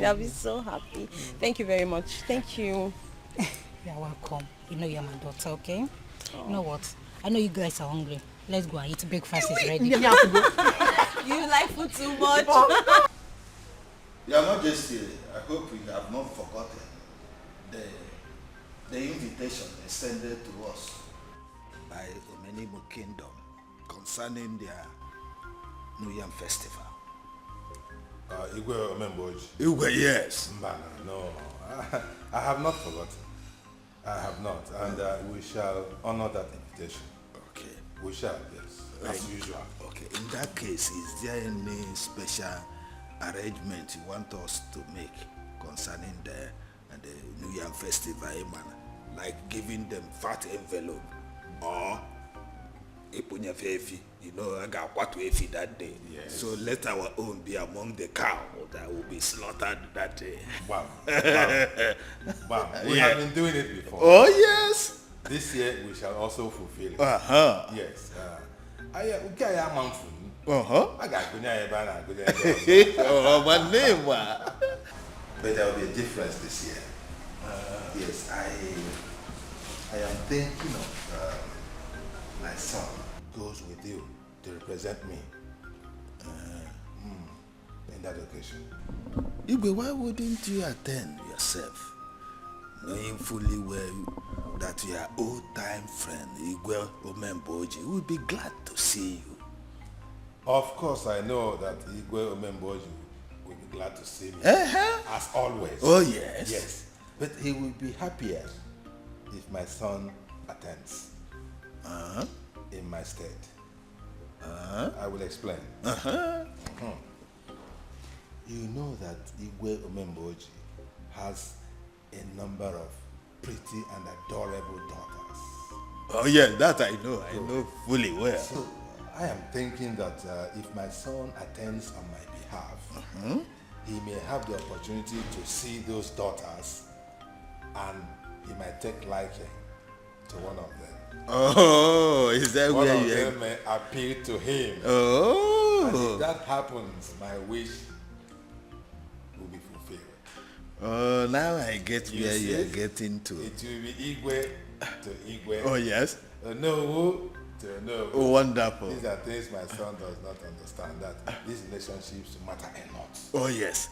I'll be so happy. Thank you very much. Thank you. You're welcome. You know you're my daughter, okay? You know what? I know you guys are hungry. Let's go and eat. Breakfast is ready. You like food too much. Your Majesty, I hope you have not forgotten the invitation extended to us by Omenimu Kingdom concerning their New Yam Festival. Igwe Omemboji. Igwe, yes. No, I have not forgotten. I have not, and we shall honor that invitation. Okay. We shall, yes, as usual. Okay, in that case, is there any special arrangement you want us to make concerning the New Yam Festival, like giving them fat envelope or Ipunya Fefi? You know, I got what we feed that day. Yes. So let our own be among the cow that will be slaughtered that day. Wow. Wow. We have been doing it before. Oh, yes. This year we shall also fulfill it. Uh-huh. Yes. I got Oh, my name. But there will be a difference this year. Yes, I am thinking of my son goes with you to represent me in that occasion. Igwe, why wouldn't you attend yourself, knowing fully well that your old-time friend Igwe Omemboji would be glad to see you? Of course, I know that Igwe Omemboji will be glad to see me, as always. Oh, yes. Yes, but he will be happier if my son attends in my stead. I will explain. You know that Igwe Omemboji has a number of pretty and adorable daughters. Oh, yes, that I know. I know fully well. So I am thinking that if my son attends on my behalf, he may have the opportunity to see those daughters, and he might take liking to one of them. Oh, is that one where of you them may appeal to him. Oh. And if that happens, my wish will be fulfilled. Oh, now I get You where see? you're getting to. It will be Igwe to Igwe. Oh, yes. No to no. Oh, wonderful. These are things my son does not understand, that these relationships matter a lot. Oh, yes.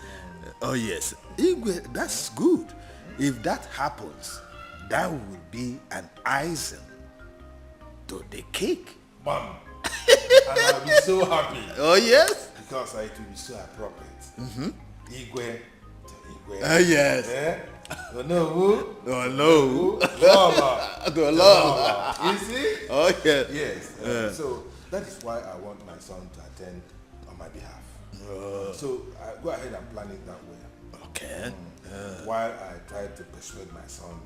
Oh, yes. Igwe, that's good. If that happens, that would be an icing to the cake. Mom. And I'll be so happy. Oh, yes? Because it will be so appropriate. Igwe to Igwe. Yes. Yeah? No, who? Oh, no. Lola. To Lola. You see? Oh, yes. Yes. So that is why I want my son to attend on my behalf. So go ahead and plan it that way. Okay. While I try to persuade my son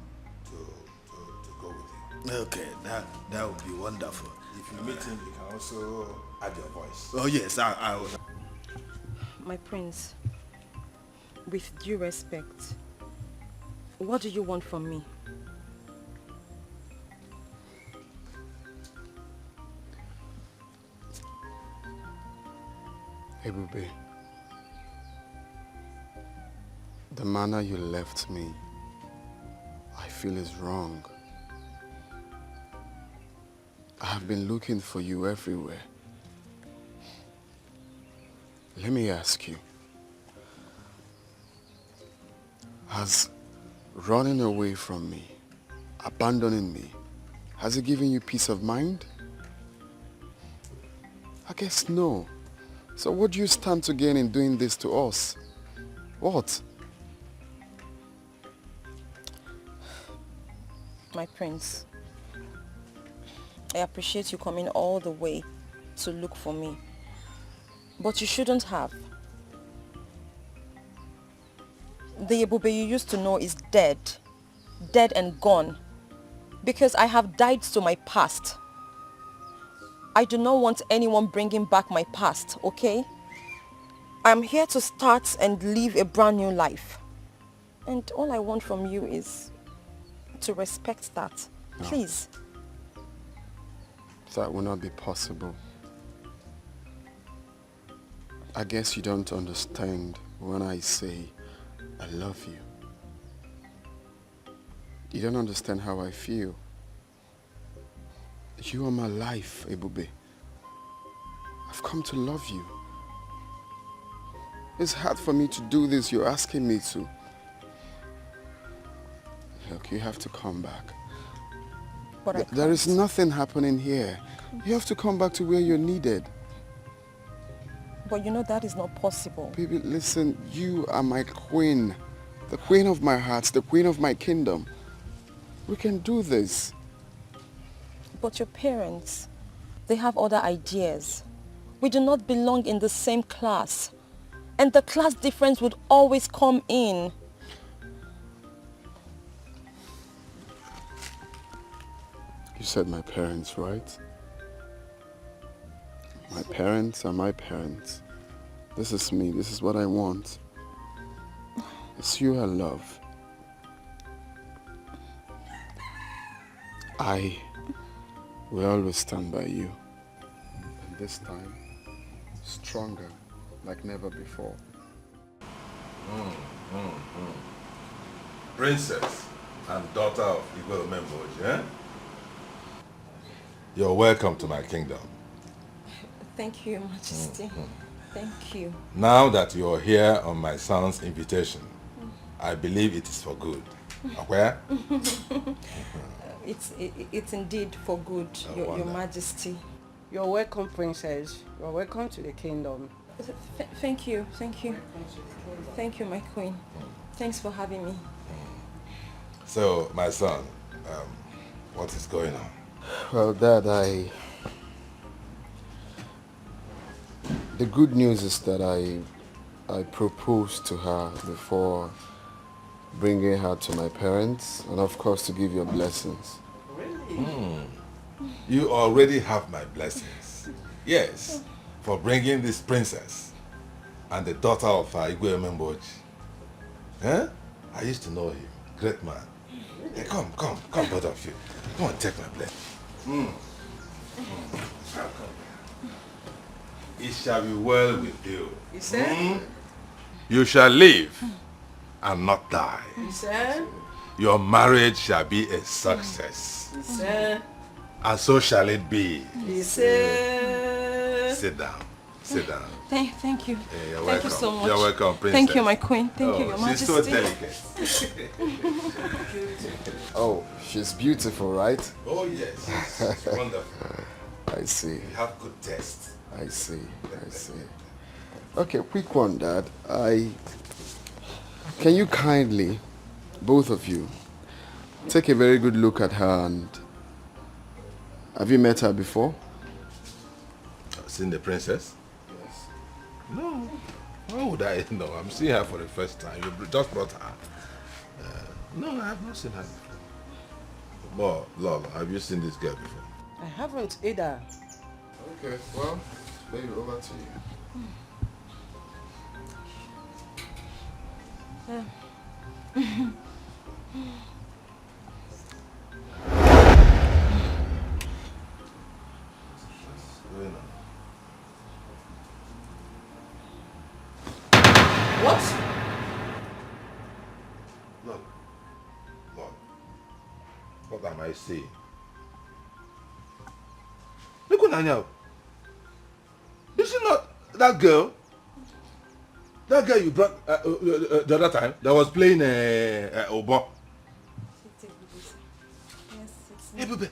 to go with you. Okay, that would be wonderful. If you meet him, you can also add your voice. Oh, yes, I will. My prince, with due respect, what do you want from me? Ebube, the manner you left me, I feel is wrong. I have been looking for you everywhere. Let me ask you, has running away from me, abandoning me, has it given you peace of mind? I guess no. So what do you stand to gain in doing this to us? What? My prince, I appreciate you coming all the way to look for me. But you shouldn't have. The Ebube you used to know is dead. Dead and gone. Because I have died to my past. I do not want anyone bringing back my past, okay? I'm here to start and live a brand new life. And all I want from you is to respect that. No. Please. That will not be possible. I guess you don't understand when I say I love you. You don't understand how I feel. You are my life, Ebube. I've come to love you. It's hard for me to do this you're asking me to. Look, you have to come back. But There is nothing happening here. You have to come back to where you're needed. But you know that is not possible. Baby, listen, you are my queen. The queen of my heart, the queen of my kingdom. We can do this. But your parents, they have other ideas. We do not belong in the same class. And the class difference would always come in. You said my parents, right? My parents are my parents. This is me. This is what I want. It's you I love. I will always stand by you. And this time, stronger like never before. Princess and daughter of Igwe Omemboji, eh? You're welcome to my kingdom. Thank you, Your Majesty. Thank you. Now that you're here on my son's invitation, I believe it is for good. Where? It's indeed for good, Your Majesty. You're welcome, Princess. You're welcome to the kingdom. Thank you. Thank you, my queen. Thanks for having me. So, my son, what is going on? Well, Dad, the good news is that I proposed to her before bringing her to my parents, and of course to give your blessings. Really? You already have my blessings. Yes, for bringing this princess and the daughter of Igwe Omemboji. Eh? I used to know him. Great man. Hey, come, both of you. Come on, take my blessing. It shall be well with you. You said? You shall live and not die. You said? Your marriage shall be a success. You said? And so shall it be. You said? Sit down. Sit down. Thank you. Yeah, you're Thank welcome. you so much. You're welcome, princess. Thank you, my queen. Thank you, Your Majesty. She's so delicate. Oh, she's beautiful, right? Oh, yes. She's wonderful. I see. You have good taste. I see. Okay, quick one, Dad. Can you kindly, both of you, take a very good look at her and... Have you met her before? Seen the princess? Yes. No. Why would I know? I'm seeing her for the first time. You just brought her. No, I have not seen her before. But, Lolo, have you seen this girl before? I haven't either. Okay, well, maybe over to you. What? Look. What am I seeing? Look at Nanya. Is she not that girl? That girl you brought the other time that was playing Obo. Hey, baby.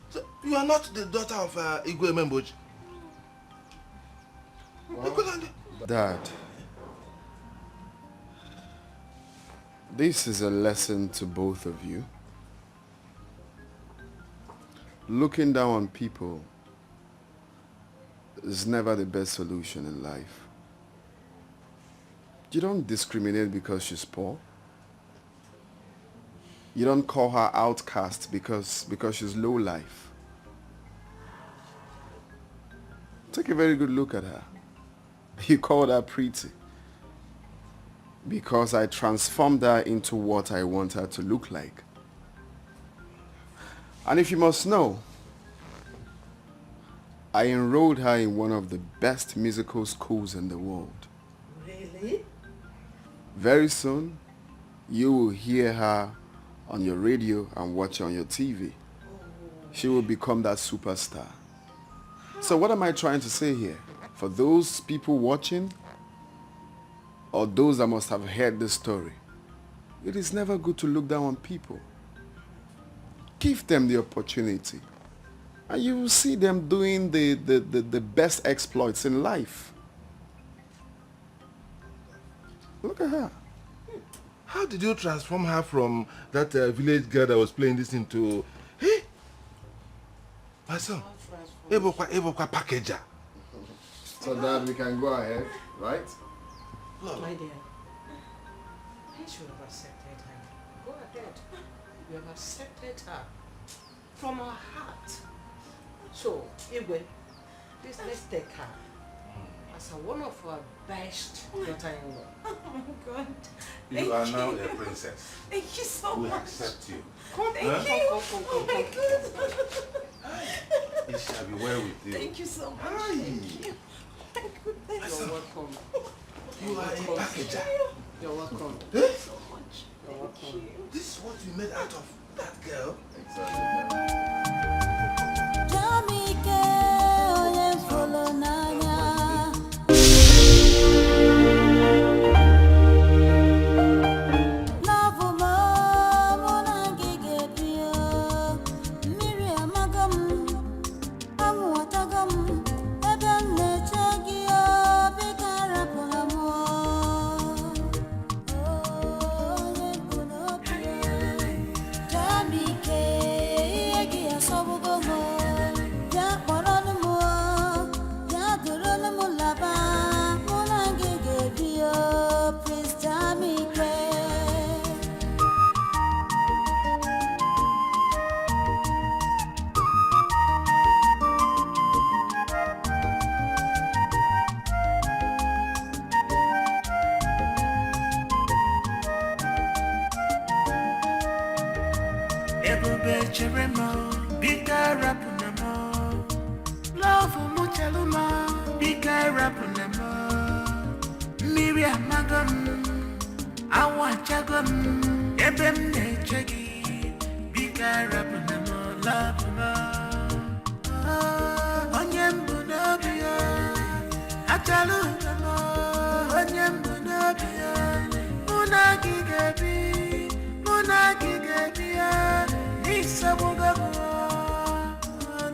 So you are not the daughter of Igwe Omemboji? Dad, this is a lesson to both of you. Looking down on people is never the best solution in life. You don't discriminate because she's poor. You don't call her outcast because she's low life. Take a very good look at her. You called her pretty because I transformed her into what I want her to look like. And if you must know, I enrolled her in one of the best musical schools in the world. Really? Very soon, you will hear her on your radio and watch her on your TV. She will become that superstar. So what am I trying to say here? For those people watching, or those that must have heard this story, it is never good to look down on people. Give them the opportunity, and you will see them doing the best exploits in life. Look at her. How did you transform her from that village girl that was playing this into... Hey! My son, Ebokwa packager. So Dad, we can go ahead, right? My dear, I should have accepted her. Go ahead. You have accepted her from our heart. So, Igwe, Please, let's take her as one of our best daughter-in-law. Oh my God. You are now a princess. Thank you so we much. Accept you. Thank you. Oh my God. It shall be well with you. Thank you so much. Thank you. Thank goodness. You're welcome. You are a packager. You're welcome. Thank you so much. You're welcome. This is what you made out of that girl.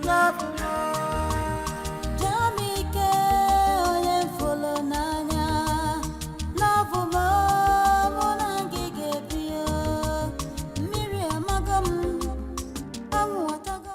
Love